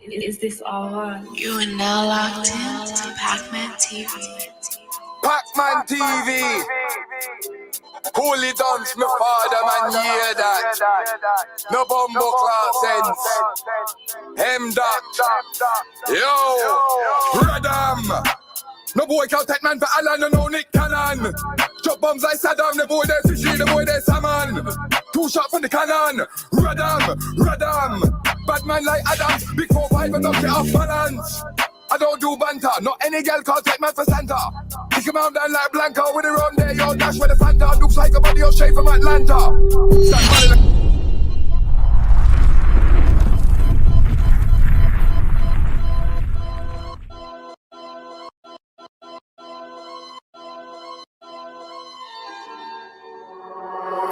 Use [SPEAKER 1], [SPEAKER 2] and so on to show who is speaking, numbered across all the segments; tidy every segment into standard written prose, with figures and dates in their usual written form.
[SPEAKER 1] Is this all on?
[SPEAKER 2] You are now locked in to Pac-Man TV.
[SPEAKER 3] Pac-Man TV. Holy dance, my father, man, hear that. No bumbo class sense. Dot. Yo, Radam. No boy can't take man for Alan, no Nick Cannon. Drop bombs like Saddam, the boy there fishy, the boy there salmon. 2 shots from the cannon. Radam. Bad man like Adams, big 4-5 and knock it off balance. I don't do banter, not any girl can't take man for Santa. Kick him out down like Blanca with the rum there, yo, dash with the Fanta. Looks like a body of shape from Atlanta. Stand money like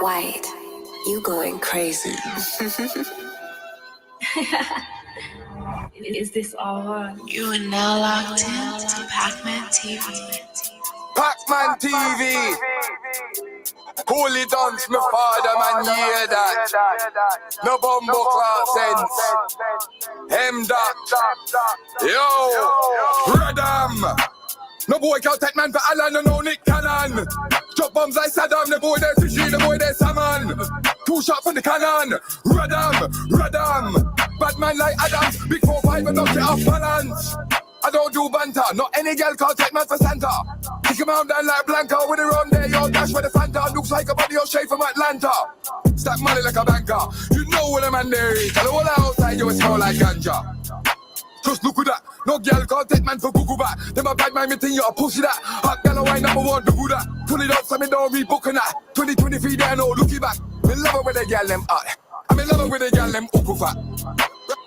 [SPEAKER 4] White, you going crazy.
[SPEAKER 1] Is this all on?
[SPEAKER 2] You are now locked in to Pac-Man TV.
[SPEAKER 3] Pac-Man TV. Holy dance, my father, man, hear that. No bumbo class sense. Dot. Yo, Radam. No boy can't take man for Alan, no Nick Cannon. Drop bombs like Saddam, the boy there fishy, the boy there salmon. 2 shots from the cannon. Radam. Bad man like Adams, big 4-5 and knock it off balance. I don't do banter, not any girl can't take man for Santa. Kick him out down like Blanca with the rum there, yo, dash with the Fanta. Looks like a body of shape from Atlanta. Stack money like a banker, you know what a man there is. Tell all outside you smell like ganja. Just look at that, no girl can't take man for Google back. Them a bad man, me think you a pussy that. Hot gal away #1, do that. Pull it up so me don't rebooking that. 2023 there, no looky back. Me love it with the gal them hot. I'm in love with the gal them uku fat.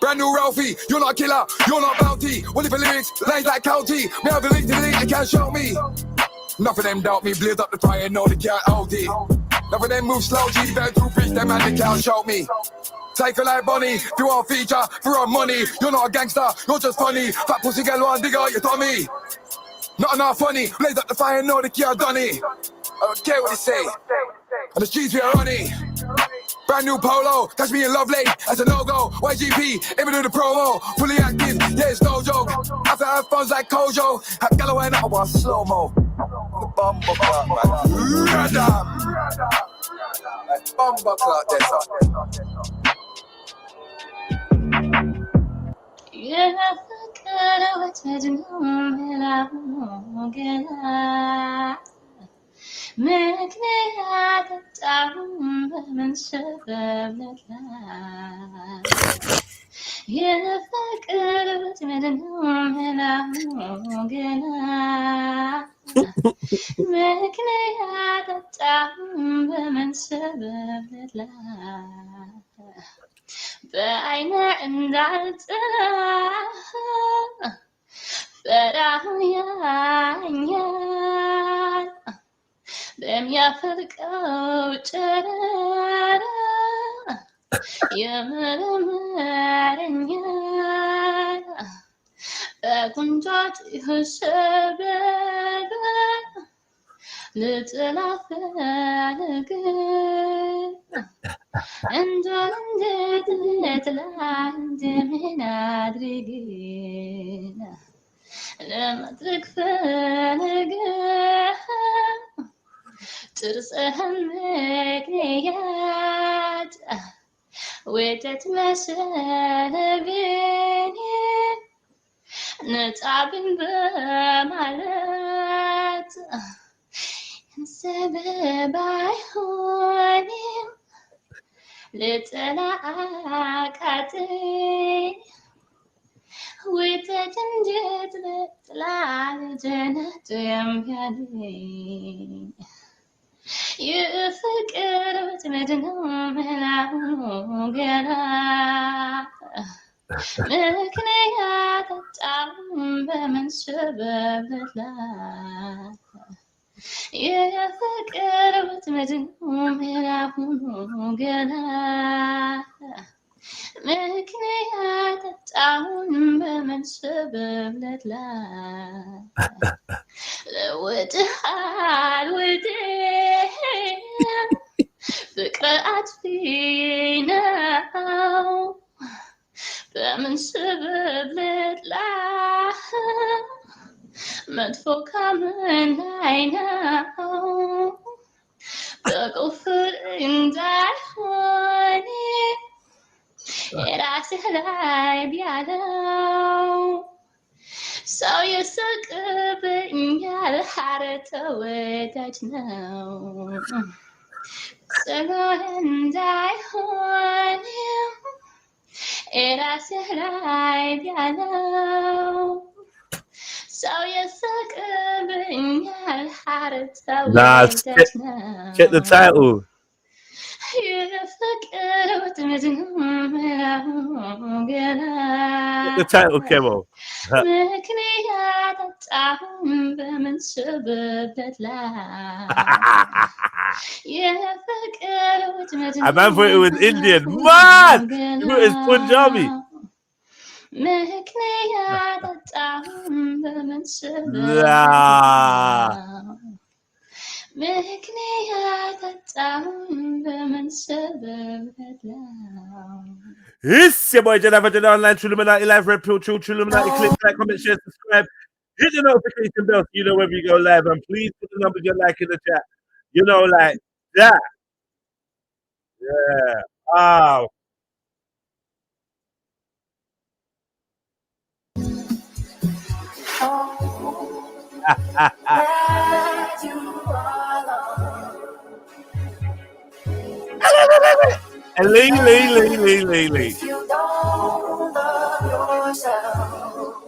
[SPEAKER 3] Brand new Ralphie, you're not a killer, you're not bounty. What if the lyrics, lines like county? Me have the link to the link, they can't show me. Enough of them doubt me, blaze up the fire, no they can't hold it. Enough of them move slow, G, burn through breach, them and they can't show me. Psycho like Bonnie, if you want feature, if you want money, you're not a gangster, you're just funny. Fat pussy girl want digger, you Tommy. Not enough funny, blaze up the fire, no they can't done it. I don't care what they say, on the streets we are running. Brand new polo, catch me in love late, that's a no-go. YGP, even do the promo, fully active, yeah it's no joke. After I have funds like Kojo, have Galloway and I want slow-mo. The bumbo clock, man. Radam. Like bumbo clock, that's up.
[SPEAKER 5] Yeah, I forgot what I مكنيات التعب من شباب نتلا يفكر بتمنهم هنا موقنا مكنيات التعب من شباب نتلا بعين عند عتلا فرح يا Them ya falco chara ya maranya kunjati husabada little afanaga and little min adrigina lama تكفى ترسهم مكنيات وتتمشى بيني نتعب بمعلات سبب عيوني لتلاقاتي وتجنجت لطلع الجنة يمكني يفكر وتمدنهم العون قنا مكنيات التعب من شباب لا يفكر وتمدنهم العون قنا مكنيات التعب من شباب لا وتحال ودين فكرة فينا فمن سبب for common I know. Go food and die honey. And I said I be alone. So you're so good, but you're harder to wait that now. So go and die honey. And I said I be alone. So you're so good, but you're harder to wait that now.
[SPEAKER 6] Check the title.
[SPEAKER 5] Check
[SPEAKER 6] The title, Kevo. A man thought it was Indian. Man! You thought it was Punjabi. It's your boy Jennifer online, True Illuminati Live, Red Pill, True Illuminati. Click, like, comment, share, subscribe. Hit the notification bell so you know when we go live. And please put the number you like in the chat. You know, like that. Yeah. Wow. Lee.
[SPEAKER 4] If you don't love yourself,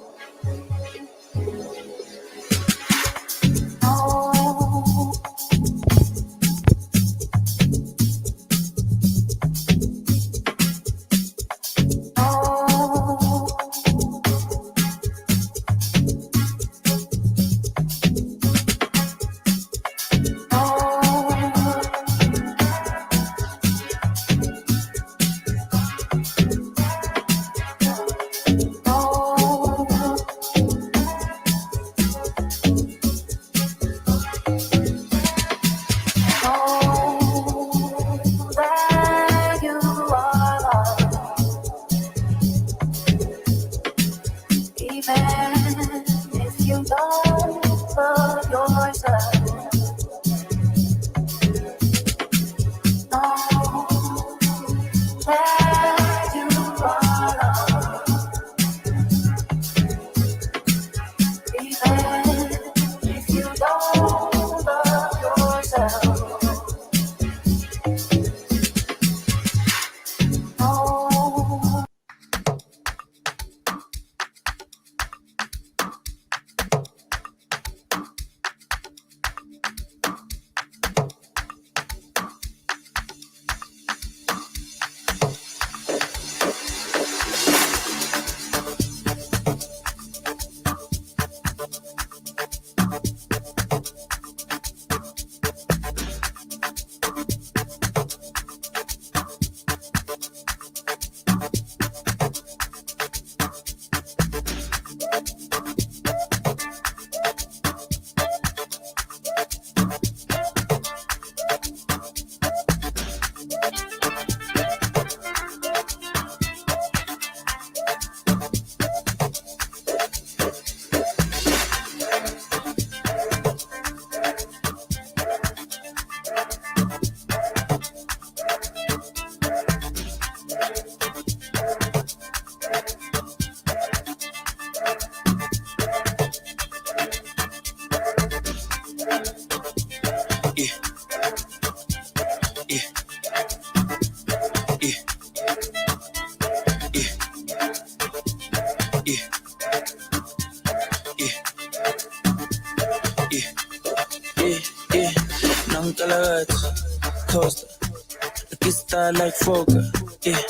[SPEAKER 7] Like Fokker, yeah.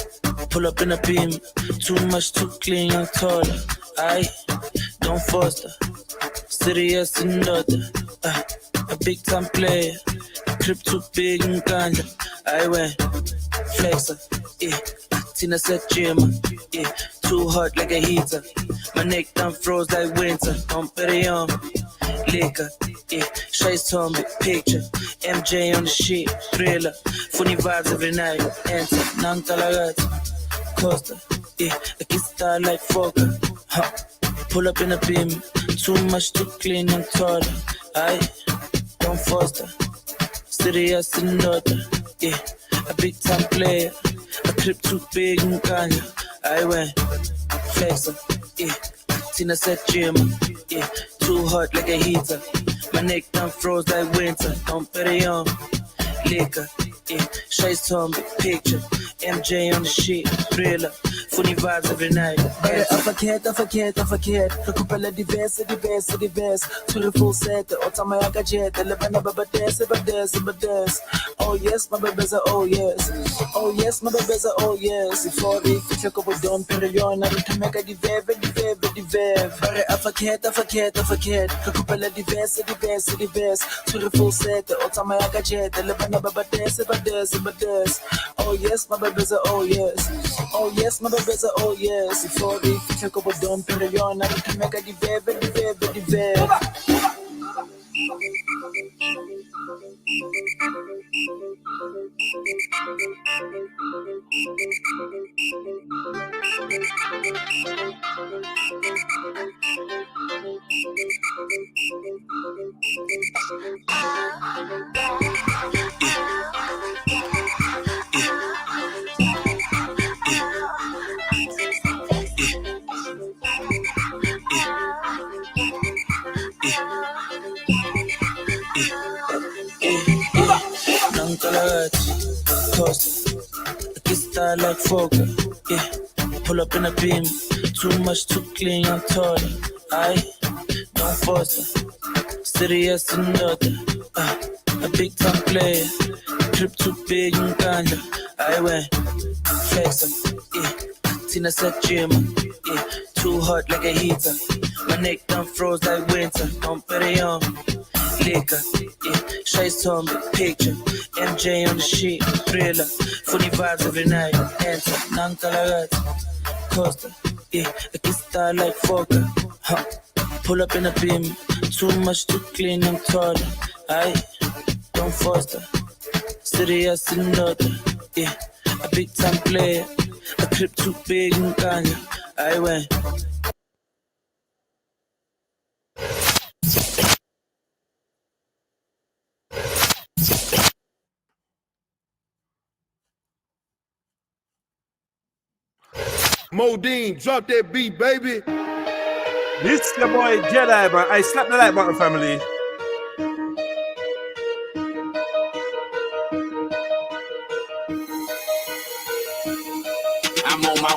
[SPEAKER 7] Pull up in a beam, too much, too clean, young taller. I don't foster, serious and daughter. A big time player, crib too big and ganja. I went flexer, yeah. Tina said Jimmer, yeah. Too hot like a heater. My neck done froze like winter. Don't bet it on me, liquor, yeah. Shades on me, picture. MJ on the shit, thriller. Funny vibes every night. Enter, nang talagat. Costa, yeah. A kiss star like Fokker. Pull up in a beam, Too much to clean and taller. I don't foster. Serious in order. Yeah, a big time player. A clip too big and Kanye. I went flexer. Yeah, Tina said gym. Yeah, too hot like a heater. My neck done froze like winter. Don't bet it on liquor. Yeah, Shay's told me picture. MJ on the shit, TRILL. Funny vibes every night.
[SPEAKER 8] I forget. Recupera diverse. To the full set, Otama Gadget, the Lebanon, but there's. Oh yes, my babies are oh yes. Oh yes, my babies are oh yes. Before they check up with Don Perion, I to make a dive. I forget. Recupera diverse. To the full set, Otama Gadget, the Lebanon, but there's. Oh yes, my babies are oh yes. Oh yes, my babies are oh yes. Before they check up with Don Perion, I to make a dive.
[SPEAKER 7] Like Fokker, yeah. Pull up in a beam, too much to clean, I'm taller. I don't foster, serious in order. A big time player, trip too big and Kanye. I went flexer, yeah. Tina said gym, yeah. Too hot like a heater. My neck done froze like winter. Don't bet it on liquor, yeah. Shay's told me picture. MJ on the shit, TRILL. Funny vibes every night. Enter, Nankalagat, Costa, yeah. A kiss star like Fokker, huh. Pull up in a beam, too much to clean and taller. I don't foster, serious in order, yeah. A big time player, a clip too big and Kanye. I went.
[SPEAKER 3] Modine, drop that beat, baby.
[SPEAKER 6] This is your boy Jedi, man. I slap the like button, family.
[SPEAKER 9] I'm on my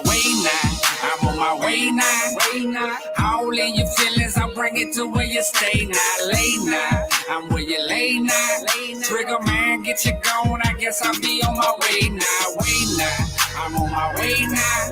[SPEAKER 9] way now. All in your feelings, I bring it to where you stay now. Lay now, I'm where you lay now. Trigger man, get you gone. I guess I'll be on my way now. I'm on my way now.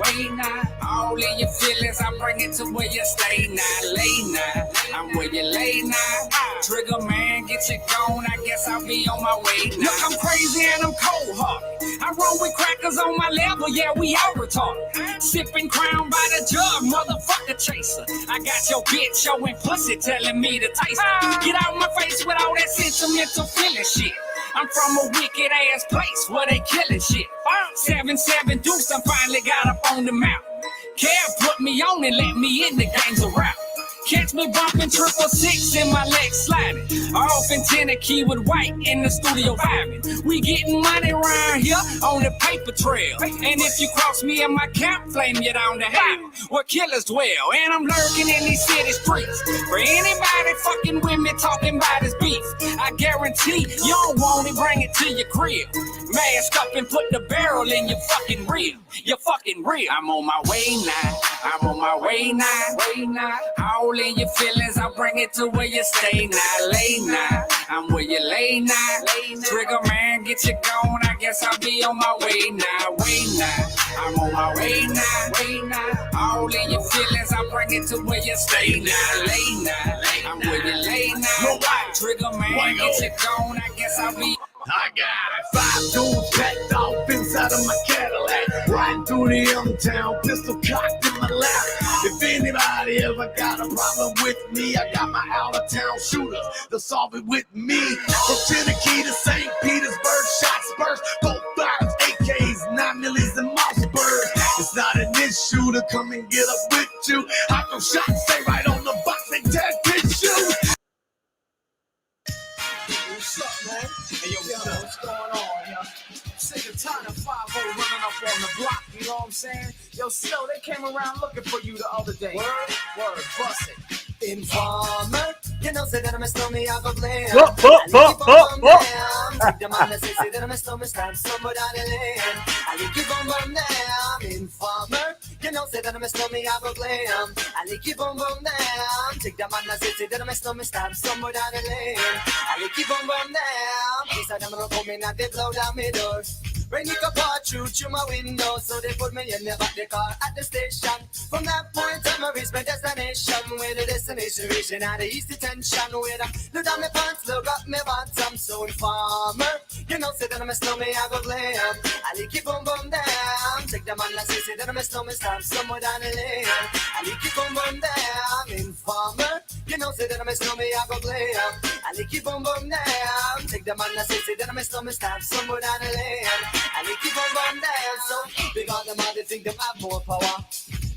[SPEAKER 9] All in your feelings, I bring it to where you stay now. Lay now, I'm where you lay now. Trigger man, get you gone. I guess I'll be on my way now. Look, I'm crazy and I'm cold-hearted. I roll with crackers on my level, yeah, we all retarded. Sipping Crown by the jug, motherfucker chaser. I got your bitch showing pussy, telling me to taste it. Get out my face with all that sentimental feeling shit. I'm from a wicked ass place where they killing shit. 7-7 Deuce, I finally got up on the map. Kev put me on and let me in the games of rap. Catch me bumping 666 in my legs sliding. Off in Tennessee with White in the studio vibing. We getting money around here on the paper trail. And if you cross me in my camp, flame you down to hell where killers dwell. And I'm lurking in these city streets. For anybody fucking with me talking about this beef, I guarantee you don't want it, bring it to your crib. Mask up and put the barrel in your fucking rib. You're fucking real. I'm on my way now. All in your feelings, I bring it to where you stay now. Lay now, I'm where you lay now. Trigger man, get you gone. I guess I'll be on my way now. I'm on my way now. All in your feelings, I bring it to where you stay now. Lay now, I'm where you lay now. Trigger man, get you gone. I guess I'll be.
[SPEAKER 10] I got 5 dudes packed off inside of my Cadillac, riding through the M-Town, pistol cocked in my lap. If anybody ever got a problem with me, I got my out-of-town shooters to solve it with me. From Tennessee to St. Petersburg, shots burst, 4-5s, AKs, 9 millies, and Mossberg. It's not an issue to come and get up with you. I throw shots, stay right on the box, they tag What's up, man? Hey, yo, what's going on, yo? Sick and tired of 5-0 running up on the block, you know what I'm saying? Yo, still, they came around looking for you the other day. Word, bust it.
[SPEAKER 8] Informer, you know, say that I'm a stormy, I go blame.
[SPEAKER 6] Take
[SPEAKER 8] the man that say that I'm a stormy, stand somewhere down the lane. I like you boom boom down. Informer, you know, say that I'm a stormy, I go blame. I like you boom boom down. Take the man that say that I'm a stormy, stand somewhere down the lane. I like you boom boom down. These are them gonna come in and they blow down my doors. Rain it up all through my window, so they put me in the back the car at the station. From that point on, I reached my destination. Where the destination reaching out the east detention. Where I look down my pants, look up my bottom. So informer, you know, say that I'm a snowman, I go blame. I like it boom boom down. Take the man that say that I'm a snowman, stop somewhere down the lane. I like it boom boom down. Informer, you know, say that I'm a snowman, I go blame. I like it boom boom down. Take the man that say that I'm a snowman, stop somewhere down the lane. And they keep on running down, so because them all they think them have more power.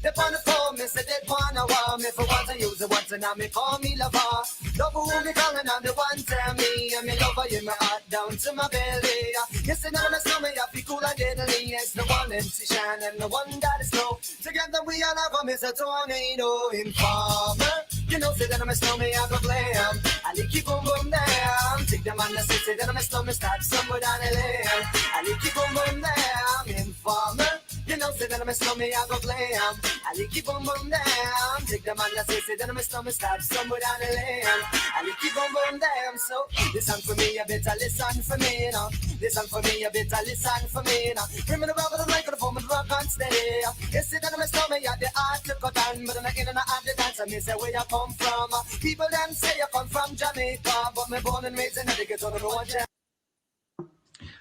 [SPEAKER 8] They on the phone, me say they wanna war me for once I use it once and now me call me lover. Love who me calling on the one tell me and me lover in my heart down to my belly. Yes, and I'm a stomach, I feel cool and deadly. Yes, the one empty shine and the one that is slow. Together we all have a miss a tornado. Informer, you know, say that I'm a stomach, I go blame. I like keep on boom down. Take the man that say that I'm a stomach, start somewhere down the lane. I like keep on boom down. Informer, you know, say that I'm a stomach, I go blame. I like keep on boom down. Take the man that say that I'm a stomach, start somewhere down the lane. I like keep on boom down. So listen for me, you better listen for me now. Listen for me, you better listen for me now. Bring me the rubber, the microphone, the rock and stay. You see that I'm a stomach, you the art to cut on, but I'm not in and out of the dance. And me say where you come from. People them say you come from Jamaica, but me born and raised in Connecticut, so I don't know what you.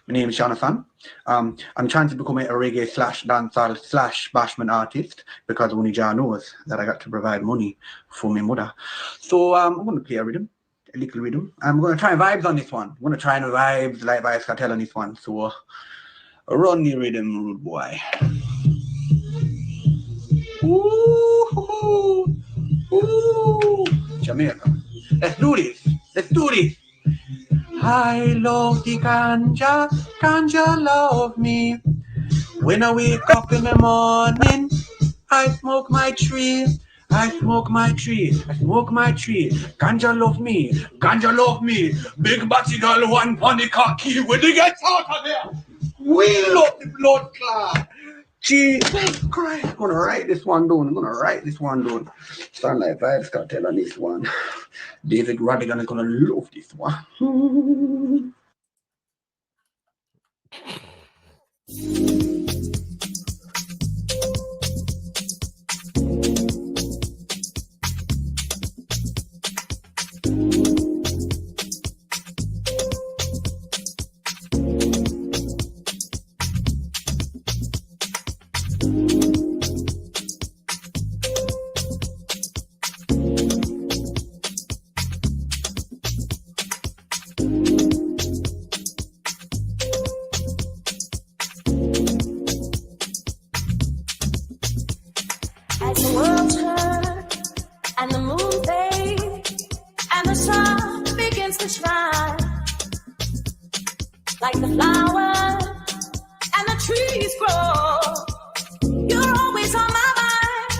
[SPEAKER 11] My name is Jonathan. I'm trying to become a reggae / dancehall / bashment artist because only Jah knows that I got to provide money for my mother. So I'm going to play a rhythm, a little rhythm. I'm going to try vibes on this one. I'm going to try and vibes like Vibes Cartel on this one. So run the rhythm, rude boy. Ooh, ooh, Jamaica. Let's do this. Let's do this. I love the ganja, ganja love me. When I wake up in the morning, I smoke my tree. I smoke my tree. I smoke my tree. Ganja love me. Ganja love me. Big batty girl, one pony cocky. When they get out of there, we love the blood clot. Jesus Christ. I'm gonna write this one down. Sound like Vibes Cartel on this one. David Radigan is gonna love this one.
[SPEAKER 12] Like the flower and the trees grow, you're always on my mind.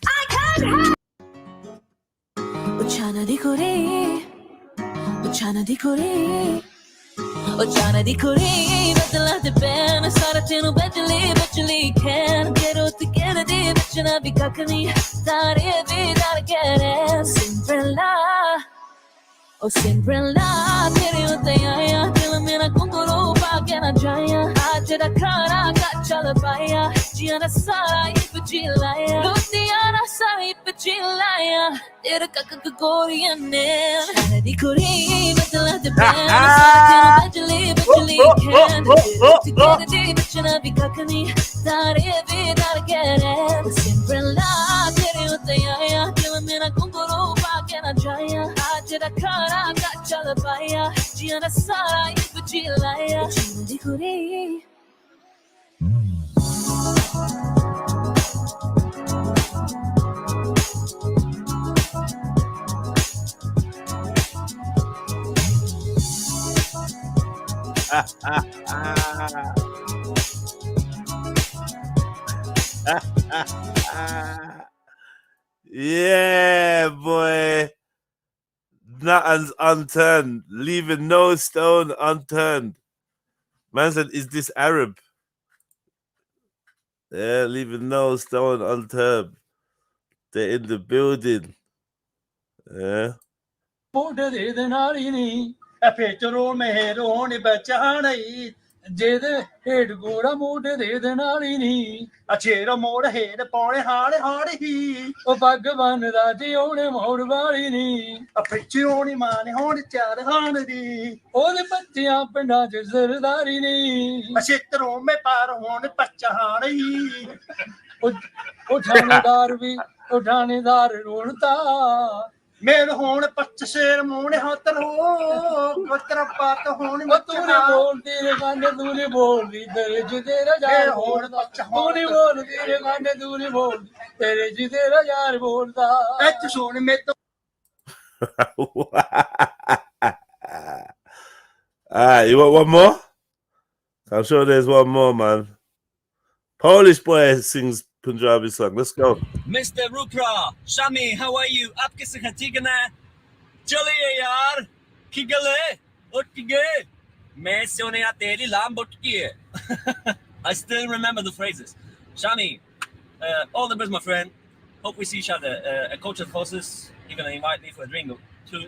[SPEAKER 12] I can't help. Ochana di kuri, ochana di kuri, ochana di kuri. Badla de ben, sara tenu bejli can get out together. Di bechna bi kakani, tare bi dar kere Cinderella. Oh Cinderella, tere utaya, dil mera kunguru bagena jaya. Ajra kara gachala baya, jiana sara ipjilaya. Lutiana sara ipjilaya, tere kakakoriya ne. Chana kuri, badla de ben, sara bejli can. Together di bechna bi kakani, tare bi dar kere. Oh Cinderella, tere utaya, dil mera kunguru bagena jaya. Ajra kara gachala baya, jiana sara ipjilaya. Chana di kuri.
[SPEAKER 6] Yeah, boy. Nothing's unturned, leaving no stone unturned. Man said, is this Arab? Yeah, leaving no stone unturned. They're in the building. Yeah.
[SPEAKER 13] ਜਿਹਦੇ head ਗੋੜਾ ਮੋਢੇ ਦੇ ਦੇ ਨਾਲ ਹੀ ਨਹੀਂ ਅਛੇਰਾ ਮੋੜ head ਪਾਉਣੇ ਹਾੜੇ ਹਾੜੇ ਹੀ ਉਹ ਪੱਗ ਬੰਨਦਾ ਜੀ ਉਹਨੇ ਮੋੜ ਵਾਲੀ ਨਹੀਂ ਅਫਿੱਚੀ ਹੋਣੀ ਮਾਨੇ ਹੋਣ ਚਾਰ ਹਾਣ ਦੀ ਉਹਦੇ ਬੱਚਿਆਂ ਪਿੰਡਾਂ 'ਚ ਜ਼ਰਦਾਰੀ ਨਹੀਂ ਅਛੇਤਰੋਂ ਮੇ ਪਾਰ ਹੋਣ ਪਛਾਣੀ ਉਹ ਠਾਣੇਦਾਰ ਰੋਣਤਾ मेरे होने 25 शेर मुने हाथ रो कोतरा बात होने मत तूने बोल तेरे गाने तूने बोल दी तेरे जिधर यार होने तूने बोल तेरे गाने तूने बोल तेरे जिधर यार बोलता एच सोने में तो
[SPEAKER 6] you want one more? I'm sure there's one more, man. Polish boy sings Punjabi song. Let's go.
[SPEAKER 14] Mr. Rupra, Shami, how are you? आपके से खतीगना चलिए यार किगले उठगे मैं सोने या तेरी लाम बुटकी है. I still remember the phrases. Shami, all the best, my friend. Hope we see each other at Culture Forces. You're gonna invite me for a drink too.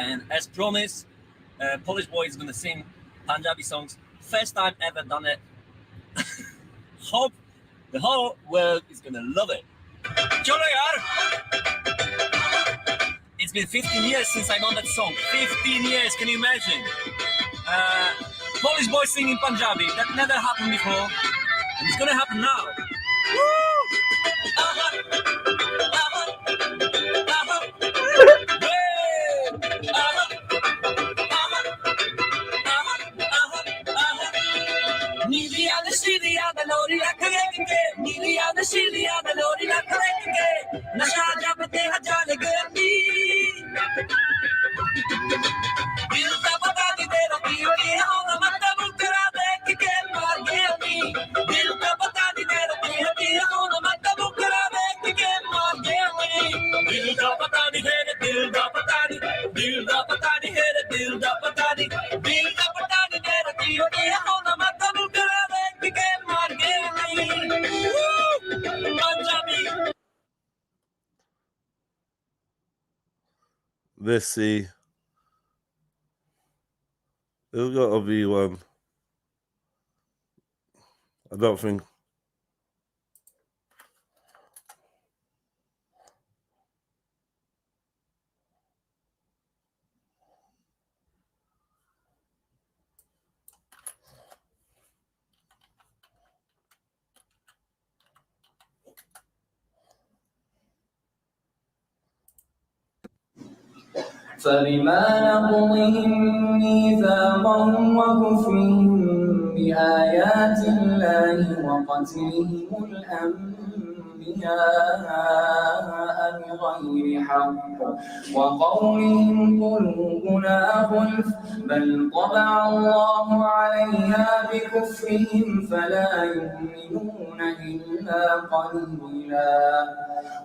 [SPEAKER 14] And as promised, Polish boy is gonna sing Punjabi songs. First time ever done it. Hope the whole world is gonna love it. Cholo yaar! It's been 15 years since I know that song. 15 years, can you imagine? Polish boy singing Punjabi. That never happened before. And it's gonna happen now. Woo!
[SPEAKER 6] Let's see. There's got to be one. I don't think.
[SPEAKER 15] فبما نقضهم ميثاقهم وكفرهم بآيات الله وقتلهم الأنبياء بغير حق وقولهم قلوبنا غلف بل طبع الله عليها بكفرهم فلا يؤمنون إلا قليلا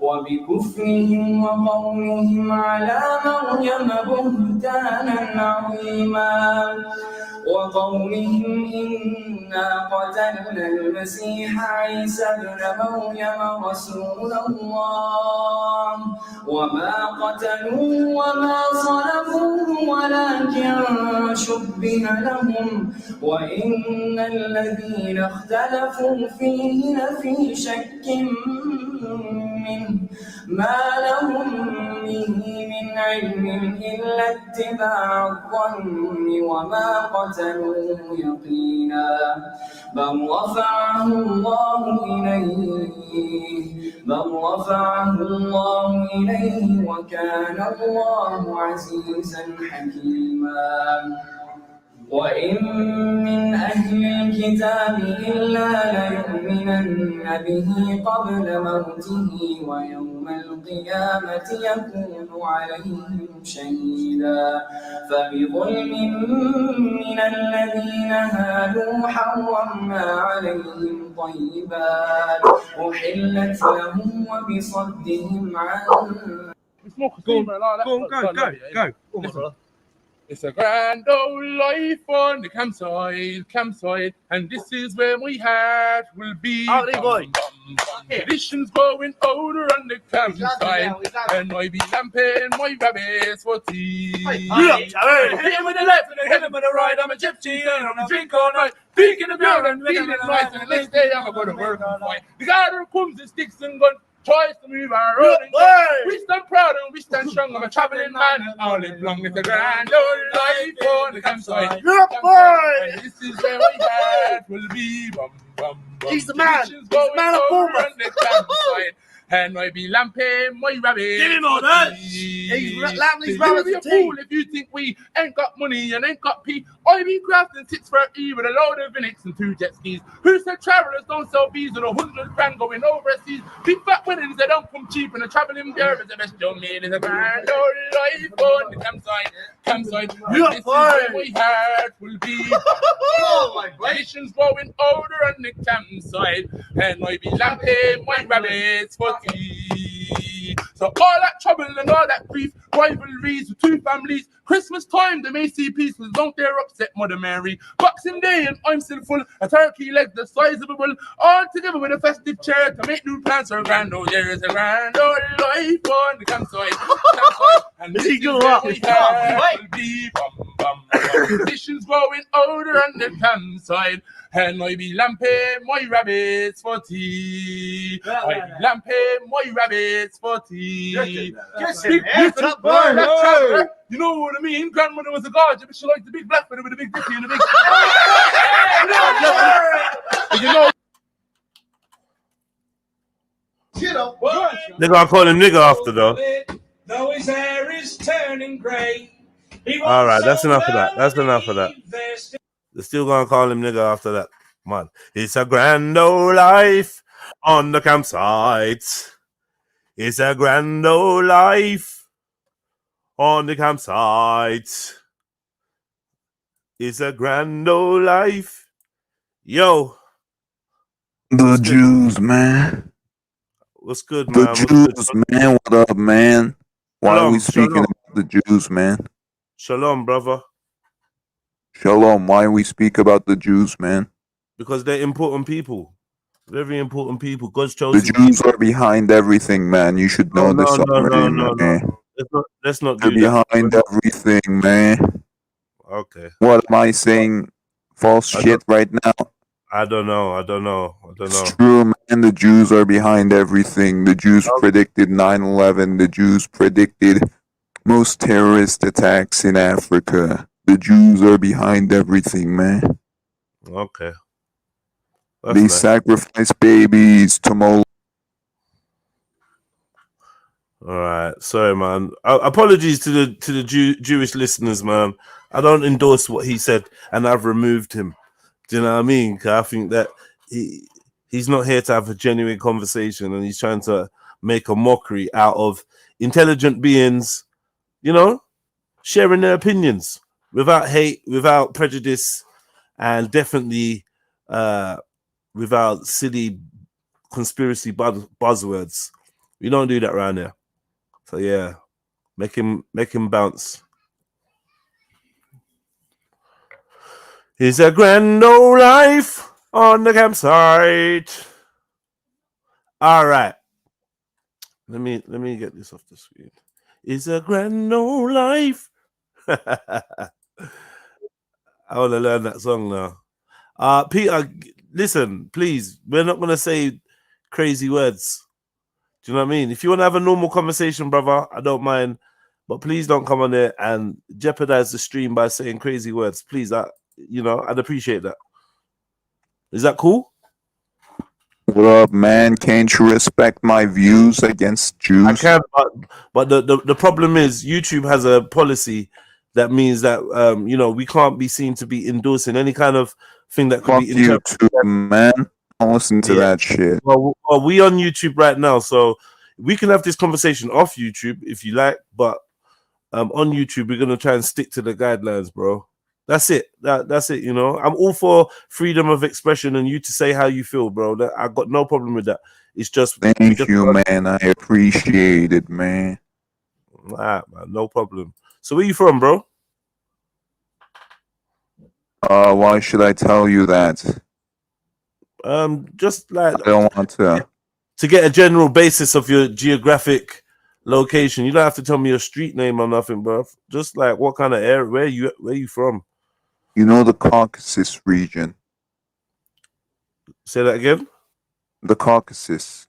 [SPEAKER 15] وبكفرهم وقولهم على مريم بهتانا عظيما وقولهم إنا قتلنا المسيح عيسى ابن مريم رسول الله وما قتلوه وما صلبوه ولكن شبه لهم وإن الذين اختلفوا فيه لفي شك منه ما لهم به من علم إلا اتباع الظن وما قتلوه يقينا بل رفعه الله إليه وكان الله عزيزا حكيما. وإن من أهل الكتاب إلا ليؤمنن به قبل موته ويوم القيامة يكون عليهم شهيدا فبظلم من الذين هادوا حرمنا عليهم طيبات أحلت لهم وبصدهم عن
[SPEAKER 11] Go. It's a grand old life on the campsite, and this is where my heart will be. Traditions going older on the campsite, and I be lamping my rabbits for tea. Hit him with the left and hit him with the right. I'm a gypsy and I'm a drink all night. Thinking of you and feeling nice, and the next day I'm gonna work and fight. The garden comes and sticks and guns. Choice to move our road and we stand proud and we stand strong. I'm a traveling man and all live long. It's a grand old life on the campsite. And this is where my heart will be. Bum, bum, bum.
[SPEAKER 6] He's the man. He's the man of
[SPEAKER 11] campsite. And I be lamping my rabbit.
[SPEAKER 6] Give him all that. He's lamping his rabbits.
[SPEAKER 11] You'll be a fool if you think we ain't got money and ain't got pee. I be crafting 630 with a load of Vinix and 2 jet skis. Who said travelers don't sell bees with 100 grand going overseas? Big fat weddings, they don't come cheap, and the traveling beer is the best young man. It's a grand old life on the campsite. This is where my heart will be. Nations growing older on the campsite, and I be lamping my rabbits for tea. So all that trouble and all that grief, rivalries with 2 families. Christmas time, they may see peace, but don't dare upset Mother Mary. Boxing Day, and I'm still full. A turkey leg the size of a bull. All together with a festive chair to make new plans for a grand old year. It's a grand old life on the campsite. And this is where we have will be. Traditions growing older on the campsite. And I be lamping my rabbits for tea. I be lamping my rabbits for tea. You know what I mean? Grandmother was a guardian, but she liked the big black one with a big dicky and a big. You know.
[SPEAKER 6] They're gonna call him nigga after though.
[SPEAKER 14] Though his hair is turning grey.
[SPEAKER 6] All right, that's enough of that. That's enough of that. They're still gonna call him nigga after that. Man, it's a grand old life on the campsite. It's a grand old life on the campsite. It's a grand old life. Yo.
[SPEAKER 16] The Jews, man.
[SPEAKER 6] What's good, man?
[SPEAKER 16] The Jews, man. What up, man? Why are we speaking about the Jews, man?
[SPEAKER 6] Shalom, brother.
[SPEAKER 16] Shalom. Why we speak about the Jews, man?
[SPEAKER 6] Because they're important people. Very important people. God's chosen.
[SPEAKER 16] The Jews are behind everything, man. You should know this already, man.
[SPEAKER 6] Let's not
[SPEAKER 16] They're
[SPEAKER 6] do that.
[SPEAKER 16] behind everything, man.
[SPEAKER 6] Okay.
[SPEAKER 16] What am I saying? False shit right now?
[SPEAKER 6] I don't know.
[SPEAKER 16] It's true, man. The Jews are behind everything. The Jews predicted 9/11. The Jews predicted most terrorist attacks in Africa. The Jews are behind everything, man.
[SPEAKER 6] Okay.
[SPEAKER 16] They sacrifice babies to Moloch.
[SPEAKER 6] All right, sorry, man. Apologies to the Jewish listeners, man. I don't endorse what he said, and I've removed him. Do you know what I mean? 'Cause I think that he's not here to have a genuine conversation, and he's trying to make a mockery out of intelligent beings, you know, sharing their opinions without hate, without prejudice, and definitely without silly conspiracy buzzwords. We don't do that around here. So yeah, make him bounce. It's a grand old life on the campsite. All right. Let me get this off the screen. It's a grand old life. I want to learn that song now. Peter, listen, please. We're not gonna say crazy words. Do you know what I mean? If you want to have a normal conversation, brother, I don't mind. But please don't come on there and jeopardize the stream by saying crazy words. Please, I'd appreciate that. Is that cool?
[SPEAKER 16] What up, man? Can't you respect my views against Jews?
[SPEAKER 6] I can, but the problem is YouTube has a policy that means that you know, we can't be seen to be endorsing any kind of thing that could
[SPEAKER 16] Fuck
[SPEAKER 6] be
[SPEAKER 16] you
[SPEAKER 6] interpreted.
[SPEAKER 16] too, man. Don't listen to that shit.
[SPEAKER 6] Well, we on YouTube right now, so we can have this conversation off YouTube if you like, but on YouTube we're gonna try and stick to the guidelines, bro. That's it. That's it. You know, I'm all for freedom of expression and you to say how you feel, bro. I got no problem with that. It's just
[SPEAKER 16] Thank you, man. I appreciate it, man.
[SPEAKER 6] Alright, man, no problem. So where you from, bro?
[SPEAKER 16] Why should I tell you that?
[SPEAKER 6] Just like
[SPEAKER 16] I don't want to
[SPEAKER 6] get a general basis of your geographic location. You don't have to tell me your street name or nothing, bro. Just like what kind of area, where you from?
[SPEAKER 16] You know the Caucasus region.
[SPEAKER 6] Say that again.
[SPEAKER 16] The Caucasus.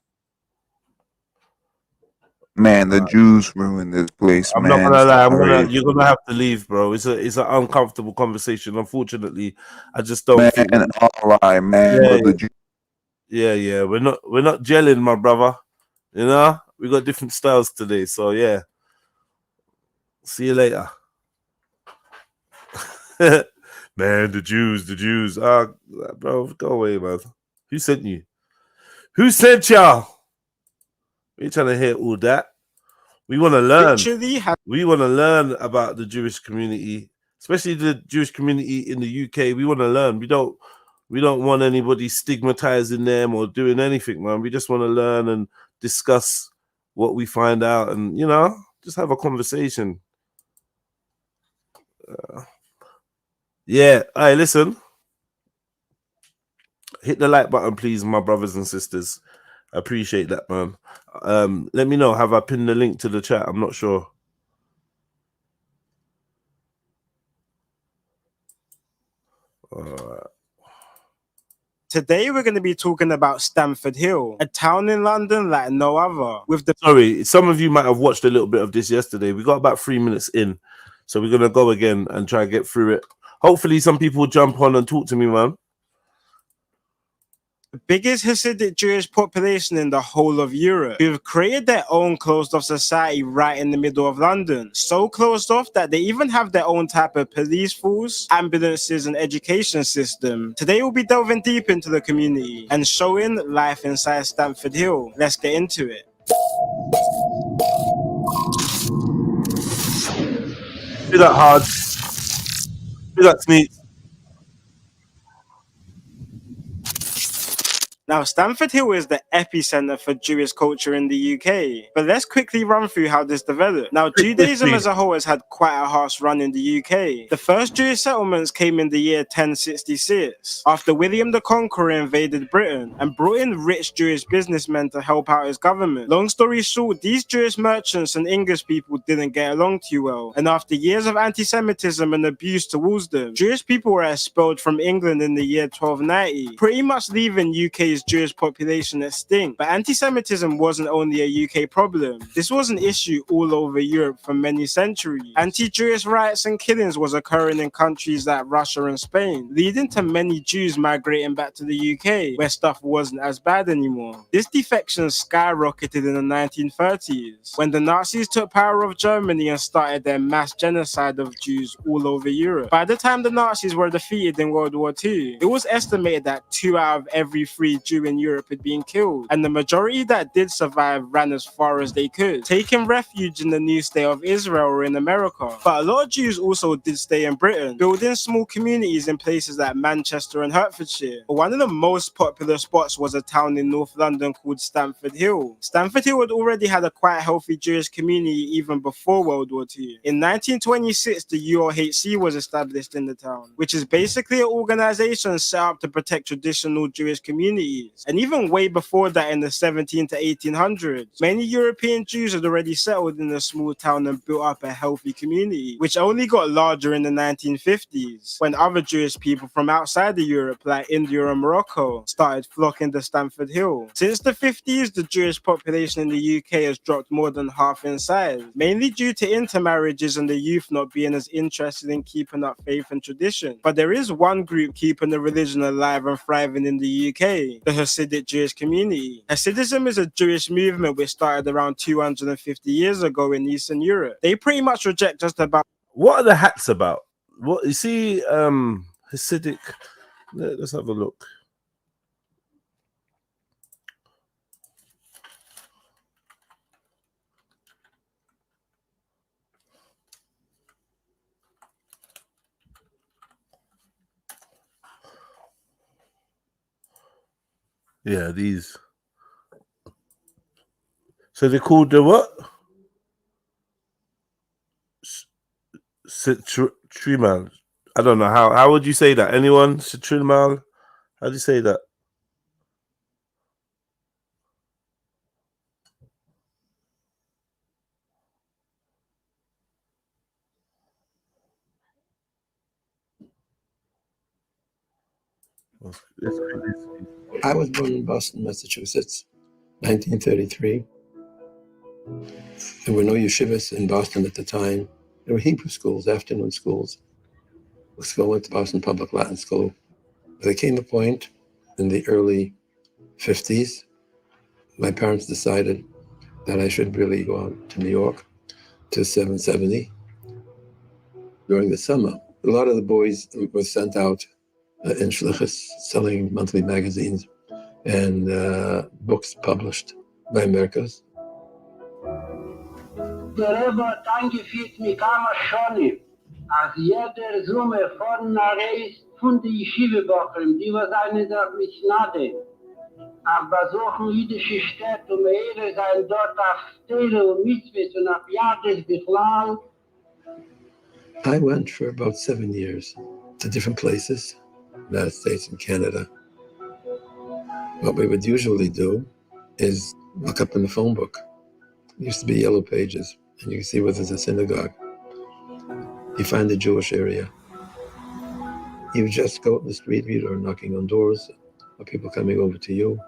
[SPEAKER 16] Man, the Jews ruined this place,
[SPEAKER 6] I'm
[SPEAKER 16] man.
[SPEAKER 6] not gonna lie. You're gonna have to leave, bro. It's an uncomfortable conversation. Unfortunately, I just don't think.
[SPEAKER 16] All right, man.
[SPEAKER 6] Yeah. We're not gelling, my brother. You know, we got different styles today. So yeah. See you later. Man, the Jews. Ah, bro, go away, man. Who sent you? Who sent y'all? We ain't trying to hear all that. We want to learn. We want to learn about the Jewish community, especially the Jewish community in the UK. We want to learn. We don't want anybody stigmatizing them or doing anything, man. We just want to learn and discuss what we find out, and you know, just have a conversation. Yeah. Hey, listen. Hit the like button, please, my brothers and sisters. I appreciate that, man. Let me know. Have I pinned the link to the chat? I'm not sure. All right.
[SPEAKER 17] Today we're going to be talking about Stamford Hill, a town in London like no other.
[SPEAKER 6] Sorry, some of you might have watched a little bit of this yesterday. We got about 3 minutes in, so we're going to go again and try and get through it. Hopefully some people jump on and talk to me, man.
[SPEAKER 17] The biggest Hasidic Jewish population in the whole of Europe, who have created their own closed-off society right in the middle of London. So closed off that they even have their own type of police force, ambulances, and education system. Today we'll be delving deep into the community and showing life inside Stamford Hill. Let's get into it.
[SPEAKER 6] Do that hard. Do that sneak.
[SPEAKER 17] Now, Stamford Hill is the epicenter for Jewish culture in the UK. But let's quickly run through how this developed. Now, Judaism as a whole has had quite a harsh run in the UK. The first Jewish settlements came in the year 1066, after William the Conqueror invaded Britain and brought in rich Jewish businessmen to help out his government. Long story short, these Jewish merchants and English people didn't get along too well. And after years of anti-Semitism and abuse towards them, Jewish people were expelled from England in the year 1290, pretty much leaving UK's Jewish population extinct. But anti-Semitism wasn't only a UK problem. This was an issue all over Europe for many centuries. Anti-Jewish riots and killings was occurring in countries like Russia and Spain, leading to many Jews migrating back to the UK, where stuff wasn't as bad anymore. This defection skyrocketed in the 1930s, when the Nazis took power of Germany and started their mass genocide of Jews all over Europe. By the time the Nazis were defeated in World War II, it was estimated that 2 out of every 3 Jew in Europe had been killed, and the majority that did survive ran as far as they could, taking refuge in the new state of Israel or in America. But a lot of Jews also did stay in Britain, building small communities in places like Manchester and Hertfordshire. But one of the most popular spots was a town in North London called Stamford Hill. Stamford Hill had already had a quite healthy Jewish community even before World War II. In 1926, the URHC was established in the town, which is basically an organization set up to protect traditional Jewish communities. And even way before that, in the 17 to 1800s, many European Jews had already settled in the small town and built up a healthy community, which only got larger in the 1950s, when other Jewish people from outside of Europe, like India and Morocco, started flocking to Stamford Hill. Since the 50s, the Jewish population in the UK has dropped more than half in size, mainly due to intermarriages and the youth not being as interested in keeping up faith and tradition. But there is one group keeping the religion alive and thriving in the UK, the Hasidic Jewish community. Hasidism is a Jewish movement which started around 250 years ago in Eastern Europe. They pretty much reject just about
[SPEAKER 6] What are the hats about? What you see? Hasidic. Let's have a look. Yeah, these. So they're called the what? Citrimal. I don't know how would you say that? Anyone? Citrimal? How do you say that?
[SPEAKER 18] I was born in Boston, Massachusetts, 1933. There were no yeshivas in Boston at the time. There were Hebrew schools, afternoon schools. I went to Boston Public Latin School. There came a point in the early 50s, my parents decided that I should really go out to New York to 770 during the summer. A lot of the boys were sent out in shlichus, selling monthly magazines and books published by Americas.
[SPEAKER 19] Der Rebbe hat angeführt mit einer Schone, als jeder Summe von einer Reis von der Yeshiva-Bochern, die was eine der Misnade, auf besuchen jüdische Städte, Ehre sein dort auf Tere und Mitzvahs und auf Jades Bichlal.
[SPEAKER 18] I went for about 7 years to different places, United States and Canada. What we would usually do is look up in the phone book. It used to be yellow pages, and you can see whether there's a synagogue. You find the Jewish area. You just go in the street, or knocking on doors, or people coming over to you.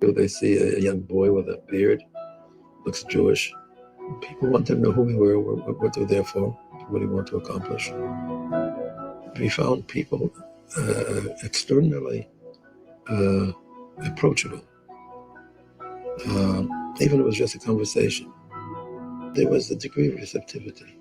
[SPEAKER 18] They see a young boy with a beard, looks Jewish. People want to know who we were, what they were there for, what we want to accomplish. We found people extraordinarily approachable. Even if it was just a conversation, there was a degree of receptivity.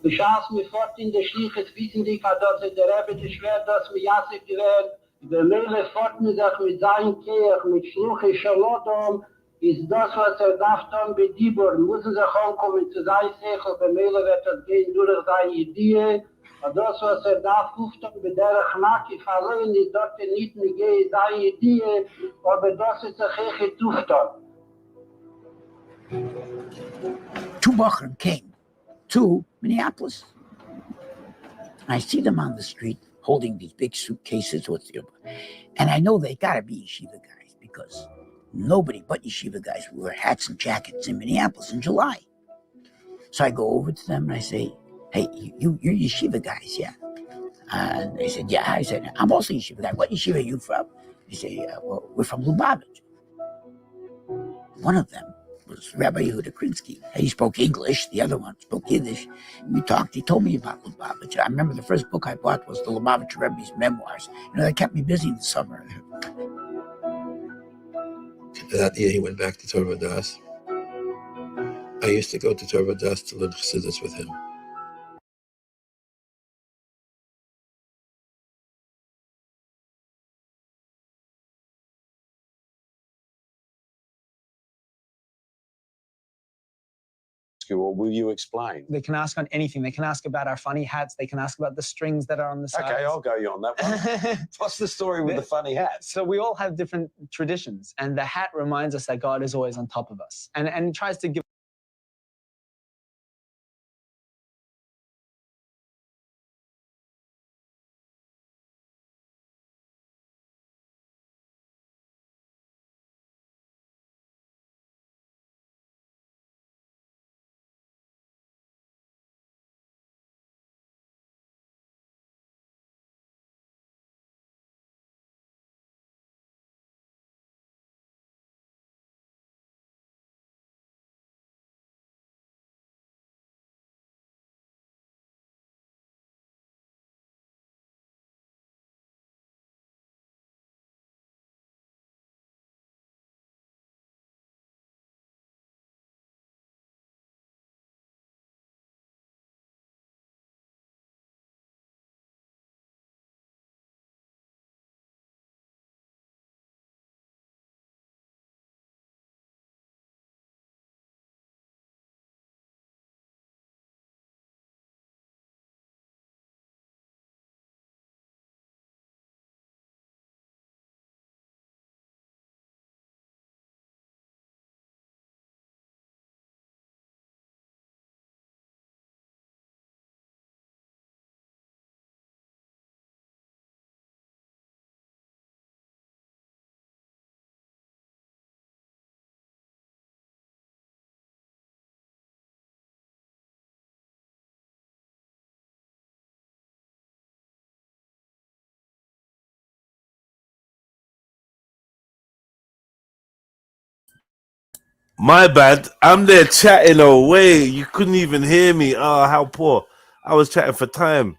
[SPEAKER 19] Du schaust mir fort in der Schliches, wissen die, dass der Rebbe das schwer, dass wir Jassif gewählt, der Meile fort mit sich mit seinem Kehr, mit Schluche Schalodom, ist das, was darf tun bei Dibor, müssen sich ankommen zu sein Sechel, der Meile wird das gehen durch seine Idee, und das, was darf tun bei der Chmaki, verloren ist dort nicht mehr gehen, seine Idee, aber das ist sich echt tun.
[SPEAKER 20] Two Bochum came to Minneapolis. I see them on the street holding these big suitcases with you. And I know they gotta be yeshiva guys because nobody but yeshiva guys wear hats and jackets in Minneapolis in July. So I go over to them and I say, hey, you're yeshiva guys, yeah? And they said, yeah. I said, I'm also yeshiva guy. What yeshiva are you from? They say, well, we're from Lubavitch. One of them was Rabbi Yehuda Krinsky. He spoke English. The other one spoke Yiddish. We talked. He told me about Lubavitch. I remember the first book I bought was the Lubavitch Rebbe's memoirs. That kept me busy in the summer.
[SPEAKER 18] That year he went back to Torah Das. I used to go to Torah Das to learn Chassidus with him.
[SPEAKER 21] Or will you explain?
[SPEAKER 22] They can ask on anything. They can ask about our funny hats. They can ask about the strings that are on the sides.
[SPEAKER 21] Okay, I'll go you on that one. What's the story with the funny hats?
[SPEAKER 22] So we all have different traditions, and the hat reminds us that God is always on top of us, and tries to give
[SPEAKER 6] My bad. I'm there chatting away. You couldn't even hear me. Oh, how poor. I was chatting for time.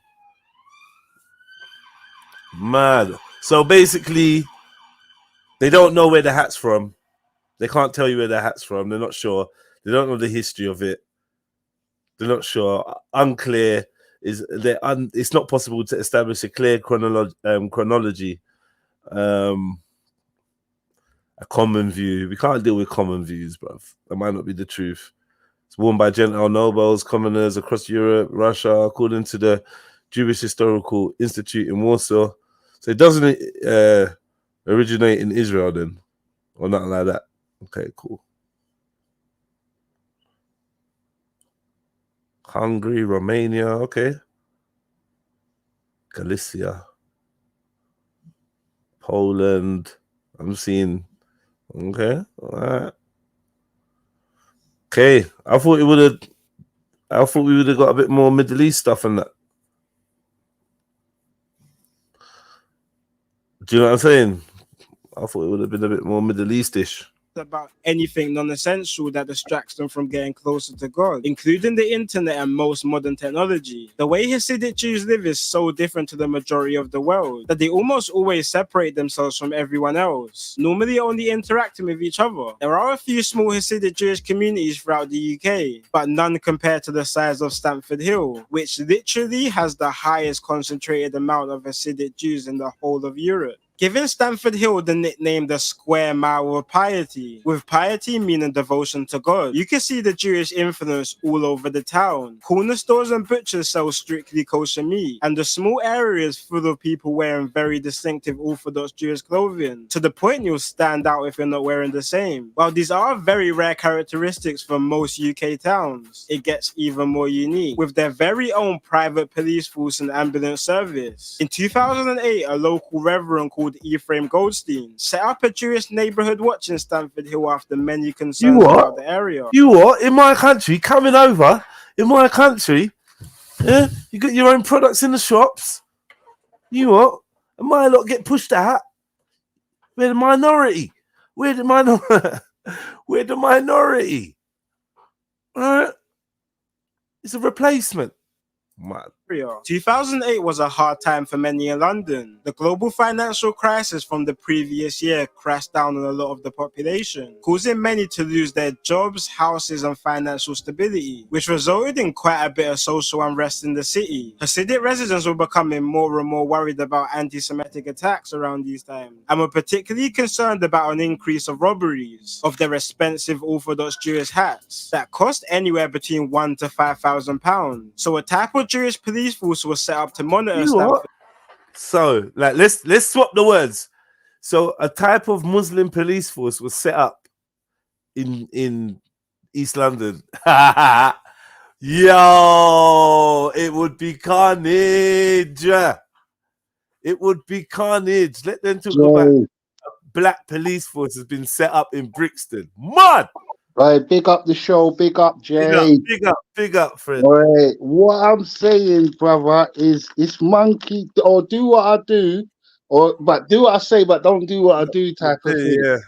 [SPEAKER 6] Mad. So basically, they don't know where the hat's from. They can't tell you where the hat's from. They're not sure. They don't know the history of it. They're not sure. Unclear. It's not possible to establish a clear chronology. A common view. We can't deal with common views, bruv. That might not be the truth. It's worn by Gentile nobles, commoners across Europe, Russia, according to the Jewish Historical Institute in Warsaw. So it doesn't originate in Israel then, or nothing like that. Okay, cool. Hungary, Romania, okay. Galicia, Poland. I'm seeing. Okay, all right. Okay, I thought we would have got a bit more Middle East stuff and that. Do you know what I'm saying? I thought it would have been a bit more Middle East-ish.
[SPEAKER 17] About anything non-essential that distracts them from getting closer to God, including the internet and most modern technology. The way Hasidic Jews live is so different to the majority of the world that they almost always separate themselves from everyone else, normally only interacting with each other. There are a few small Hasidic Jewish communities throughout the UK, but none compared to the size of Stamford Hill, which literally has the highest concentrated amount of Hasidic Jews in the whole of Europe, giving Stamford Hill the nickname the Square Mile of Piety, with piety meaning devotion to God. You can see the Jewish influence all over the town. Corner stores and butchers sell strictly kosher meat, and the small area is full of people wearing very distinctive Orthodox Jewish clothing, to the point you'll stand out if you're not wearing the same. While these are very rare characteristics for most UK towns, it gets even more unique, with their very own private police force and ambulance service. In 2008, a local reverend called Ephraim Goldstein set up a Jewish neighborhood watch in Stamford Hill after many concerns about the area.
[SPEAKER 6] You what? In my country, coming over, in my country, yeah, you got your own products in the shops. You what? And my lot get pushed out. We're the minority. We're the minority. We're the minority. All right? It's a replacement. Man.
[SPEAKER 17] 2008 was a hard time for many in London. The global financial crisis from the previous year crashed down on a lot of the population, causing many to lose their jobs, houses, and financial stability, which resulted in quite a bit of social unrest in the city. Hasidic residents were becoming more and more worried about anti-Semitic attacks around these times, and were particularly concerned about an increase of robberies of their expensive Orthodox Jewish hats that cost anywhere between £1,000 to £5,000. So a type of Jewish police force was set up to monitor Stamford.
[SPEAKER 6] So, like, let's swap the words. So, a type of Muslim police force was set up in East London. Yo, it would be carnage. It would be carnage. Let them talk about a black police force has been set up in Brixton. Mud.
[SPEAKER 1] Right, big up the show, big up Jay.
[SPEAKER 6] Big up, Fred.
[SPEAKER 1] Right, what I'm saying, brother, is it's monkey or do what I do, but do what I say, but don't do what I do type of thing.
[SPEAKER 6] Yeah.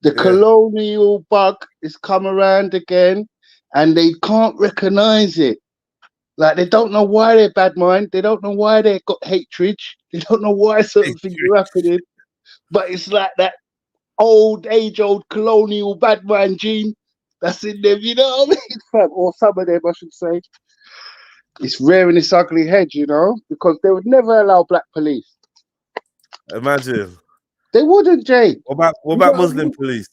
[SPEAKER 1] The colonial bug is come around again, and they can't recognize it. Like, they don't know why they're bad mind. They don't know why they got hatred. They don't know why certain things are happening. But it's like that old colonial bad mind gene that's in them, you know what I mean, fam? Or some of them, I should say. It's rearing its ugly head, you know, because they would never allow black police.
[SPEAKER 6] Imagine.
[SPEAKER 1] They wouldn't, Jay.
[SPEAKER 6] What about Muslim police?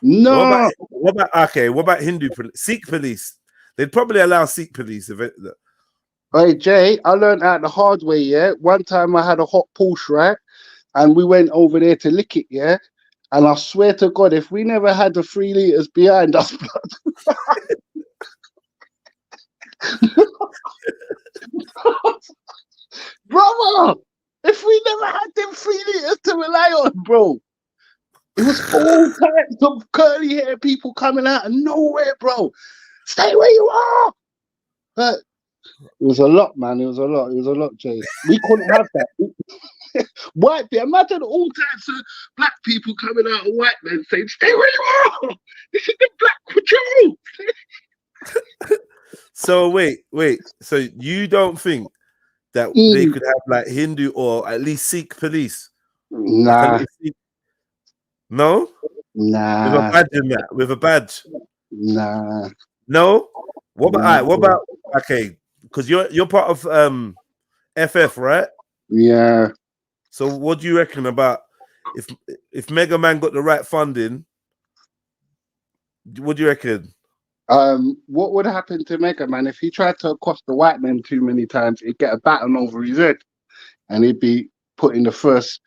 [SPEAKER 1] No.
[SPEAKER 6] What about Hindu police? Sikh police? They'd probably allow Sikh police if it.
[SPEAKER 1] Hey, Jay, I learned out the hard way, yeah. One time I had a hot Porsche, right? And we went over there to lick it, yeah. And I swear to God, if we never had the 3 liters behind us, brother, if we never had them 3 liters to rely on, bro, it was all types of curly hair people coming out of nowhere, bro. Stay where you are. But it was a lot, man. It was a lot, Jay. We couldn't have that. White people, imagine all types of black people coming out of white men saying, "Stay where you are. This is the Black Patrol."
[SPEAKER 6] So wait. So you don't think that they could have like Hindu or at least Sikh police? Like a
[SPEAKER 1] Nah.
[SPEAKER 6] little Sikh... No?
[SPEAKER 1] Nah.
[SPEAKER 6] With a badge in that. With a badge.
[SPEAKER 1] Nah.
[SPEAKER 6] No? What about what about okay? Because you're part of FF, right?
[SPEAKER 1] Yeah.
[SPEAKER 6] So what do you reckon about if Mega Man got the right funding? What do you reckon?
[SPEAKER 1] What would happen to Mega Man if he tried to accost the white men too many times? He'd get a baton over his head, and he'd be put in the first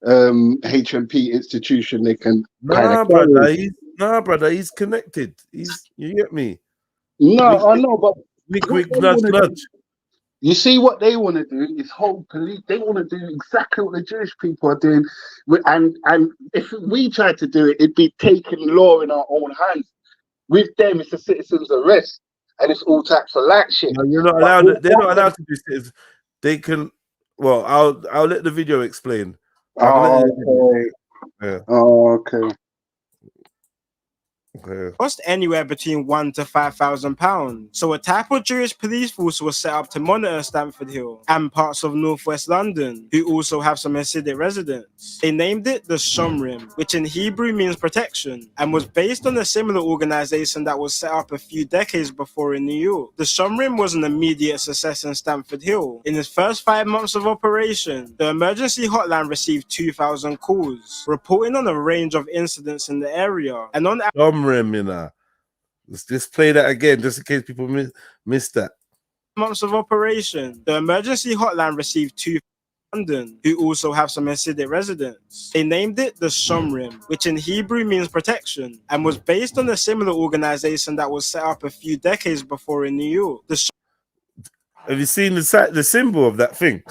[SPEAKER 1] HMP institution they can
[SPEAKER 6] brother, he's connected. You get me?
[SPEAKER 1] No, I know, but
[SPEAKER 6] quick nudge.
[SPEAKER 1] You see what they want to do is hold police. They want to do exactly what the Jewish people are doing, and if we tried to do it, it'd be taking law in our own hands. With them, it's a citizen's arrest, and it's all types of like shit.
[SPEAKER 6] No, you're not allowed. They're not allowed to do citizens. They can. Well, I'll let the video explain.
[SPEAKER 1] Okay.
[SPEAKER 6] Yeah.
[SPEAKER 1] Okay.
[SPEAKER 17] Cost anywhere between £1,000 to £5,000. So a type of Jewish police force was set up to monitor Stamford Hill and parts of northwest London, who also have some Hasidic residents. They named it the Shomrim, which in Hebrew means protection, and was based on a similar organization that was set up a few decades before in New York. The Shomrim was an immediate success in Stamford Hill. In its first 5 months of operation, the emergency hotline received 2,000 calls, reporting on a range of incidents in the area, and on
[SPEAKER 6] Let's just play that again, just in case people missed that.
[SPEAKER 17] Months of operation, the emergency hotline received 2,000 London, who also have some Hasidic residents. They named it the Shomrim, which in Hebrew means protection, and was based on a similar organization that was set up a few decades before in New York.
[SPEAKER 6] Have you seen the symbol of that thing?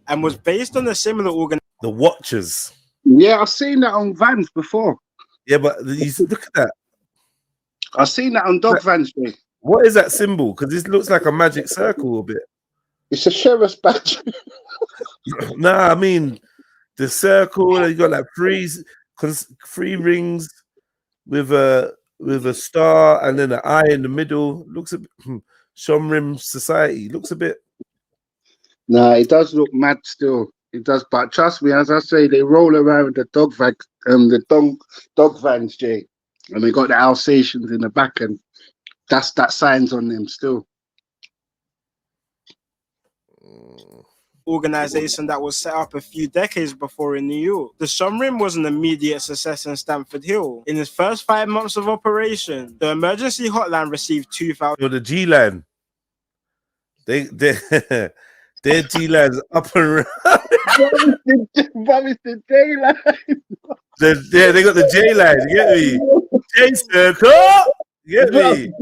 [SPEAKER 17] And was based on a similar organization.
[SPEAKER 6] The Watchers.
[SPEAKER 1] Yeah, I've seen that on vans before.
[SPEAKER 6] Yeah, but look at that.
[SPEAKER 1] I've seen that on dog vans.
[SPEAKER 6] What is that symbol? Because this looks like a magic circle a bit.
[SPEAKER 1] It's a sheriff's badge.
[SPEAKER 6] Nah, I mean the circle. You got like three rings with a star and then an eye in the middle. Looks a bit Shomrim Society. Looks a bit.
[SPEAKER 1] Nah, it does look mad still. It does, but trust me, as I say, they roll around with the dog vans, Jay, and they got the Alsatians in the back, and that signs on them still.
[SPEAKER 17] Organization that was set up a few decades before in New York. The Shomrim was an immediate success in Stamford Hill. In its first 5 months of operation, the emergency hotline received 2,000.
[SPEAKER 6] The G-Line. Their G-Line's up and around.
[SPEAKER 1] It's the J-Line.
[SPEAKER 6] They got the J-Line, you get me? J-Circle, you get me?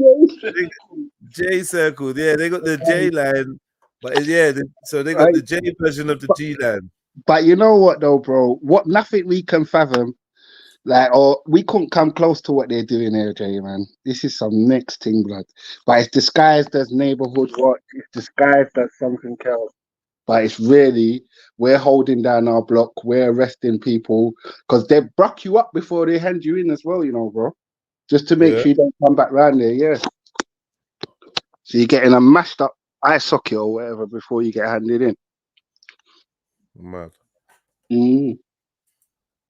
[SPEAKER 6] J-Circle, yeah, they got the J-Line. But yeah, so they got the J version of the G-Line.
[SPEAKER 1] But you know what though, bro? Nothing we can fathom, or we couldn't come close to what they're doing here, Jay, man. This is some next thing, blood. But it's disguised as neighborhood watch. It's disguised as something else. But it's really, we're holding down our block. We're arresting people because they bruck you up before they hand you in as well, you know, bro. Just to make sure you don't come back round there, yeah. So you're getting a mashed up eye socket or whatever before you get handed in.
[SPEAKER 6] Mad.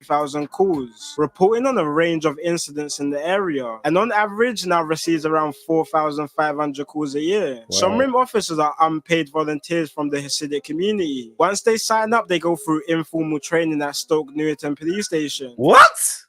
[SPEAKER 17] 1,000 calls, reporting on a range of incidents in the area, and on average now receives around 4,500 calls a year.
[SPEAKER 6] Wow.
[SPEAKER 17] Shomrim officers are unpaid volunteers from the Hasidic community. Once they sign up, they go through informal training at Stoke Newington Police Station.
[SPEAKER 6] What?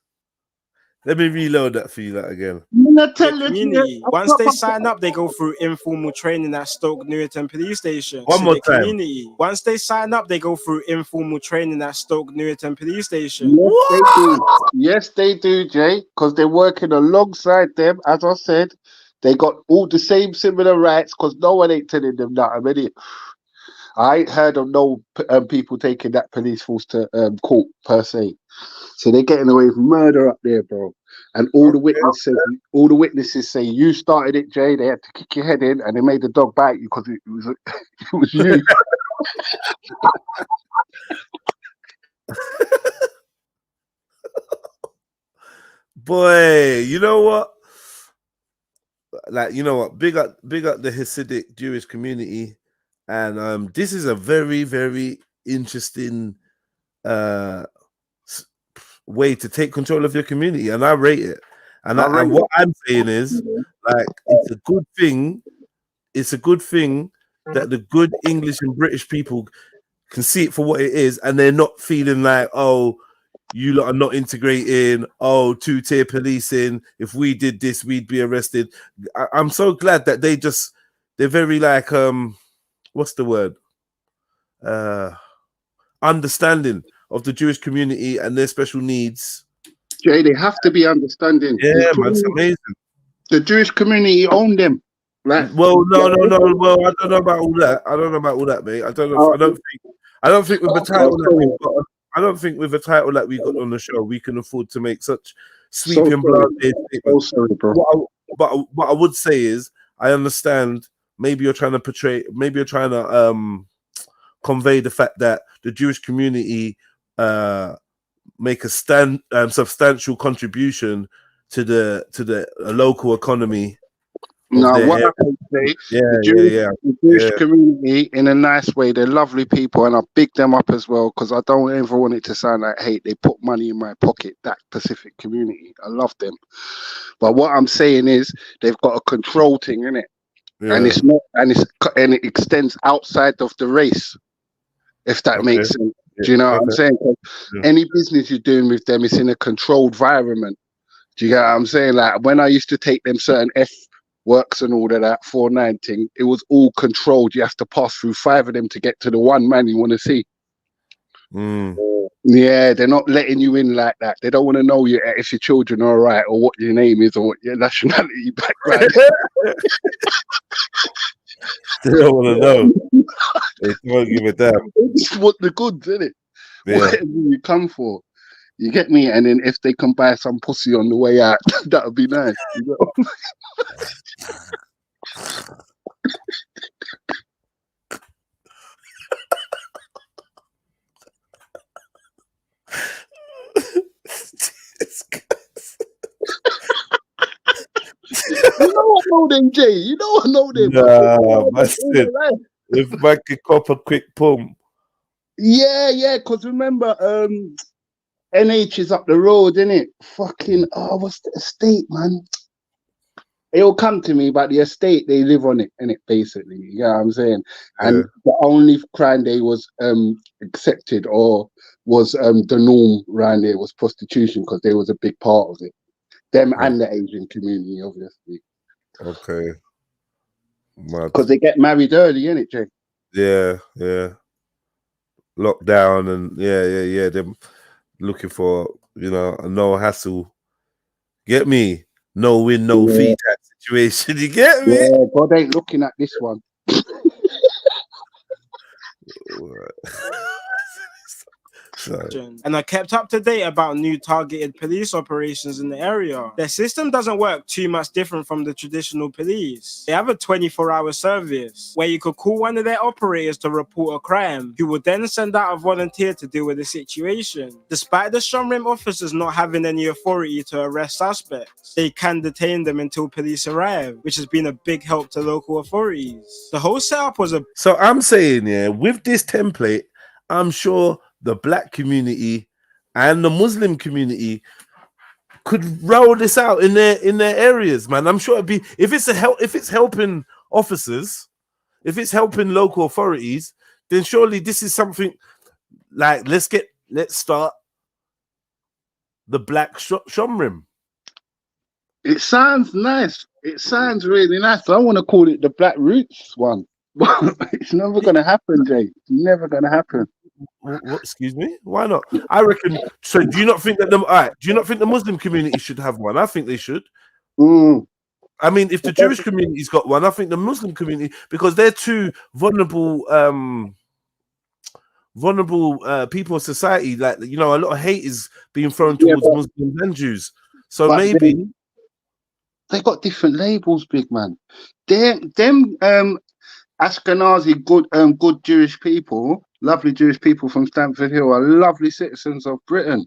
[SPEAKER 6] Let me reload that for you that again.
[SPEAKER 17] Once they sign up, they go through informal training at Stoke Newington Police Station.
[SPEAKER 6] One more time.
[SPEAKER 17] Community. Once they sign up, they go through informal training at Stoke Newington Police Station.
[SPEAKER 1] Yes, they do. Yes, they do, Jay, because they're working alongside them. As I said, they got all the same similar rights because no one ain't telling them that. I'm idiot. I ain't heard of no people taking that police force to court per se. So they're getting away with murder up there, bro. And all the witnesses say you started it, Jay. They had to kick your head in, and they made the dog bite you because it was you.
[SPEAKER 6] Boy, you know what? Like, you know what? Big up the Hasidic Jewish community, and this is a very, very interesting way to take control of your community, and I rate it. And what I'm saying is, like, it's a good thing. It's a good thing that the good English and British people can see it for what it is, and they're not feeling like, oh, you lot are not integrating, oh, two-tier policing. If we did this, we'd be arrested. I'm so glad that they're very like, what's the word? Understanding of the Jewish community and their special needs.
[SPEAKER 1] Jay, they have to be understanding.
[SPEAKER 6] Yeah, man, it's amazing.
[SPEAKER 1] The Jewish community own them. Like,
[SPEAKER 6] well, no. Well, I don't know about all that. I don't know about all that, mate. I don't know. I don't think with the title that we've got. I don't think with a title that we got on the show, we can afford to make such sweeping statements. But what I would say is, I understand. Maybe you're trying to portray. Maybe you're trying to convey the fact that the Jewish community make a substantial contribution to the local economy.
[SPEAKER 1] No, what I can say, the Jewish community, in a nice way, they're lovely people, and I big them up as well, because I don't ever want it to sound like hate. They put money in my pocket, that Pacific community. I love them. But what I'm saying is, they've got a control thing, innit? Yeah. And it's not, and it extends outside of the race, if that makes sense. Do you know what I'm saying? Any business you're doing with them is in a controlled environment. Do you get what I'm saying? Like, when I used to take them certain works and all of that, 419, it was all controlled. You have to pass through 5 of them to get to the one man you want to see. Yeah, they're not letting you in like that. They don't want to know you if your children are all right, or what your name is, or what your nationality background.
[SPEAKER 6] They don't want to know. They won't give a damn.
[SPEAKER 1] They just want the goods, innit?
[SPEAKER 6] Yeah.
[SPEAKER 1] Whatever you come for. You get me? And then if they can buy some pussy on the way out, that would be nice. You know? You know I know them, Jay. You know I know them.
[SPEAKER 6] Nah, if I could cop a quick pump.
[SPEAKER 1] Yeah, because remember, NH is up the road, innit? Fucking, what's the estate, man? It'll come to me, but the estate, they live on it, innit, basically. You know what I'm saying? And the only crime they was accepted or was the norm around there was prostitution, because they was a big part of it. Them and the Asian community, obviously.
[SPEAKER 6] Okay.
[SPEAKER 1] Because they get married early, innit, Jay?
[SPEAKER 6] Yeah. Lockdown and yeah. They're looking for, a no hassle. Get me? No win, no fee type situation. You get me?
[SPEAKER 1] Yeah, God ain't looking at this one.
[SPEAKER 17] And are kept up to date about new targeted police operations in the area. Their system doesn't work too much different from the traditional police. They have a 24-hour service where you could call one of their operators to report a crime, who will then send out a volunteer to deal with the situation. Despite the Shomrim officers not having any authority to arrest suspects, they can detain them until police arrive, which has been a big help to local authorities. The whole setup was
[SPEAKER 6] So I'm saying, with this template, I'm sure the black community and the Muslim community could roll this out in their areas, man. I'm sure it'd be, if it's helping officers, if it's helping local authorities, then surely this is something like, let's start the black Shomrim.
[SPEAKER 1] It sounds nice. It sounds really nice. I want to call it the Black Roots one. It's never going to happen, Jay. It's never going to happen.
[SPEAKER 6] What, excuse me? Why not? I reckon. So, do you not think that do you not think the Muslim community should have one? I think they should. I mean, if the Jewish community's got one, I think the Muslim community, because they're two vulnerable people of society. Like, a lot of hate is being thrown towards Muslims and Jews. So maybe
[SPEAKER 1] they got different labels, big man. Them Ashkenazi good Jewish people, lovely Jewish people from Stamford Hill are lovely citizens of Britain.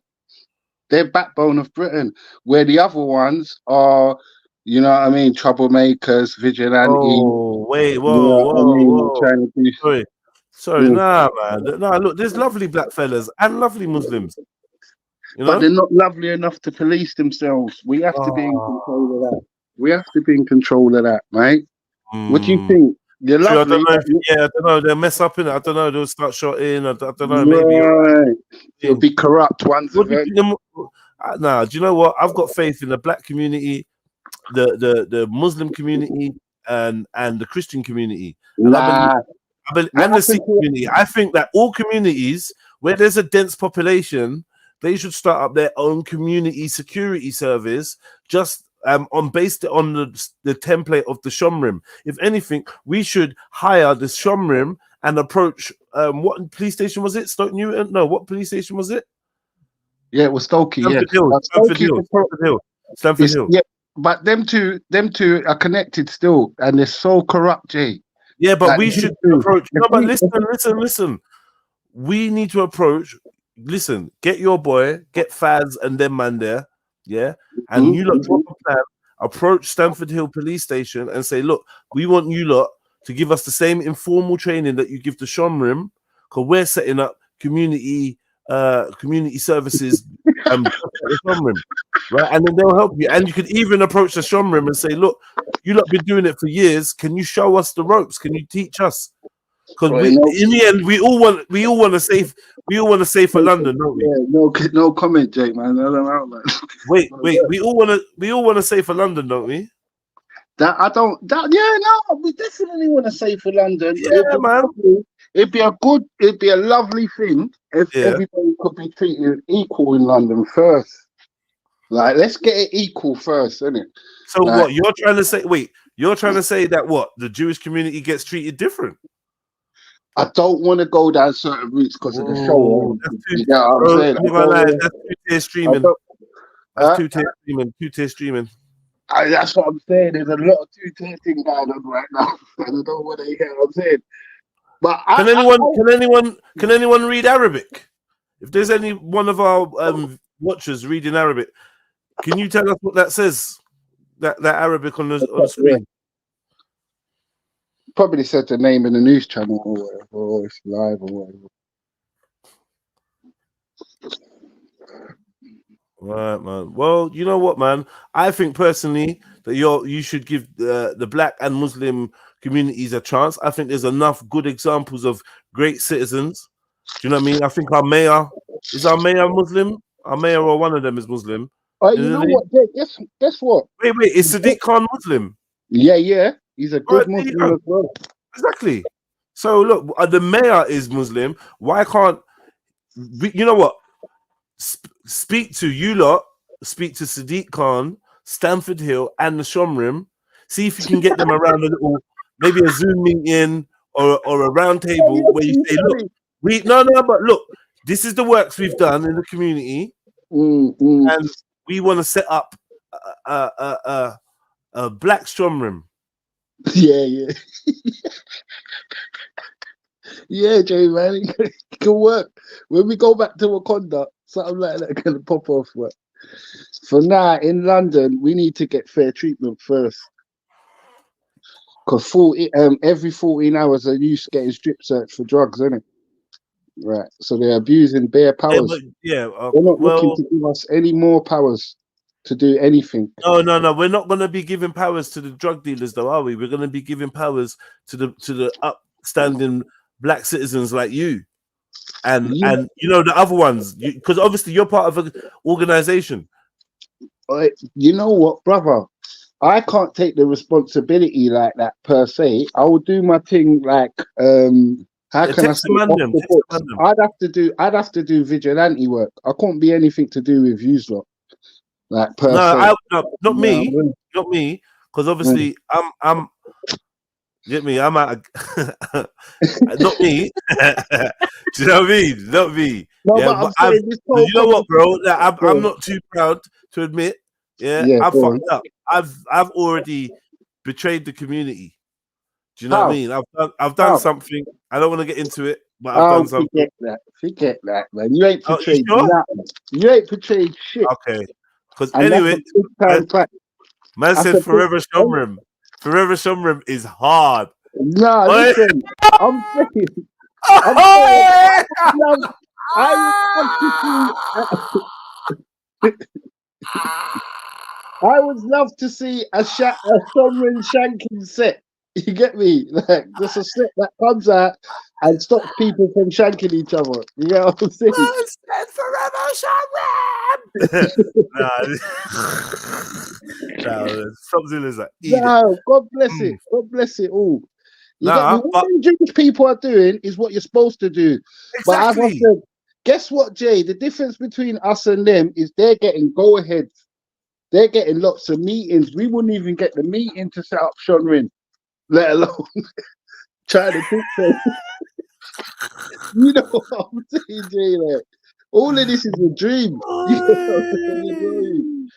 [SPEAKER 1] They're backbone of Britain, where the other ones are, you know what I mean, troublemakers, vigilantes.
[SPEAKER 6] Oh, wait,
[SPEAKER 1] you
[SPEAKER 6] whoa,
[SPEAKER 1] know what I
[SPEAKER 6] whoa,
[SPEAKER 1] mean,
[SPEAKER 6] whoa.
[SPEAKER 1] trying to do.
[SPEAKER 6] Sorry, nah, man. Nah, look, there's lovely black fellas and lovely Muslims. You know?
[SPEAKER 1] But they're not lovely enough to police themselves. We have to be in control of that. We have to be in control of that, mate. What do you think? You're
[SPEAKER 6] True,
[SPEAKER 1] lovely.
[SPEAKER 6] I don't know. They'll mess up in it. I don't know. They'll start shooting. I don't know. Maybe
[SPEAKER 1] Right. You'll be corrupt once.
[SPEAKER 6] Nah, do you know what? I've got faith in the black community, the Muslim community, and the Christian community. And and the Sikh community. I think that all communities where there's a dense population, they should start up their own community security service, just based on the template of the Shomrim. If anything, we should hire the Shomrim and approach what police station was it? Stoke Newton? No, what police station was it?
[SPEAKER 1] Yeah, it was Stokey.
[SPEAKER 6] Stamford Hill.
[SPEAKER 1] Yeah, but them two are connected still, and they're so corrupt, Jay.
[SPEAKER 6] Yeah, but we should approach. No, but listen. We need to approach. Listen, get your boy, get Faz and them man there, yeah, and you lot drop a plan. Approach Stamford Hill Police Station and say, look, we want you lot to give us the same informal training that you give to Shomrim, because we're setting up community services Shomrim, right? And then they'll help you. And you could even approach the Shomrim and say, look, you lot been doing it for years. Can you show us the ropes? Can you teach us? Because in the end, we all want to save for London, don't we?
[SPEAKER 1] Yeah, no comment, Jake, man. I don't know, man.
[SPEAKER 6] Wait. We all want to save for London, don't we?
[SPEAKER 1] We definitely want to save for London.
[SPEAKER 6] Yeah, man.
[SPEAKER 1] It'd be a lovely thing if everybody could be treated equal in London first. Like, let's get it equal first, isn't it?
[SPEAKER 6] So what you're trying to say? Wait, you're trying to say that what the Jewish community gets treated different?
[SPEAKER 1] I don't want to go down certain routes because of the show. You know what I'm saying?
[SPEAKER 6] That's two-tier streaming. That's two-tier streaming.
[SPEAKER 1] That's what I'm saying. There's a lot of two-tier thing going on right now. I don't know what they hear. I'm saying. But can anyone read Arabic? If there's any one of our watchers reading Arabic, can you tell us what that says? That Arabic on the screen. Probably said the name in the news channel or whatever, or it's live or whatever.
[SPEAKER 6] Right, man. Well, you know what, man? I think personally that you should give the black and Muslim communities a chance. I think there's enough good examples of great citizens. Do you know what I mean? I think our mayor Muslim. Our mayor or one of them is Muslim.
[SPEAKER 1] You know what? Guess what?
[SPEAKER 6] Wait. Is Sadiq Khan Muslim?
[SPEAKER 1] Yeah. He's a good Muslim as well.
[SPEAKER 6] Exactly. So look, the mayor is Muslim. Why can't you know what? Speak to Sadiq Khan, Stamford Hill, and the Shomrim. See if you can get them around a little, maybe a Zoom meeting or a round table where you say, look, but look, this is the works we've done in the community, and we want to set up a black Shomrim.
[SPEAKER 1] Yeah. Yeah, Jay, man, it can work. When we go back to Wakanda, something like that can pop off. But for now, in London, we need to get fair treatment first. Because every 14 hours, a youth getting strip searched for drugs, isn't it? Right. So they're abusing bare powers.
[SPEAKER 6] They're
[SPEAKER 1] not looking to give us any more powers to do anything.
[SPEAKER 6] No. We're not going to be giving powers to the drug dealers, though, are we? We're going to be giving powers to the upstanding black citizens like you, and you know the other ones, because obviously you're part of an organization.
[SPEAKER 1] You know what, brother? I can't take the responsibility like that per se. I will do my thing like how can I say off the books? I'd have to do vigilante work. I can't be anything to do with you lot. Like per se.
[SPEAKER 6] Not me, because obviously I'm. Get me? I'm out. Not me. Do you know what I mean? Not me. No, but you know what, bro? I'm not too proud to admit. I fucked up. I've already betrayed the community. Do you know what I mean? I've done something. I don't want to get into it, but I've done something.
[SPEAKER 1] Forget that, man. You ain't
[SPEAKER 6] Oh,
[SPEAKER 1] portrayed
[SPEAKER 6] you sure?
[SPEAKER 1] nothing. You ain't portrayed shit.
[SPEAKER 6] Okay. Because
[SPEAKER 1] And that's
[SPEAKER 6] anyway,
[SPEAKER 1] a big time fact.
[SPEAKER 6] man
[SPEAKER 1] That's
[SPEAKER 6] said
[SPEAKER 1] a big-
[SPEAKER 6] Forever Shomrim. Forever Shomrim is hard.
[SPEAKER 1] Nah,
[SPEAKER 6] Oi.
[SPEAKER 1] listen. I'm saying. I would love to see a Sovereign shanking set. You get me? Like just a set that comes out and stops people from shanking each other. You get what I'm saying?
[SPEAKER 6] Something is like
[SPEAKER 1] No, God bless it. God bless it all. You get me?
[SPEAKER 6] Nah,
[SPEAKER 1] What them Jewish people are doing is what you're supposed to do. But as I
[SPEAKER 6] Exactly.
[SPEAKER 1] said, guess what, Jay? The difference between us and them is they're getting go-aheads. They're getting lots of meetings. We wouldn't even get the meeting to set up Shonrin, let alone trying to talk to them. You know what I'm saying, Jay? Like, all of this is a dream. You know what I'm saying?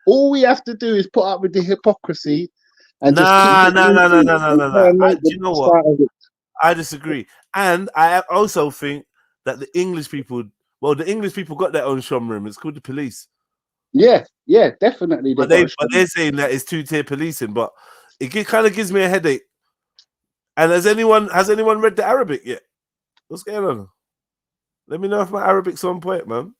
[SPEAKER 1] All we have to do is put up with the hypocrisy and just keep it moving and try and make
[SPEAKER 6] Do
[SPEAKER 1] the
[SPEAKER 6] you know
[SPEAKER 1] best
[SPEAKER 6] what?
[SPEAKER 1] out of it.
[SPEAKER 6] I disagree. And I also think that the English people got their own Shomrim. It's called the police.
[SPEAKER 1] Yeah, definitely.
[SPEAKER 6] But they're saying that it's two-tier policing, but it kind of gives me a headache. And has anyone read the Arabic yet? What's going on? Let me know if my Arabic's on point, man.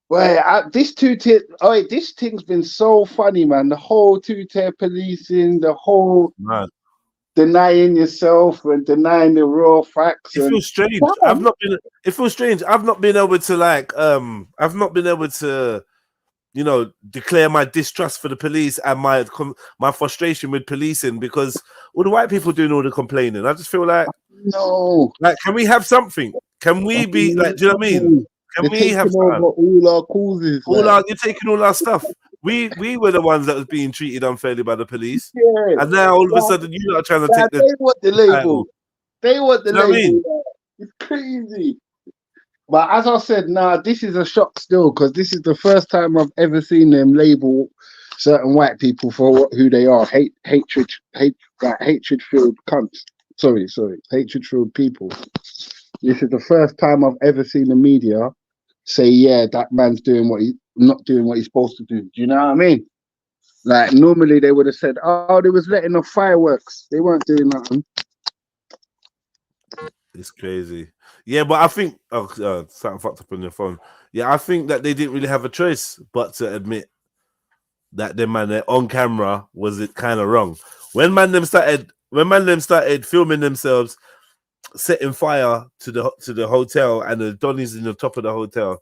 [SPEAKER 1] Well, this two-tier, this thing's been so funny, man. The whole two-tier policing, the whole denying yourself and denying the raw facts.
[SPEAKER 6] It feels strange. It feels strange. I've not been able to declare my distrust for the police and my frustration with policing because all the white people doing all the complaining. I just feel like can we have something? Can we be like? Do you know what I mean? Can we have something?
[SPEAKER 1] All our causes?
[SPEAKER 6] You're taking all our stuff. We were the ones that was being treated unfairly by the police, and now all of a sudden you are trying to take the.
[SPEAKER 1] They want the label. They want the
[SPEAKER 6] You know what I
[SPEAKER 1] label.
[SPEAKER 6] mean?
[SPEAKER 1] It's crazy. But as I said, this is a shock still because this is the first time I've ever seen them label certain white people for who they are. Hatred-filled cunts. Sorry, hatred-filled people. This is the first time I've ever seen the media say, yeah, that man's not doing what he's supposed to do. Do you know what I mean? Like normally they would have said, oh, they was letting off fireworks. They weren't doing nothing.
[SPEAKER 6] It's crazy. Yeah, but I think something fucked up on your phone. Yeah, I think that they didn't really have a choice but to admit that them man on camera was it kind of wrong. When man them started filming themselves setting fire to the hotel and the Donnies in the top of the hotel,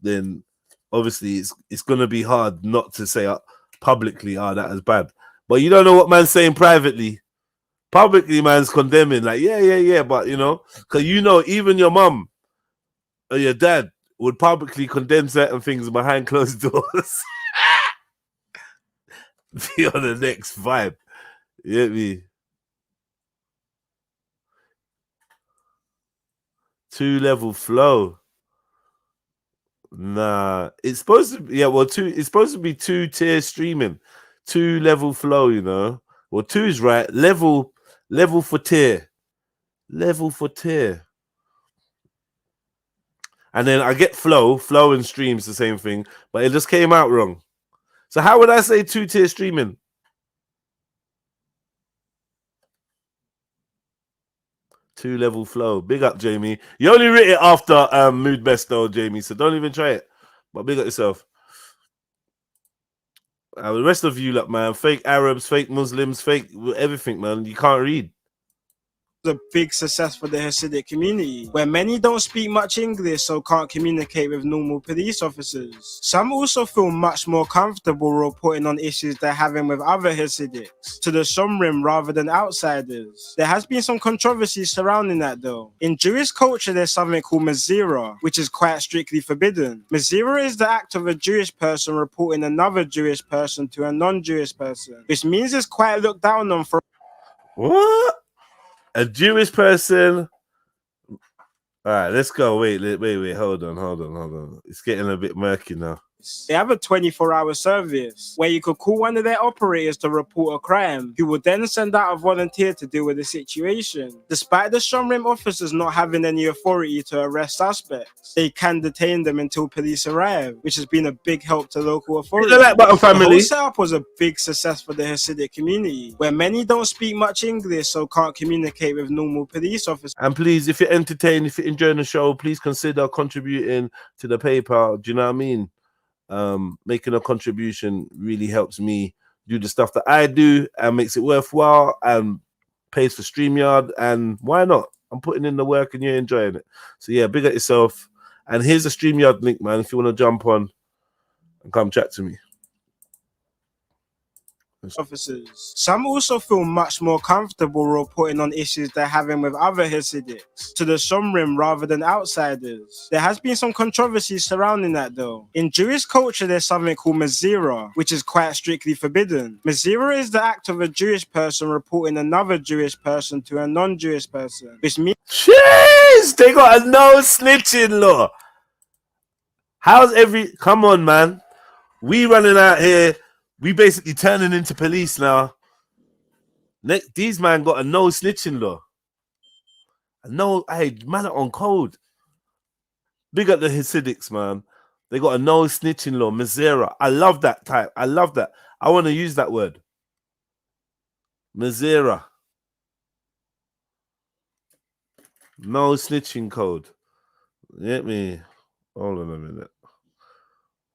[SPEAKER 6] then obviously it's gonna be hard not to say publicly, that is bad. But you don't know what man's saying privately. Publicly, man's condemning, like, yeah, but because even your mum or your dad would publicly condemn certain things behind closed doors. Be on the next vibe. You get me? 2-level flow. Nah, it's supposed to be it's supposed to be 2-tier streaming, 2-level flow. Well, 2 is right. Level for tier. And then I get flow and streams the same thing, but it just came out wrong. So how would I say 2-tier streaming? Two-level flow. Big up, Jamie. You only wrote it after Mood Best though, Jamie, so don't even try it. But big up yourself. The rest of you, man, fake Arabs, fake Muslims, fake everything, man. You can't read.
[SPEAKER 17] A big success for the Hasidic community, where many don't speak much English so can't communicate with normal police officers. Some also feel much more comfortable reporting on issues they're having with other Hasidics to the Shomrim rather than outsiders. There has been some controversy surrounding that though. In Jewish culture, there's something called Mazira, which is quite strictly forbidden. Mazira is the act of a Jewish person reporting another Jewish person to a non-Jewish person, which means it's quite looked down on for.
[SPEAKER 6] What? A Jewish person. All right, let's go. Wait. Hold on. It's getting a bit murky now.
[SPEAKER 17] They have a 24-hour service where you could call one of their operators to report a crime, who would then send out a volunteer to deal with the situation. Despite the Shomrim officers not having any authority to arrest suspects, they can detain them until police arrive, which has been a big help to local authorities. The whole setup was a big success for the Hasidic community, where many don't speak much English so can't communicate with normal police officers.
[SPEAKER 6] And please, if you're entertained, if you're enjoying the show, please consider contributing to the PayPal. Do you know what I mean? Making a contribution really helps me do the stuff that I do and makes it worthwhile and pays for StreamYard. And why not? I'm putting in the work and you're enjoying it. So yeah, big up yourself. And here's a StreamYard link, man, if you want to jump on and come chat to me.
[SPEAKER 17] Officers. Some also feel much more comfortable reporting on issues they're having with other Hasidics to the Shomrim rather than outsiders. There has been some controversy surrounding that though. In Jewish culture, there's something called Mazira, which is quite strictly forbidden. Mazira is the act of a Jewish person reporting another Jewish person to a non-Jewish person, which means
[SPEAKER 6] jeez, they got a no snitching law. How's come on, man? We running out here. We basically turning into police now. These man got a no snitching law. No, hey, man are on code. Big up the Hasidics, man. They got a no snitching law. Mazera. I love that type. I love that. I want to use that word. Mazera. No snitching code. Get me. Hold on a minute.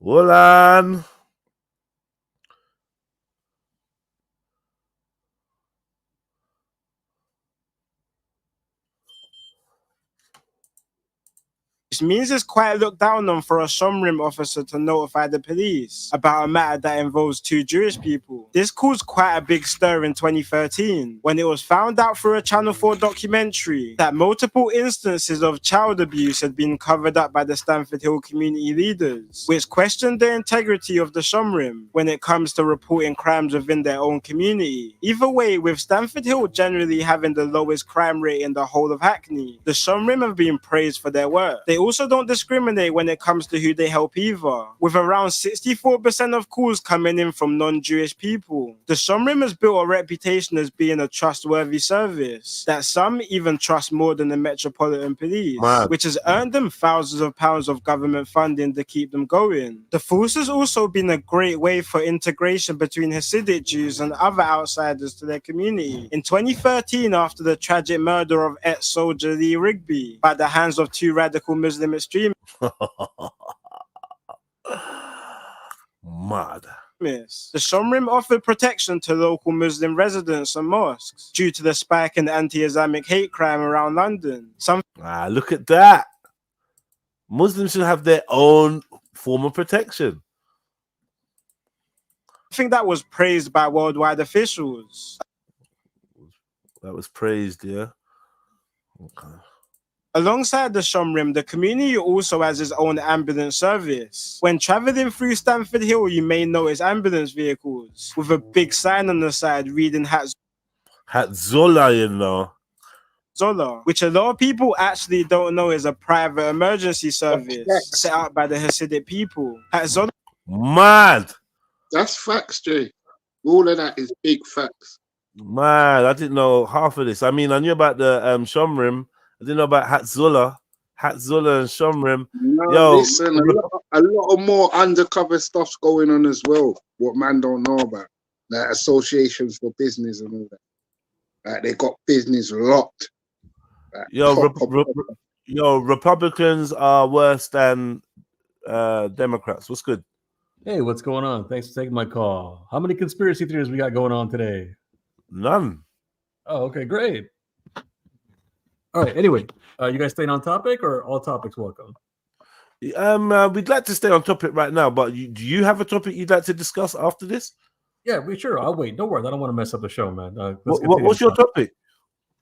[SPEAKER 6] Hold on.
[SPEAKER 17] which means it's quite looked down on for a Shomrim officer to notify the police about a matter that involves two Jewish people. This caused quite a big stir in 2013 when it was found out through a Channel 4 documentary that multiple instances of child abuse had been covered up by the Stamford Hill community leaders, which questioned the integrity of the Shomrim when it comes to reporting crimes within their own community. Either way, with Stamford Hill generally having the lowest crime rate in the whole of Hackney, the Shomrim have been praised for their work. They also don't discriminate when it comes to who they help either, with around 64% of calls coming in from non-Jewish people. The Shomrim has built a reputation as being a trustworthy service that some even trust more than the Metropolitan Police, which has earned them thousands of pounds of government funding to keep them going. The force has also been a great way for integration between Hasidic Jews and other outsiders to their community. In 2013, after the tragic murder of ex-soldier Lee Rigby by the hands of two radical Muslim extremists, the Shomrim offered protection to local Muslim residents and mosques due to the spike in anti-Islamic hate crime around London.
[SPEAKER 6] Look at that. Muslims should have their own form of protection.
[SPEAKER 17] I think that was praised by worldwide officials.
[SPEAKER 6] That was praised, yeah. Okay.
[SPEAKER 17] Alongside the Shomrim, the community also has its own ambulance service. When traveling through Stamford Hill, you may notice ambulance vehicles with a big sign on the side reading
[SPEAKER 6] Hatzola, you know.
[SPEAKER 17] Zola, which a lot of people actually don't know is a private emergency service set up by the Hasidic people. Hatzola.
[SPEAKER 6] Mad.
[SPEAKER 1] That's facts, Jay. All of that is big facts.
[SPEAKER 6] Man, I didn't know half of this. I mean, I knew about the Shomrim. I didn't know about Hatzola and Shomrim.
[SPEAKER 1] No,
[SPEAKER 6] yo,
[SPEAKER 1] listen, a lot of more undercover stuff's going on as well. What man don't know about, like associations for business and all that. Like they got business locked. Like,
[SPEAKER 6] Republicans are worse than Democrats. What's good?
[SPEAKER 2] Hey, what's going on? Thanks for taking my call. How many conspiracy theories we got going on today?
[SPEAKER 6] None.
[SPEAKER 2] Oh, okay, great. All right. Anyway, you guys staying on topic or all topics welcome?
[SPEAKER 6] We'd like to stay on topic right now, but do you have a topic you'd like to discuss after this?
[SPEAKER 2] Yeah, sure. I'll wait. Don't worry. I don't want to mess up the show, man.
[SPEAKER 6] What's your topic?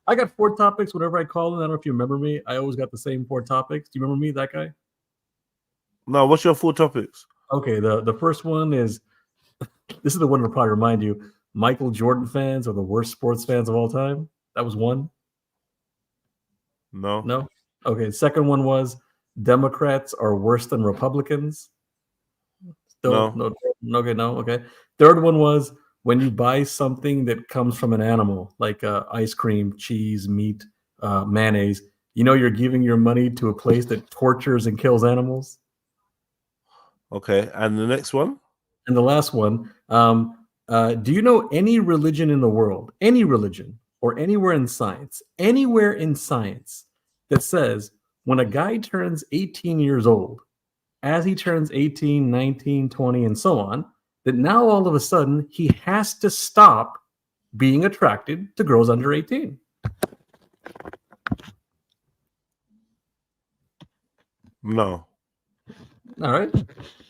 [SPEAKER 2] I got 4 topics. Whenever I call in, I don't know if you remember me. I always got the same 4 topics. Do you remember me, that guy?
[SPEAKER 6] No. What's your 4 topics?
[SPEAKER 2] Okay. The first one is this is the one that'll probably remind you. Michael Jordan fans are the worst sports fans of all time. That was one. No. Okay, no. Okay. Third one was when you buy something that comes from an animal, like ice cream, cheese, meat, mayonnaise. You know, you're giving your money to a place that tortures and kills animals.
[SPEAKER 6] Okay, and the next one?
[SPEAKER 2] And the last one, do you know any religion in the world, any religion or anywhere in science that says when a guy turns 18 years old, as he turns 18, 19, 20, and so on, that now all of a sudden he has to stop being attracted to girls under 18?
[SPEAKER 6] No.
[SPEAKER 2] All right.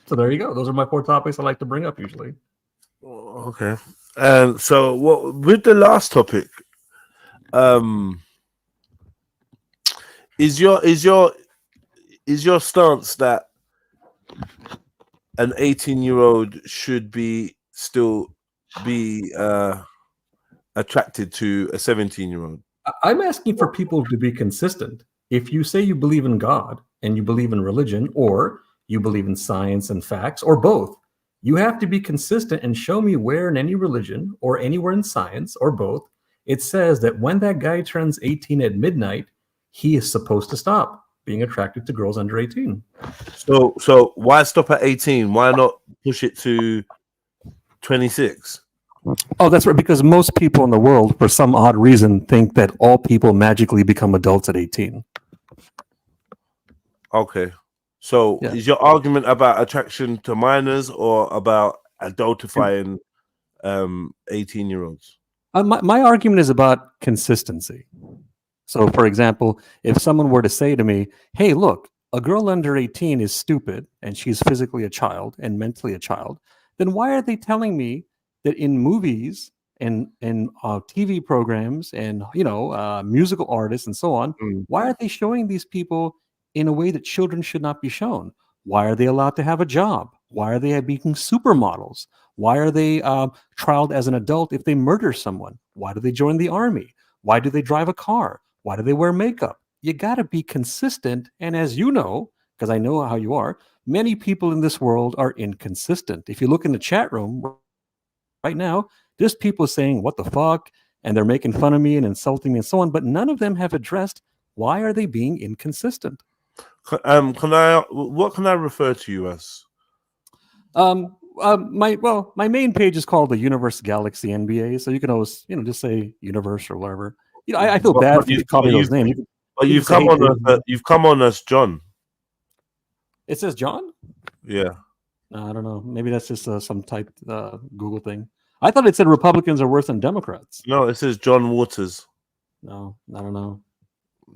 [SPEAKER 2] So there you go. Those are my 4 topics I like to bring up usually.
[SPEAKER 6] Okay. And so what with the last topic, is your stance that an 18-year-old should still be attracted to a 17-year-old?
[SPEAKER 2] I'm asking for people to be consistent. If you say you believe in God and you believe in religion, or you believe in science and facts, or both, you have to be consistent and show me where in any religion or anywhere in science or both it says that when that guy turns 18 at midnight, he is supposed to stop being attracted to girls under 18.
[SPEAKER 6] So why stop at 18? Why not push it to 26?
[SPEAKER 2] Oh, that's right. Because most people in the world, for some odd reason, think that all people magically become adults at 18.
[SPEAKER 6] Okay. So is your argument about attraction to minors or about adultifying 18-year-olds?
[SPEAKER 2] My argument is about consistency. So, for example, if someone were to say to me, hey, look, a girl under 18 is stupid and she's physically a child and mentally a child, then why are they telling me that in movies and TV programs and, musical artists and so on, why are they showing these people in a way that children should not be shown? Why are they allowed to have a job? Why are they being supermodels? Why are they trialed as an adult if they murder someone? Why do they join the army? Why do they drive a car? Why do they wear makeup? You got to be consistent. And as you know, because I know how you are, many people in this world are inconsistent. If you look in the chat room right now, there's people saying, what the fuck? And they're making fun of me and insulting me and so on. But none of them have addressed why are they being inconsistent.
[SPEAKER 6] What can I refer to you as?
[SPEAKER 2] My main page is called the Universe Galaxy NBA, so you can always just say Universe or whatever. I feel bad for you calling those names.
[SPEAKER 6] You've come on as John.
[SPEAKER 2] It says John?
[SPEAKER 6] Yeah.
[SPEAKER 2] No, I don't know. Maybe that's just some type Google thing. I thought it said Republicans are worse than Democrats.
[SPEAKER 6] No, it says John Waters.
[SPEAKER 2] No, I don't know.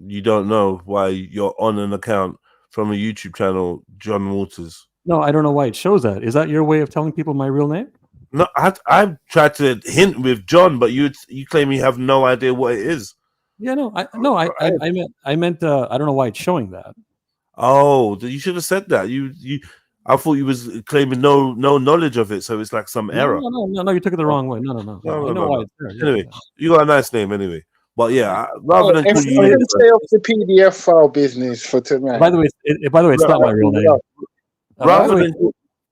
[SPEAKER 6] You don't know why you're on an account from a YouTube channel, John Waters.
[SPEAKER 2] No, I don't know why it shows that. Is that your way of telling people my real name?
[SPEAKER 6] No, I tried to hint with John, but you claim you have no idea what it is.
[SPEAKER 2] Yeah, no, I meant I don't know why it's showing that.
[SPEAKER 6] Oh, you should have said that. I thought you was claiming no knowledge of it, so it's like some error.
[SPEAKER 2] No, you took it the wrong way. No. I know why it's there.
[SPEAKER 6] Anyway, you got a nice name anyway. But yeah, rather than call you,
[SPEAKER 1] stay off the PDF file business for tonight.
[SPEAKER 2] By the way, it's not my real name.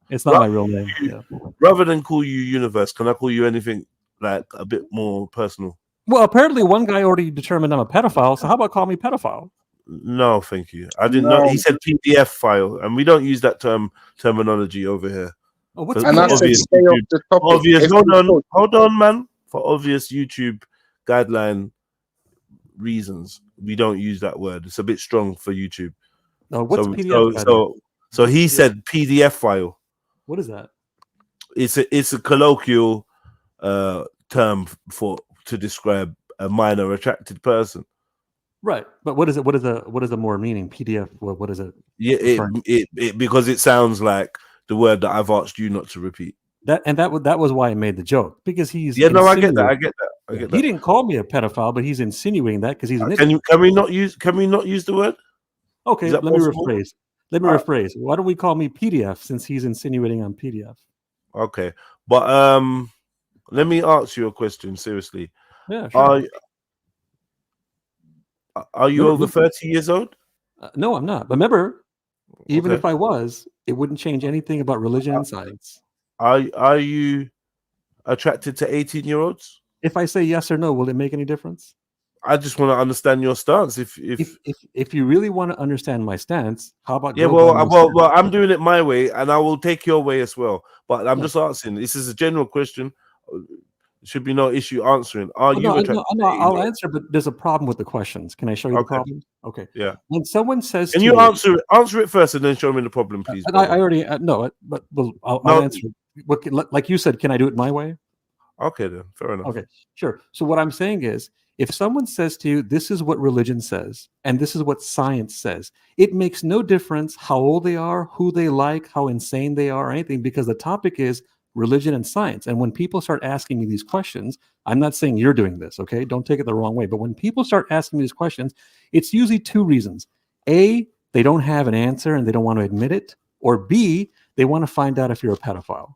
[SPEAKER 2] It's not my real name. Yeah.
[SPEAKER 6] Rather than call you Universe, can I call you anything like a bit more personal?
[SPEAKER 2] Well, apparently one guy already determined I'm a pedophile, so how about call me pedophile?
[SPEAKER 6] No, thank you. I didn't know. He said PDF file, and we don't use that terminology over here.
[SPEAKER 2] Oh, what's
[SPEAKER 1] and that's stay off the topic.
[SPEAKER 6] Obvious. Hold on, man. For obvious YouTube guideline reasons, we don't use that word. It's a bit strong for YouTube.
[SPEAKER 2] No, what's PDF?
[SPEAKER 6] So he said PDF file.
[SPEAKER 2] What is that?
[SPEAKER 6] It's a colloquial term to describe a minor attracted person.
[SPEAKER 2] Right, but what is it? What is the more meaning? PDF. What is it?
[SPEAKER 6] Yeah, it because it sounds like the word that I've asked you not to repeat.
[SPEAKER 2] That was why I made the joke, because he's
[SPEAKER 6] I get that.
[SPEAKER 2] He didn't call me a pedophile, but he's insinuating that because he's an
[SPEAKER 6] idiot. Can we not use the word?
[SPEAKER 2] Okay, let me rephrase. Why don't we call me PDF, since he's insinuating I'm PDF?
[SPEAKER 6] Okay, but let me ask you a question seriously.
[SPEAKER 2] Yeah, sure.
[SPEAKER 6] Are you over 30 years old?
[SPEAKER 2] No, I'm not. Remember, Even
[SPEAKER 6] Okay.
[SPEAKER 2] if I was, it wouldn't change anything about religion and science.
[SPEAKER 6] Are you attracted to 18-year-olds?
[SPEAKER 2] If I say yes or no, will it make any difference?
[SPEAKER 6] I just want to understand your stance.
[SPEAKER 2] If you really want to understand my stance, how about
[SPEAKER 6] Yeah,
[SPEAKER 2] go buy me a stance?
[SPEAKER 6] well, I'm doing it my way, and I will take your way as well. But I'm
[SPEAKER 2] Yeah.
[SPEAKER 6] just asking. This is a general question. Should be no issue answering. Are you
[SPEAKER 2] No,
[SPEAKER 6] attracted?
[SPEAKER 2] no,
[SPEAKER 6] to
[SPEAKER 2] I'll
[SPEAKER 6] 18-year-olds?
[SPEAKER 2] answer, but there's a problem with the questions. Can I show you the
[SPEAKER 6] Okay.
[SPEAKER 2] problem? Okay.
[SPEAKER 6] Yeah.
[SPEAKER 2] When someone says
[SPEAKER 6] Can
[SPEAKER 2] to
[SPEAKER 6] you
[SPEAKER 2] me,
[SPEAKER 6] answer it first, and then show me the problem, please?
[SPEAKER 2] and I already know it, but I'll
[SPEAKER 6] No.
[SPEAKER 2] answer. Like you said, can I do it my way?
[SPEAKER 6] Okay, then fair enough.
[SPEAKER 2] Okay, sure. So what I'm saying is, if someone says to you, this is what religion says, and this is what science says, it makes no difference how old they are, who they like, how insane they are, or anything, because the topic is religion and science. And when people start asking me these questions, I'm not saying you're doing this, okay? Don't take it the wrong way. But when people start asking me these questions, it's usually two reasons. A, they don't have an answer and they don't want to admit it. Or B, they want to find out if you're a pedophile.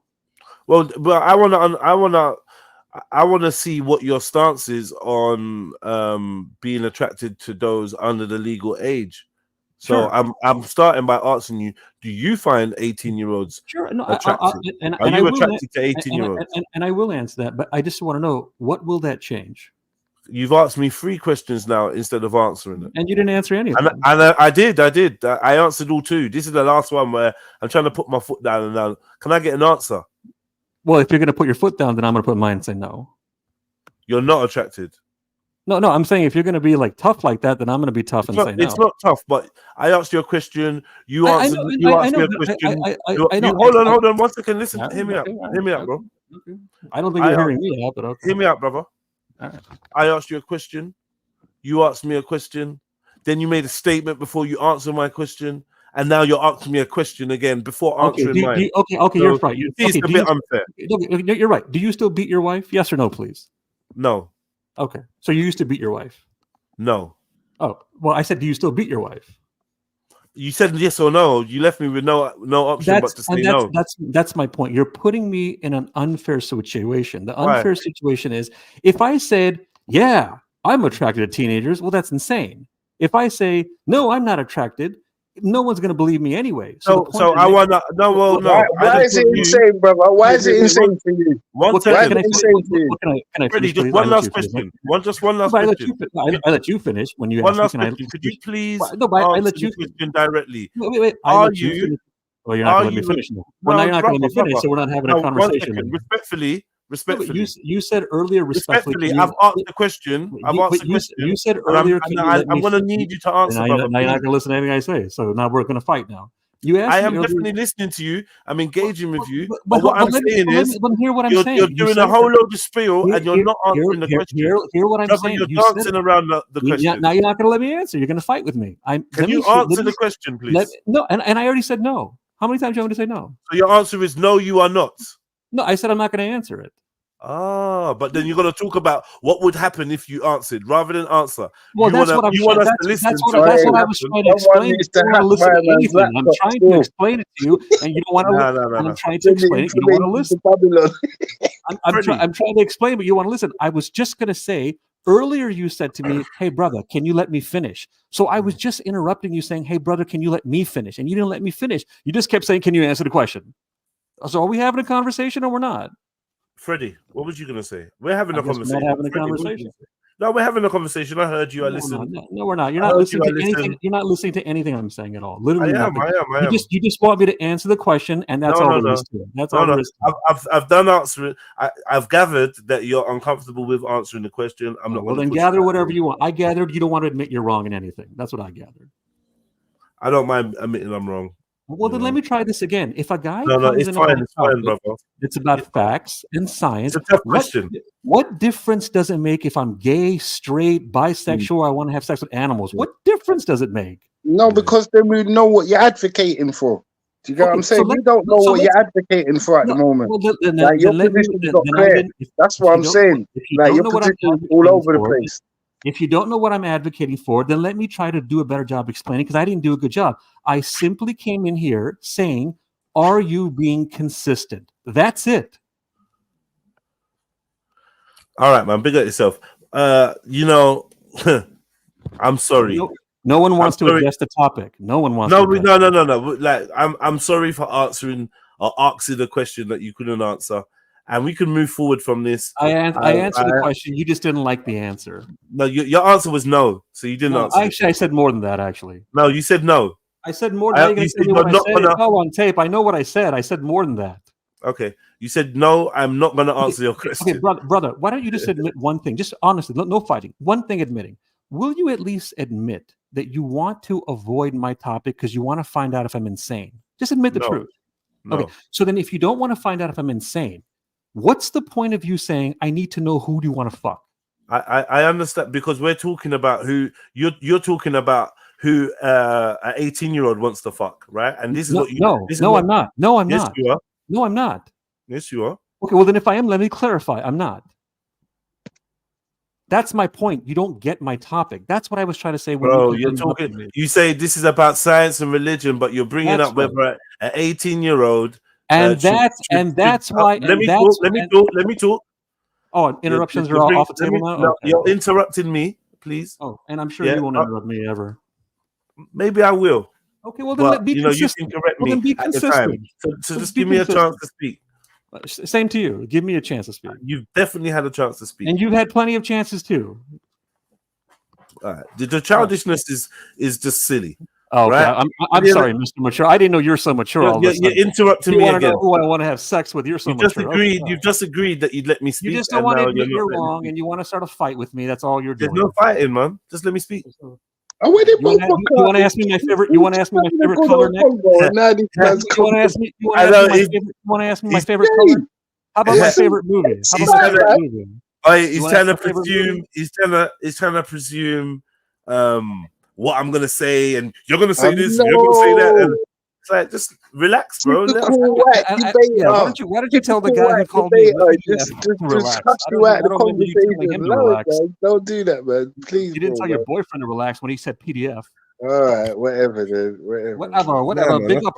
[SPEAKER 6] Well, but I want to see what your stance is on being attracted to those under the legal age. So
[SPEAKER 2] Sure.
[SPEAKER 6] I'm starting by asking you: do you find 18-year-olds
[SPEAKER 2] Sure, no,
[SPEAKER 6] attractive? Are you attracted to 18-year-olds?
[SPEAKER 2] And I will answer that, but I just want to know, what will that change?
[SPEAKER 6] You've asked me 3 questions now instead of answering it.
[SPEAKER 2] And you didn't answer any of them.
[SPEAKER 6] And I did. I answered all 2. This is the last one where I'm trying to put my foot down. And now, can I get an answer?
[SPEAKER 2] Well, if you're going to put your foot down, then I'm going to put mine and say no.
[SPEAKER 6] You're not attracted.
[SPEAKER 2] No, I'm saying if you're going to be like tough like that, then I'm going to be tough and say no.
[SPEAKER 6] It's not tough, but I asked you a question. You answered. You asked me a question. Hold on. 1 second. Listen. Hear me out. Hear me out, bro.
[SPEAKER 2] Okay. I don't think you're hearing me out, but okay.
[SPEAKER 6] Hear me out, brother.
[SPEAKER 2] All right.
[SPEAKER 6] I asked you a question. You asked me a question. Then you made a statement before you answered my question. And now you're asking me a question again before answering mine.
[SPEAKER 2] Okay,
[SPEAKER 6] So
[SPEAKER 2] you're right.
[SPEAKER 6] It's a bit unfair.
[SPEAKER 2] You're right. Do you still beat your wife? Yes or no, please?
[SPEAKER 6] No.
[SPEAKER 2] Okay. So you used to beat your wife?
[SPEAKER 6] No.
[SPEAKER 2] Oh, well, I said, do you still beat your wife?
[SPEAKER 6] You said yes or no. You left me with no option but to say no.
[SPEAKER 2] That's my point. You're putting me in an unfair situation. The unfair situation is, if I said, yeah, I'm attracted to teenagers, well, that's insane. If I say, no, I'm not attracted, no one's going to believe me anyway.
[SPEAKER 6] So I want to no.
[SPEAKER 1] Why is it insane, brother? Why is it insane for you?
[SPEAKER 6] Why is it
[SPEAKER 1] insane for you?
[SPEAKER 6] Freddie, just one last question. One last question.
[SPEAKER 2] I let you finish when you
[SPEAKER 6] one
[SPEAKER 2] ask
[SPEAKER 6] last
[SPEAKER 2] me.
[SPEAKER 6] question. Could you please
[SPEAKER 2] no, but I let you
[SPEAKER 6] question directly?
[SPEAKER 2] Wait.
[SPEAKER 6] Are you?
[SPEAKER 2] Well, you're not going to let me finish. Well, now you're not going to let me finish, so we're not having a conversation.
[SPEAKER 6] Respectfully,
[SPEAKER 2] you said earlier, respectfully.
[SPEAKER 6] I've asked the question.
[SPEAKER 2] You said earlier.
[SPEAKER 6] I'm going to need you to answer.
[SPEAKER 2] Now you're not going to listen to anything I say. So now we're going to fight. Now you asked.
[SPEAKER 6] I am definitely listening to you. I'm engaging with you. But what I'm saying is, you're doing a whole load of spiel and you're not answering the question.
[SPEAKER 2] Hear what I'm saying.
[SPEAKER 6] You're dancing around the question.
[SPEAKER 2] Now you're not going to let me answer. You're going to fight with me.
[SPEAKER 6] Can you answer the question, please?
[SPEAKER 2] No, and I already said no. How many times do you want me to say no?
[SPEAKER 6] So your answer is no. You are not.
[SPEAKER 2] No, I said I'm not going to answer it.
[SPEAKER 6] But then you're going to talk about what would happen if you answered rather than answer.
[SPEAKER 2] Well, that's what I was trying to explain. You don't want to listen to anything. I'm trying to explain it to you, and you don't want to. I'm trying to explain it. You don't want to listen. I'm trying to explain, but you want to listen. I was just going to say earlier. You said to me, "Hey, brother, can you let me finish?" So I was just interrupting you, saying, "Hey, brother, can you let me finish?" And you didn't let me finish. You just kept saying, "Can you answer the question?" So are we having a conversation or we're not?
[SPEAKER 6] Freddie, what was you going to say? We're having a conversation.
[SPEAKER 2] We're having a conversation.
[SPEAKER 6] No, we're having a conversation. I heard you. I listened.
[SPEAKER 2] No, we're not. You're not listening to anything. You're not listening to anything I'm saying at all. Literally,
[SPEAKER 6] I am.
[SPEAKER 2] You just want me to answer the question, and that's all there is to it. That's all there is to it.
[SPEAKER 6] I've done answering. I've gathered that you're uncomfortable with answering the question. I'm not.
[SPEAKER 2] Well, then gather whatever you want. I gathered you don't want to admit you're wrong in anything. That's what I gathered.
[SPEAKER 6] I don't mind admitting I'm wrong.
[SPEAKER 2] Well, then let me try this again. If a guy
[SPEAKER 6] it's fine, brother.
[SPEAKER 2] It's about facts and science.
[SPEAKER 6] It's a tough question.
[SPEAKER 2] What difference does it make if I'm gay, straight, bisexual, I want to have sex with animals? What difference does it make?
[SPEAKER 1] No, because then we know what you're advocating for. Do you get what I'm saying? We don't know what you're advocating for at the moment.
[SPEAKER 2] Well,
[SPEAKER 1] like your position is not clear. That's what I'm saying. Like your position is all over the place.
[SPEAKER 2] If you don't know what I'm advocating for, then let me try to do a better job explaining, because I didn't do a good job. I simply came in here saying, are you being consistent? That's it. All
[SPEAKER 6] right, man. Big up yourself. I'm sorry.
[SPEAKER 2] No one wants to
[SPEAKER 6] sorry.
[SPEAKER 2] address the topic. No one wants.
[SPEAKER 6] No,
[SPEAKER 2] to
[SPEAKER 6] no. Like, I'm sorry for answering or asking a question that you couldn't answer, and we can move forward from this.
[SPEAKER 2] I answered the question. You just didn't like the answer.
[SPEAKER 6] No, your answer was no, so you didn't answer.
[SPEAKER 2] Actually, I said more than that. Actually,
[SPEAKER 6] no, you said no.
[SPEAKER 2] I said more than that. You said what I said. It's all on tape. I know what I said. I said more than that.
[SPEAKER 6] Okay, you said no. I'm not going to answer your question.
[SPEAKER 2] Okay, brother, why don't you just admit one thing? Just honestly, no fighting. One thing admitting. Will you at least admit that you want to avoid my topic because you want to find out if I'm insane? Just admit the truth.
[SPEAKER 6] No.
[SPEAKER 2] Okay, so then if you don't want to find out if I'm insane, what's the point of you saying I need to know who do you want to fuck?
[SPEAKER 6] I understand, because we're talking about who you're talking about who an 18-year-old wants to fuck, right? And this is what you
[SPEAKER 2] I'm not. No, I'm
[SPEAKER 6] yes,
[SPEAKER 2] not.
[SPEAKER 6] You are.
[SPEAKER 2] No, I'm not.
[SPEAKER 6] Yes, you are.
[SPEAKER 2] Okay, well then if I am, let me clarify. I'm not. That's my point. You don't get my topic. That's what I was trying to say.
[SPEAKER 6] Bro, you're talking. You say this is about science and religion, but you're bringing up whether an 18-year-old.
[SPEAKER 2] And that's why.
[SPEAKER 6] Let me talk.
[SPEAKER 2] Oh, interruptions are off the table now.
[SPEAKER 6] No, okay. You're interrupting me, please.
[SPEAKER 2] Oh, and I'm sure you won't interrupt me ever.
[SPEAKER 6] Maybe I will.
[SPEAKER 2] Okay, well then be consistent.
[SPEAKER 6] You can correct me
[SPEAKER 2] at the time.
[SPEAKER 6] So just give me a chance to speak.
[SPEAKER 2] Same to you. Give me a chance to speak.
[SPEAKER 6] You've definitely had a chance to speak,
[SPEAKER 2] and you've had plenty of chances too.
[SPEAKER 6] All right. The childishness is just silly.
[SPEAKER 2] Oh,
[SPEAKER 6] right?
[SPEAKER 2] Okay. I'm sorry, Mr. Mature. I didn't know you're so mature.
[SPEAKER 6] You're interrupting me again.
[SPEAKER 2] Know who I want to have sex with? You're so mature.
[SPEAKER 6] You've just agreed that you'd let me speak.
[SPEAKER 2] You just don't want to admit you're wrong, and you want to start a fight with me. That's all you're doing.
[SPEAKER 6] There's no fighting, man. Just let me speak.
[SPEAKER 1] You
[SPEAKER 2] want to ask me my favorite? You want to ask me my favorite color next? You want to ask me? You want to ask me my favorite color? How about my favorite movie? He's
[SPEAKER 6] trying to presume what I'm gonna say, and you're gonna say this, you're gonna say that. And it's like, just relax, bro.
[SPEAKER 2] Why don't you tell the guy who called me?
[SPEAKER 1] Just hush you out the conversation. Don't do that, man. Please.
[SPEAKER 2] You didn't tell your boyfriend to relax when he said PDF.
[SPEAKER 1] All right, whatever, then.
[SPEAKER 2] Whatever. Big up.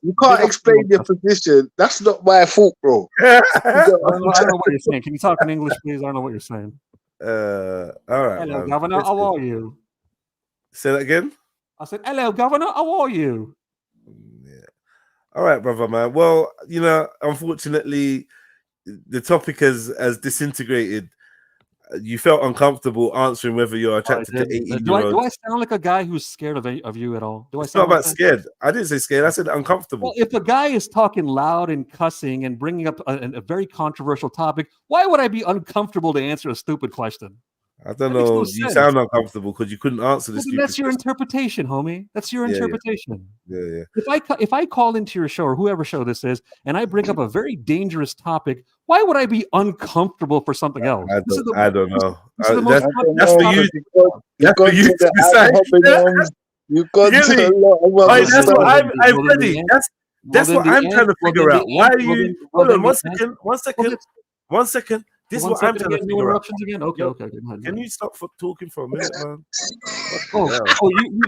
[SPEAKER 1] You can't explain your position. That's not my fault, bro.
[SPEAKER 2] I don't know what you're saying. Can you talk in English, please? I don't know what you're saying.
[SPEAKER 6] All right.
[SPEAKER 2] Hello, Governor. How are you?
[SPEAKER 6] Say that again.
[SPEAKER 2] I said, "Hello, Governor. How are you?"
[SPEAKER 6] Yeah. All right, brother, man. Well, unfortunately, the topic has disintegrated. You felt uncomfortable answering whether you're attracted to 18-year-olds.
[SPEAKER 2] Do I sound like a guy who's scared of you at all?
[SPEAKER 6] It's not about scared. I didn't say scared. I said uncomfortable.
[SPEAKER 2] Well, if a guy is talking loud and cussing and bringing up a very controversial topic, why would I be uncomfortable to answer a stupid question?
[SPEAKER 6] I don't know. You sound uncomfortable because you couldn't answer this.
[SPEAKER 2] That's your interpretation, homie. That's your interpretation.
[SPEAKER 6] Yeah.
[SPEAKER 2] If I call into your show or whoever show this is, and I bring up a very dangerous topic, why would I be uncomfortable for something else?
[SPEAKER 6] I don't know.
[SPEAKER 1] That's for you. That's for you to decide. You've gone to a lot of
[SPEAKER 6] that's what I'm ready. That's what I'm trying to figure out. Why are you? Hold on. One second. This is what I'm trying to figure out.
[SPEAKER 2] Again? Okay.
[SPEAKER 6] Can you stop talking for a minute, man?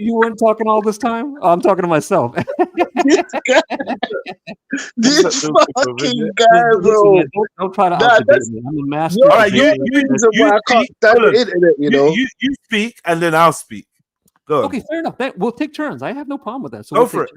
[SPEAKER 2] You weren't talking all this time? Oh, I'm talking to myself.
[SPEAKER 1] This fucking guy, bro.
[SPEAKER 2] Don't try to outdebate me. I'm the master.
[SPEAKER 6] All right, you speak, and then I'll speak. Go on.
[SPEAKER 2] Okay, fair enough. We'll take turns. I have no problem with that. So
[SPEAKER 6] go for it.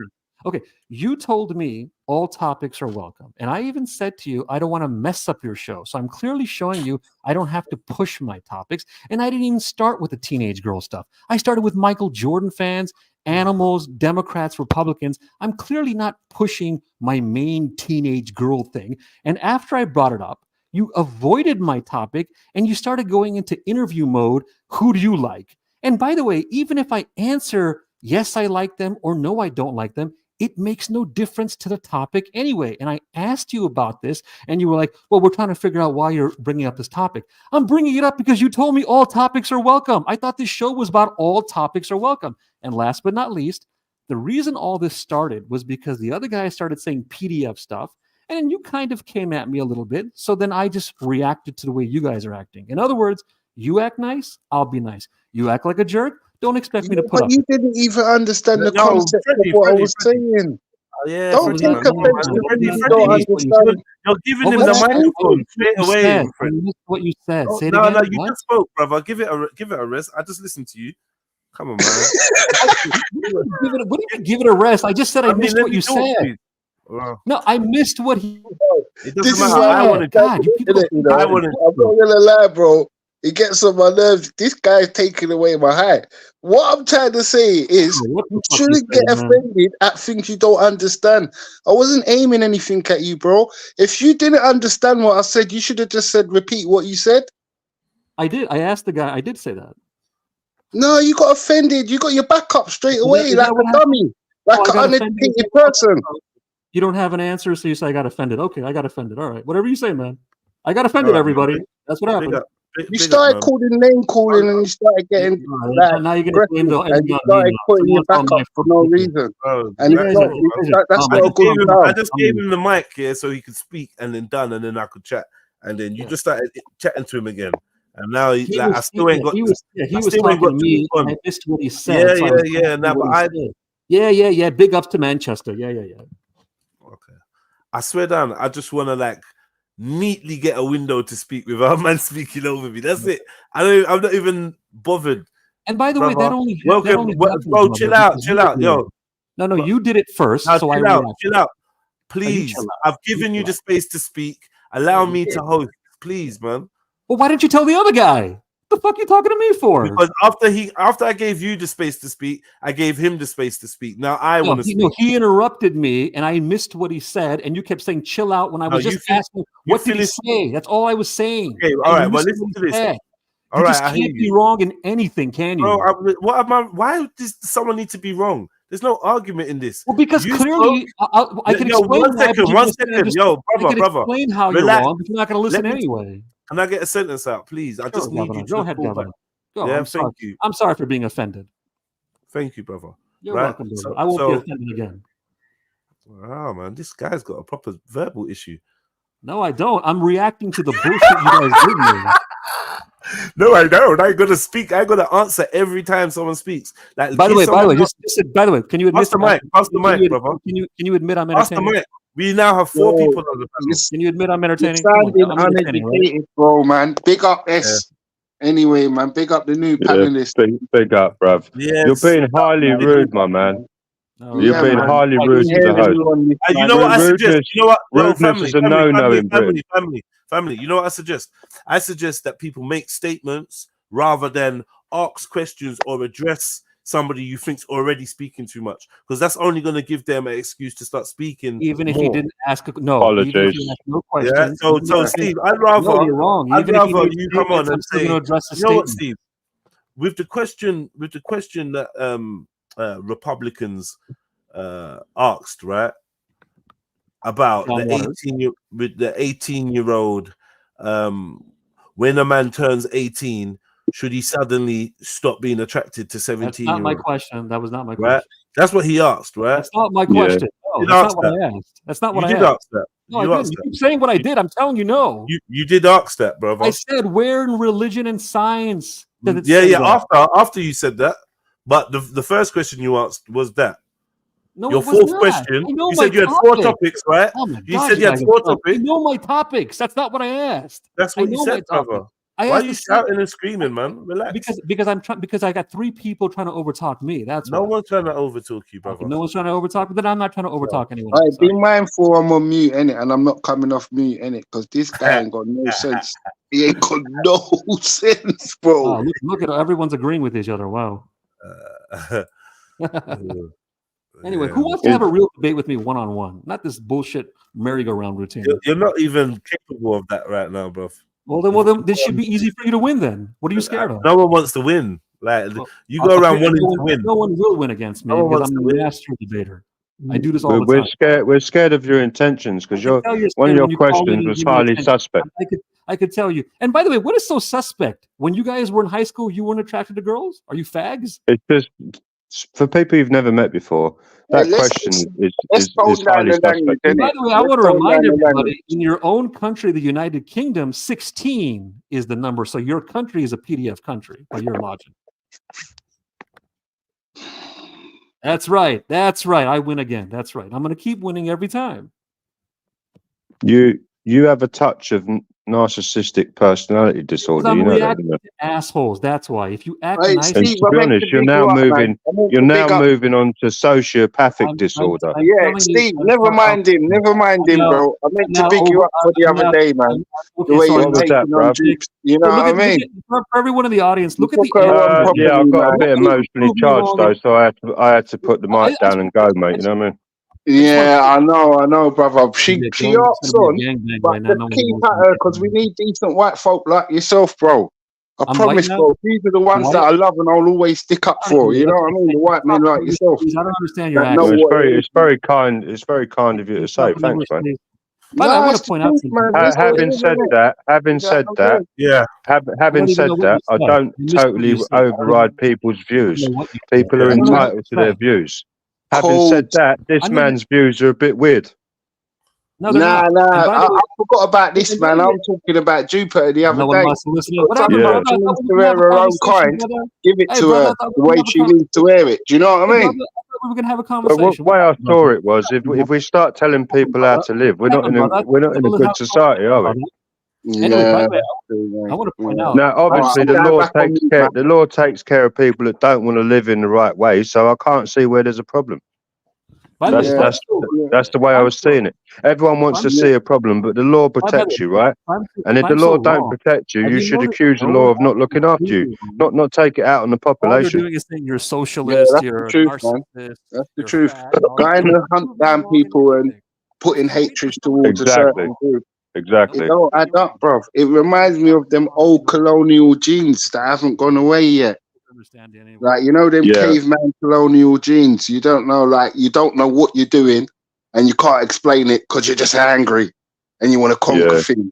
[SPEAKER 2] Okay, you told me all topics are welcome. And I even said to you, I don't want to mess up your show. So I'm clearly showing you I don't have to push my topics. And I didn't even start with the teenage girl stuff. I started with Michael Jordan fans, animals, Democrats, Republicans. I'm clearly not pushing my main teenage girl thing. And after I brought it up, you avoided my topic and you started going into interview mode. Who do you like? And by the way, even if I answer, yes, I like them, or no, I don't like them, it makes no difference to the topic anyway. And I asked you about this, and you were like, well, we're trying to figure out why you're bringing up this topic. I'm bringing it up because you told me all topics are welcome. I thought this show was about all topics are welcome. And last but not least, the reason all this started was because the other guy started saying PDF stuff, and then you kind of came at me a little bit. So then I just reacted to the way you guys are acting. In other words, you act nice, I'll be nice. You act like a jerk, don't expect me to put up.
[SPEAKER 1] You didn't even understand the concept of what I was saying.
[SPEAKER 6] Yeah,
[SPEAKER 1] Don't
[SPEAKER 6] Freddie,
[SPEAKER 1] take
[SPEAKER 6] man.
[SPEAKER 1] offense to
[SPEAKER 6] Freddie,
[SPEAKER 1] things you don't
[SPEAKER 6] Freddie,
[SPEAKER 1] understand.
[SPEAKER 6] you're giving
[SPEAKER 2] What
[SPEAKER 6] him
[SPEAKER 2] was
[SPEAKER 6] the
[SPEAKER 2] that?
[SPEAKER 6] microphone
[SPEAKER 2] What
[SPEAKER 6] straight
[SPEAKER 2] you
[SPEAKER 6] away,
[SPEAKER 2] said.
[SPEAKER 6] Fred.
[SPEAKER 2] I missed what you said.
[SPEAKER 6] Oh,
[SPEAKER 2] Say it
[SPEAKER 6] no,
[SPEAKER 2] again.
[SPEAKER 6] no, you
[SPEAKER 2] What?
[SPEAKER 6] just spoke, brother. Give it a rest. I just listened to you. Come on, man.
[SPEAKER 2] What do you give it a rest? I just said I missed
[SPEAKER 6] let
[SPEAKER 2] what
[SPEAKER 6] me
[SPEAKER 2] you
[SPEAKER 6] talk,
[SPEAKER 2] said.
[SPEAKER 6] please. Well,
[SPEAKER 2] No, I missed what he.
[SPEAKER 6] it
[SPEAKER 1] This
[SPEAKER 6] doesn't
[SPEAKER 1] is
[SPEAKER 6] matter.
[SPEAKER 1] why
[SPEAKER 6] I
[SPEAKER 1] I'm
[SPEAKER 6] wanted.
[SPEAKER 2] God, you people.
[SPEAKER 1] it, you know.
[SPEAKER 6] I wanted.
[SPEAKER 1] I'm not gonna lie, bro. It gets on my nerves. This guy's taking away my high. What I'm trying to say is,
[SPEAKER 2] What the
[SPEAKER 1] you
[SPEAKER 2] fuck you
[SPEAKER 1] shouldn't get
[SPEAKER 2] saying, man?
[SPEAKER 1] offended at things you don't understand. I wasn't aiming anything at you, bro. If you didn't understand what I said, you should have just said, repeat what you said.
[SPEAKER 2] I did. I asked the guy. I did say that.
[SPEAKER 1] No, you got offended. You got your back up straight away,
[SPEAKER 2] Is
[SPEAKER 1] like
[SPEAKER 2] that what
[SPEAKER 1] a
[SPEAKER 2] happened?
[SPEAKER 1] dummy, like
[SPEAKER 2] Oh, I
[SPEAKER 1] an
[SPEAKER 2] got offended.
[SPEAKER 1] uneducated person.
[SPEAKER 2] You don't have an answer, so you say I got offended. Okay, I got offended. All right, whatever you say, man. I got
[SPEAKER 6] All
[SPEAKER 2] offended.
[SPEAKER 6] right,
[SPEAKER 2] Everybody.
[SPEAKER 6] man.
[SPEAKER 2] That's what happened.
[SPEAKER 1] You started calling name calling, and you started getting like
[SPEAKER 2] Now you're gonna blame
[SPEAKER 1] aggressive,
[SPEAKER 2] the
[SPEAKER 1] and you
[SPEAKER 2] enemy on me
[SPEAKER 1] started
[SPEAKER 2] now.
[SPEAKER 1] putting your
[SPEAKER 2] Someone's
[SPEAKER 1] back
[SPEAKER 2] on
[SPEAKER 1] up
[SPEAKER 2] my
[SPEAKER 1] for
[SPEAKER 2] fucking
[SPEAKER 1] no
[SPEAKER 2] team.
[SPEAKER 1] reason.
[SPEAKER 6] Oh,
[SPEAKER 1] And
[SPEAKER 2] You
[SPEAKER 1] it's
[SPEAKER 2] guys
[SPEAKER 1] not.
[SPEAKER 2] are.
[SPEAKER 1] That's not a good sound.
[SPEAKER 6] I just gave him the mic, yeah, so he could speak and then done, and then I could chat, and then you just started chatting to him again, and now I still ain't got.
[SPEAKER 2] He was talking to me. And I missed what he said.
[SPEAKER 6] Yeah,
[SPEAKER 2] so I was
[SPEAKER 6] yeah.
[SPEAKER 2] asking
[SPEAKER 6] Now,
[SPEAKER 2] what
[SPEAKER 6] but
[SPEAKER 2] he said. Yeah. Big ups to Manchester. Yeah.
[SPEAKER 6] Okay. I swear down, I just want to like neatly get a window to speak without man speaking over me. That's it. I'm not even bothered.
[SPEAKER 2] And by the way, that only
[SPEAKER 6] welcome,
[SPEAKER 2] happens,
[SPEAKER 6] bro. Chill out, yo.
[SPEAKER 2] No, you did it first.
[SPEAKER 6] Now,
[SPEAKER 2] So I
[SPEAKER 6] chill out, please.
[SPEAKER 2] chill out.
[SPEAKER 6] I've given you the space to speak. Allow me to host, please, man.
[SPEAKER 2] Well, why didn't you tell the other guy? What the fuck are you talking to me for?
[SPEAKER 6] Because after I gave you the space to speak, I gave him the space to speak. Now I want to speak.
[SPEAKER 2] No, he interrupted me, and I missed what he said, and you kept saying "chill out" when I was just asking, "What did he say?" That's all I was saying.
[SPEAKER 6] Okay, all right. Well, listen to this.
[SPEAKER 2] You just can't be wrong in anything, can you?
[SPEAKER 6] Bro, what am I? Why does someone need to be wrong? There's no argument in this.
[SPEAKER 2] Well, because clearly, I can explain.
[SPEAKER 6] One second, yo, brother.
[SPEAKER 2] Explain how you're wrong, but you're not going to listen anyway.
[SPEAKER 6] Can I get a sentence out, please? I just need you to
[SPEAKER 2] go ahead, Governor.
[SPEAKER 6] Yeah, thank you.
[SPEAKER 2] I'm sorry for being offended.
[SPEAKER 6] Thank you, brother.
[SPEAKER 2] You're welcome, brother. I won't be offended again.
[SPEAKER 6] Wow, man, this guy's got a proper verbal issue.
[SPEAKER 2] No, I don't. I'm reacting to the bullshit you guys give me.
[SPEAKER 6] No, I don't. I gotta speak. I gotta answer every time someone speaks. Like,
[SPEAKER 2] by the way, can you admit?
[SPEAKER 6] Pass the mic, brother.
[SPEAKER 2] Can you admit I'm entertaining?
[SPEAKER 6] Pass the mic. We now have 4 people on the panel.
[SPEAKER 2] Can you admit I'm entertaining?
[SPEAKER 1] You're sounding uneducated, bro, man. Big up S. Anyway, man. Big up the new panelist.
[SPEAKER 4] Big up, bruv.
[SPEAKER 6] Yes.
[SPEAKER 4] You're being highly rude, my man. You're being highly rude to the host.
[SPEAKER 6] You know what I suggest? You know what?
[SPEAKER 4] Rudeness is a no-no in Britain.
[SPEAKER 6] Family. You know what I suggest? I suggest that people make statements rather than ask questions or address somebody you think's already speaking too much, because that's only going to give them an excuse to start speaking.
[SPEAKER 2] Even if
[SPEAKER 6] more.
[SPEAKER 2] he didn't ask, no.
[SPEAKER 4] Apologies.
[SPEAKER 2] Even if he asked no questions.
[SPEAKER 6] Yeah. So Steve, I'd rather
[SPEAKER 2] you're wrong.
[SPEAKER 6] I'd rather you come on and say,
[SPEAKER 2] you
[SPEAKER 6] know what, Steve? With the question that Republicans asked, right, about the 18-year-old, when a man turns 18, should he suddenly stop being attracted to 17-year-olds?
[SPEAKER 2] That's not my question. That was not my question.
[SPEAKER 6] Right? That's what he asked, right?
[SPEAKER 2] That's not my question. No, that's not what I asked. That's not what I asked.
[SPEAKER 6] You did ask that.
[SPEAKER 2] No, I didn't. You keep saying what I did. I'm telling you, no.
[SPEAKER 6] You did ask that, brother.
[SPEAKER 2] I said, where in religion and science does it
[SPEAKER 6] say
[SPEAKER 2] that?
[SPEAKER 6] After you said that, but the first question you asked was that.
[SPEAKER 2] No,
[SPEAKER 6] your fourth question, you said you had 4 topics, right?
[SPEAKER 2] Oh my
[SPEAKER 6] you
[SPEAKER 2] gosh,
[SPEAKER 6] said you had 4 topics.
[SPEAKER 2] I know my topics. That's not what I asked.
[SPEAKER 6] That's what you said, brother. Why are you shouting and screaming, man? Relax.
[SPEAKER 2] Because I got 3 people trying to overtalk me. That's
[SPEAKER 6] no one's trying to overtalk you, brother.
[SPEAKER 2] Okay, no one's trying to overtalk, but then I'm not trying to overtalk anyone.
[SPEAKER 1] All right, be mindful. I'm on mute, innit, and I'm not coming off mute, innit, because this guy ain't got no sense. He ain't got no sense, bro.
[SPEAKER 2] Oh, look at everyone's agreeing with each other. Wow. Anyway, who wants to have a real debate with me one-on-one? Not this bullshit merry-go-round routine.
[SPEAKER 6] You're not even capable of that right now, bro.
[SPEAKER 2] Well, then this should be easy for you to win. Then what are you scared of?
[SPEAKER 6] No one wants to win. Like you go around wanting to win.
[SPEAKER 2] No one will win against me because I'm a master debater. I do this all the time.
[SPEAKER 4] We're scared of your intentions because one of your questions was highly suspect.
[SPEAKER 2] I could tell you. And by the way, what is so suspect? When you guys were in high school, you weren't attracted to girls? Are you fags?
[SPEAKER 4] It's just for people you've never met before. That question is highly suspect.
[SPEAKER 2] By the way, I want to remind everybody, in your own country, the United Kingdom, 16 is the number. So your country is a PDF country by your logic. That's right. That's right. I win again. That's right. I'm going to keep winning every time.
[SPEAKER 4] You have a touch of narcissistic personality disorder.
[SPEAKER 2] I'm
[SPEAKER 4] You know that,
[SPEAKER 2] reacting
[SPEAKER 4] don't you?
[SPEAKER 2] to assholes. That's why. If you act
[SPEAKER 1] Hey,
[SPEAKER 2] nice,
[SPEAKER 4] And
[SPEAKER 1] Steve,
[SPEAKER 4] to
[SPEAKER 1] I
[SPEAKER 4] be
[SPEAKER 1] meant
[SPEAKER 4] honest,
[SPEAKER 1] to
[SPEAKER 4] you're
[SPEAKER 1] big
[SPEAKER 4] now
[SPEAKER 1] you up, man.
[SPEAKER 4] moving.
[SPEAKER 1] I meant
[SPEAKER 4] You're
[SPEAKER 1] to
[SPEAKER 4] now
[SPEAKER 1] big up.
[SPEAKER 4] moving on to sociopathic disorder.
[SPEAKER 2] I'm
[SPEAKER 1] Yeah,
[SPEAKER 2] telling you,
[SPEAKER 1] Steve, never mind him. Never mind him, bro. I meant to big you up for the other day, man. The way
[SPEAKER 4] What
[SPEAKER 1] you're
[SPEAKER 4] was that,
[SPEAKER 1] taking on
[SPEAKER 4] bruv?
[SPEAKER 1] Dukes. You know what I mean?
[SPEAKER 2] for everyone in the audience, look at
[SPEAKER 1] Took
[SPEAKER 2] the
[SPEAKER 1] her on
[SPEAKER 2] energy.
[SPEAKER 4] Yeah,
[SPEAKER 1] properly,
[SPEAKER 4] I've got a
[SPEAKER 1] man.
[SPEAKER 4] bit emotionally charged though, so I had to put the mic down and go, mate. You know what I mean?
[SPEAKER 1] Yeah, I know, brother. She
[SPEAKER 2] Don't
[SPEAKER 1] arcs
[SPEAKER 2] be a
[SPEAKER 1] on,
[SPEAKER 2] gangbang
[SPEAKER 1] but
[SPEAKER 2] right now.
[SPEAKER 1] just
[SPEAKER 2] No one's
[SPEAKER 1] keep
[SPEAKER 2] going
[SPEAKER 1] at her because we need decent white folk like yourself, bro. I
[SPEAKER 2] I'm white
[SPEAKER 1] promise,
[SPEAKER 2] now.
[SPEAKER 1] bro. These are the ones that I love and I'll always stick up for. You know what I mean? The white men like yourself
[SPEAKER 2] I don't understand your
[SPEAKER 1] that know
[SPEAKER 2] accent.
[SPEAKER 1] what it is.
[SPEAKER 4] It's very kind of you to say. Thanks, mate.
[SPEAKER 2] By the way, I
[SPEAKER 1] No,
[SPEAKER 2] want
[SPEAKER 1] it's
[SPEAKER 2] to
[SPEAKER 1] the
[SPEAKER 2] point out
[SPEAKER 1] truth,
[SPEAKER 2] something.
[SPEAKER 1] man. It's what it
[SPEAKER 4] Having
[SPEAKER 1] is,
[SPEAKER 4] said
[SPEAKER 1] isn't it?
[SPEAKER 4] that,
[SPEAKER 1] Yeah, okay.
[SPEAKER 6] Yeah.
[SPEAKER 4] having
[SPEAKER 2] don't even
[SPEAKER 4] said
[SPEAKER 2] know what
[SPEAKER 4] that,
[SPEAKER 2] you
[SPEAKER 4] I
[SPEAKER 2] said.
[SPEAKER 4] don't
[SPEAKER 2] You missed what
[SPEAKER 4] totally
[SPEAKER 2] you said. I don't
[SPEAKER 4] override people's views.
[SPEAKER 2] know what you said.
[SPEAKER 4] People are
[SPEAKER 2] I don't know what
[SPEAKER 4] entitled
[SPEAKER 2] you
[SPEAKER 4] to their
[SPEAKER 2] said.
[SPEAKER 4] views. Having
[SPEAKER 1] Cold.
[SPEAKER 4] said that, this
[SPEAKER 2] I know you.
[SPEAKER 4] man's views are a bit weird.
[SPEAKER 2] No, they're
[SPEAKER 1] Nah,
[SPEAKER 2] not. And by the
[SPEAKER 1] I
[SPEAKER 2] way,
[SPEAKER 1] forgot about this, man. I'm talking about Jupiter the
[SPEAKER 2] I
[SPEAKER 1] other
[SPEAKER 2] know what
[SPEAKER 1] day.
[SPEAKER 2] am I soliciting?
[SPEAKER 1] Because
[SPEAKER 2] What
[SPEAKER 1] some
[SPEAKER 2] happened,
[SPEAKER 4] Yeah.
[SPEAKER 2] brother?
[SPEAKER 1] man, she
[SPEAKER 2] I thought
[SPEAKER 1] needs
[SPEAKER 2] we
[SPEAKER 1] to
[SPEAKER 2] were gonna
[SPEAKER 1] wear
[SPEAKER 2] have a
[SPEAKER 1] her own
[SPEAKER 2] conversation,
[SPEAKER 1] kind.
[SPEAKER 2] brother.
[SPEAKER 1] Give it
[SPEAKER 2] Hey,
[SPEAKER 1] to
[SPEAKER 2] brother, I
[SPEAKER 1] her
[SPEAKER 2] thought we
[SPEAKER 1] the
[SPEAKER 2] were
[SPEAKER 1] way
[SPEAKER 2] gonna have a
[SPEAKER 1] she needs to wear it. Do you know what I
[SPEAKER 2] Hey,
[SPEAKER 1] mean?
[SPEAKER 2] brother, I thought we were gonna have a
[SPEAKER 4] Well,
[SPEAKER 2] conversation.
[SPEAKER 4] the way I
[SPEAKER 2] What
[SPEAKER 4] saw
[SPEAKER 2] happened,
[SPEAKER 4] it was,
[SPEAKER 2] brother?
[SPEAKER 4] if we start telling people how to live, we're not in a
[SPEAKER 2] Brother,
[SPEAKER 4] good society, are we?
[SPEAKER 2] Anyway, by
[SPEAKER 1] Yeah,
[SPEAKER 2] the way,
[SPEAKER 1] that's true, man.
[SPEAKER 2] I want to point
[SPEAKER 1] Yeah.
[SPEAKER 2] out.
[SPEAKER 4] Now, obviously,
[SPEAKER 1] I'm
[SPEAKER 4] the
[SPEAKER 1] going
[SPEAKER 4] law
[SPEAKER 1] back on
[SPEAKER 4] takes
[SPEAKER 1] mute,
[SPEAKER 4] care.
[SPEAKER 1] man.
[SPEAKER 4] The law takes care of people that don't want to live in the right way. So I can't see where there's a problem.
[SPEAKER 2] By the way,
[SPEAKER 1] Yeah,
[SPEAKER 4] That's the way I was seeing it. Everyone wants to see a problem, but the law protects you, right? And if the law don't protect you, you should accuse the law of not looking after you, not take it out on the
[SPEAKER 2] All you're
[SPEAKER 4] population.
[SPEAKER 2] doing is saying you're a
[SPEAKER 1] Yeah,
[SPEAKER 2] socialist,
[SPEAKER 1] that's the
[SPEAKER 2] you're a
[SPEAKER 1] truth, man.
[SPEAKER 2] narcissist,
[SPEAKER 1] That's the
[SPEAKER 2] you're
[SPEAKER 1] truth.
[SPEAKER 2] fat. all that.
[SPEAKER 1] Trying to hunt down people and putting hatred towards a
[SPEAKER 4] Exactly.
[SPEAKER 1] certain group. It
[SPEAKER 4] Exactly.
[SPEAKER 1] don't add up, bro. It reminds me of them old colonial genes that haven't gone away yet. Like, you know, them
[SPEAKER 4] Yeah.
[SPEAKER 1] caveman colonial genes. You don't know, like, you don't know what you're doing and you can't explain it because you're just angry and you want to conquer
[SPEAKER 4] Yeah.
[SPEAKER 1] things.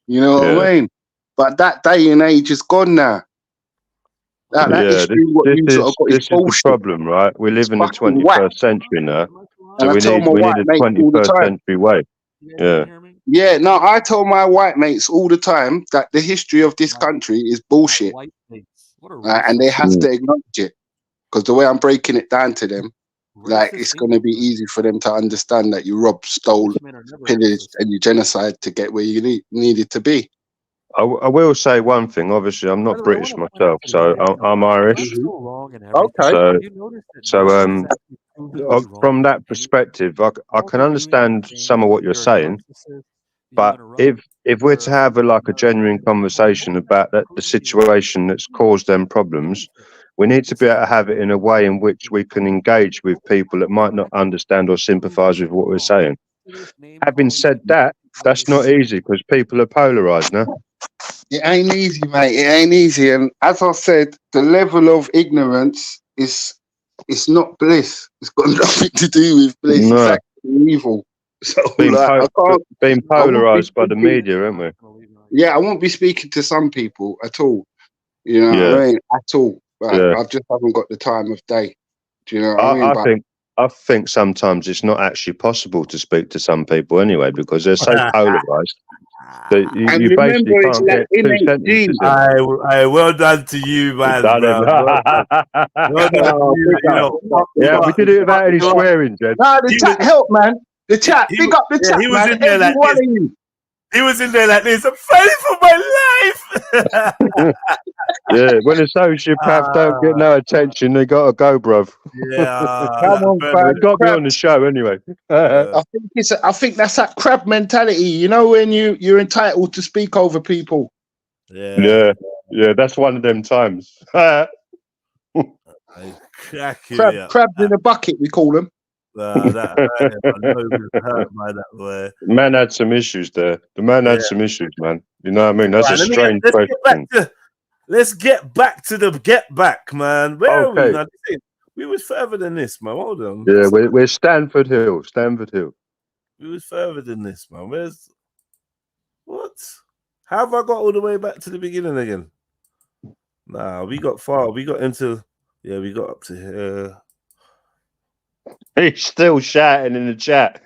[SPEAKER 1] You know what
[SPEAKER 4] Yeah.
[SPEAKER 1] I mean? But that day and age is gone now. That
[SPEAKER 4] Yeah,
[SPEAKER 1] history, what you sort of got
[SPEAKER 4] this
[SPEAKER 1] is
[SPEAKER 4] is the
[SPEAKER 1] bullshit.
[SPEAKER 4] problem, right? We live in the
[SPEAKER 1] Fucking whack.
[SPEAKER 4] 21st century now, so
[SPEAKER 1] And I tell my
[SPEAKER 4] we
[SPEAKER 1] white
[SPEAKER 4] need a
[SPEAKER 1] mates all the
[SPEAKER 4] 21st
[SPEAKER 1] time.
[SPEAKER 4] century way. Yeah.
[SPEAKER 1] Yeah, no, I tell my white mates all the time that the history of this country is bullshit. And they have to acknowledge it. Because the way I'm breaking it down to them, like, it's going to be easy for them to understand that you robbed, stole, pillaged, and you genocide to get where you needed to be.
[SPEAKER 4] I will say one thing. Obviously, I'm not British myself, so I'm Irish.
[SPEAKER 1] Okay.
[SPEAKER 4] So from that perspective, I can understand some of what you're saying, but if we're to have a genuine conversation about the situation that's caused them problems, we need to be able to have it in a way in which we can engage with people that might not understand or sympathise with what we're saying. Having said that, that's not easy because people are polarised now.
[SPEAKER 1] It ain't easy, mate. It ain't easy. And as I said, the level of ignorance is not bliss. It's got nothing to do with bliss.
[SPEAKER 4] No.
[SPEAKER 1] It's actually evil. So
[SPEAKER 4] Being
[SPEAKER 1] being
[SPEAKER 4] polarised by the media, aren't we?
[SPEAKER 1] Yeah, I won't be speaking to some people at all. You know what I mean? At all. Like,
[SPEAKER 4] Yeah.
[SPEAKER 1] I just haven't got the time of day. Do you know what I mean? But
[SPEAKER 4] I think sometimes it's not actually possible to speak to some people anyway because they're so polarised that
[SPEAKER 1] and
[SPEAKER 4] you basically
[SPEAKER 1] remember, it's
[SPEAKER 4] can't
[SPEAKER 1] like
[SPEAKER 4] get two
[SPEAKER 1] innate
[SPEAKER 4] sentences
[SPEAKER 1] genes.
[SPEAKER 4] in.
[SPEAKER 6] Well done to you, man.
[SPEAKER 4] Done it.
[SPEAKER 6] Well done to you.
[SPEAKER 4] Yeah, we did it without any swearing, Jed.
[SPEAKER 1] No, the chat help, man. The chat, big up the chat,
[SPEAKER 6] he was
[SPEAKER 1] man.
[SPEAKER 6] in there
[SPEAKER 1] Every
[SPEAKER 6] like
[SPEAKER 1] one
[SPEAKER 6] this.
[SPEAKER 1] of you.
[SPEAKER 6] He was in there like this. I'm fighting for my life.
[SPEAKER 4] Yeah, when a sociopath don't get no attention, they gotta go, bruv.
[SPEAKER 1] Come on, fam.
[SPEAKER 4] They got me on the show anyway.
[SPEAKER 1] I think that's that crab mentality. You know, when you're entitled to speak over people.
[SPEAKER 4] Yeah, that's one of them times.
[SPEAKER 1] Crabs in a bucket, we call them.
[SPEAKER 4] Man had some issues there. The man had some issues, man. You know what I mean? That's a strange question.
[SPEAKER 6] Let's get back to the get back, man. Where are we now? We was further than this, man. Hold on.
[SPEAKER 4] Yeah, we're Stanford Hill. Stanford Hill.
[SPEAKER 6] We was further than this, man. Where's what? How have I got all the way back to the beginning again? Nah, we got far. We got into we got up to here.
[SPEAKER 4] He's still shouting in the chat.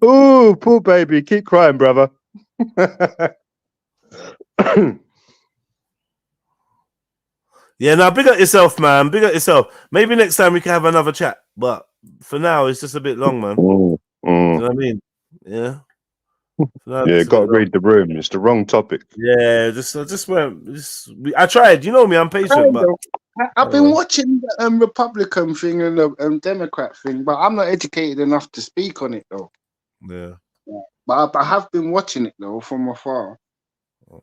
[SPEAKER 4] Ooh, poor baby. Keep crying, brother.
[SPEAKER 6] Yeah, now big up yourself, man. Big up yourself. Maybe next time we can have another chat. But for now, it's just a bit long, man. You know what I mean? Yeah.
[SPEAKER 4] Yeah, got to read the room. It's the wrong topic.
[SPEAKER 6] Yeah, I tried. You know me, I'm patient, but
[SPEAKER 1] I've been watching the Republican thing and the Democrat thing, but I'm not educated enough to speak on it though.
[SPEAKER 6] Yeah.
[SPEAKER 1] But I have been watching it though from afar.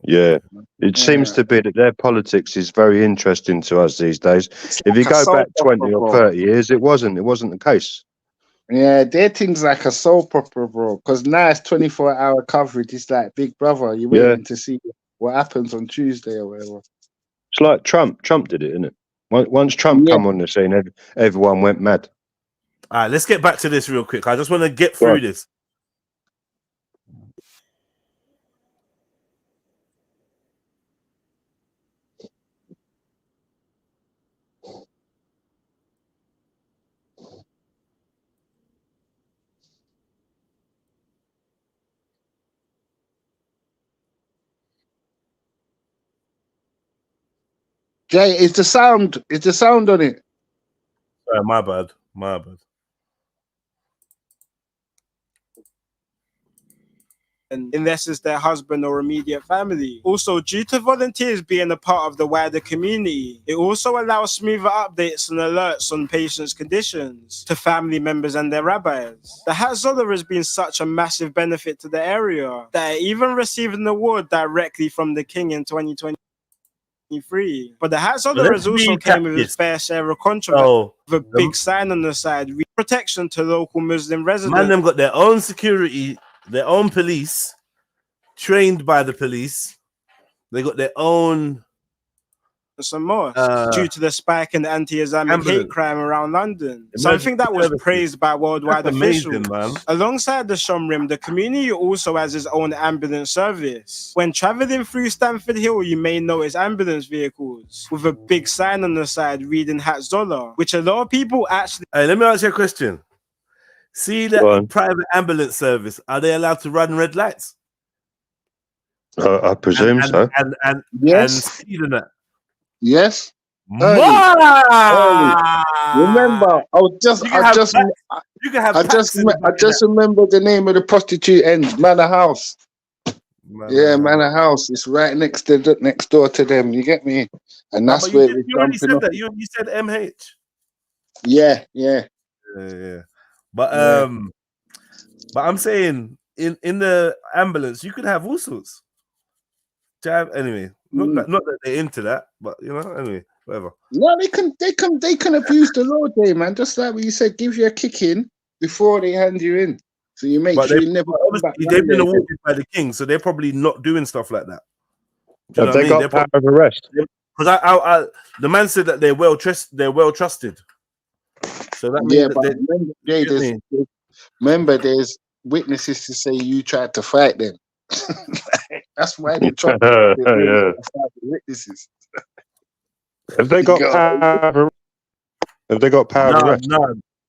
[SPEAKER 4] Yeah, it seems to be that their politics is very interesting to us these days. If you
[SPEAKER 1] like a
[SPEAKER 4] go
[SPEAKER 1] soap
[SPEAKER 4] back 20
[SPEAKER 1] opera,
[SPEAKER 4] or
[SPEAKER 1] bro.
[SPEAKER 4] 30 years, it wasn't the case.
[SPEAKER 1] Yeah, their things like a soap opera, bro. Because now it's 24-hour coverage. It's like Big Brother. You're waiting to see what happens on Tuesday or whatever.
[SPEAKER 4] It's like Trump. Trump did it, isn't it? Once Trump come on the scene, everyone went mad.
[SPEAKER 6] All right, let's get back to this real quick. I just want to get through this.
[SPEAKER 1] Jay, is the sound on it?
[SPEAKER 6] My bad. My bad.
[SPEAKER 17] Unless it's their husband or immediate family. Also, due to volunteers being a part of the wider community, it also allows smoother updates and alerts on patients' conditions to family members and their rabbis. The Hatzolah has been such a massive benefit to the area that it even received an award directly from the king in 2023. But the Hatzolah has also came with its fair share of controversy, with a big sign on the side, protection to local Muslim residents.
[SPEAKER 6] Man, them got their own security, their own police, trained by the police. They got their own
[SPEAKER 17] some more due to the spike in anti-Islamic hate crime around London. Something that was praised by worldwide officials. Man. Alongside the Shomrim, the community also has its own ambulance service. When traveling through Stamford Hill, you may notice ambulance vehicles with a big sign on the side reading Hatzolah, which a lot of people actually...
[SPEAKER 6] Hey, let me ask you a question. See that private ambulance service, are they allowed to run red lights?
[SPEAKER 4] I presume so.
[SPEAKER 6] And speed in that.
[SPEAKER 1] Yes.
[SPEAKER 6] Early.
[SPEAKER 1] Remember, I just remember the name of the prostitute end, Manor House. Manor House. It's right next door to them. You get me? And that's where
[SPEAKER 6] you already said that. You said MH.
[SPEAKER 1] Yeah.
[SPEAKER 6] But I'm saying in the ambulance you could have all sorts. Anyway, not that they're into that, but you know, anyway, whatever.
[SPEAKER 1] No, they can abuse the law, day, man. Just like what you said, give you a kick in before they hand you in, so you make sure you never come back.
[SPEAKER 6] They've been awarded by the king, so they're probably not doing stuff like that.
[SPEAKER 4] Have they got power of arrest?
[SPEAKER 6] Because the man said that they're well trusted. So that means
[SPEAKER 1] remember, there's witnesses to say you tried to fight them. That's why they tried to witnesses.
[SPEAKER 4] Have they got power? Have they got power of arrest?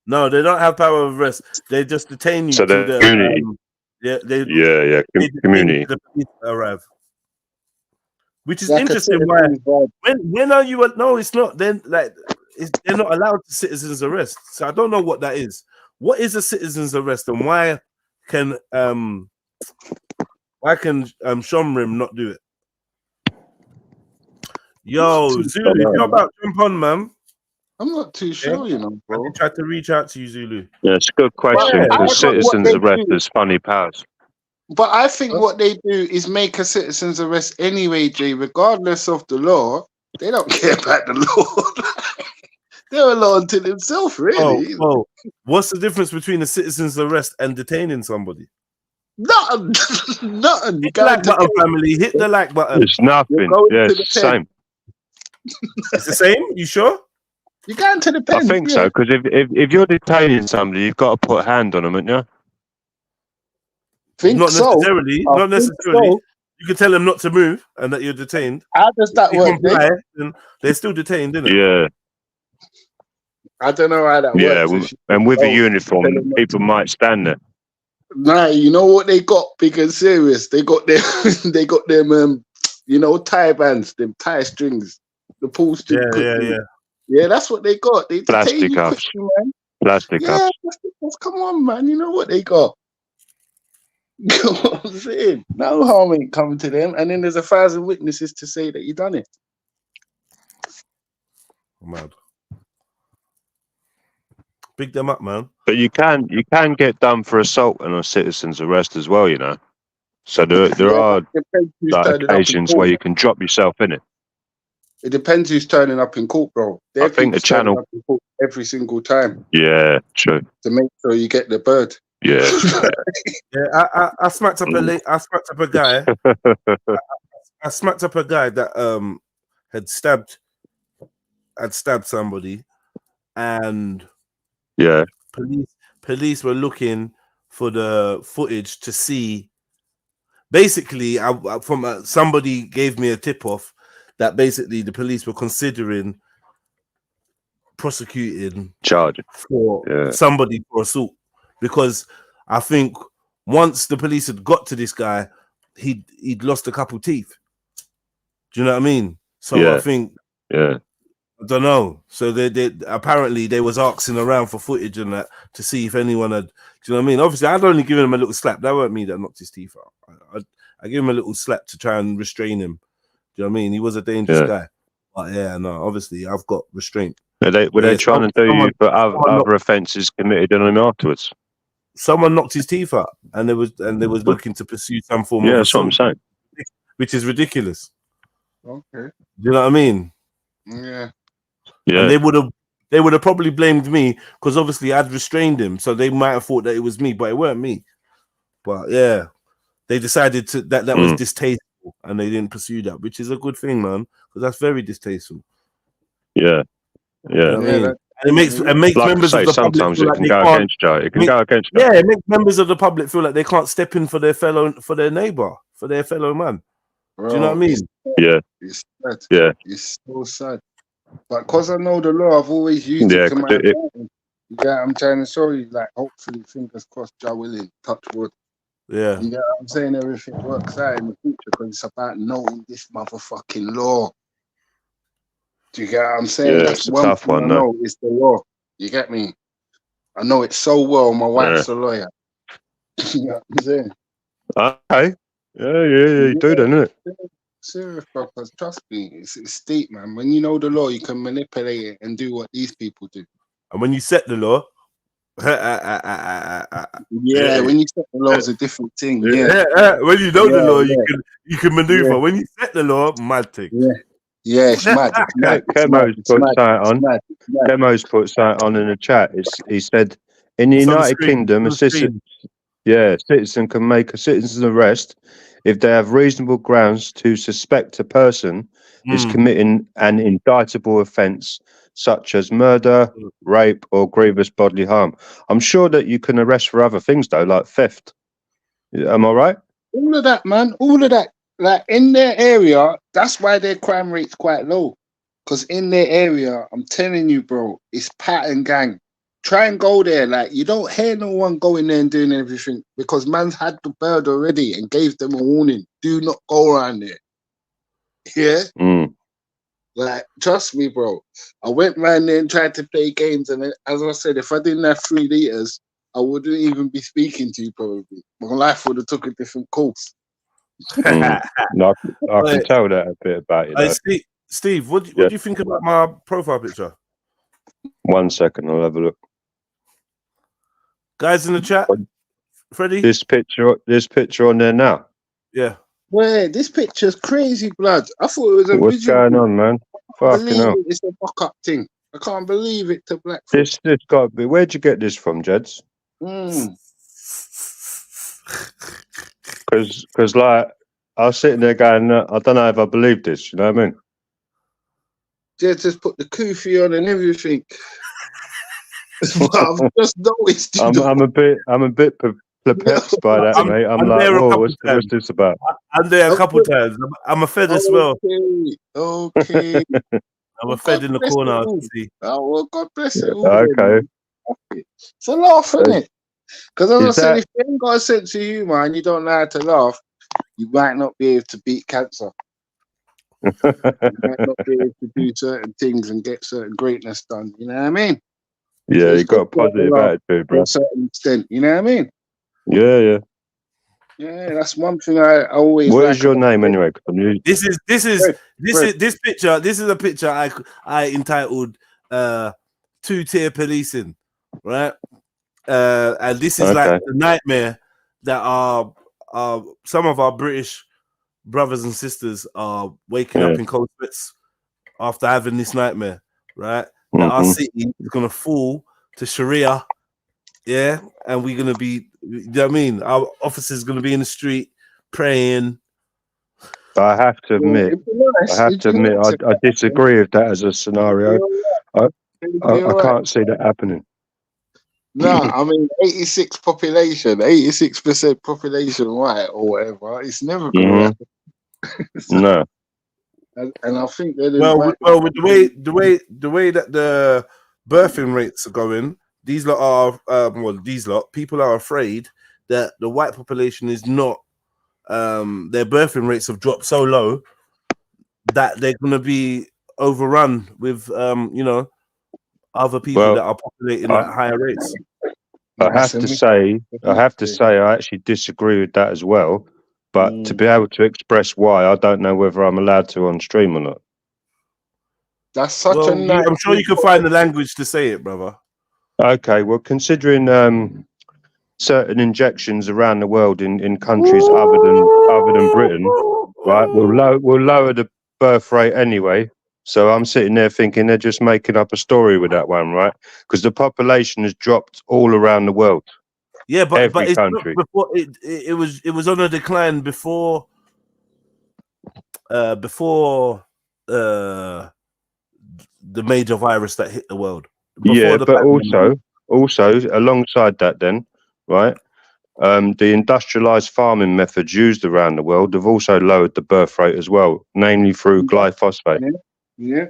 [SPEAKER 6] No, they don't have power of arrest. They just detain you.
[SPEAKER 4] So
[SPEAKER 6] to
[SPEAKER 4] the community. Community.
[SPEAKER 6] The police arrive. Which is interesting. Why? When are you? No, it's not. Then they're not allowed to citizens arrest. So I don't know what that is. What is a citizens arrest, and why can Shomrim not do it? Yo, Zulu, you're about to jump on, man.
[SPEAKER 1] I'm not too sure, you know, bro.
[SPEAKER 6] I tried to reach out to you, Zulu.
[SPEAKER 4] Yeah, it's a good question. Because citizens arrest has funny powers.
[SPEAKER 1] But I think what they do is make a citizen's arrest anyway, Jay, regardless of the law. They don't care about the law. They're a law unto themselves, really.
[SPEAKER 6] Oh, what's the difference between a citizen's arrest and detaining somebody?
[SPEAKER 1] Nothing.
[SPEAKER 6] Hit the like button, family. Hit the like button.
[SPEAKER 4] It's nothing. Yeah, it's the same.
[SPEAKER 6] It's the same? You sure?
[SPEAKER 1] You're going to the pen.
[SPEAKER 4] I think so, because if you're detaining somebody, you've got to put a hand on them, haven't you?
[SPEAKER 6] Not necessarily. So. You can tell them not to move and that you're detained.
[SPEAKER 1] How does that work?
[SPEAKER 6] They're still detained, isn't it?
[SPEAKER 4] Yeah.
[SPEAKER 1] I don't know how that works.
[SPEAKER 4] Yeah, and with a uniform, people might stand there.
[SPEAKER 1] Nah, you know what they got, big and serious. They got them, tie bands, them tie strings. The pool's too
[SPEAKER 6] Yeah,
[SPEAKER 1] quickly.
[SPEAKER 6] yeah.
[SPEAKER 1] Yeah, that's what they got. They detain
[SPEAKER 4] Plastic
[SPEAKER 1] you
[SPEAKER 4] cuffs.
[SPEAKER 1] quickly, man.
[SPEAKER 4] Plastic
[SPEAKER 1] Yeah,
[SPEAKER 4] cuffs.
[SPEAKER 1] plastic cuffs. Come on, man. You know what they got. You know what I'm saying? No harm ain't coming to them. And then there's 1,000 witnesses to say that you done it.
[SPEAKER 6] Mad. Big them up, man.
[SPEAKER 4] But you can get done for assault and a citizen's arrest as well, you know. So there are like occasions where you can drop yourself in it.
[SPEAKER 1] It depends who's turning up in court, bro.
[SPEAKER 4] I think the channel
[SPEAKER 1] up in court every single time.
[SPEAKER 4] Yeah, true.
[SPEAKER 1] To make sure you get the bird.
[SPEAKER 4] Yeah.
[SPEAKER 6] Yeah, I smacked up a guy. I smacked up a guy that had stabbed somebody, and
[SPEAKER 4] yeah,
[SPEAKER 6] police were looking for the footage to see. Basically, somebody gave me a tip off that basically the police were considering prosecuting for somebody for assault, because I think once the police had got to this guy, he'd lost a couple teeth. Do you know what I mean? So I think, I don't know. So they apparently they was asking around for footage and that to see if anyone had. Do you know what I mean? Obviously, I'd only given him a little slap. That weren't me that knocked his teeth out. I gave him a little slap to try and restrain him. Do you know what I mean? He was a dangerous guy. But yeah, no, obviously I've got restraint.
[SPEAKER 4] Were they trying to do you for other offences committed on him afterwards?
[SPEAKER 6] Someone knocked his teeth out, and they was looking to pursue some form of
[SPEAKER 4] that's what I'm saying.
[SPEAKER 6] Which is ridiculous.
[SPEAKER 1] Okay.
[SPEAKER 6] Do you know what I mean?
[SPEAKER 1] Yeah.
[SPEAKER 6] Yeah. And they would have probably blamed me because obviously I'd restrained him, so they might have thought that it was me, but it weren't me. But yeah, they decided that was distasteful, and they didn't pursue that, which is a good thing, man, because that's very distasteful.
[SPEAKER 4] Yeah. Yeah.
[SPEAKER 6] You know what I mean? And it makes
[SPEAKER 4] like
[SPEAKER 6] members of the
[SPEAKER 4] sometimes
[SPEAKER 6] public
[SPEAKER 4] it can go against you. It can go against you.
[SPEAKER 6] Yeah, it makes members of the public feel like they can't step in for their neighbor, for their fellow man.
[SPEAKER 1] Bro,
[SPEAKER 6] do you know what I mean?
[SPEAKER 4] Yeah.
[SPEAKER 1] It's sad.
[SPEAKER 4] Yeah.
[SPEAKER 1] It's so sad. But because I know the law, I've always used it to my advantage. Yeah, I'm trying to show you, like, hopefully, fingers crossed, Jah willing, touch wood.
[SPEAKER 6] Yeah.
[SPEAKER 1] You know what I'm saying? Everything works out in the future because it's about knowing this motherfucking law. Do you get what I'm saying?
[SPEAKER 4] Yeah,
[SPEAKER 1] That's
[SPEAKER 4] it's a
[SPEAKER 1] one
[SPEAKER 4] tough
[SPEAKER 1] thing
[SPEAKER 4] one,
[SPEAKER 1] I know is the law. You get me? I know it so well. My wife's a lawyer. You know what I'm saying?
[SPEAKER 4] Okay. Yeah, you do, then, innit?
[SPEAKER 1] Serious, bro, because trust me, it's deep, man. When you know the law, you can manipulate it and do what these people do.
[SPEAKER 6] And when you set the law,
[SPEAKER 1] yeah, when you set the law, it's a different thing. Yeah,
[SPEAKER 6] when you know the law, you can maneuver. Yeah. When you set the law, mad thing.
[SPEAKER 1] Yeah, it's mad. It's mad.
[SPEAKER 4] Kemo's put something on in the chat. He said in the United Kingdom, a citizen can make a citizen's arrest if they have reasonable grounds to suspect a person is committing an indictable offence, such as murder, rape, or grievous bodily harm. I'm sure that you can arrest for other things, though, like theft. Am I right?
[SPEAKER 1] All of that, man. All of that. Like, in their area, that's why their crime rate's quite low. Because in their area, I'm telling you, bro, it's pattern gang. Try and go there. Like, you don't hear no one going there and doing everything because man's had the bird already and gave them a warning. Do not go around there. Yeah? Like, trust me, bro. I went round there and tried to play games. And as I said, if I didn't have 3 liters, I wouldn't even be speaking to you, probably. My life would have took a different course.
[SPEAKER 4] No, I can tell that a bit about you.
[SPEAKER 6] Steve, what do you think about my profile picture?
[SPEAKER 4] 1 second, I'll have a look.
[SPEAKER 6] Guys in the chat, Freddie.
[SPEAKER 4] This picture on there now.
[SPEAKER 6] Yeah.
[SPEAKER 1] Where this picture's crazy, blood. I thought it was a
[SPEAKER 4] What's going on, man? Fucking hell.
[SPEAKER 1] It's a mock-up thing. I can't believe it to black.
[SPEAKER 4] This got to be. Where'd you get this from, Jeds? Because like I was sitting there going, I don't know if I believe this. You know what I mean?
[SPEAKER 1] Jeds just put the kufi on and everything. I've just noticed.
[SPEAKER 4] I'm a bit perplexed by that, mate. I'm like, oh, what's this about?
[SPEAKER 6] I'm there a couple times. I'm a fed as well.
[SPEAKER 1] Okay.
[SPEAKER 6] I'm a fed in the corner.
[SPEAKER 1] Oh, well, God bless it.
[SPEAKER 4] Okay.
[SPEAKER 1] It's a laugh, isn't it? Because as I said, if you ain't got a sense of humour and you don't know how to laugh, you might not be able to beat cancer. You might not be able to do certain things and get certain greatness done. You know what I mean?
[SPEAKER 4] Yeah,
[SPEAKER 1] So
[SPEAKER 4] you got a positive attitude,
[SPEAKER 1] to
[SPEAKER 4] bro.
[SPEAKER 1] a certain extent. You know what I mean?
[SPEAKER 4] Yeah, yeah.
[SPEAKER 1] Yeah, that's one thing I always.
[SPEAKER 4] What
[SPEAKER 1] like
[SPEAKER 4] is your
[SPEAKER 1] about
[SPEAKER 4] name
[SPEAKER 1] Fred.
[SPEAKER 4] anyway? 'Cause I'm used-
[SPEAKER 6] This
[SPEAKER 1] Fred.
[SPEAKER 6] picture. This is a picture I entitled two-tier policing, right? And this is like
[SPEAKER 4] Okay.
[SPEAKER 6] the nightmare that some of our British brothers and sisters are waking up in cold sweats after having this nightmare, right? That our city is gonna fall to Sharia, yeah, and we're gonna be, you know what I mean? Our officers gonna be in the street praying.
[SPEAKER 4] I have to admit, I disagree with that as a scenario. I can't see that happening.
[SPEAKER 1] No, I mean 86% population white or whatever. It's never gonna happen.
[SPEAKER 4] No.
[SPEAKER 1] And I think that
[SPEAKER 6] with the way that the birthing rates are going, these lot are people are afraid that the white population is not their birthing rates have dropped so low that they're going to be overrun with other people that are populating at higher rates.
[SPEAKER 4] I have to say, I actually disagree with that as well. But to be able to express why, I don't know whether I'm allowed to on stream or not.
[SPEAKER 1] That's such a nice.
[SPEAKER 6] I'm sure you can find the language to say it, brother.
[SPEAKER 4] Okay, well, considering certain injections around the world in countries other than Britain, right, we'll lower the birth rate anyway. So I'm sitting there thinking they're just making up a story with that one, right? Because the population has dropped all around the world.
[SPEAKER 6] Yeah, but
[SPEAKER 4] every
[SPEAKER 6] it's
[SPEAKER 4] country.
[SPEAKER 6] Before it was on a decline before the major virus that hit the world.
[SPEAKER 4] But also alongside that, then, right? The industrialized farming methods used around the world have also lowered the birth rate as well, namely through glyphosate.
[SPEAKER 1] Yeah,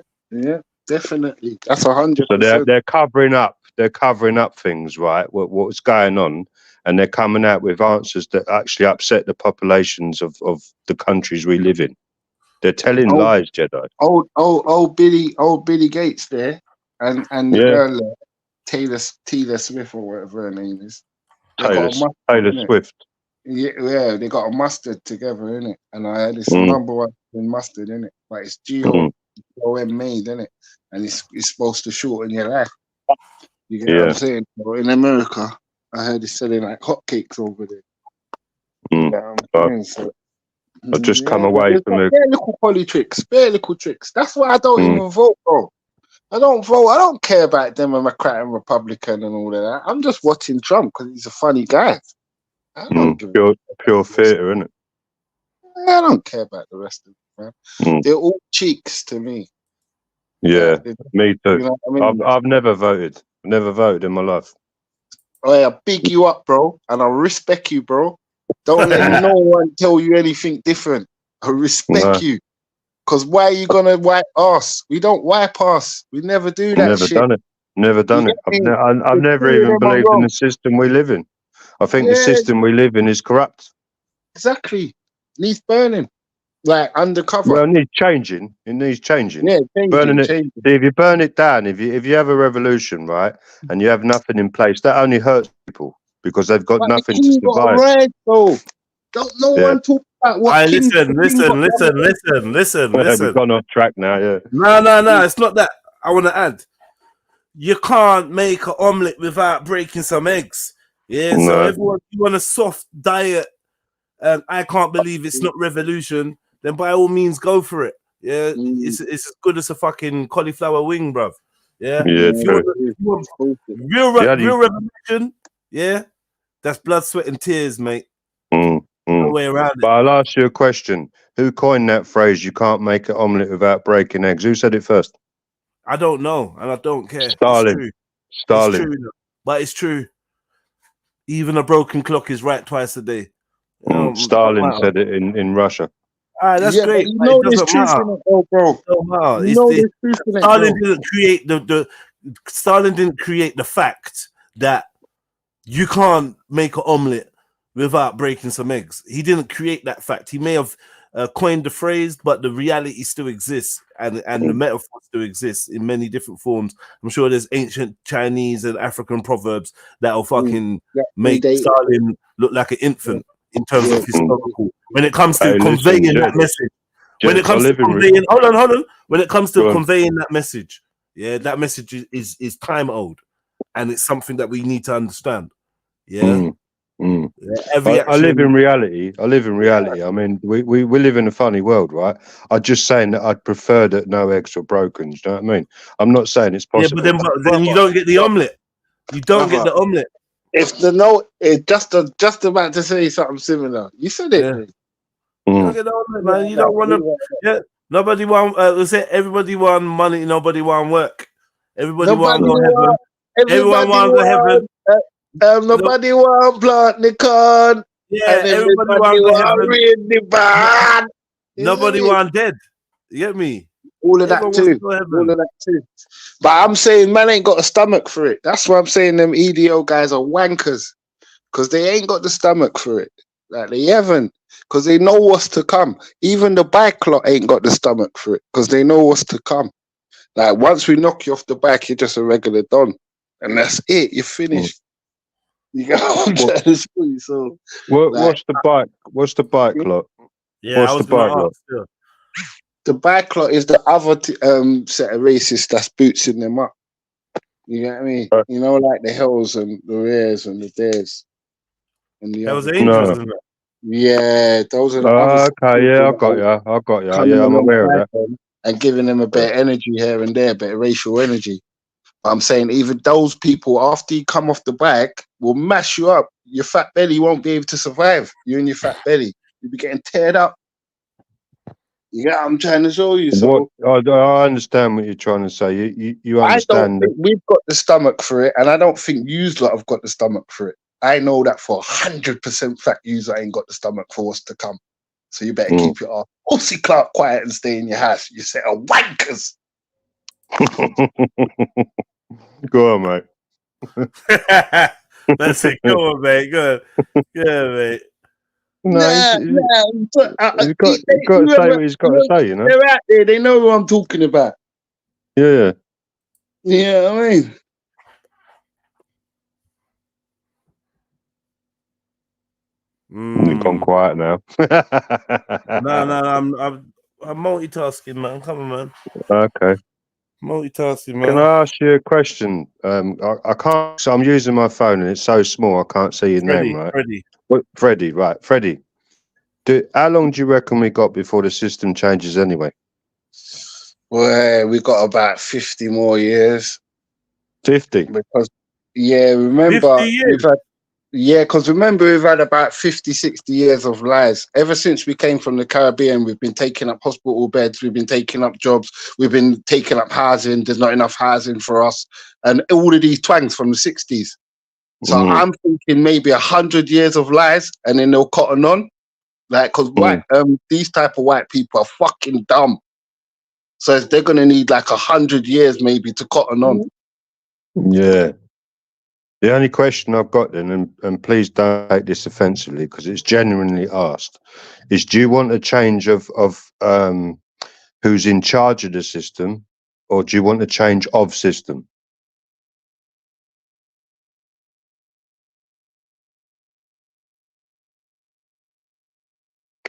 [SPEAKER 1] definitely. That's 100%.
[SPEAKER 4] So they're covering up things, right? What's going on, and they're coming out with answers that actually upset the populations of the countries we live in. They're telling lies, Jedi.
[SPEAKER 1] Old Billy Gates there, and the girl there, Taylor Swift or whatever her name is.
[SPEAKER 4] Taylor Swift.
[SPEAKER 1] Yeah, they got a mustard together, innit? And I had this number one in mustard, innit? Like it's GOM made, innit? And it's supposed to shorten your life. You get what I'm saying? So in America, I heard it's selling like hotcakes over there. You know what I'm saying? So,
[SPEAKER 4] I've just come away from the
[SPEAKER 1] bare little tricks. That's why I don't even vote, bro. I don't vote. I don't care about Democrat and Republican and all of that. I'm just watching Trump because he's a funny guy. I don't give
[SPEAKER 4] pure theatre, isn't it?
[SPEAKER 1] I don't care about the rest of them, man. They're all cheeks to me.
[SPEAKER 4] Yeah, me too.
[SPEAKER 1] You know what I mean?
[SPEAKER 4] I've never voted. Never voted in my life.
[SPEAKER 1] I big you up, bro, and I respect you, bro. Don't let no one tell you anything different. I respect you. Because why are you gonna wipe us? We don't wipe us. We never do that shit.
[SPEAKER 4] Never done it. I've never even believed in the system we live in. I think the system we live in is corrupt.
[SPEAKER 1] Exactly. Needs burning. Like undercover.
[SPEAKER 4] Well, it needs changing. It needs changing.
[SPEAKER 1] Yeah,
[SPEAKER 4] burning it. If you burn it down, if you have a revolution, right, and you have nothing in place, that only hurts people because they've got nothing to survive.
[SPEAKER 1] Right, though. Don't no one talk about what.
[SPEAKER 6] Listen.
[SPEAKER 4] We've gone off track now. Yeah.
[SPEAKER 6] No. It's not that. I want to add. You can't make an omelette without breaking some eggs. Yeah.
[SPEAKER 4] No.
[SPEAKER 6] So everyone, you want a soft diet, and I can't believe it's not revolution. Then by all means go for it. Yeah. It's as good as a fucking cauliflower wing, bruv. Yeah.
[SPEAKER 4] Yeah.
[SPEAKER 6] If you want real revolution. Yeah. That's blood, sweat, and tears, mate. No way around it.
[SPEAKER 4] But I'll ask you a question. Who coined that phrase, you can't make an omelette without breaking eggs? Who said it first?
[SPEAKER 6] I don't know, and I don't care.
[SPEAKER 4] Stalin.
[SPEAKER 6] It's true, but it's true. Even a broken clock is right twice a day.
[SPEAKER 4] Stalin said it in Russia.
[SPEAKER 6] That's great.
[SPEAKER 1] You know there's truth in it, bro.
[SPEAKER 6] Stalin didn't create the fact that you can't make an omelette without breaking some eggs. He didn't create that fact. He may have coined the phrase, but the reality still exists, and the metaphor still exists in many different forms. I'm sure there's ancient Chinese and African proverbs that'll fucking make Stalin look like an infant in terms of historical. When it comes to conveying that message, when it comes to conveying, hold on. When it comes to conveying that message, that message is time old, and it's something that we need to understand. Yeah.
[SPEAKER 4] I live in reality. I mean, we live in a funny world, right? I'm just saying that I'd prefer that no eggs were broken. Do you know what I mean? I'm not saying it's possible.
[SPEAKER 6] Yeah, but then you don't get the omelette. You don't get the omelette.
[SPEAKER 1] If the just about to say something similar. You said it.
[SPEAKER 6] You don't get the omelette, man. You don't want to. Yeah, nobody want. Everybody want money. Nobody want work. Everybody want to go heaven. Everyone want to go heaven.
[SPEAKER 1] Nobody want plant the corn.
[SPEAKER 6] Yeah,
[SPEAKER 1] and
[SPEAKER 6] everybody
[SPEAKER 1] want read the band.
[SPEAKER 6] Nobody want dead. You get me?
[SPEAKER 1] All of that too. But I'm saying, man, ain't got a stomach for it. That's why I'm saying them EDO guys are wankers, because they ain't got the stomach for it. Like they haven't, because they know what's to come. Even the bike lot ain't got the stomach for it, because they know what's to come. Like once we knock you off the bike, you're just a regular don, and that's it. You're finished. You got what I'm trying to say. So,
[SPEAKER 4] what's the bike? What's the bike lot?
[SPEAKER 6] Yeah,
[SPEAKER 4] what's the bike lot?
[SPEAKER 1] The bike lot is the other set of racists that's bootsing them up. You know what I mean? You know, like the Hells and the Rares and the Dares and the
[SPEAKER 6] Hells Angels. No.
[SPEAKER 1] Yeah, those are the
[SPEAKER 4] okay, yeah, I got you. Yeah, I'm aware of that.
[SPEAKER 1] And giving them a bit of energy here and there, a bit of racial energy. I'm saying even those people, after you come off the bike, will mash you up. Your fat belly won't be able to survive. You and your fat belly. You'll be getting teared up. You know what I'm trying to show you. So
[SPEAKER 4] I understand what you're trying to say. You understand.
[SPEAKER 1] I don't think we've got the stomach for it, and I don't think yous lot have got the stomach for it. I know that for 100% fact yous ain't got the stomach for what's to come. So you better keep your pussy clout quiet and stay in your house. You set of wankers.
[SPEAKER 4] Go on, mate.
[SPEAKER 6] That's it. Go on, mate. Good. Yeah, mate.
[SPEAKER 4] No, he's got to say what he's got to say, you know.
[SPEAKER 1] They're out there. They know who I'm talking about.
[SPEAKER 4] Yeah.
[SPEAKER 1] Yeah, I mean.
[SPEAKER 4] You've gone quiet now.
[SPEAKER 6] No, I'm multitasking, man. Come on, man.
[SPEAKER 4] Okay.
[SPEAKER 6] Multitasking, man.
[SPEAKER 4] Can I ask you a question? I can't. So I'm using my phone and it's so small I can't see your name, right? Freddie, right? Freddie. How long do you reckon we got before the system changes anyway?
[SPEAKER 1] Well, we got about 50 more years.
[SPEAKER 4] 50?
[SPEAKER 1] Because, remember, we've had about 50, 60 years of lies. Ever since we came from the Caribbean, we've been taking up hospital beds, we've been taking up jobs, we've been taking up housing, there's not enough housing for us, and all of these twangs from the 60s. So I'm thinking maybe 100 years of lies, and then they'll cotton on. Like, because these type of white people are fucking dumb. So they're going to need like 100 years maybe to cotton on.
[SPEAKER 4] Yeah. The only question I've got then, and please don't take this offensively because it's genuinely asked, is do you want a change of who's in charge of the system, or do you want a change of system?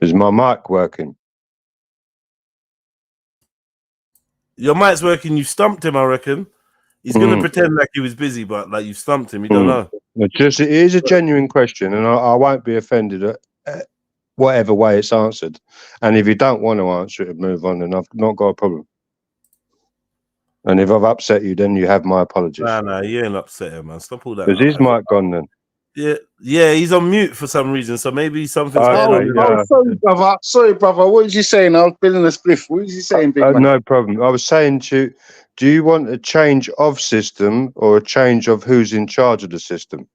[SPEAKER 4] Is my mic working?
[SPEAKER 6] Your mic's working. You stumped him, I reckon. He's going to pretend like he was busy, but like you stumped him. You don't know.
[SPEAKER 4] It is a genuine question, and I won't be offended at whatever way it's answered. And if you don't want to answer it, move on, then I've not got a problem. And if I've upset you, then you have my apologies.
[SPEAKER 6] Nah, you ain't upset him, man. Stop all that.
[SPEAKER 4] Is his mic gone then?
[SPEAKER 6] Yeah, he's on mute for some reason, so maybe something's going on.
[SPEAKER 1] Sorry, brother. What was you saying? I was building a spliff. What was you saying, big man?
[SPEAKER 4] No problem. I was saying do you want a change of system or a change of who's in charge of the system?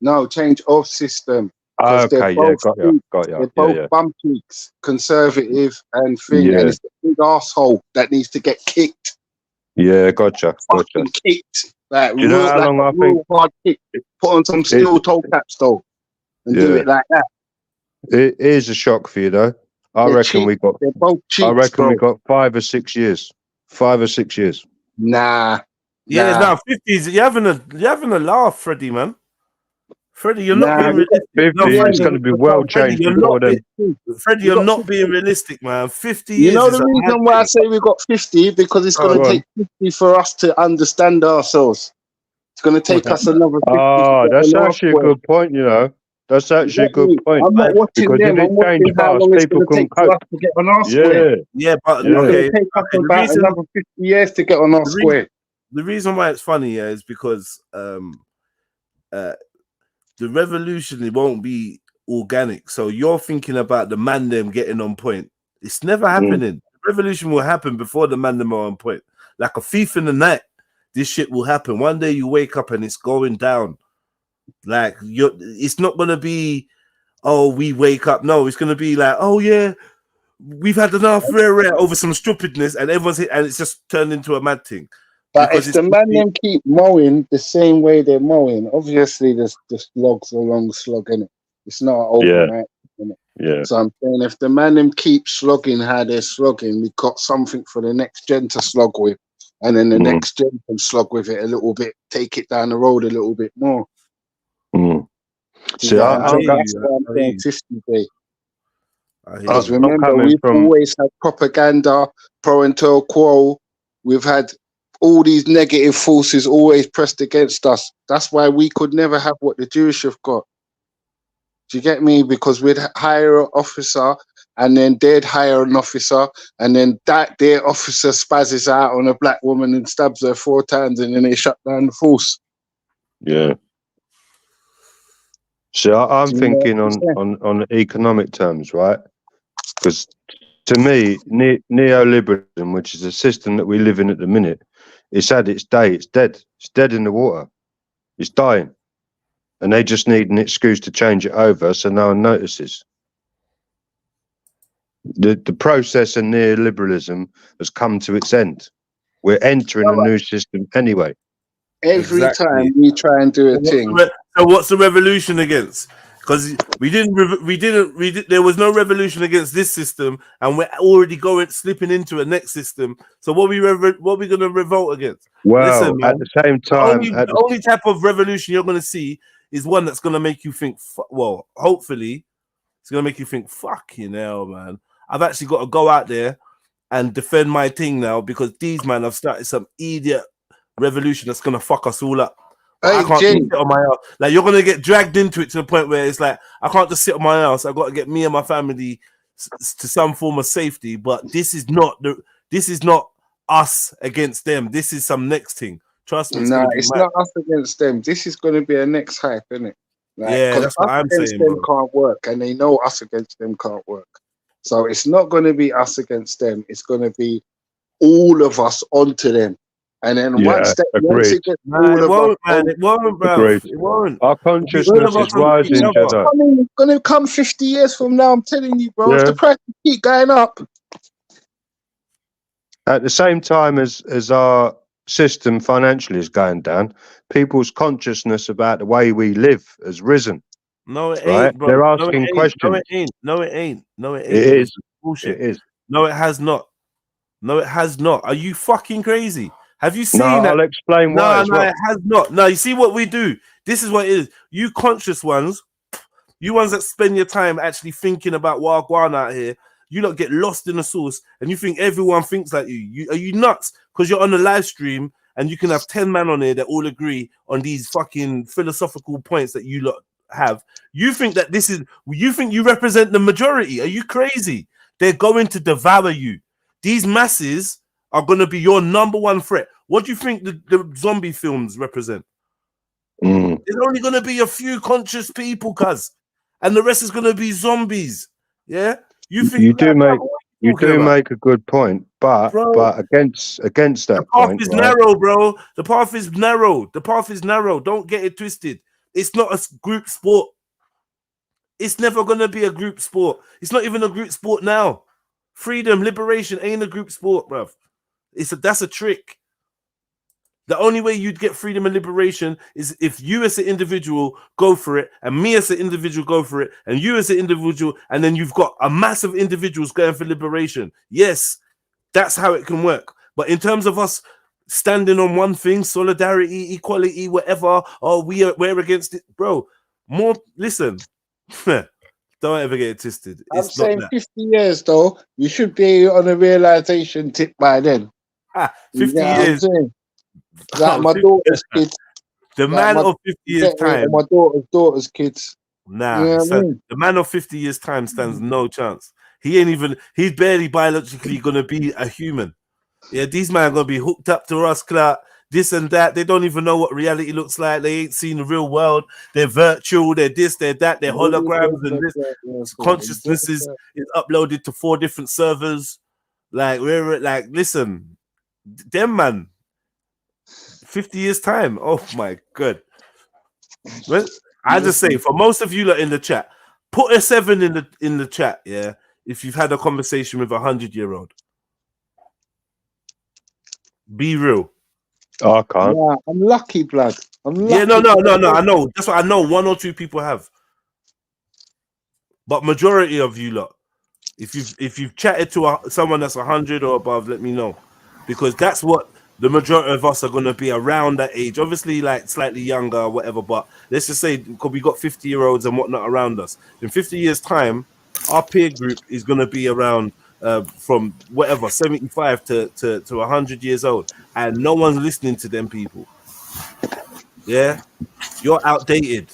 [SPEAKER 1] No, change of system.
[SPEAKER 4] Okay, got you.
[SPEAKER 1] They're both bum cheeks, conservative and thing, and it's the big asshole that needs to get kicked.
[SPEAKER 4] Yeah, gotcha.
[SPEAKER 1] Kicked. Like,
[SPEAKER 4] do you know how long I think?
[SPEAKER 1] Hard kick. Put on some steel toe caps though, and do it like that.
[SPEAKER 4] It is a shock for you though. I
[SPEAKER 1] They're
[SPEAKER 4] reckon
[SPEAKER 1] cheap.
[SPEAKER 4] we got.
[SPEAKER 1] They're both cheap.
[SPEAKER 4] I reckon we
[SPEAKER 1] bro.
[SPEAKER 4] got 5 or 6 years. 5 or 6 years.
[SPEAKER 1] Nah.
[SPEAKER 6] Yeah,
[SPEAKER 1] Nah.
[SPEAKER 6] now 50s. You're having a laugh, Freddie, man. Freddie, you're not
[SPEAKER 1] Nah,
[SPEAKER 6] being
[SPEAKER 1] we got
[SPEAKER 6] realistic. No,
[SPEAKER 4] 50, it's
[SPEAKER 6] Freddie,
[SPEAKER 4] going to be well
[SPEAKER 6] Freddie,
[SPEAKER 4] changed
[SPEAKER 6] you're
[SPEAKER 4] before
[SPEAKER 6] not.
[SPEAKER 4] then.
[SPEAKER 6] Freddie,
[SPEAKER 1] We
[SPEAKER 6] you're
[SPEAKER 1] got
[SPEAKER 6] not
[SPEAKER 1] 50.
[SPEAKER 6] being realistic, man. 50
[SPEAKER 1] You
[SPEAKER 6] years
[SPEAKER 1] know
[SPEAKER 6] is
[SPEAKER 1] the
[SPEAKER 6] a mad
[SPEAKER 1] reason why I
[SPEAKER 6] thing.
[SPEAKER 1] say we got 50? Because it's going
[SPEAKER 4] Go
[SPEAKER 1] to
[SPEAKER 4] on.
[SPEAKER 1] take 50 for us to understand ourselves. It's going to take us another 50 to
[SPEAKER 4] Ah,
[SPEAKER 1] get
[SPEAKER 4] that's
[SPEAKER 1] on our
[SPEAKER 4] actually a
[SPEAKER 1] square.
[SPEAKER 4] good point, you know. That's
[SPEAKER 1] You
[SPEAKER 4] actually a
[SPEAKER 1] get
[SPEAKER 4] good
[SPEAKER 1] me?
[SPEAKER 4] point.
[SPEAKER 1] I'm not watching
[SPEAKER 4] Because if
[SPEAKER 1] them. I'm
[SPEAKER 4] it changed
[SPEAKER 1] watching how
[SPEAKER 4] fast,
[SPEAKER 1] long it's
[SPEAKER 4] people
[SPEAKER 1] going to take
[SPEAKER 4] couldn't
[SPEAKER 1] for
[SPEAKER 4] cope.
[SPEAKER 1] us to get on our square.
[SPEAKER 4] Yeah.
[SPEAKER 6] Yeah, but
[SPEAKER 1] It's going
[SPEAKER 4] Yeah.
[SPEAKER 1] to take us
[SPEAKER 6] the
[SPEAKER 1] about
[SPEAKER 6] reason
[SPEAKER 1] another 50 years to get on our square.
[SPEAKER 6] the reason why it's funny, yeah, is because the revolution, it won't be organic. So you're thinking about the man them getting on point. It's never happening. Revolution will happen before the man them are on point. Like a thief in the night, this shit will happen. One day you wake up and it's going down. Like it's not gonna be, oh, we wake up. No, it's gonna be like, oh yeah, we've had enough rare over some stupidness, and everyone's hit, and it's just turned into a mad thing.
[SPEAKER 1] But
[SPEAKER 6] Because
[SPEAKER 1] if the man them keep mowing the same way they're mowing, obviously the slog's a long slog, innit? It's not overnight, innit?
[SPEAKER 4] Yeah.
[SPEAKER 1] So I'm saying if the man them keep slogging how they're slogging, we've got something for the next gen to slog with. And then the next gen can slog with it a little bit, take it down the road a little bit more.
[SPEAKER 4] See,
[SPEAKER 1] That's why I'm saying 50 day. Because
[SPEAKER 4] I'm
[SPEAKER 1] remember,
[SPEAKER 4] coming
[SPEAKER 1] we've
[SPEAKER 4] from.
[SPEAKER 1] always had propaganda, pro and quo. We've had all these negative forces always pressed against us. That's why we could never have what the Jewish have got. Do you get me? Because we'd hire an officer, and then they'd hire an officer, and then their officer spazzes out on a black woman and stabs her 4 times, and then they shut down the force.
[SPEAKER 4] Yeah. So I'm
[SPEAKER 1] Do you know
[SPEAKER 4] thinking
[SPEAKER 1] what I'm
[SPEAKER 4] on economic terms, right? Because to me, neoliberalism, which is a system that we live in at the minute, it's had its day. It's dead. It's dead in the water. It's dying. And they just need an excuse to change it over so no one notices. The process of neoliberalism has come to its end. We're entering a new system anyway.
[SPEAKER 1] Every time we try and do a thing.
[SPEAKER 6] So what's the revolution against? Because we didn't. There was no revolution against this system, and we're already slipping into a next system. So what we going to revolt against?
[SPEAKER 4] Well,
[SPEAKER 6] listen, man,
[SPEAKER 4] at the same time,
[SPEAKER 6] the only type of revolution you're going to see is one that's going to make you think. Well, hopefully, it's going to make you think. Fucking hell, man! I've actually got to go out there and defend my thing now because these man have started some idiot revolution that's going to fuck us all up. I can't just sit on my ass. Like you're gonna get dragged into it to the point where it's like I can't just sit on my ass. I've got to get me and my family to some form of safety. But this is not us against them. This is some next thing. Trust me.
[SPEAKER 1] It's not us against them. This is going to be a next hype, isn't it? Like,
[SPEAKER 6] yeah, that's what I'm saying.
[SPEAKER 1] Them can't work, and they know us against them can't work. So it's not going to be us against them. It's going to be all of us onto them. And then once it gets
[SPEAKER 6] it won't, bro. It won't.
[SPEAKER 4] Our consciousness is rising, Jedi.
[SPEAKER 1] It's going to come 50 years from now. I'm telling you, bro. If the price keep going up.
[SPEAKER 4] At the same time as our system financially is going down, people's consciousness about the way we live has risen.
[SPEAKER 6] No, it
[SPEAKER 4] right?
[SPEAKER 6] ain't, bro.
[SPEAKER 4] They're asking questions.
[SPEAKER 6] No, it ain't. No, it ain't. No, it ain't.
[SPEAKER 4] It is.
[SPEAKER 6] Bullshit.
[SPEAKER 4] It is.
[SPEAKER 6] No, it has not. No, it has not. Are you fucking crazy? Have you seen that?
[SPEAKER 4] I'll explain why.
[SPEAKER 6] No, it has not. No, you see what we do? This is what it is. You conscious ones, you ones that spend your time actually thinking about Wagwan out here, you don't get lost in the sauce and you think everyone thinks like you. Are you nuts? Because you're on a live stream and you can have 10 men on here that all agree on these fucking philosophical points that you lot have. You think that you think you represent the majority. Are you crazy? They're going to devour you. These masses are going to be your number one threat. What do you think the zombie films represent? There's only going to be a few conscious people, and the rest is going to be zombies. Yeah, you think
[SPEAKER 4] you do make a good point, but against that point,
[SPEAKER 6] the path is narrow, bro. The path is narrow. The path is narrow. Don't get it twisted. It's not a group sport. It's never going to be a group sport. It's not even a group sport now. Freedom, liberation ain't a group sport, bruv. That's a trick. The only way you'd get freedom and liberation is if you as an individual go for it, and me as an individual go for it, and you as an individual, and then you've got a mass of individuals going for liberation. Yes, that's how it can work. But in terms of us standing on one thing, solidarity, equality, whatever, oh, we're against it, bro. More, listen, don't ever get it twisted.
[SPEAKER 1] I'm
[SPEAKER 6] It's not
[SPEAKER 1] saying
[SPEAKER 6] that.
[SPEAKER 1] 50 years though, we should be on a realization tip by then.
[SPEAKER 6] 50
[SPEAKER 1] what I'm
[SPEAKER 6] years.
[SPEAKER 1] saying? Like my daughter's kids.
[SPEAKER 6] The man of 50 years time.
[SPEAKER 1] My daughter's kids.
[SPEAKER 6] Nah,
[SPEAKER 1] You know what I
[SPEAKER 6] son,
[SPEAKER 1] mean?
[SPEAKER 6] the man of 50 years time stands no chance. He's barely biologically gonna be a human. Yeah, these men are gonna be hooked up to us, Clark, this and that. They don't even know what reality looks like. They ain't seen the real world. They're virtual, they're this, they're that, they're holograms, and this consciousness is uploaded to 4 different servers. Like, we're like, listen, them man, 50 years time. Oh my god. Well, I just say for most of you lot in the chat, put a 7 in the chat, yeah. If you've had a conversation with a 100-year-old. Be real.
[SPEAKER 4] Oh, I can't.
[SPEAKER 1] Yeah, I'm lucky, blood. I'm lucky.
[SPEAKER 6] Yeah, no. I know. That's what I know. 1 or 2 people have. But majority of you lot, if you've chatted to someone that's 100 or above, let me know. Because that's what the majority of us are going to be around that age. Obviously, like slightly younger or whatever, but let's just say because we got 50-year-olds and whatnot around us. In 50 years' time, our peer group is going to be around from whatever 75 to 100 years old, and no one's listening to them people. Yeah, you're outdated.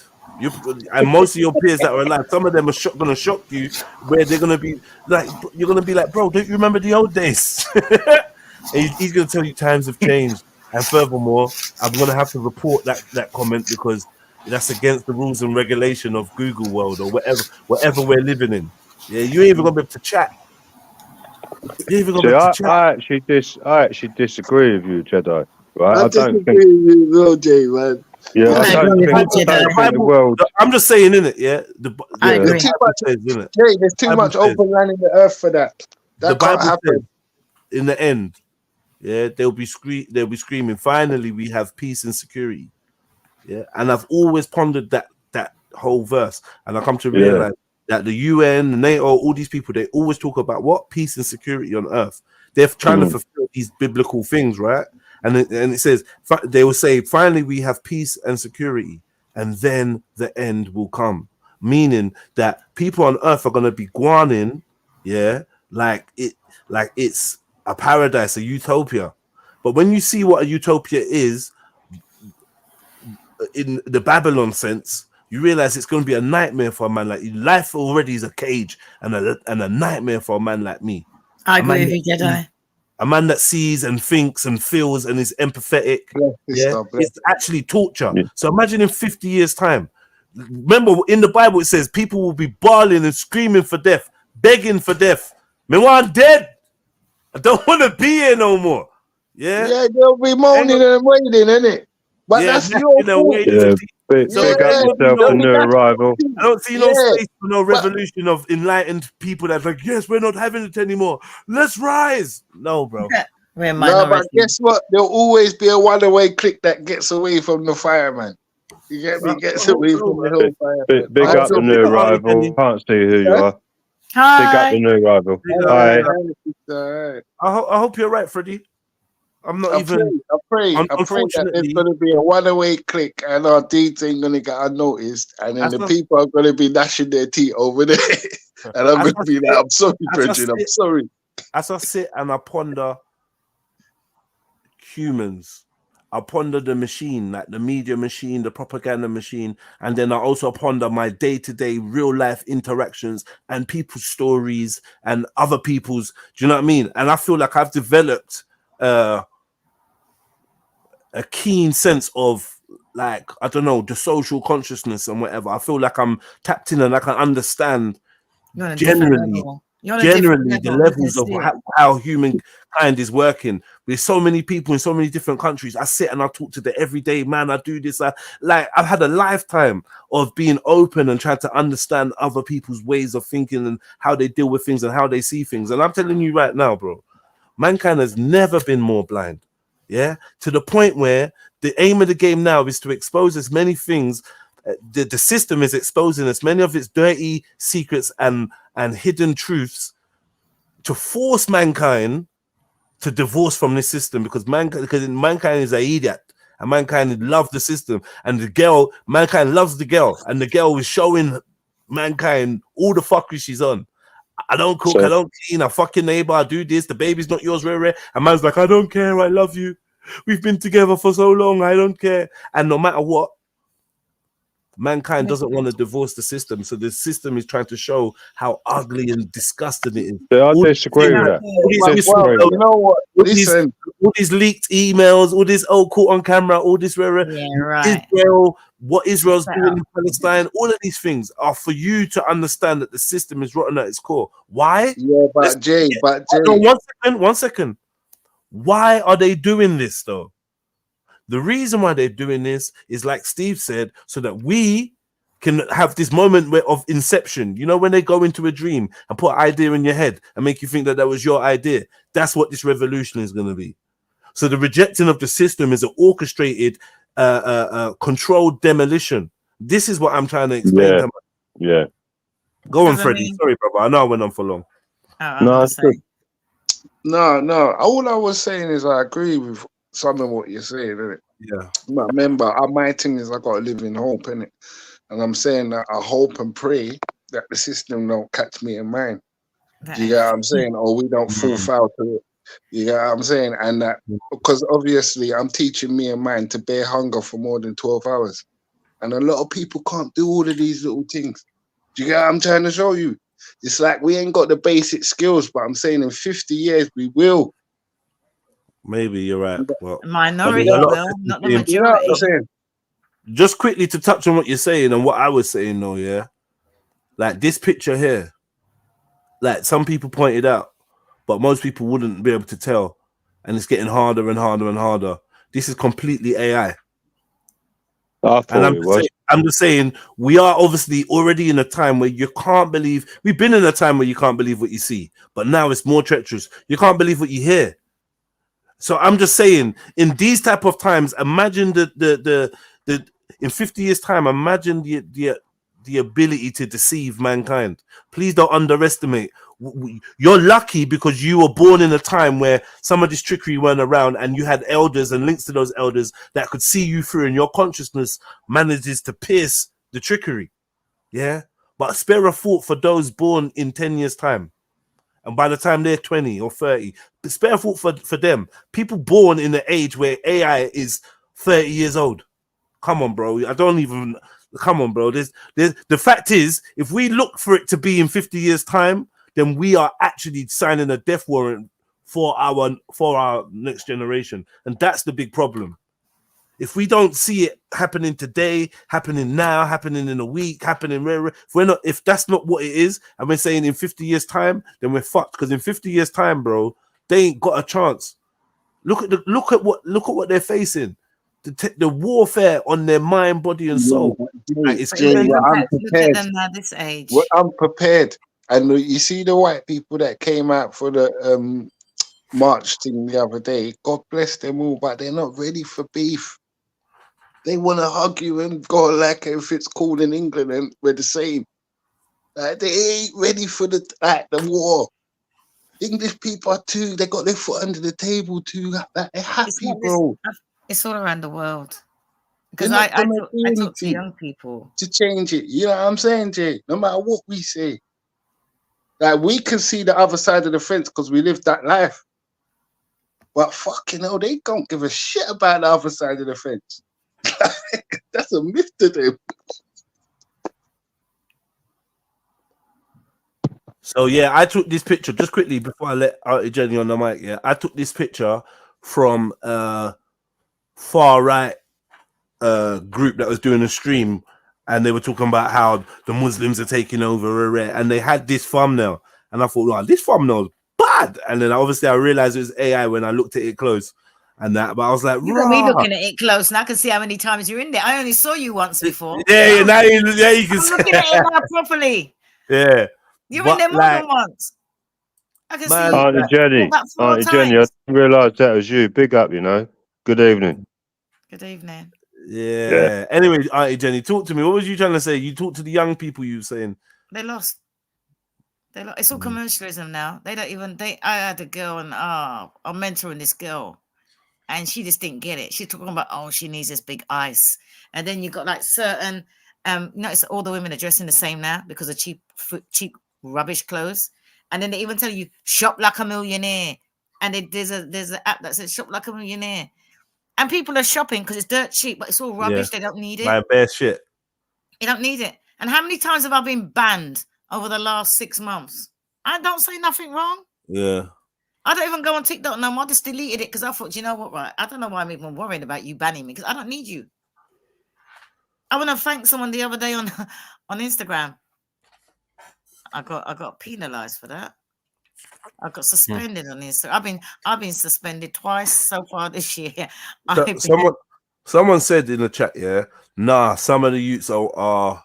[SPEAKER 6] And most of your peers that are alive, some of them are going to shock you, where they're going to be like, you're going to be like, bro, don't you remember the old days? And he's going to tell you times have changed. And furthermore, I'm going to have to report that comment because that's against the rules and regulation of Google World or whatever we're living in. Yeah, you ain't even going to be able to chat. You ain't even going to be able to chat.
[SPEAKER 4] I actually disagree with you, Jedi. Right?
[SPEAKER 1] I disagree with you, though, Jay, man.
[SPEAKER 4] Yeah, I don't think the world.
[SPEAKER 6] I'm just saying, innit? Yeah,
[SPEAKER 1] I agree. There's too much open land in the earth for that.
[SPEAKER 6] The
[SPEAKER 1] That
[SPEAKER 6] Bible
[SPEAKER 1] can't happen.
[SPEAKER 6] says, in the end, yeah, they'll be screaming. Finally, we have peace and security. Yeah, and I've always pondered that whole verse, and I come to realize that the UN, the NATO, all these people, they always talk about what peace and security on earth. They're trying to fulfill these biblical things, right? And it says they will say, finally, we have peace and security, and then the end will come. Meaning that people on earth are going to be guaning, yeah, like it's a paradise, a utopia. But when you see what a utopia is in the Babylon sense, you realize it's going to be a nightmare for a man like you. Life already is a cage and a nightmare for a man like me.
[SPEAKER 5] I agree with you, Jedi.
[SPEAKER 6] A man that sees and thinks and feels and is empathetic, it's actually torture. So imagine in 50 years' time. Remember, in the Bible, it says people will be bawling and screaming for death, begging for death. Man, I'm dead. I don't want to be here no more. Yeah,
[SPEAKER 1] they'll be moaning and waiting, innit? But that's your fault.
[SPEAKER 4] Big up yourself for new arrival.
[SPEAKER 6] I don't see no space for no revolution of enlightened people that's like, yes, we're not having it anymore. Let's rise. No, bro.
[SPEAKER 1] No, but guess what? There'll always be a one-way click that gets away from the fireman. You get me? Gets away from the whole fireman.
[SPEAKER 4] Big up the new arrival. Can't see who you are.
[SPEAKER 5] Hi.
[SPEAKER 4] Big up the new arrival. Hi.
[SPEAKER 6] I hope you're right, Freddie. I'm not
[SPEAKER 1] I pray that there's going to be a one-way click and our deeds ain't going to get unnoticed, and then the people are going to be gnashing their teeth over there, and I'm going to be like, I'm sorry, Bridget, I'm sorry.
[SPEAKER 6] As I sit and I ponder humans, I ponder the machine, like the media machine, the propaganda machine, and then I also ponder my day-to-day real-life interactions and people's stories and other people's, do you know what I mean? And I feel like I've developed a keen sense of, like, I don't know, the social consciousness and whatever. I feel like I'm tapped in and I can understand generally the levels of how humankind is working. With so many people in so many different countries, I sit and I talk to the everyday man. I do this. I've had a lifetime of being open and trying to understand other people's ways of thinking and how they deal with things and how they see things. And I'm telling you right now, bro, mankind has never been more blind. Yeah, to the point where the aim of the game now is to expose as many things. The system is exposing as many of its dirty secrets and hidden truths to force mankind to divorce from this system, because mankind is an idiot and mankind love the system, and mankind loves the girl, and the girl is showing mankind all the fuckery she's on. I don't cook, I don't clean, I fuck your neighbor, I do this, the baby's not yours, rare. And man's like, I don't care, I love you. We've been together for so long, I don't care. And no matter what, mankind doesn't want to divorce the system. So the system is trying to show how ugly and disgusting it is.
[SPEAKER 4] I disagree with that.
[SPEAKER 1] You know what? Listen.
[SPEAKER 6] All these leaked emails, all this caught on camera, all this Israel, what Israel's doing in Palestine, all of these things are for you to understand that the system is rotten at its core. Why?
[SPEAKER 1] Yeah, but Jay.
[SPEAKER 6] No, one second. Why are they doing this though? The reason why they're doing this is, like Steve said, so that we can have this moment of inception. You know, when they go into a dream and put an idea in your head and make you think that that was your idea. That's what this revolution is going to be. So the rejecting of the system is an orchestrated, controlled demolition. This is what I'm trying to explain.
[SPEAKER 4] Yeah.
[SPEAKER 6] Go on, Freddie. Sorry, brother. I know I went on for long.
[SPEAKER 4] No, it's good.
[SPEAKER 1] No. All I was saying is I agree with some of what you're saying, innit?
[SPEAKER 6] Yeah.
[SPEAKER 1] But remember, my thing is I got to live in hope, innit? And I'm saying that I hope and pray that the system don't catch me in mind. Do you get what I'm saying? Or we don't fall foul to it. You get what I'm saying? And that, because obviously I'm teaching me and mine to bear hunger for more than 12 hours. And a lot of people can't do all of these little things. Do you get what I'm trying to show you? It's like we ain't got the basic skills, but I'm saying in 50 years we will.
[SPEAKER 6] Maybe you're right. Well,
[SPEAKER 5] minority will, not the majority.
[SPEAKER 1] You know what I'm saying?
[SPEAKER 6] Just quickly to touch on what you're saying and what I was saying though, yeah? Like this picture here, like some people pointed out, but most people wouldn't be able to tell. And it's getting harder and harder and harder. This is completely AI. I'm just saying, we are obviously already in a time where you can't believe. We've been in a time where you can't believe what you see, but now it's more treacherous. You can't believe what you hear. So I'm just saying, in these type of times, imagine the in 50 years' time, imagine the ability to deceive mankind. Please don't underestimate. You're lucky because you were born in a time where some of this trickery weren't around, and you had elders and links to those elders that could see you through, and your consciousness manages to pierce the trickery. Yeah, but spare a thought for those born in 10 years' time. And by the time they're 20 or 30, spare a thought for them. People born in the age where AI is 30 years old. Come on, bro. Come on, bro. The fact is, if we look for it to be in 50 years' time, then we are actually signing a death warrant for our next generation. And that's the big problem. If we don't see it happening today, happening now, happening in a week, if that's not what it is, and we're saying in 50 years' time, then we're fucked. Because in 50 years' time, bro, they ain't got a chance. Look at what they're facing. The warfare on their mind, body, and soul.
[SPEAKER 1] I'm prepared.
[SPEAKER 5] This age.
[SPEAKER 1] Well, I'm prepared. And you see the white people that came out for the march thing the other day. God bless them all, but they're not ready for beef. They want to hug you and go like if it's cool in England and we're the same. Like, they ain't ready for the war. English people are too. They got their foot under the table too. Like, they're happy, bro.
[SPEAKER 5] It's all around the world. Because I talk to young people
[SPEAKER 1] to change it. You know what I'm saying, Jay? No matter what we say, like we can see the other side of the fence because we live that life. But fucking hell, they don't give a shit about the other side of the fence. That's a myth to them.
[SPEAKER 6] So yeah, I took this picture just quickly before I let Auntie Jenny on the mic. Yeah, I took this picture from far right group that was doing a stream, and they were talking about how the Muslims are taking over, and they had this thumbnail, and I thought, wow, this thumbnail's bad. And then obviously I realized it was AI when I looked at it close. And that, but I was like,
[SPEAKER 5] you got me looking at it close, and I can see how many times you're in there. I only saw you once before.
[SPEAKER 6] Yeah, now you can see.
[SPEAKER 5] I'm looking at it now properly.
[SPEAKER 6] Yeah,
[SPEAKER 5] you're in there more than once. I can see you.
[SPEAKER 4] Auntie Jenny, I didn't realise that was you. Big up, you know. Good evening.
[SPEAKER 5] Good evening.
[SPEAKER 6] Yeah. Anyway, Auntie Jenny, talk to me. What was you trying to say? You talk to the young people. You were saying
[SPEAKER 5] They lost. It's all commercialism now. They don't even. I had a girl, and I'm mentoring this girl, and she just didn't get it. She's talking about, she needs this big ice, and then you got like certain. Notice all the women are dressing the same now because of cheap rubbish clothes, and then they even tell you shop like a millionaire, and there's an app that says shop like a millionaire, and people are shopping because it's dirt cheap, but it's all rubbish. They don't need it.
[SPEAKER 6] My bare shit.
[SPEAKER 5] You don't need it. And how many times have I been banned over the last 6 months? I don't say nothing wrong.
[SPEAKER 6] Yeah.
[SPEAKER 5] I don't even go on TikTok no more. I just deleted it because I thought, you know what, right? I don't know why I'm even worried about you banning me because I don't need you. I want to thank someone the other day on Instagram. I got penalized for that. I got suspended on Instagram. I've been suspended twice so far this year.
[SPEAKER 6] Someone said in the chat, some of the youths are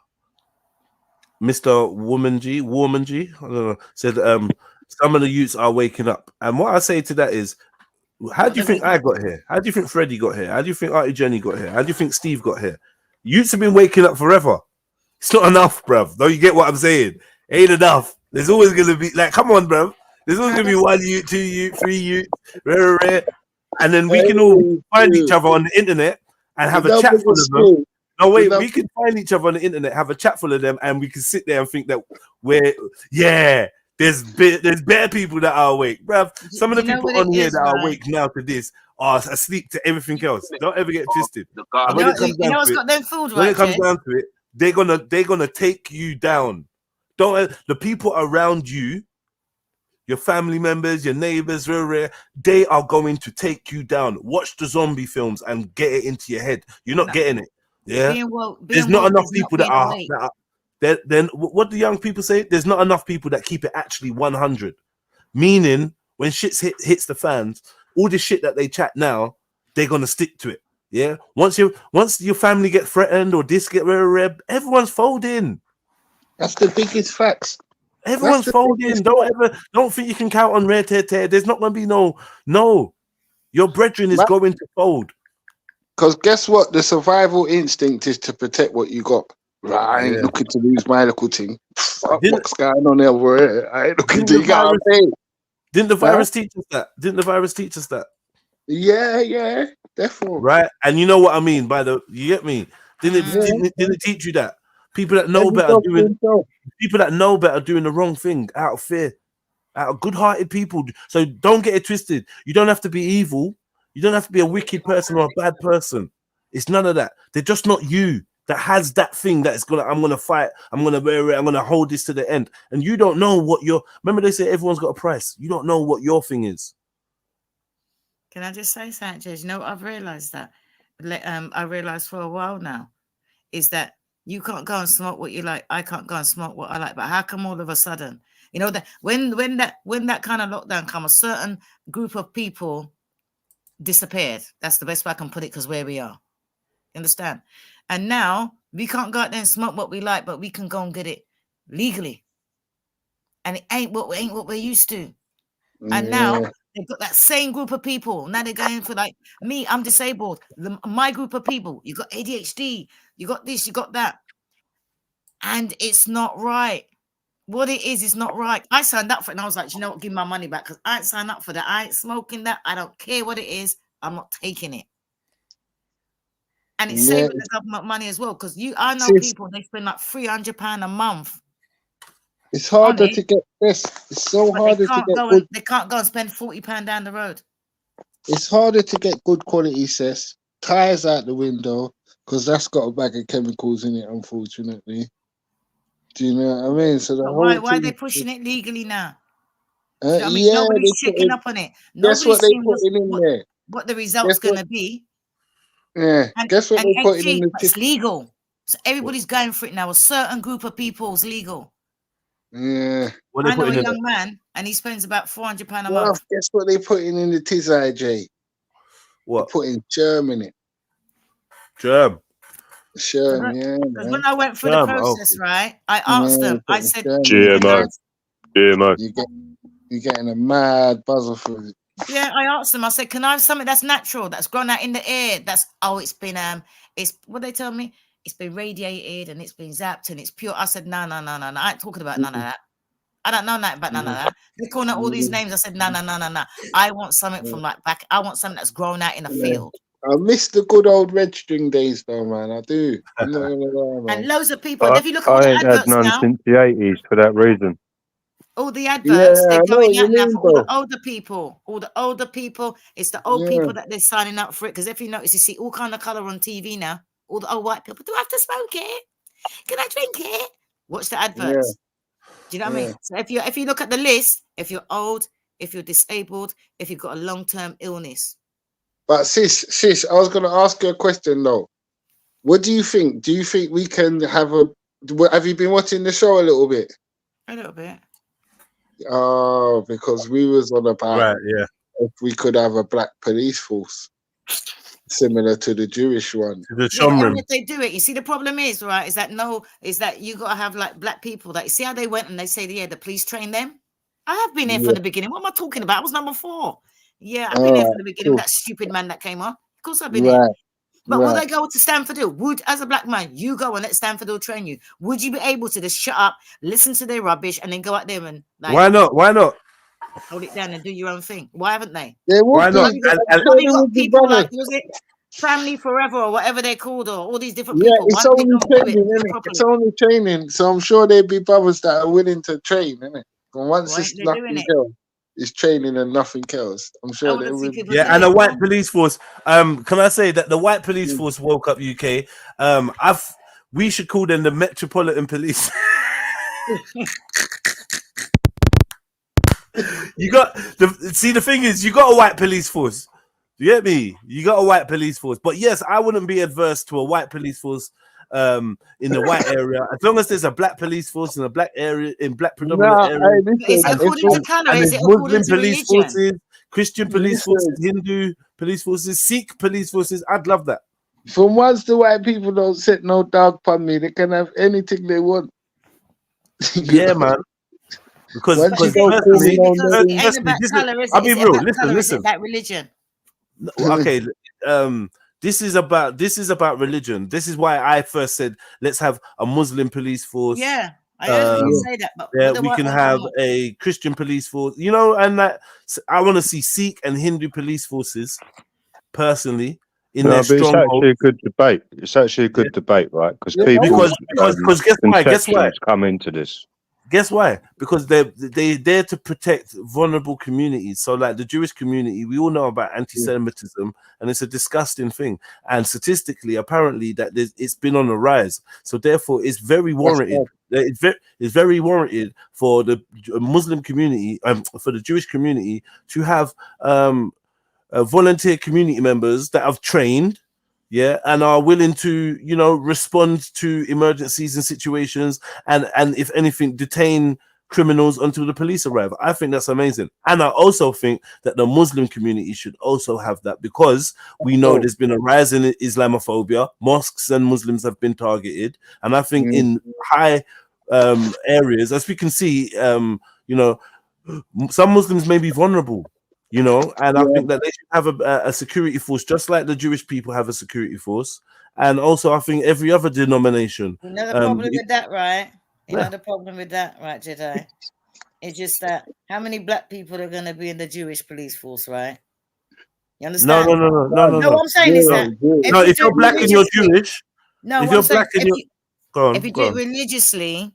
[SPEAKER 6] Mr. Womanji, I don't know, said some of the youths are waking up. And what I say to that is, how do you think I got here? How do you think Freddie got here? How do you think Auntie Jenny got here? How do you think Steve got here? Youths have been waking up forever. It's not enough, bruv. Don't you get what I'm saying? Ain't enough. There's always going to be, like, come on, bruv. There's always going to be 1 youth, 2 youth, 3 youth, rare. And then we can all find each other on the internet and have a chat full of them. No, wait, we can find each other on the internet, have a chat full of them, and we can sit there and think that there's better people that are awake, bruv. Some of the people on here that are awake now to this are asleep to everything else. Don't ever get twisted. When it comes down to it, they're gonna take you down. The people around you, your family members, your neighbors, they are going to take you down. Watch the zombie films and get it into your head. You're not getting it. Yeah, there's not enough people that are. Then what do young people say? There's not enough people that keep it actually 100. Meaning, when shit hits the fans, all the shit that they chat now, they're gonna stick to it. Yeah. Once your family get threatened or this get everyone's folding.
[SPEAKER 1] That's the biggest facts.
[SPEAKER 6] Everyone's folding. Don't think you can count on rare tear. There's not gonna be no. Your brethren is going to fold.
[SPEAKER 1] Because guess what? The survival instinct is to protect what you got. Right, I ain't looking to lose my little thing. What's going on over here? I ain't looking to get out.
[SPEAKER 6] Didn't the virus teach us that?
[SPEAKER 1] Yeah, definitely.
[SPEAKER 6] Right, and you know what I mean by you get me? Didn't it teach you that? People that know better doing the wrong thing out of fear, out of good-hearted people. So don't get it twisted. You don't have to be evil. You don't have to be a wicked person or a bad person. It's none of that. They're just not you that has that thing that is I'm gonna fight. I'm gonna hold this to the end. And you don't know what remember they say everyone's got a price. You don't know what your thing is.
[SPEAKER 5] Can I just say something, Judge? You know what I've realized that? I realized for a while now is that you can't go and smoke what you like. I can't go and smoke what I like. But how come all of a sudden, you know, that when that kind of lockdown come, a certain group of people disappeared. That's the best way I can put it, because where we are. You understand? And now we can't go out there and smoke what we like, but we can go and get it legally. And it ain't what we're used to. And now they've got that same group of people. Now they're going for, like me, I'm disabled. My group of people, you got ADHD, you got this, you got that. And it's not right. What it is, it's not right. I signed up for it and I was like, you know what, give my money back, because I ain't signed up for that. I ain't smoking that. I don't care what it is. I'm not taking it. And it's saving the government money as well, because I know people, they spend like £300 a month.
[SPEAKER 1] It's harder to get this. It's so harder to get good.
[SPEAKER 5] They can't go and spend £40 down the road.
[SPEAKER 1] It's harder to get good quality cess. Tires out the window, because that's got a bag of chemicals in it, unfortunately. Do you know what I mean? So
[SPEAKER 5] why are they pushing it legally now? You know I mean? Nobody's checking up on it.
[SPEAKER 1] That's what they're putting in there.
[SPEAKER 5] What the result's going to be.
[SPEAKER 1] Yeah. Guess what they're putting in the
[SPEAKER 5] It's legal. So everybody's going for it now. A certain group of people is legal.
[SPEAKER 1] Yeah.
[SPEAKER 5] I know a young man, and he spends about £400 a month.
[SPEAKER 1] Guess what they're putting in the Tizai, Jay?
[SPEAKER 6] What?
[SPEAKER 1] They're putting germ in it.
[SPEAKER 6] Germ.
[SPEAKER 1] Sure, yeah.
[SPEAKER 5] Because when I went through the process, right, I asked them, I said,
[SPEAKER 4] GMO.
[SPEAKER 1] You're getting a mad buzzer for it.
[SPEAKER 5] Yeah, I asked them. I said, "Can I have something that's natural, that's grown out in the air? It's it's what they tell me. It's been radiated and it's been zapped and it's pure." I said, "No. I ain't talking about none of that. I don't know nothing about none of that. They're calling out all these names." I said, "No. I want something from like back. I want something that's grown out in a field."
[SPEAKER 1] I miss the good old red string days, though, man. I do. I'm not gonna lie, man.
[SPEAKER 5] And loads of people. And if you look at all
[SPEAKER 4] I
[SPEAKER 5] the
[SPEAKER 4] ain't had
[SPEAKER 5] adverts
[SPEAKER 4] none
[SPEAKER 5] now,
[SPEAKER 4] since the 80s for that reason.
[SPEAKER 5] all the adverts,
[SPEAKER 1] Yeah, I
[SPEAKER 5] they're
[SPEAKER 1] know
[SPEAKER 5] going
[SPEAKER 1] what you
[SPEAKER 5] out now
[SPEAKER 1] mean,
[SPEAKER 5] for all
[SPEAKER 1] bro.
[SPEAKER 5] the older people. All the older people. It's the old people that they're signing up for it. Because if you notice, you see all kind of color on TV now. All the old white people. Do I have to smoke it? Can I drink it? Watch the adverts. Do you know what I mean? So if you look at the list, if you're old, if you're disabled, if you've got a long-term illness.
[SPEAKER 1] But sis, I was gonna ask you a question though. What do you think? Do you think we can have a? Have you been watching the show a little bit?
[SPEAKER 5] A little bit.
[SPEAKER 1] Oh, because we was on about
[SPEAKER 6] Right, yeah.
[SPEAKER 1] if we could have a black police force similar to the Jewish one.
[SPEAKER 6] The
[SPEAKER 5] Yeah, and
[SPEAKER 6] Shomrim.
[SPEAKER 5] if they do it, you see the problem is, right, is that you gotta have like black people that you see how they went and they say, yeah, the police train them. I have been here from the beginning. What am I talking about? I was number 4. Yeah, I've been here from the beginning with that stupid man that came on. Of course I've been here. But will they go to Stanford Hill? Would, as a black man, you go and let Stanford Hill train you? Would you be able to just shut up, listen to their rubbish, and then go out there and like
[SPEAKER 6] Why not? Why not?
[SPEAKER 5] hold it down and do your own thing? Why haven't they?
[SPEAKER 6] Why not?
[SPEAKER 5] Have you got people like, was it Family Forever or whatever they're called, or all these different people?
[SPEAKER 1] It's
[SPEAKER 5] Why don't
[SPEAKER 1] only
[SPEAKER 5] they go do
[SPEAKER 1] training,
[SPEAKER 5] it
[SPEAKER 1] innit?
[SPEAKER 5] properly?
[SPEAKER 1] It's only training. So I'm sure there'd be brothers that are willing to train, innit? And once
[SPEAKER 5] Why
[SPEAKER 1] it's
[SPEAKER 5] ain't they doing
[SPEAKER 1] nothing
[SPEAKER 5] it?
[SPEAKER 1] else, it's training and nothing else. I'm sure they will.
[SPEAKER 6] Yeah, and a white police force. Can I say that the white police force woke up UK? We should call them the Metropolitan Police. The thing is, you got a white police force. You get me? You got a white police force. But yes, I wouldn't be adverse to a white police force in the white area, as long as there's a black police force in a black area, in black predominant areas.
[SPEAKER 5] Is it according to color? Is it
[SPEAKER 6] Muslim
[SPEAKER 5] according to
[SPEAKER 6] police
[SPEAKER 5] religion?
[SPEAKER 6] forces, Christian police forces, Hindu police forces, Sikh police forces. I'd love that.
[SPEAKER 1] From once the white people don't set no dog upon me, they can have anything they want.
[SPEAKER 6] Yeah, man. Because
[SPEAKER 1] Once you don't call me no
[SPEAKER 5] It
[SPEAKER 1] name-
[SPEAKER 5] ain't about color, is it?
[SPEAKER 6] I'll be
[SPEAKER 5] Is it
[SPEAKER 6] real.
[SPEAKER 5] about color? Is it
[SPEAKER 6] Listen.
[SPEAKER 5] about religion?
[SPEAKER 6] Okay. This is about religion. This is why I first said let's have a Muslim police force.
[SPEAKER 5] Yeah, I heard you say that. But
[SPEAKER 6] Yeah,
[SPEAKER 5] the
[SPEAKER 6] we
[SPEAKER 5] white
[SPEAKER 6] can
[SPEAKER 5] ones
[SPEAKER 6] have
[SPEAKER 5] don't.
[SPEAKER 6] a Christian police force, and that I want to see Sikh and Hindu police forces personally in their
[SPEAKER 4] But it's
[SPEAKER 6] stronghold.
[SPEAKER 4] actually a good debate. It's actually a good debate, right? Because people
[SPEAKER 6] Because guess why?
[SPEAKER 4] conceptions come into this.
[SPEAKER 6] Guess why? Because they're there to protect vulnerable communities. So, like the Jewish community, we all know about anti-Semitism, and it's a disgusting thing. And statistically, apparently, that it's been on the rise. So, therefore, it's very warranted. It's very warranted for the Muslim community, for the Jewish community, to have volunteer community members that have trained. Yeah, and are willing to, respond to emergencies and situations, and if anything, detain criminals until the police arrive. I think that's amazing, and I also think that the Muslim community should also have that, because we know there's been a rise in Islamophobia. Mosques and Muslims have been targeted, and I think in high areas, as we can see, some Muslims may be vulnerable. And I think that they should have a security force, just like the Jewish people have a security force. And also, I think every other denomination.
[SPEAKER 5] You know the problem with that, right? You know the problem with that, right, Jedi? It's just that how many black people are going to be in the Jewish police force, right? You understand?
[SPEAKER 6] No.
[SPEAKER 5] What I'm saying is that
[SPEAKER 6] if you're black and you're Jewish,
[SPEAKER 5] if
[SPEAKER 6] you're black and
[SPEAKER 5] if you do it religiously,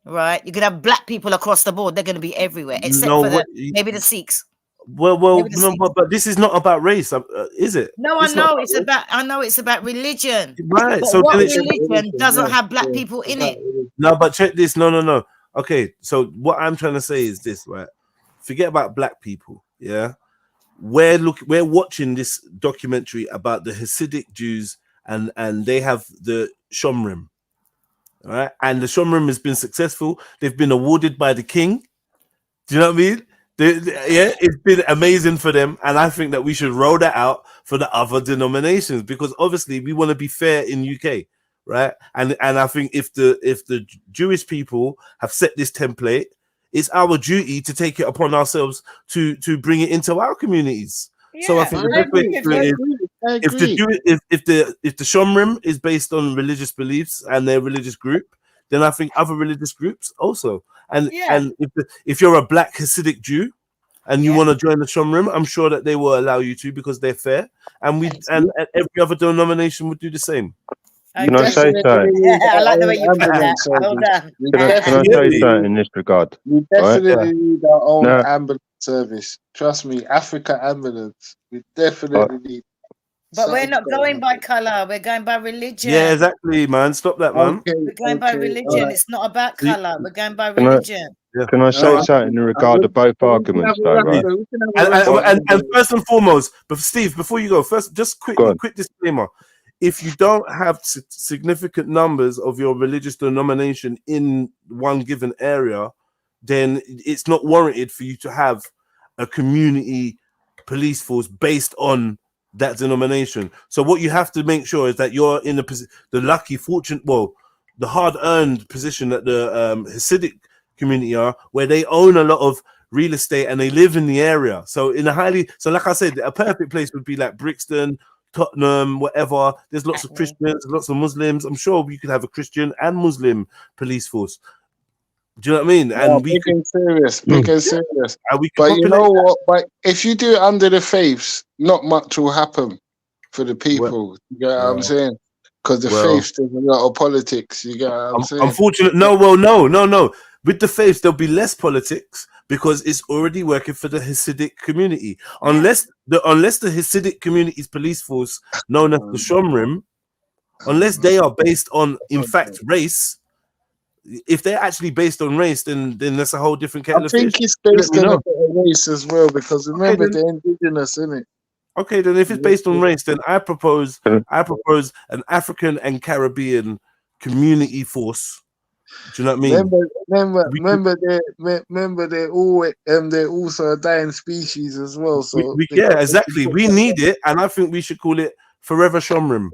[SPEAKER 5] right, you could have black people across the board. They're going to be everywhere, except for maybe the Sikhs.
[SPEAKER 6] Well, no, but this is not about race, is it?
[SPEAKER 5] No, I know it's about religion.
[SPEAKER 6] Right.
[SPEAKER 5] But
[SPEAKER 6] So
[SPEAKER 5] what
[SPEAKER 6] then it's
[SPEAKER 5] religion doesn't have black people in it?
[SPEAKER 6] No, but check this. No. Okay, so what I'm trying to say is this, right? Forget about black people. Yeah, we're watching this documentary about the Hasidic Jews, and they have the Shomrim, all right? And the Shomrim has been successful. They've been awarded by the king. Do you know what I mean? It's been amazing for them, and I think that we should roll that out for the other denominations, because obviously we want to be fair in UK, right? And I think if the Jewish people have set this template, it's our duty to take it upon ourselves to bring it into our communities. So I think the best way to do it is if the Shomrim is based on religious beliefs and their religious group, then I think other religious groups also. And if you're a black Hasidic Jew and you want to join the Shomrim, I'm sure that they will allow you to because they're fair. And and every other denomination would do the same.
[SPEAKER 4] Can I say something?
[SPEAKER 5] I like the way you put that. Well done.
[SPEAKER 4] Can I say something in this regard?
[SPEAKER 1] We definitely need our own ambulance service. Trust me, Africa ambulance. We definitely need.
[SPEAKER 5] But we're not going by color. We're going by religion.
[SPEAKER 6] Yeah, exactly, man. Stop that, man.
[SPEAKER 5] We're going by religion. It's not about color. We're going by religion.
[SPEAKER 4] Can I say something in regard to both arguments, though, right?
[SPEAKER 6] And first and foremost, but Steve, before you go, first, just quick disclaimer. If you don't have significant numbers of your religious denomination in one given area, then it's not warranted for you to have a community police force based on that denomination. So what you have to make sure is that you're in the lucky, fortunate, the hard-earned position that the Hasidic community are, where they own a lot of real estate and they live in the area. So like I said, a perfect place would be like Brixton, Tottenham, whatever. There's lots of Christians, lots of Muslims. I'm sure we could have a Christian and Muslim police force. Do you know what I mean? And
[SPEAKER 1] big and serious. But you know what? But if you do it under the faiths, not much will happen for the people. You get what I'm saying? Because the faiths, there's a lot of politics. You get what I'm saying?
[SPEAKER 6] Unfortunately, no. With the faiths, there'll be less politics because it's already working for the Hasidic community. Unless the Hasidic community's police force, known as the Shomrim, unless they are based on, in fact, race. If they're actually based on race, then that's a whole different kettle of fish.
[SPEAKER 1] I think it's based on a bit of race as well, because remember they're indigenous, isn't it?
[SPEAKER 6] Okay, then if it's based on race, then I propose an African and Caribbean community force. Do you know what I mean?
[SPEAKER 1] Remember they're also a dying species as well. So
[SPEAKER 6] exactly. We need it, and I think we should call it Forever Shomrim.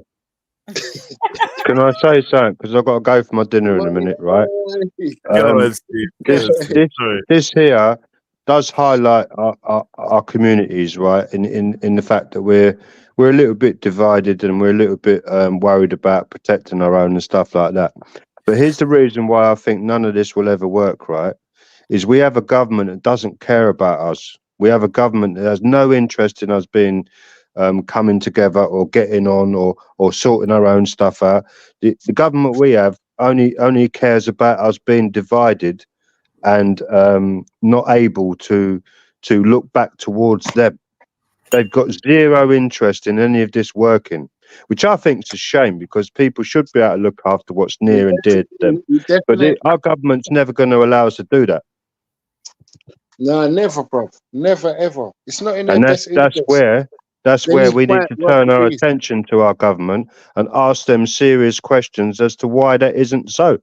[SPEAKER 4] Can I say something? Because I've got to go for my dinner in a minute, right? This here does highlight our communities, right? In the fact that we're a little bit divided and we're a little bit worried about protecting our own and stuff like that. But here's the reason why I think none of this will ever work, right? Is we have a government that doesn't care about us. We have a government that has no interest in us being coming together or getting on or sorting our own stuff out. The government we have only cares about us being divided and not able to look back towards them. They've got zero interest in any of this working, which I think is a shame, because people should be able to look after what's near and dear to them. But our government's never going to allow us to do that.
[SPEAKER 1] No, never, bro. Never, ever. It's not in their best interest.
[SPEAKER 4] That's where we need to turn our attention to our government and ask them serious questions as to why that isn't so.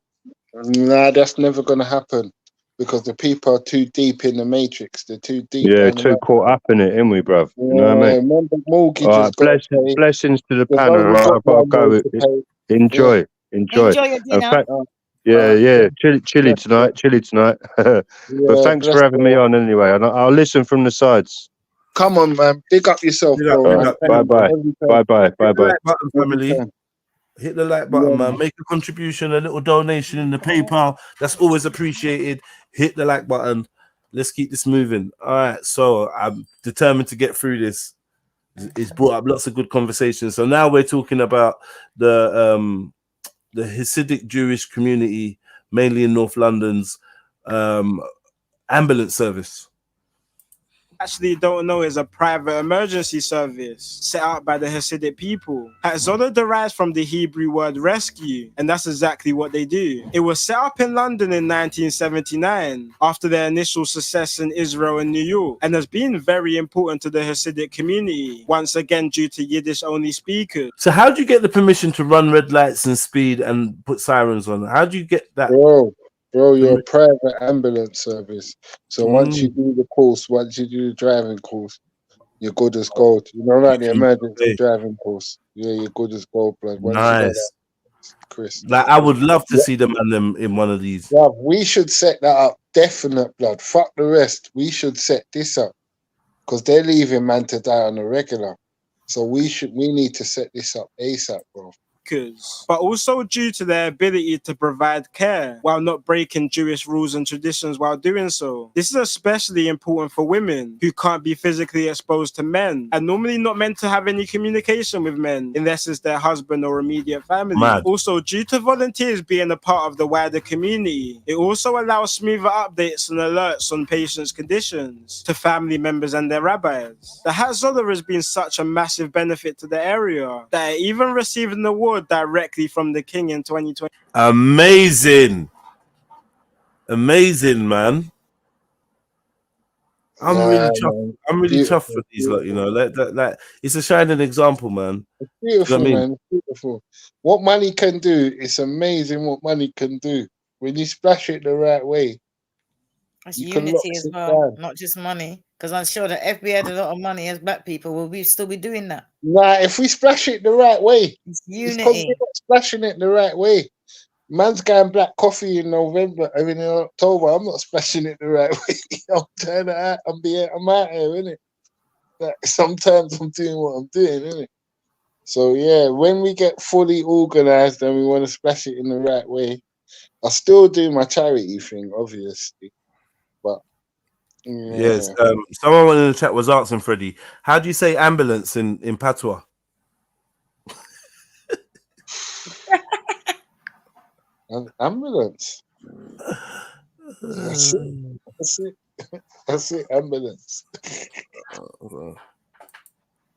[SPEAKER 1] Nah, that's never going to happen, because the people are too deep in the matrix. They're too deep.
[SPEAKER 4] Yeah, too caught up in it, ain't we, bruv? You know what I mean?
[SPEAKER 1] Remember, mortgages.
[SPEAKER 4] All right, blessings to the panel. Right? I've got to go with it. Enjoy.
[SPEAKER 5] Enjoy your dinner.
[SPEAKER 4] In fact, chilly tonight. But thanks for having me on anyway. And I'll listen from the sides.
[SPEAKER 1] Come on, man. Big up yourself, bro.
[SPEAKER 4] Bye-bye. Bye-bye.
[SPEAKER 6] Button, family. Hit the like button, man. Make a contribution, a little donation in the PayPal. That's always appreciated. Hit the like button. Let's keep this moving. All right. So I'm determined to get through this. It's brought up lots of good conversations. So now we're talking about the Hasidic Jewish community, mainly in North London's ambulance service.
[SPEAKER 17] Actually don't know is a private emergency service set up by the Hasidic people. Zola derives from the Hebrew word rescue, and that's exactly what they do. It was set up in London in 1979 after their initial success in Israel and New York, and has been very important to the Hasidic community, once again due to Yiddish only speakers.
[SPEAKER 6] So how do you get the permission to run red lights and speed and put sirens on? How do you get that?
[SPEAKER 1] Bro, you're a private ambulance service. So once you do the course, once you do the driving course, you're good as gold. You know, like the emergency driving course. Yeah, you're good as gold, blood.
[SPEAKER 3] Chris.
[SPEAKER 6] Like, I would love to see them and them in one of these.
[SPEAKER 3] Yeah, we should set that up. Definite, blood. Fuck the rest. We should set this up because they're leaving man to die on the regular. So we need to set this up ASAP, bro.
[SPEAKER 17] But also due to their ability to provide care while not breaking Jewish rules and traditions while doing so. This is especially important for women who can't be physically exposed to men and normally not meant to have any communication with men unless it's their husband or immediate family.
[SPEAKER 6] Mad.
[SPEAKER 17] Also, due to volunteers being a part of the wider community, it also allows smoother updates and alerts on patients' conditions to family members and their rabbis. The Hatzolah has been such a massive benefit to the area that it even received an award directly from the king in 2020.
[SPEAKER 6] Amazing, man. I'm really chuffed for these, like, you know, like it's a shining example, man.
[SPEAKER 3] It's beautiful,
[SPEAKER 6] You know what I mean?
[SPEAKER 3] man. It's beautiful. What money can do, it's amazing what money can do when you splash it the right way.
[SPEAKER 5] That's
[SPEAKER 3] You can
[SPEAKER 5] unity
[SPEAKER 3] lock
[SPEAKER 5] as
[SPEAKER 3] it
[SPEAKER 5] well,
[SPEAKER 3] down.
[SPEAKER 5] not just money. Because I'm sure that if we had a lot of money as black people, will we still be doing that?
[SPEAKER 3] Nah, if we splash it the right way,
[SPEAKER 5] It's
[SPEAKER 3] it's because
[SPEAKER 5] unity.
[SPEAKER 3] we're not splashing it the right way. Man's going black coffee in November, I mean in October. I'm not splashing it the right way. I'm turning out. I'm out here, innit? Like, sometimes I'm doing what I'm doing, innit? So yeah, when we get fully organized and we want to splash it in the right way, I still do my charity thing, obviously, but yeah.
[SPEAKER 6] Yes. Someone in the chat was asking Freddie, how do you say ambulance in patois?
[SPEAKER 3] Ambulance. That's it. That's it. Ambulance.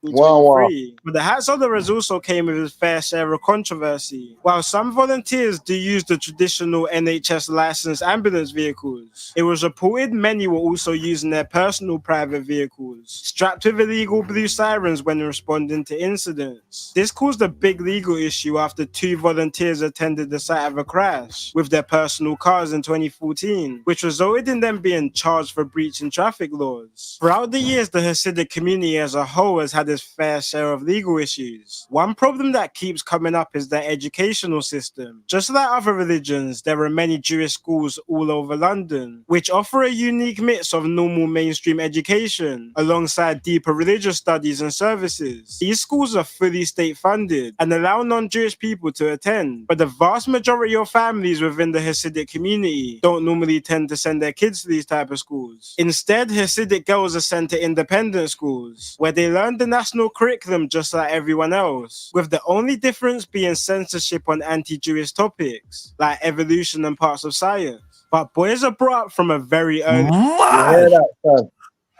[SPEAKER 3] Wow.
[SPEAKER 17] But the Hatzolah also came with his fair share of controversy. While some volunteers do use the traditional NHS licensed ambulance vehicles, it was reported many were also using their personal private vehicles, strapped with illegal blue sirens when responding to incidents. This caused a big legal issue after 2 volunteers attended the site of a crash with their personal cars in 2014, which resulted in them being charged for breaching traffic laws. Throughout the years, the Hasidic community as a whole has had its fair share of legal issues. One problem that keeps coming up is their educational system. Just like other religions, there are many Jewish schools all over London, which offer a unique mix of normal mainstream education alongside deeper religious studies and services. These schools are fully state-funded and allow non-Jewish people to attend, but the vast majority of families within the Hasidic community don't normally tend to send their kids to these type of schools. Instead, Hasidic girls are sent to independent schools, where they learn the national curriculum just like everyone else, with the only difference being censorship on anti-Jewish topics, like evolution and parts of science. But boys are brought up from a very early...
[SPEAKER 3] You hear that, son?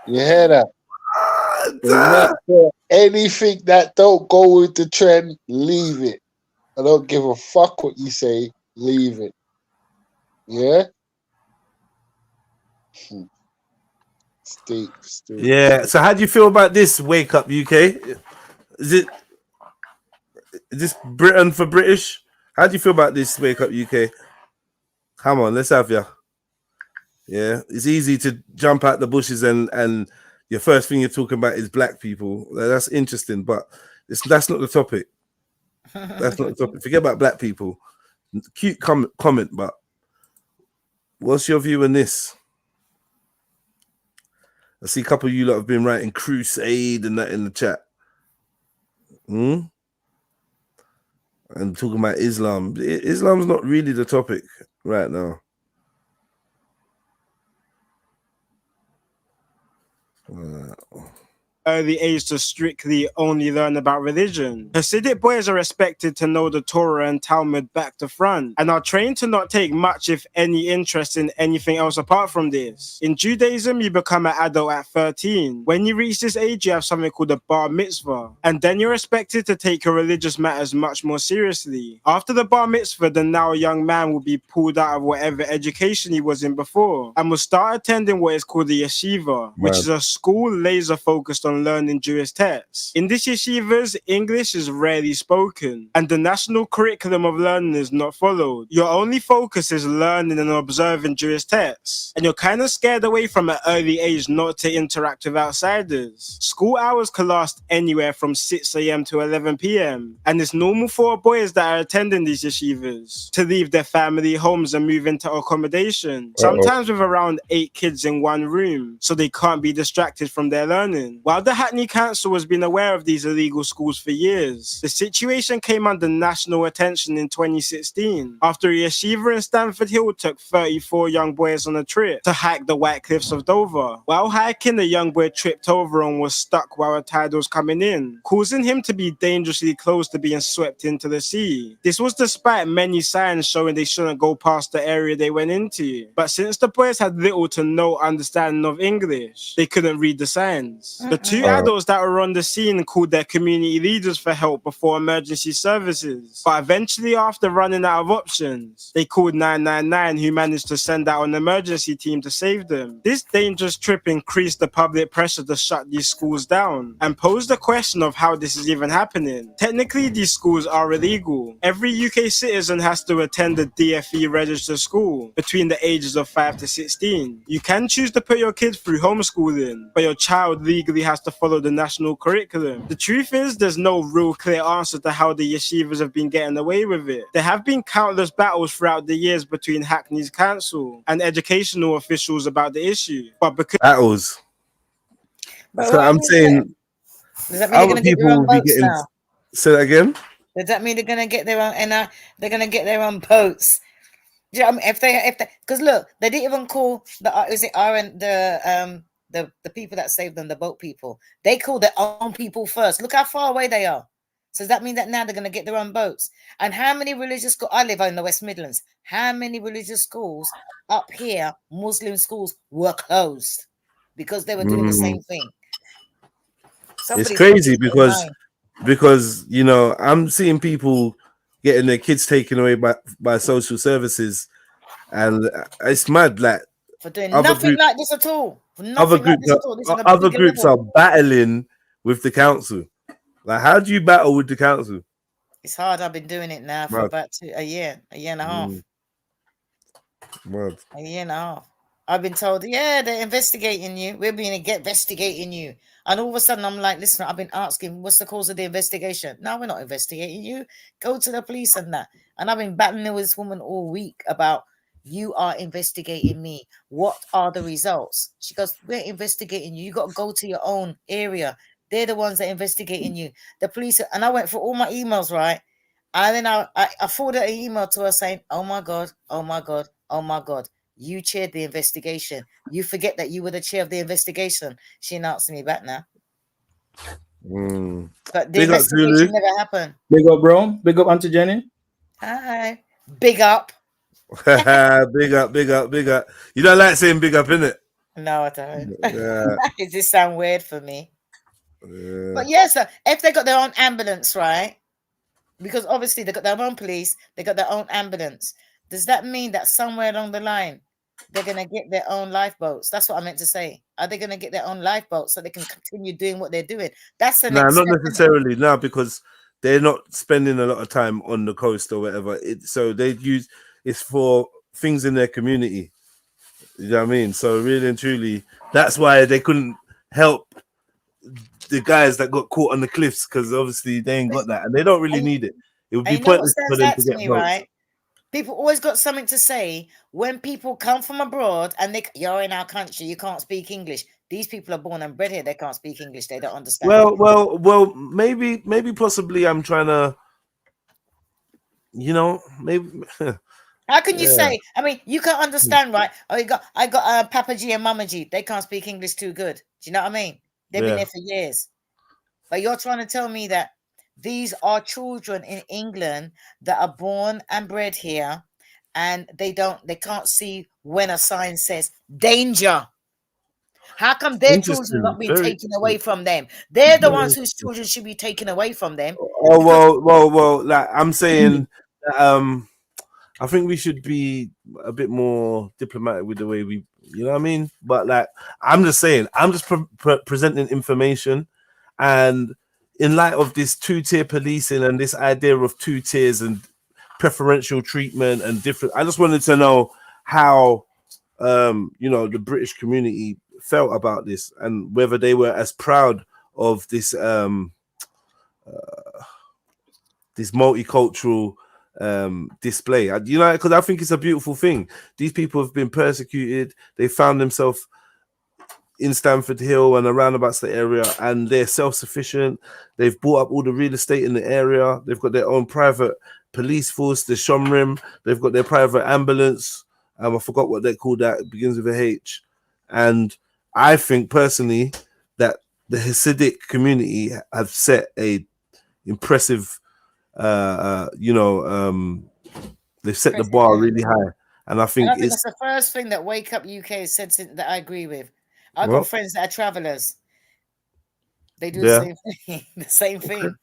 [SPEAKER 3] You hear that? Make sure anything that don't go with the trend, leave it. I don't give a fuck what you say, leave it. Yeah? Steep.
[SPEAKER 6] Yeah. So how do you feel about this Wake Up UK? Is this Britain for British? How do you feel about this Wake Up UK? Come on, let's have ya. Yeah, it's easy to jump out the bushes and your first thing you're talking about is black people. That's interesting, but that's not the topic. That's not the topic. Forget about black people. Cute comment, but what's your view on this? I see a couple of you lot have been writing crusade and that in the chat. And talking about Islam. Islam's not really the topic right now.
[SPEAKER 17] Early age to strictly only learn about religion. Hasidic boys are expected to know the Torah and Talmud back to front, and are trained to not take much, if any, interest in anything else apart from this. In Judaism, you become an adult at 13. When you reach this age, you have something called a bar mitzvah, and then you're expected to take your religious matters much more seriously. After the bar mitzvah, the now young man will be pulled out of whatever education he was in before, and will start attending what is called the yeshiva, which is a school laser focused on on learning Jewish texts. In these yeshivas, English is rarely spoken, and the national curriculum of learning is not followed. Your only focus is learning and observing Jewish texts, and you're kind of scared away from an early age not to interact with outsiders. School hours can last anywhere from 6 a.m. to 11 p.m., and it's normal for boys that are attending these yeshivas to leave their family homes and move into accommodation, sometimes with around 8 kids in one room, so they can't be distracted from their learning. While the Hackney Council has been aware of these illegal schools for years, the situation came under national attention in 2016 after a yeshiva in Stamford Hill took 34 young boys on a trip to hike the White Cliffs of Dover. While hiking, a young boy tripped over and was stuck while a tide was coming in, causing him to be dangerously close to being swept into the sea. This was despite many signs showing they shouldn't go past the area they went into. But since the boys had little to no understanding of English, they couldn't read the signs. The 2 adults that were on the scene called their community leaders for help before emergency services. But eventually, after running out of options, they called 999, who managed to send out an emergency team to save them. This dangerous trip increased the public pressure to shut these schools down and posed the question of how this is even happening. Technically, these schools are illegal. Every UK citizen has to attend a DFE registered school between the ages of 5 to 16. You can choose to put your kids through homeschooling, but your child legally has to follow the national curriculum. The truth is, there's no real clear answer to how the yeshivas have been getting away with it. There have been countless battles throughout the years between Hackney's council and educational officials about the issue. But because
[SPEAKER 6] battles,
[SPEAKER 5] But
[SPEAKER 6] so I'm saying,
[SPEAKER 5] does that mean they're
[SPEAKER 6] other
[SPEAKER 5] going to get their
[SPEAKER 6] people
[SPEAKER 5] own
[SPEAKER 6] will be
[SPEAKER 5] boats
[SPEAKER 6] getting.
[SPEAKER 5] now?
[SPEAKER 6] Say that again.
[SPEAKER 5] Does that mean they're going to get their own they're going to get their own boats? Do you know what I mean? If they, because look, they didn't even call the people that saved them, the boat people. They called their own people first. Look how far away they are. So does that mean that now they're going to get their own boats? And how many religious schools? I live in the West Midlands. How many religious schools up here, Muslim schools, were closed because they were doing the same thing?
[SPEAKER 6] It's crazy because you know, I'm seeing people getting their kids taken away by social services, and it's mad. Like
[SPEAKER 5] for doing nothing like this at all.
[SPEAKER 6] Other groups are battling with the council. Like, how do you battle with the council?
[SPEAKER 5] It's hard. I've been doing it now for about a year and a half. A year and a half. I've been told, yeah, they're investigating you. We're being investigating you. And all of a sudden, I'm like, listen, I've been asking, what's the cause of the investigation? No, we're not investigating you. Go to the police and that. And I've been battling with this woman all week about, you are investigating me. What are the results? She goes, we're investigating you. You got to go to your own area. They're the ones that are investigating you. The police. And I went for all my emails, right? And then I forwarded an email to her saying, oh my God, oh my God, oh my God. You chaired the investigation. You forget that you were the chair of the investigation. She announced me back now. But the investigation never happened.
[SPEAKER 13] Big up, bro. Big up, Auntie Jenny.
[SPEAKER 5] Hi. Big up.
[SPEAKER 6] Big up, big up, big up. You don't like saying big up, innit?
[SPEAKER 5] No, I don't.
[SPEAKER 6] Yeah.
[SPEAKER 5] It just sound weird for me. Yeah. But yes, if they got their own ambulance, right? Because obviously they got their own police, they got their own ambulance. Does that mean that somewhere along the line they're going to get their own lifeboats? That's what I meant to say. Are they going to get their own lifeboats so they can continue doing what they're doing? That's the next
[SPEAKER 6] not
[SPEAKER 5] step,
[SPEAKER 6] necessarily. No, because they're not spending a lot of time on the coast or whatever. So they use it's for things in their community. You know what I mean? So really and truly, that's why they couldn't help the guys that got caught on the cliffs, because obviously they ain't got that and they don't really need it. It would be pointless for them to get boats.
[SPEAKER 5] Right? People always got something to say when people come from abroad and you're in our country, you can't speak English. These people are born and bred here, they can't speak English, they don't understand.
[SPEAKER 6] Well, maybe possibly I'm trying to, you know, maybe.
[SPEAKER 5] How can you say? I mean, you can't understand, right? Oh, I got Papa G and Mama G. They can't speak English too good. Do you know what I mean? They've been there for years. But you're trying to tell me that these are children in England that are born and bred here, and they can't see when a sign says danger. How come their children not being taken away from them? They're the ones whose children should be taken away from them.
[SPEAKER 6] Oh well. Like I'm saying, I think we should be a bit more diplomatic with the way we, you know what I mean? But like, I'm just saying, I'm just presenting information, and in light of this two-tier policing and this idea of two tiers and preferential treatment and different, I just wanted to know how, you know, the British community felt about this and whether they were as proud of this, this multicultural display, you know, because I think it's a beautiful thing. These people have been persecuted. They found themselves in Stamford Hill and around about the area, and they're self-sufficient. They've bought up all the real estate in the area. They've got their own private police force, the Shomrim. They've got their private ambulance. I forgot what they call that. It begins with a H. And I think personally that the Hasidic community have set a impressive, you know, they've set the bar really high. And I think,
[SPEAKER 5] that's the first thing that Wake Up UK said that I agree with. I've got friends that are travelers. They do the same thing. The same thing.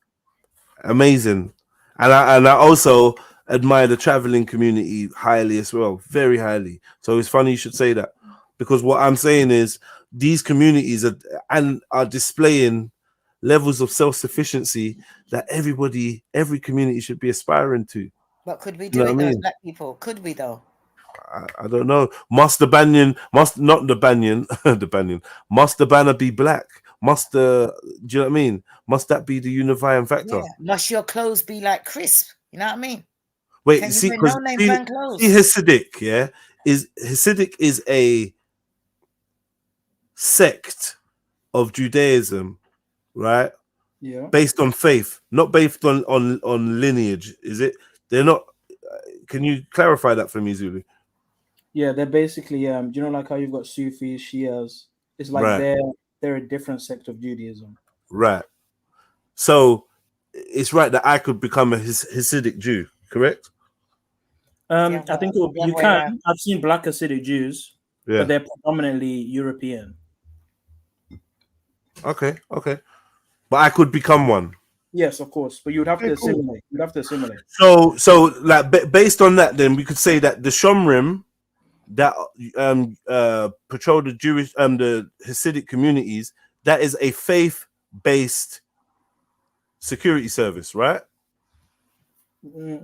[SPEAKER 6] Amazing. And I also admire the traveling community highly as well, very highly. So it's funny you should say that, because what I'm saying is these communities are displaying levels of self-sufficiency that every community should be aspiring to.
[SPEAKER 5] But could we do it as black people? Could we though?
[SPEAKER 6] I don't know. Must the banner be black? Must do you know what I mean? Must that be the unifying factor?
[SPEAKER 5] Yeah. Must your clothes be like crisp? You know what I mean?
[SPEAKER 6] Wait, see, Hasidic, yeah, Hasidic is a sect of Judaism, right?
[SPEAKER 13] Yeah.
[SPEAKER 6] Based on faith, not based on lineage, is it? They're not. Can you clarify that for me, Zulu?
[SPEAKER 13] Yeah, they're basically you know, like how you've got Sufis, Shias. It's like they're a different sect of Judaism.
[SPEAKER 6] Right. So it's right that I could become a Hasidic Jew, correct?
[SPEAKER 13] I think you can. I've seen black Hasidic Jews, but they're predominantly European.
[SPEAKER 6] Okay. But I could become one.
[SPEAKER 13] Yes, of course, but you'd have to assimilate. You'd have to assimilate.
[SPEAKER 6] So like based on that, then we could say that the Shomrim that patrol the Jewish the Hasidic communities, that is a faith-based security service, right?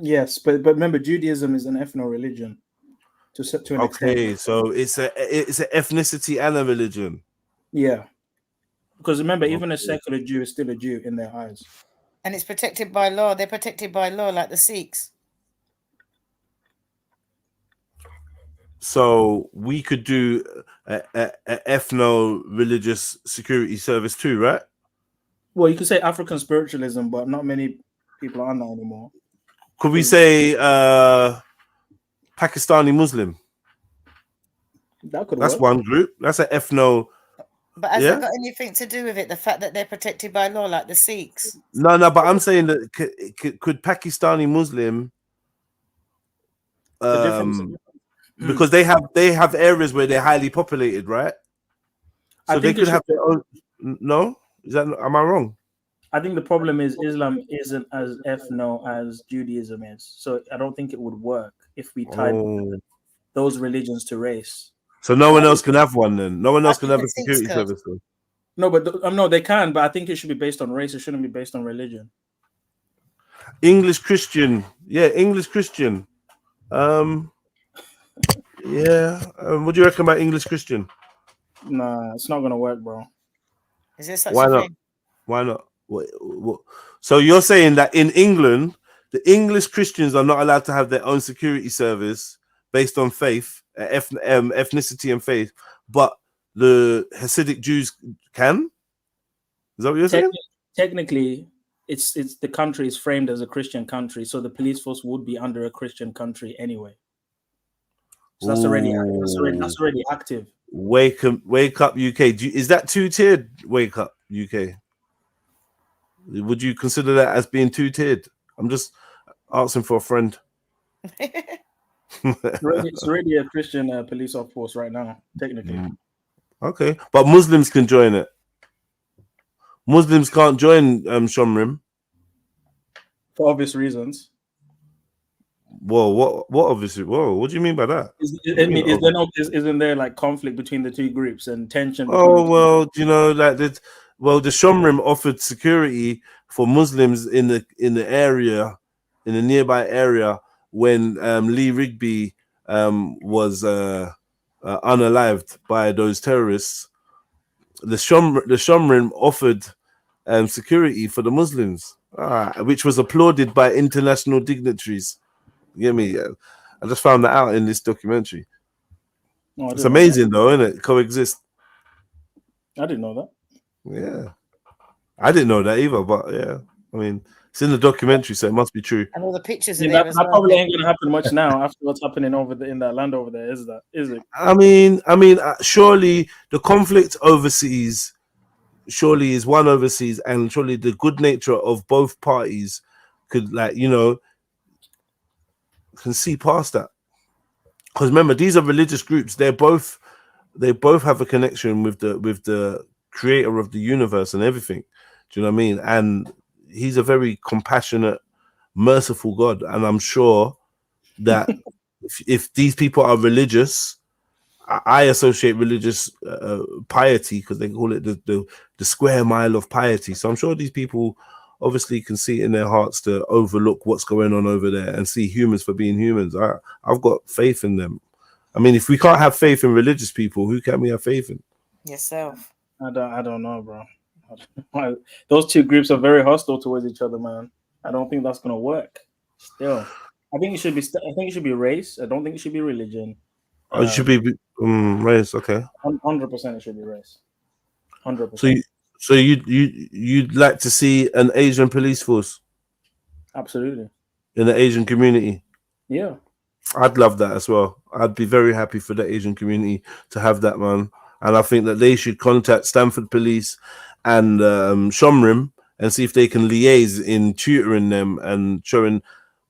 [SPEAKER 13] Yes, but remember, Judaism is an ethno-religion. To an extent.
[SPEAKER 6] So it's an ethnicity and a religion.
[SPEAKER 13] Yeah, because remember, even a secular Jew is still a Jew in their eyes.
[SPEAKER 5] And it's protected by law. They're protected by law, like the Sikhs.
[SPEAKER 6] So we could do a ethno-religious security service too, right?
[SPEAKER 13] Well, you could say African spiritualism, but not many people are on that anymore.
[SPEAKER 6] Could we say Pakistani Muslim? That's
[SPEAKER 13] work.
[SPEAKER 6] one group. That's an ethno.
[SPEAKER 5] But has that got anything to do with it? The fact that they're protected by law, like the Sikhs?
[SPEAKER 6] No. But I'm saying that could Pakistani Muslim, because they have areas where they're highly populated, right? So they could have their own. No, am I wrong?
[SPEAKER 13] I think the problem is Islam isn't as ethno as Judaism is. So I don't think it would work if we tied those religions to race.
[SPEAKER 6] So no one else can have one then? No one else can have a security service then?
[SPEAKER 13] No, but no, they can, but I think it should be based on race. It shouldn't be based on religion.
[SPEAKER 6] English Christian. Yeah, English Christian. What do you reckon about English Christian?
[SPEAKER 13] Nah, it's not going to work, bro.
[SPEAKER 5] Is there such
[SPEAKER 6] Why
[SPEAKER 5] a
[SPEAKER 6] not?
[SPEAKER 5] thing?
[SPEAKER 6] Why not? What? So you're saying that in England, the English Christians are not allowed to have their own security service based on faith, ethnicity and faith, but the Hasidic Jews can? Is that what you're saying?
[SPEAKER 13] Technically, it's the country is framed as a Christian country, so the police force would be under a Christian country anyway. So that's already active.
[SPEAKER 6] Wake up UK. Is that two-tiered Wake Up UK? Would you consider that as being two-tiered? I'm just asking for a friend.
[SPEAKER 13] It's already a Christian police force right now, technically.
[SPEAKER 6] Okay, but Muslims can join it. Muslims can't join Shomrim
[SPEAKER 13] for obvious reasons.
[SPEAKER 6] Whoa, what obviously? Whoa, what do you mean by that?
[SPEAKER 13] Isn't there like conflict between the two groups and tension?
[SPEAKER 6] Oh well, you know, like the Shomrim offered security for Muslims in the area, in the nearby area, when Lee Rigby was unalived by those terrorists. The Shomrim offered security for the Muslims, which was applauded by international dignitaries. You get me? I just found that out in this documentary. It's amazing, though, isn't it? Coexist.
[SPEAKER 13] I didn't know that.
[SPEAKER 6] Yeah, I didn't know that either. But yeah, I mean, it's in the documentary, so it must be true.
[SPEAKER 5] And all the pictures
[SPEAKER 13] Yeah,
[SPEAKER 5] of there
[SPEAKER 13] that
[SPEAKER 5] as well.
[SPEAKER 13] probably ain't gonna happen much now after what's happening in that land over there. Is it?
[SPEAKER 6] I mean, surely the conflict overseas, surely is one overseas, and surely the good nature of both parties could, like, you know, can see past that. Because remember, these are religious groups. They both have a connection with the creator of the universe and everything. Do you know what I mean? And he's a very compassionate, merciful God. And I'm sure that if these people are religious, I associate religious piety, because they call it the square mile of piety. So I'm sure these people obviously can see in their hearts to overlook what's going on over there and see humans for being humans. I've got faith in them. I mean, if we can't have faith in religious people, who can we have faith in?
[SPEAKER 5] Yourself.
[SPEAKER 13] I don't know, bro. Those two groups are very hostile towards each other, man. I don't think that's gonna work. Still, I think it should be. I think it should be race. I don't think it should be religion.
[SPEAKER 6] It should be race. Okay.
[SPEAKER 13] 100% it should be race. 100%.
[SPEAKER 6] So you'd like to see an Asian police force?
[SPEAKER 13] Absolutely.
[SPEAKER 6] In the Asian community?
[SPEAKER 13] Yeah.
[SPEAKER 6] I'd love that as well. I'd be very happy for the Asian community to have that, man. And I think that they should contact Stanford Police and Shomrim and see if they can liaise in tutoring them and showing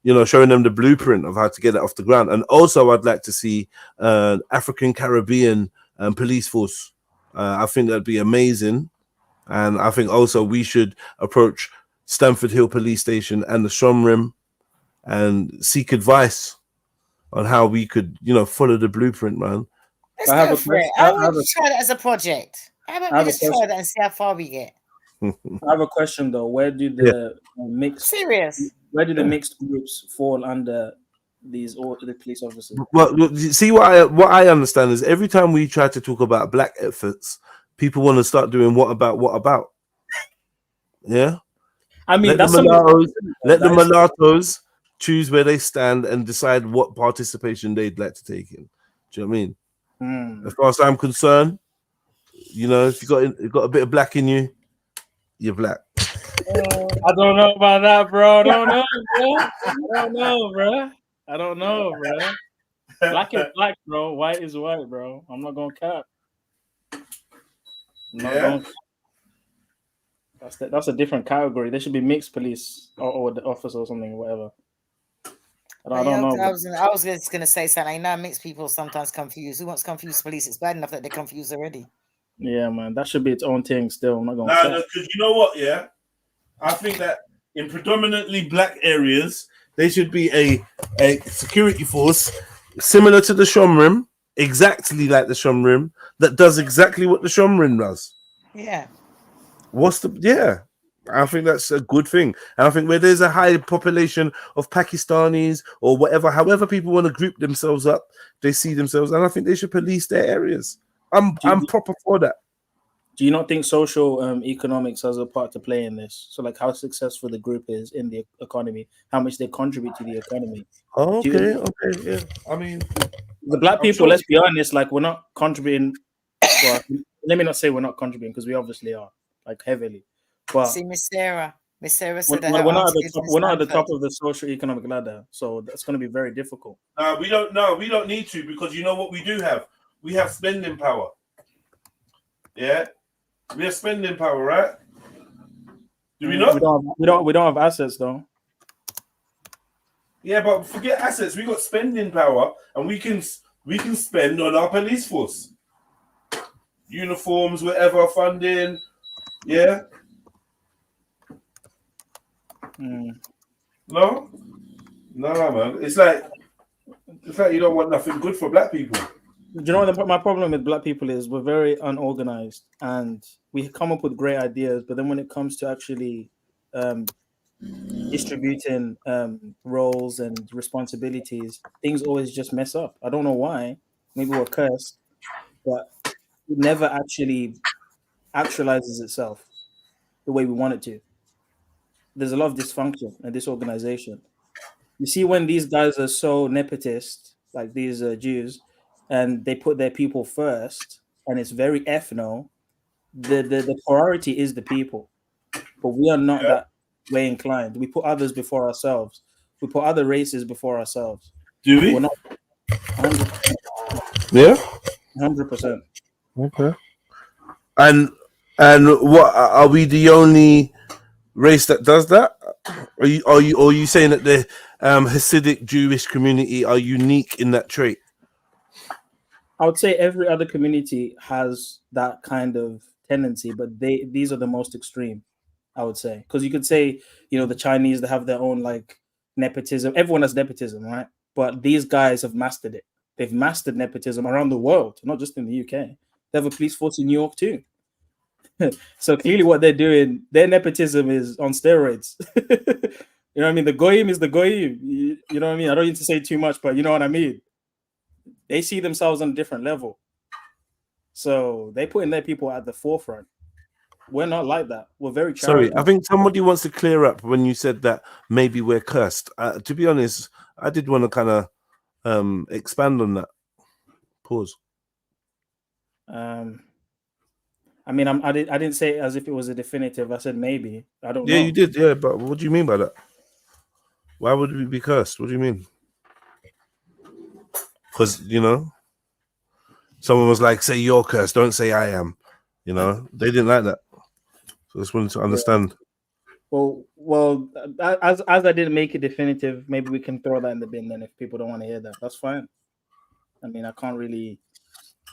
[SPEAKER 6] them the blueprint of how to get it off the ground. And also, I'd like to see African Caribbean police force. I think that'd be amazing. And I think also we should approach Stamford Hill Police Station and the Shomrim and seek advice on how we could, follow the blueprint, man.
[SPEAKER 5] Let's go for it. I want to try that as a project. How about we just try that and see how far we get?
[SPEAKER 13] I have a question though. Where do the mixed groups fall under the police officers?
[SPEAKER 6] Well, see, what I understand is every time we try to talk about black efforts, people want to start doing what about? Yeah.
[SPEAKER 13] I mean,
[SPEAKER 6] let the mulattoes choose where they stand and decide what participation they'd like to take in. Do you know what I mean? As far as I'm concerned, if you got a bit of black in you, you're black.
[SPEAKER 13] I don't know about that, bro. I don't know, bro. Black is black, bro. White is white, bro. I'm not gonna cap. That's a different category. There should be mixed police or the officer or something, whatever. I don't know.
[SPEAKER 5] I was just gonna say something. I know mixed people sometimes confused. Who wants confused police? It's bad enough that they're confused already.
[SPEAKER 13] Yeah, man, that should be its own thing. Still, I'm not gonna.
[SPEAKER 6] No, because you know what? Yeah, I think that in predominantly black areas, there should be a security force similar to the Shomrim, exactly like the Shomrim, that does exactly what the Shomrim does.
[SPEAKER 5] Yeah.
[SPEAKER 6] I think that's a good thing. And I think where there's a high population of Pakistanis or whatever, however people want to group themselves up, they see themselves, and I think they should police their areas. I'm proper for that.
[SPEAKER 13] Do you not think social economics has a part to play in this? So, like, how successful the group is in the economy, how much they contribute to the economy.
[SPEAKER 6] Okay, yeah. I mean,
[SPEAKER 13] the black people, let's be honest, like, we're not contributing. Well, let me not say we're not contributing, because we obviously are, like, heavily. But
[SPEAKER 5] see, Miss Sarah said that
[SPEAKER 13] we're not at the top of the social economic ladder, so that's going to be very difficult.
[SPEAKER 6] We don't need to, because you know what we do have? We have spending power. Yeah, we have spending power, right? Do we not?
[SPEAKER 13] We don't have assets though.
[SPEAKER 6] Yeah, but forget assets. We got spending power, and we can spend on our police force, uniforms, whatever, funding. Yeah. No, No, man. It's like you don't want nothing good for black people.
[SPEAKER 13] Do you know what my problem with black people is? We're very unorganized and we come up with great ideas, but then when it comes to actually distributing roles and responsibilities, things always just mess up. I don't know why. Maybe we're cursed, but it never actually actualizes itself the way we want it to. There's a lot of dysfunction in this organization. You see, when these guys are so nepotist, like these Jews, and they put their people first, and it's very ethno, the priority is the people. But we are not that way inclined. We put others before ourselves. We put other races before ourselves.
[SPEAKER 6] Do we?
[SPEAKER 13] We're not 100%.
[SPEAKER 6] Yeah.
[SPEAKER 13] 100%.
[SPEAKER 6] Okay. And what are we the only race that does that? Are you saying that the Hasidic Jewish community are unique in that trait?
[SPEAKER 13] I would say every other community has that kind of tendency, but these are the most extreme, I would say. Because you could say, the Chinese, they have their own like nepotism. Everyone has nepotism, right? But these guys have mastered it. They've mastered nepotism around the world, not just in the UK. They have a police force in New York too. So clearly what they're doing, their nepotism is on steroids. You know what I mean? The goyim is the goyim. You know what I mean? I don't need to say too much, but you know what I mean? They see themselves on a different level. So they putting their people at the forefront. We're not like that. We're very charitable.
[SPEAKER 6] Sorry, I think somebody wants to clear up when you said that maybe we're cursed. To be honest, I did want to kind of expand on that. Pause.
[SPEAKER 13] I mean, I didn't say it as if it was a definitive. I said maybe. I don't know.
[SPEAKER 6] Yeah, you did. Yeah, but what do you mean by that? Why would we be cursed? What do you mean? Because, someone was like, say you're cursed, don't say I am. They didn't like that. So I just wanted to understand.
[SPEAKER 13] Well, as I didn't make it definitive, maybe we can throw that in the bin then if people don't want to hear that. That's fine. I mean, I can't really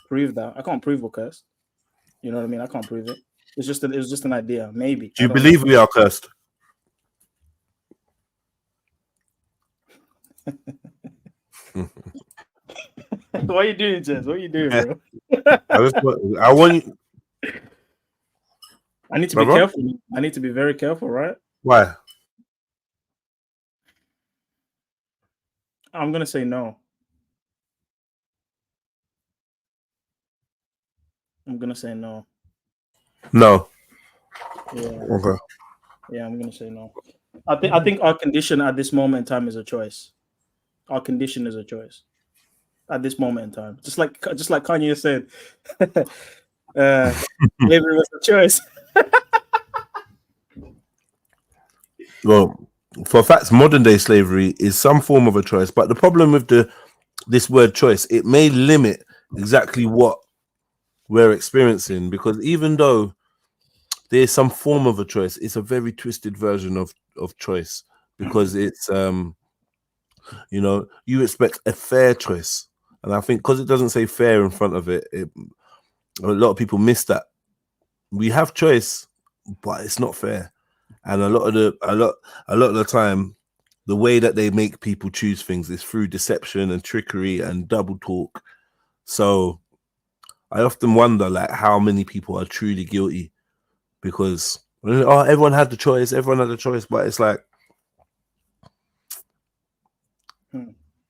[SPEAKER 13] prove that. I can't prove we're cursed. You know what I mean? I can't prove it. It was just an idea, maybe.
[SPEAKER 6] Do you believe we are cursed?
[SPEAKER 13] What are you doing, Jez? What are you doing, bro?
[SPEAKER 6] I want you.
[SPEAKER 13] I need to be careful. I need to be very careful, right?
[SPEAKER 6] Why?
[SPEAKER 13] I'm gonna say no. I'm gonna say no.
[SPEAKER 6] No.
[SPEAKER 13] Yeah.
[SPEAKER 6] Okay.
[SPEAKER 13] Yeah, I'm gonna say no. I think our condition at this moment in time is a choice. Our condition is a choice at this moment in time. Just like Kanye said, slavery was a choice.
[SPEAKER 6] Well, for facts, modern day slavery is some form of a choice, but the problem with this word choice, it may limit exactly what we're experiencing, because even though there's some form of a choice, it's a very twisted version of choice, because it's you expect a fair choice, and I think because it doesn't say fair in front of it, a lot of people miss that. We have choice, but it's not fair. And a lot of the time, the way that they make people choose things is through deception and trickery and double talk. So I often wonder, like, how many people are truly guilty, because everyone had the choice, but it's like,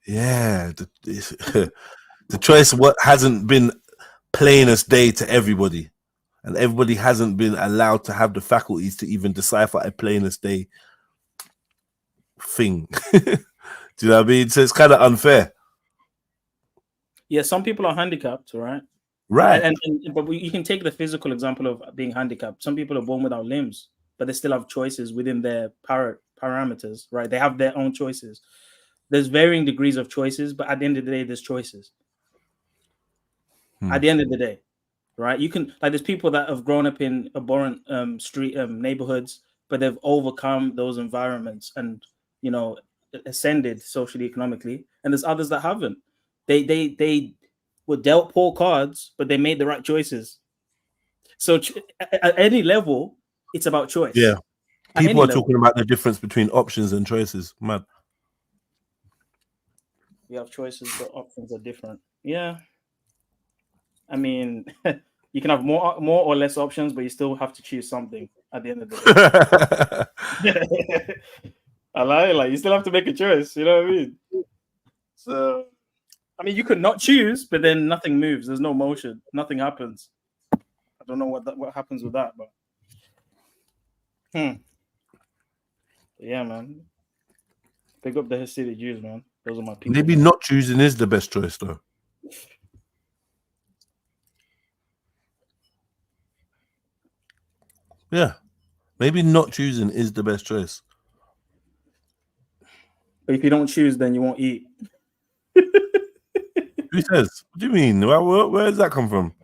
[SPEAKER 6] yeah, the choice what hasn't been plain as day to everybody. And everybody hasn't been allowed to have the faculties to even decipher a plain as day thing. Do you know what I mean? So it's kind of unfair.
[SPEAKER 13] Yeah, some people are handicapped, right?
[SPEAKER 6] Right.
[SPEAKER 13] But you can take the physical example of being handicapped. Some people are born without limbs, but they still have choices within their parameters, right? They have their own choices. There's varying degrees of choices, but at the end of the day, there's choices. At the end of the day. Right, you can, like, there's people that have grown up in abhorrent street neighborhoods, but they've overcome those environments and ascended socially, economically. And there's others that haven't. They were dealt poor cards, but they made the right choices. So at any level, it's about choice.
[SPEAKER 6] Yeah, people are talking about the difference between options and choices, man.
[SPEAKER 7] We have choices, but options are different. Yeah. I mean, you can have more or less options, but you still have to choose something at the end of the day. I like you still have to make a choice. You know what I mean? So, I mean, you could not choose, but then nothing moves. There's no motion. Nothing happens. I don't know what happens with that, but yeah, man. Pick up the Hasidic Jews, man. Those are my people.
[SPEAKER 6] Maybe not choosing is the best choice, though. Yeah, maybe not choosing is the best choice.
[SPEAKER 7] But if you don't choose, then you won't eat.
[SPEAKER 6] Who says? What do you mean? Where does that come from?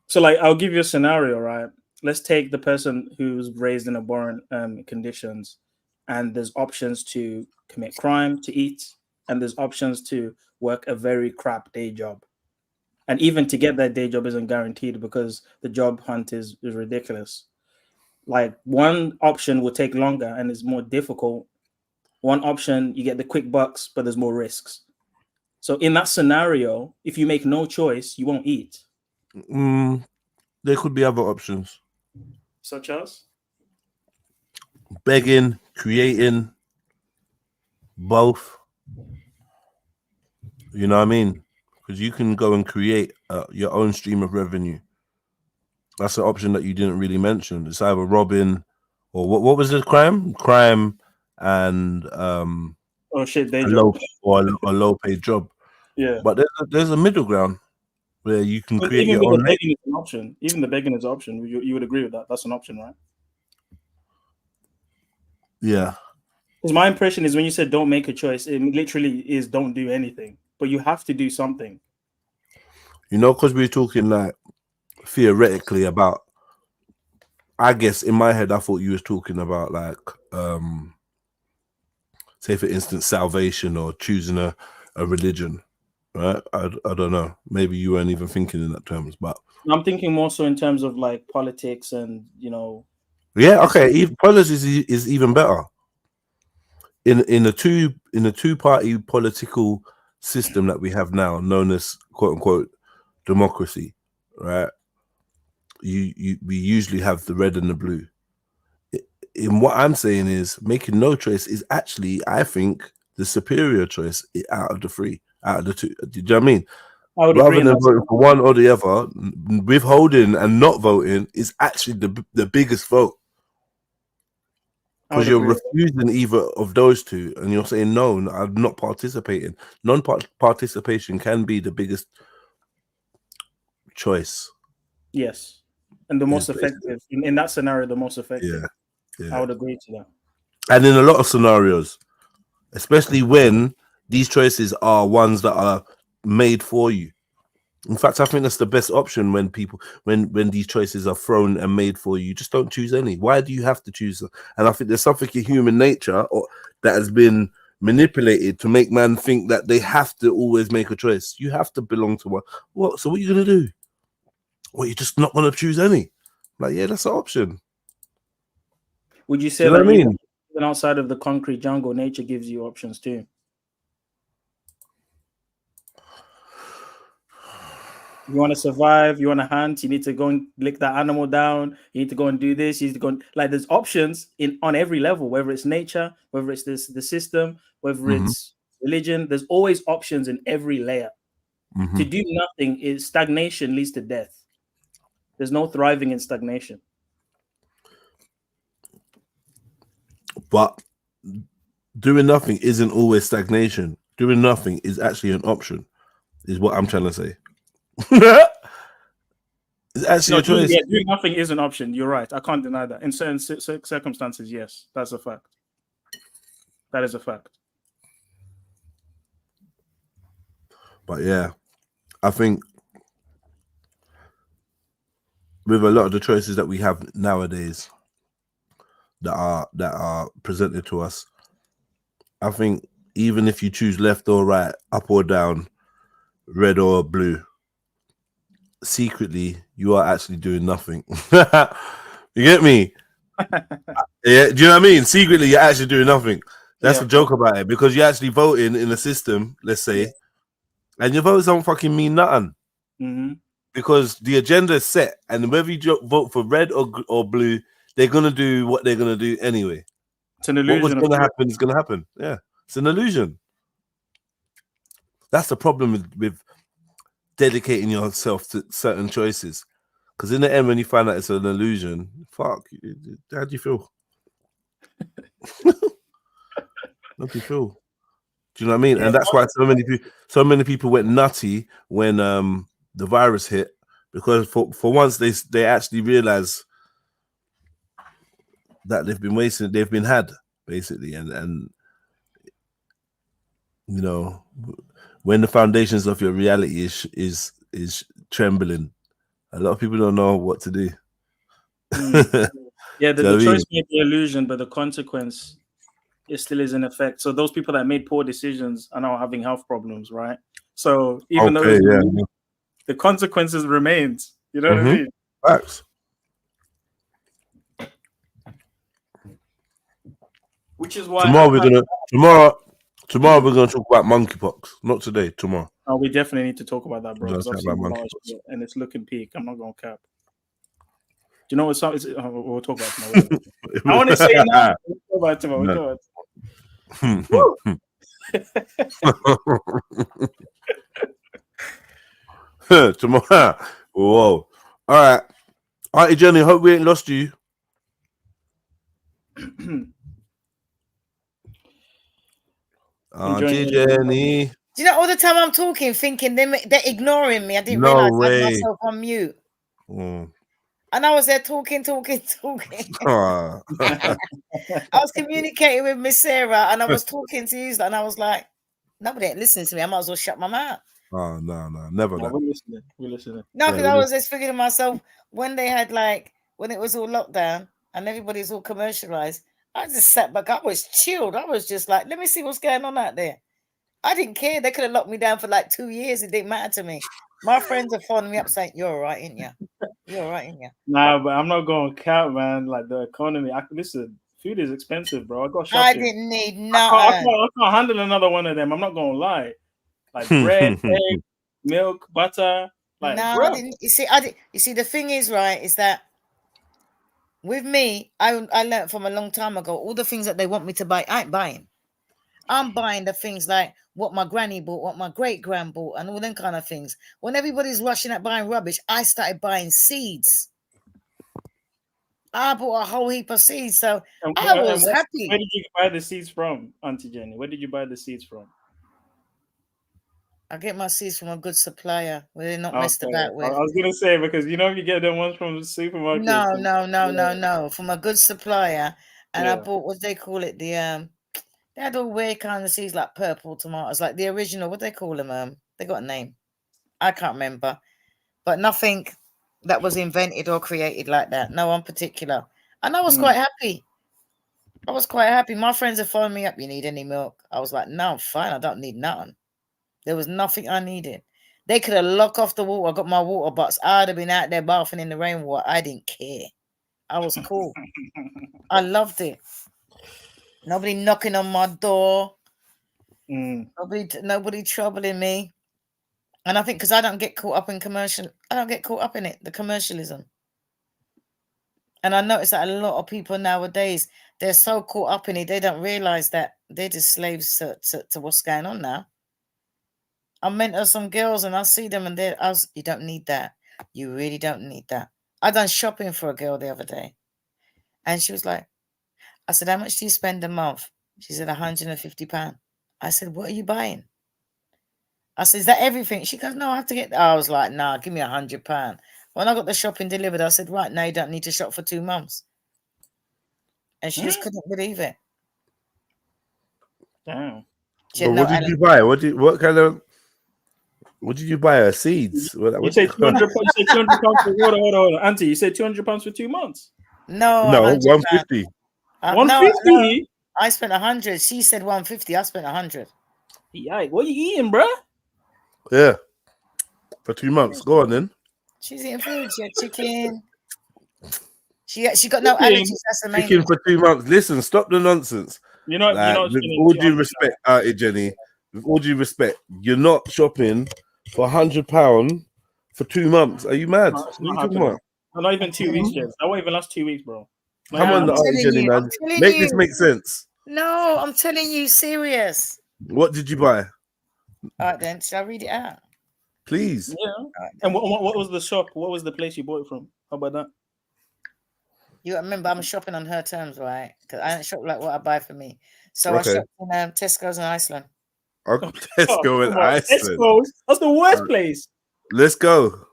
[SPEAKER 7] So, like, I'll give you a scenario, right? Let's take the person who's raised in abhorrent conditions, and there's options to commit crime, to eat, and there's options to work a very crap day job. And even to get that day job isn't guaranteed because the job hunt is ridiculous. Like, one option will take longer and is more difficult. One option, you get the quick bucks, but there's more risks. So in that scenario, if you make no choice, you won't eat.
[SPEAKER 6] There could be other options.
[SPEAKER 7] Such as?
[SPEAKER 6] Begging, creating, both. You know what I mean? Because you can go and create your own stream of revenue. That's an option that you didn't really mention. It's either robbing or what was the crime? Crime and
[SPEAKER 7] day
[SPEAKER 6] job. Or a low paid job.
[SPEAKER 7] Yeah.
[SPEAKER 6] But there's a middle ground where you can create
[SPEAKER 7] even
[SPEAKER 6] your own.
[SPEAKER 7] The begging is an option. Even the begging is an option. You would agree with that? That's an option, right?
[SPEAKER 6] Yeah.
[SPEAKER 7] Because my impression is when you said don't make a choice, it literally is don't do anything. But you have to do something.
[SPEAKER 6] You know, because we're talking like theoretically about, I guess in my head I thought you was talking about like say for instance salvation or choosing a religion, right? I don't know, maybe you weren't even thinking in that terms, but
[SPEAKER 7] I'm thinking more so in terms of like politics and, you know.
[SPEAKER 6] Yeah, okay, politics is even better. In a two-party political system that we have now, known as quote unquote democracy, right? We usually have the red and the blue. In what I'm saying is making no choice is actually, I think, the superior choice out of the three, out of the two. Do you know what I mean? Rather than voting for one or the other, withholding and not voting is actually the biggest vote. Because you're refusing either of those two and you're saying, no, I'm not participating. Non-participation can be the biggest choice.
[SPEAKER 7] Yes. And the most effective. In that scenario, the most effective. Yeah. I would agree to that.
[SPEAKER 6] And in a lot of scenarios, especially when these choices are ones that are made for you. In fact, I think that's the best option when people, when these choices are thrown and made for you. Just don't choose any. Why do you have to choose them? And I think there's something in human nature that has been manipulated to make man think that they have to always make a choice. You have to belong to one. What? So what are you going to do? Well, you're just not going to choose any. Like, yeah, that's an option.
[SPEAKER 7] Would you say
[SPEAKER 6] that
[SPEAKER 7] even outside of the concrete jungle, nature gives you options too? You want to survive, you want to hunt, you need to go and lick that animal down, you need to go and do this, you need to go and, like, there's options on every level, whether it's nature, whether it's the system, whether it's religion, there's always options in every layer. To do nothing is stagnation, leads to death. There's no thriving in stagnation.
[SPEAKER 6] But doing nothing isn't always stagnation. Doing nothing is actually an option, is what I'm trying to say. It's actually a choice.
[SPEAKER 7] Yeah, doing nothing is an option. You're right. I can't deny that. In certain circumstances, yes, that's a fact. That is a fact.
[SPEAKER 6] But yeah, I think with a lot of the choices that we have nowadays that are presented to us, I think even if you choose left or right, up or down, red or blue, secretly you are actually doing nothing. You get me? Yeah, do you know what I mean? Secretly you're actually doing nothing. That's the joke about it, because you're actually voting in a system, let's say, and your votes don't fucking mean nothing.
[SPEAKER 7] Mm-hmm.
[SPEAKER 6] Because the agenda is set, and whether you vote for red or blue, they're gonna do what they're gonna do anyway.
[SPEAKER 7] It's an illusion.
[SPEAKER 6] What was gonna happen is gonna happen. Yeah, it's an illusion. That's the problem with dedicating yourself to certain choices. Because in the end, when you find out it's an illusion, fuck, how do you feel? How do you feel? Do you know what I mean?
[SPEAKER 7] Yeah,
[SPEAKER 6] and that's why so many people went nutty when the virus hit, because for once they actually realize that they've been had basically, and you know, when the foundations of your reality is trembling, a lot of people don't know what to do.
[SPEAKER 7] Yeah, the choice made the illusion, but the consequence still is in effect. So those people that made poor decisions are now having health problems, right? So even though the consequences remains, you know what I mean?
[SPEAKER 6] Facts.
[SPEAKER 7] Which is why
[SPEAKER 6] tomorrow we're gonna talk about monkeypox. Not today, tomorrow.
[SPEAKER 7] Oh, we definitely need to talk about that, bro.
[SPEAKER 6] Let's talk about monkeypox.
[SPEAKER 7] And it's looking peak. I'm not gonna cap. Do you know what song is? We'll talk about it tomorrow. I want to say now. We'll talk about it tomorrow.
[SPEAKER 6] Tomorrow. Whoa. All right. Auntie Jenny, hope we ain't lost you. Auntie Jenny.
[SPEAKER 5] Do you know, all the time I'm talking, thinking they're ignoring me. I didn't realize I had myself on mute. And I was there talking. I was communicating with Miss Sarah, and I was talking to you, and I was like, nobody ain't listening to me. I might as well shut my mouth.
[SPEAKER 6] Oh, no, never.
[SPEAKER 7] No, we're listening.
[SPEAKER 5] No, because I was just thinking to myself, when they had when it was all lockdown and everybody's all commercialized, I just sat back. I was chilled. I was just like, let me see what's going on out there. I didn't care. They could have locked me down for like 2 years. It didn't matter to me. My friends are phoning me up saying, "You're all right, ain't you? You're all right, ain't you?"
[SPEAKER 7] Nah, but I'm not going to count, man. Like the economy. Listen, food is expensive, bro. I got shopping.
[SPEAKER 5] I didn't need nothing.
[SPEAKER 7] I can't handle another one of them. I'm not going to lie. Like bread, egg, milk, butter. Like,
[SPEAKER 5] no,
[SPEAKER 7] bro.
[SPEAKER 5] I didn't. You see, the thing is, right, is that with me, I learned from a long time ago, all the things that they want me to buy, I ain't buying. I'm buying the things like what my granny bought, what my great-gran bought, and all them kind of things. When everybody's rushing at buying rubbish, I started buying seeds. I bought a whole heap of seeds, so I was happy.
[SPEAKER 7] Where did you buy the seeds from, Auntie Jenny? Where did you buy the seeds from?
[SPEAKER 5] I get my seeds from a good supplier where they're not messed about with.
[SPEAKER 7] I was going to say, because you know if you get them ones from the supermarket.
[SPEAKER 5] No. From a good supplier. And I bought, what they call it, they had all weird kind of seeds like purple tomatoes, like the original, what they call them? They got a name. I can't remember. But nothing that was invented or created like that. No one particular. And I was quite happy. My friends are phoning me up, you need any milk? I was like, no, I'm fine. I don't need nothing. There was nothing I needed. They could have locked off the water. I got my water box. I'd have been out there bathing in the rainwater. I didn't care. I was cool. I loved it. Nobody knocking on my door. Nobody troubling me. And I think because I don't get caught up in it, the commercialism. And I noticed that a lot of people nowadays, they're so caught up in it, they don't realize that they're just slaves to what's going on now. I mentor some girls and I see them and you don't need that. You really don't need that. I done shopping for a girl the other day. And she was like, I said, how much do you spend a month? She said, £150. I said, what are you buying? I said, is that everything? She goes, no, I have to get. I was like, nah, give me £100. When I got the shopping delivered, I said, right, now you don't need to shop for 2 months. And she just couldn't believe it.
[SPEAKER 7] Damn.
[SPEAKER 6] What did you buy? What did you buy? Seeds?
[SPEAKER 7] You say 200 pounds. You say 200 pounds for water. Hold on. Auntie, you said 200 pounds for 2 months?
[SPEAKER 5] No,
[SPEAKER 6] 150.
[SPEAKER 7] 150?
[SPEAKER 5] No, I spent 100. She said 150. I spent 100.
[SPEAKER 7] Yikes! What are you eating, bro?
[SPEAKER 6] Yeah, for 2 months. Go on then.
[SPEAKER 5] She's eating food. She had chicken. She got no allergies. That's the main
[SPEAKER 6] Chicken
[SPEAKER 5] thing.
[SPEAKER 6] for 2 months. Listen, stop the nonsense.
[SPEAKER 7] With all due respect,
[SPEAKER 6] Auntie Jenny, with all due respect, you're not shopping for £100 for 2 months. Are you mad?
[SPEAKER 7] No,
[SPEAKER 6] What
[SPEAKER 7] it's
[SPEAKER 6] are you
[SPEAKER 7] not hard
[SPEAKER 6] talking
[SPEAKER 7] to
[SPEAKER 6] about?
[SPEAKER 7] do. Not even 2 weeks, Jez. That won't even last 2 weeks, bro. Not
[SPEAKER 6] Come
[SPEAKER 7] even
[SPEAKER 6] on, the
[SPEAKER 7] a month.
[SPEAKER 6] Artie Jenny, man.
[SPEAKER 5] telling
[SPEAKER 6] Make this
[SPEAKER 5] you.
[SPEAKER 6] make sense.
[SPEAKER 5] No, I'm telling you, serious.
[SPEAKER 6] What did you buy?
[SPEAKER 5] All right, then. Shall I read it out?
[SPEAKER 6] Please.
[SPEAKER 7] Yeah. And what was the shop? What was the place you bought it from? How about that?
[SPEAKER 5] You remember, I'm shopping on her terms, right? Because I don't shop like what I buy for me. So
[SPEAKER 6] Okay.
[SPEAKER 5] I shopped in Tesco's in Iceland.
[SPEAKER 6] Tesco in Iceland.
[SPEAKER 7] Tesco's? That's the worst place.
[SPEAKER 6] Let's go.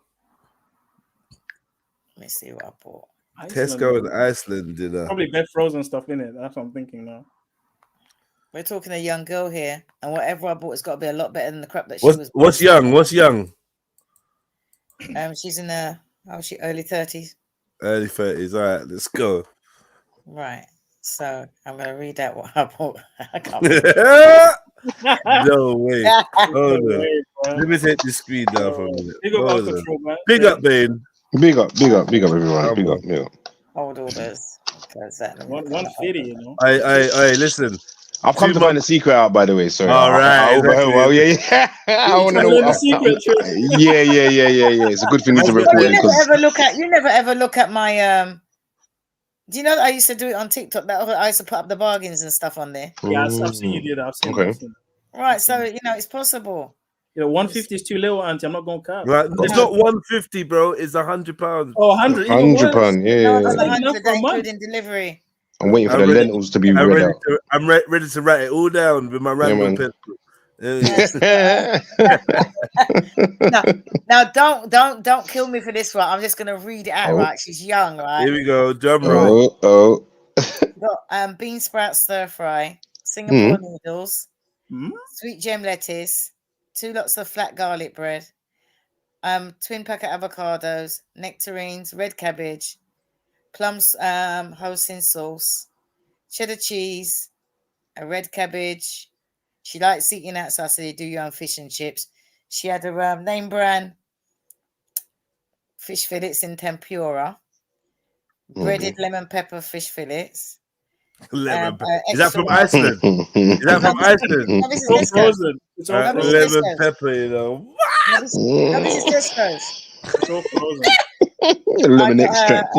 [SPEAKER 5] Let me see what I bought.
[SPEAKER 6] Tesco in Iceland dinner.
[SPEAKER 7] Probably bed frozen stuff in it. That's what I'm thinking now.
[SPEAKER 5] We're talking a young girl here, and whatever I bought has got to be a lot better than the crap that she was.
[SPEAKER 6] What's young? What's young?
[SPEAKER 5] She's in she early 30s.
[SPEAKER 6] Early 30s. All right, let's go.
[SPEAKER 5] Right. So I'm gonna read out what I bought. I can't
[SPEAKER 6] No way. Hold on. Let me take the screen down for a minute. Big up, Bane.
[SPEAKER 9] Big up, everyone. Big up.
[SPEAKER 5] Hold orders. Because that
[SPEAKER 7] 150, you know.
[SPEAKER 6] I listen.
[SPEAKER 9] I've come to find the secret out, by the way. Sorry.
[SPEAKER 6] All right.
[SPEAKER 9] Well, yeah. I want to know the secret. Yeah. It's a good thing to record.
[SPEAKER 5] You never ever look at my Do you know that I used to do it on TikTok? That I used to put up the bargains and stuff on there.
[SPEAKER 7] Yeah, I've seen you do that. I've seen
[SPEAKER 9] Okay.
[SPEAKER 5] Right, so it's possible.
[SPEAKER 7] 150 is too little, Auntie. I'm not going to cap.
[SPEAKER 6] Right, it's not 150, bro. It's £100.
[SPEAKER 7] Oh, 100.
[SPEAKER 9] £100, yeah.
[SPEAKER 5] No, that's 100, including delivery.
[SPEAKER 9] I'm waiting for the lentils to be read out.
[SPEAKER 6] I'm ready to write it all down with my random pencil.
[SPEAKER 5] Now don't kill me for this, right? I'm just gonna read it out, right? She's young, right?
[SPEAKER 6] Here we go. Drum roll.
[SPEAKER 5] Got bean sprout stir fry, Singapore noodles, sweet gem lettuce, 2 lots of flat garlic bread, twin packet avocados, nectarines, red cabbage, plums, hoisin sauce, cheddar cheese, a red cabbage. She likes eating outside, so you do your own fish and chips. She had a name brand fish fillets in tempura, breaded lemon pepper fish fillets.
[SPEAKER 6] Lemon pepper. Is that from Iceland? Is that from Iceland?
[SPEAKER 5] No, this is
[SPEAKER 6] frozen. Lemon pepper, you know.
[SPEAKER 5] No, this is Tesco's.
[SPEAKER 7] It's all frozen.
[SPEAKER 9] Lemon extract.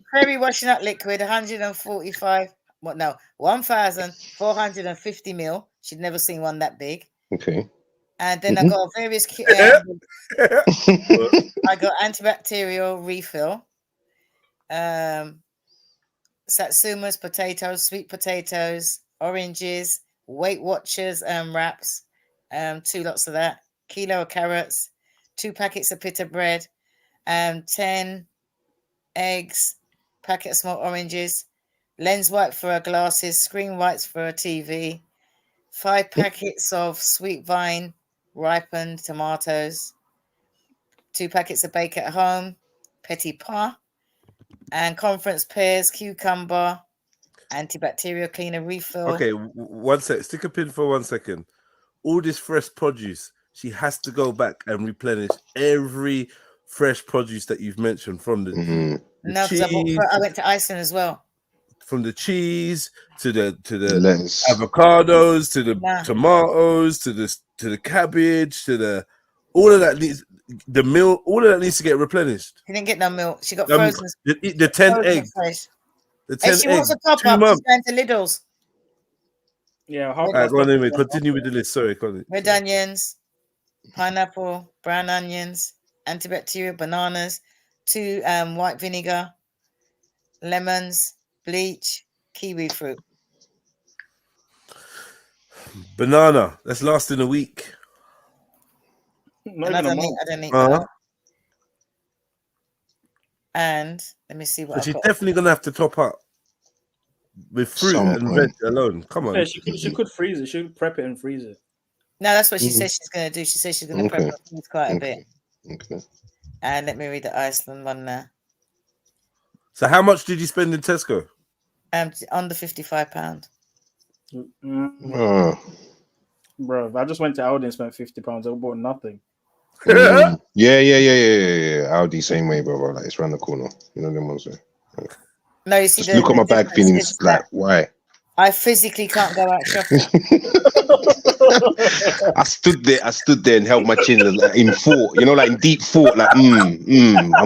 [SPEAKER 5] Prairie washing up liquid, 145. What? No, 1,450 ml. She'd never seen one that big.
[SPEAKER 9] Okay.
[SPEAKER 5] And then I got various. I got antibacterial refill. Satsumas, potatoes, sweet potatoes, oranges, Weight Watchers wraps, 2 lots of that, kilo of carrots, 2 packets of pita bread, 10 eggs, packet of small oranges, lens wipe for her glasses, screen wipes for her TV, 5 packets of sweet vine ripened tomatoes, 2 packets of bake at home, petit pas, and conference pears, cucumber, antibacterial cleaner refill.
[SPEAKER 6] Okay, one sec. Stick a pin for 1 second. All this fresh produce, she has to go back and replenish every fresh produce that you've mentioned from the
[SPEAKER 5] No, because I went to Iceland as well.
[SPEAKER 6] From the cheese to the
[SPEAKER 9] lettuce,
[SPEAKER 6] avocados to the tomatoes to the cabbage to the all of that needs the milk. All of that needs to get replenished.
[SPEAKER 5] She didn't get no milk. She got frozen.
[SPEAKER 6] The 10 eggs.
[SPEAKER 5] The 10 she wants a top up. She's going to Lidl's.
[SPEAKER 7] Yeah.
[SPEAKER 6] All right, go on anyway. Continue with the list. Sorry, Colin.
[SPEAKER 5] Red onions, pineapple, brown onions, antibacterial bananas, 2 white vinegar, lemons, bleach, kiwi fruit.
[SPEAKER 6] Banana. That's lasting a week.
[SPEAKER 5] I don't eat banana. And let me see what.
[SPEAKER 6] But she's definitely gonna have to top up with fruit and veg alone. Come on.
[SPEAKER 7] Yeah, she could freeze it. She could prep it and freeze it.
[SPEAKER 5] No, that's what she says she's gonna do. She says she's gonna prep it quite a bit.
[SPEAKER 9] Okay.
[SPEAKER 5] And let me read the Iceland one now.
[SPEAKER 6] So how much did you spend in Tesco?
[SPEAKER 5] Under £55.
[SPEAKER 7] Bro, if I just went to Aldi and spent £50, I bought nothing.
[SPEAKER 9] Yeah. Audi same way, bro. Like it's around the corner. You know them ones.
[SPEAKER 5] No, you see,
[SPEAKER 9] just look at my bag feeling like why?
[SPEAKER 5] I physically can't go out shopping.
[SPEAKER 9] I stood there and held my chin like, in thought, you know, like in deep thought, like, I'm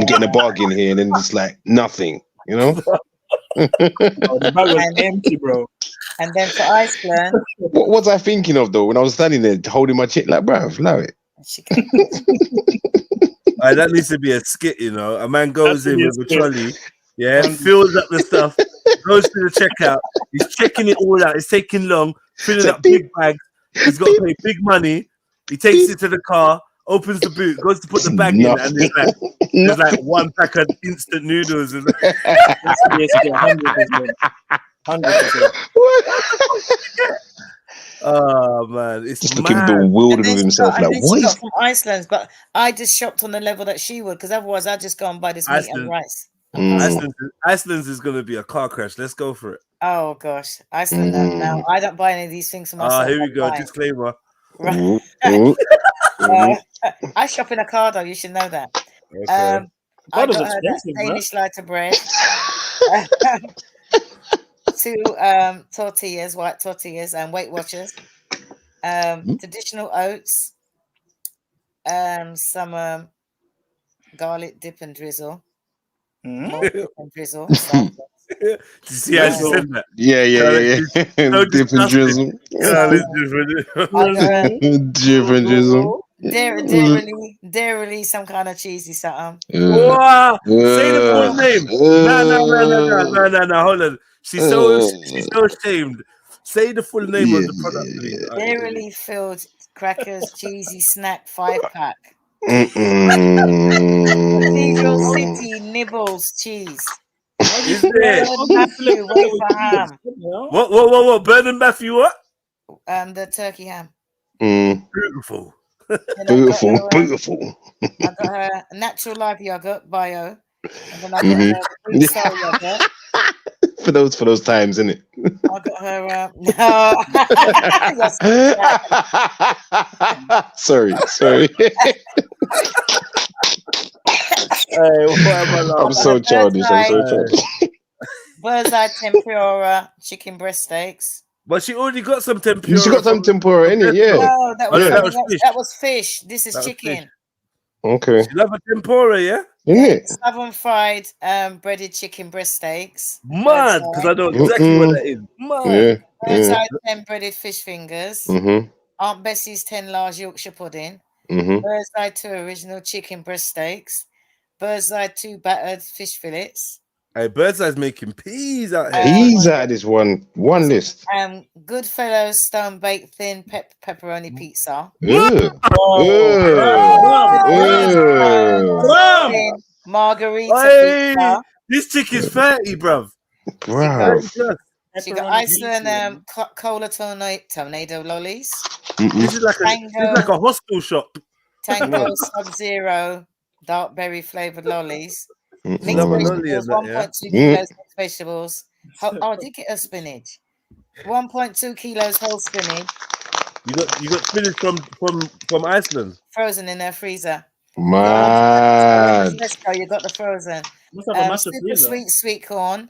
[SPEAKER 9] getting a bargain here, and then just like nothing, you know.
[SPEAKER 7] The bag was empty, bro.
[SPEAKER 5] And then for Iceland,
[SPEAKER 9] What was I thinking of though when I was standing there holding my chin? Like, bro, allow it.
[SPEAKER 6] That needs to be a skit, you know. A man goes in with a trolley, fills up the stuff, goes to the checkout. He's checking it all out. It's taking long, filling up big bags. He's got to pay big money. He takes it to the car, opens the boot, goes to put the bag in, and there's like one pack of instant noodles.
[SPEAKER 7] 100%.
[SPEAKER 9] Oh man, it's just looking bewildered with himself. Like, what is
[SPEAKER 5] from Iceland? But I just shopped on the level that she would, because otherwise I'd just go and buy this meat and rice.
[SPEAKER 6] Iceland's is going to be a car crash. Let's go for it.
[SPEAKER 5] Oh gosh, Iceland. No, I don't buy any of these things for myself.
[SPEAKER 6] Here we go. Disclaimer.
[SPEAKER 5] Right. I shop in Ocado. You should know that.
[SPEAKER 6] Okay.
[SPEAKER 5] I got her that Danish lighter bread. 2 tortillas, white tortillas, and Weight Watchers. Traditional oats. Some garlic dip and drizzle. More dip and drizzle.
[SPEAKER 6] Did you see how she said that?
[SPEAKER 9] Yeah. Dip and drizzle. Dip and drizzle.
[SPEAKER 5] Dairy, some kind of cheesy something.
[SPEAKER 6] Wow. Say the full name. No. Hold on. She's so ashamed. Say the full name of the product.
[SPEAKER 5] Dairy filled crackers, cheesy snack 5-pack. Cathedral City Nibbles cheese.
[SPEAKER 6] Is there?
[SPEAKER 5] Matthew wafer ham.
[SPEAKER 6] What? Bernard Matthew what?
[SPEAKER 5] The turkey ham.
[SPEAKER 6] Beautiful.
[SPEAKER 9] Beautiful.
[SPEAKER 5] I got her natural life yogurt bio. And then I got her Greek soul yogurt.
[SPEAKER 9] For those times, isn't it?
[SPEAKER 5] I got her
[SPEAKER 9] Sorry. I'm so childish.
[SPEAKER 5] Bird's eye tempura chicken breast steaks.
[SPEAKER 6] But she already got some tempura.
[SPEAKER 9] She got some tempura in it, yeah.
[SPEAKER 5] No, that was fish. This is chicken.
[SPEAKER 6] Fish.
[SPEAKER 9] Okay.
[SPEAKER 6] She love a tempura, yeah?
[SPEAKER 9] Yeah.
[SPEAKER 5] Oven fried breaded chicken breast steaks.
[SPEAKER 6] Mad, because I know exactly what that is. Mad.
[SPEAKER 5] Bird's eye 10 breaded fish fingers. Aunt Bessie's 10 large Yorkshire pudding. Bird's eye 2 original chicken breast steaks. Bird's eye 2 battered fish fillets.
[SPEAKER 6] Hey, Bird's Eye's making peas out here.
[SPEAKER 9] He's out of this one list.
[SPEAKER 5] Goodfellows stone baked thin pepperoni pizza. Margarita pizza.
[SPEAKER 6] This chick is 30, bruv.
[SPEAKER 5] She got Iceland cola tornado lollies.
[SPEAKER 6] This is like a hostel shop.
[SPEAKER 5] Tango Sub-Zero dark berry flavored lollies. Mixed vegetables, 1.2 kilos mixed vegetables. I did get a spinach. 1.2 kilos whole spinach.
[SPEAKER 6] You got spinach from Iceland.
[SPEAKER 5] Frozen in their freezer.
[SPEAKER 9] Man.
[SPEAKER 5] Let's go. You got the frozen. Super sweet corn.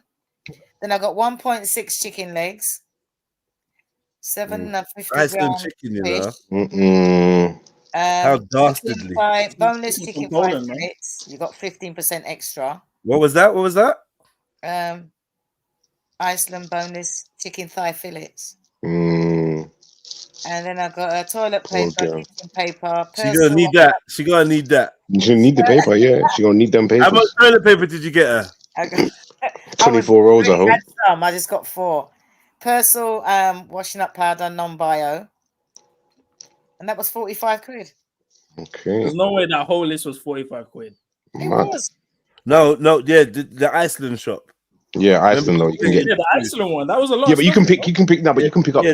[SPEAKER 5] Then I got 1.6 chicken legs. 750
[SPEAKER 6] Iceland
[SPEAKER 5] grams
[SPEAKER 6] chicken, you
[SPEAKER 5] fish.
[SPEAKER 6] know. How dastardly.
[SPEAKER 5] Boneless chicken fried fillets. You got 15% extra.
[SPEAKER 6] What was that?
[SPEAKER 5] Iceland boneless chicken thigh fillets. And then I got a toilet paper, kitchen paper.
[SPEAKER 6] She gonna need that. She gonna need
[SPEAKER 9] the paper, yeah. She gonna need them papers.
[SPEAKER 6] How much toilet paper did you get her?
[SPEAKER 5] I got
[SPEAKER 9] 24 rolls, I hope.
[SPEAKER 5] I just got 4. Persil washing up powder, non-bio. And that was 45 quid.
[SPEAKER 9] Okay.
[SPEAKER 7] There's no way that whole list was 45 quid.
[SPEAKER 5] It was.
[SPEAKER 6] No, yeah, the Iceland shop.
[SPEAKER 9] Yeah, Iceland though. You can get
[SPEAKER 7] the Iceland one. That was a lot.
[SPEAKER 9] Yeah, but you can pick up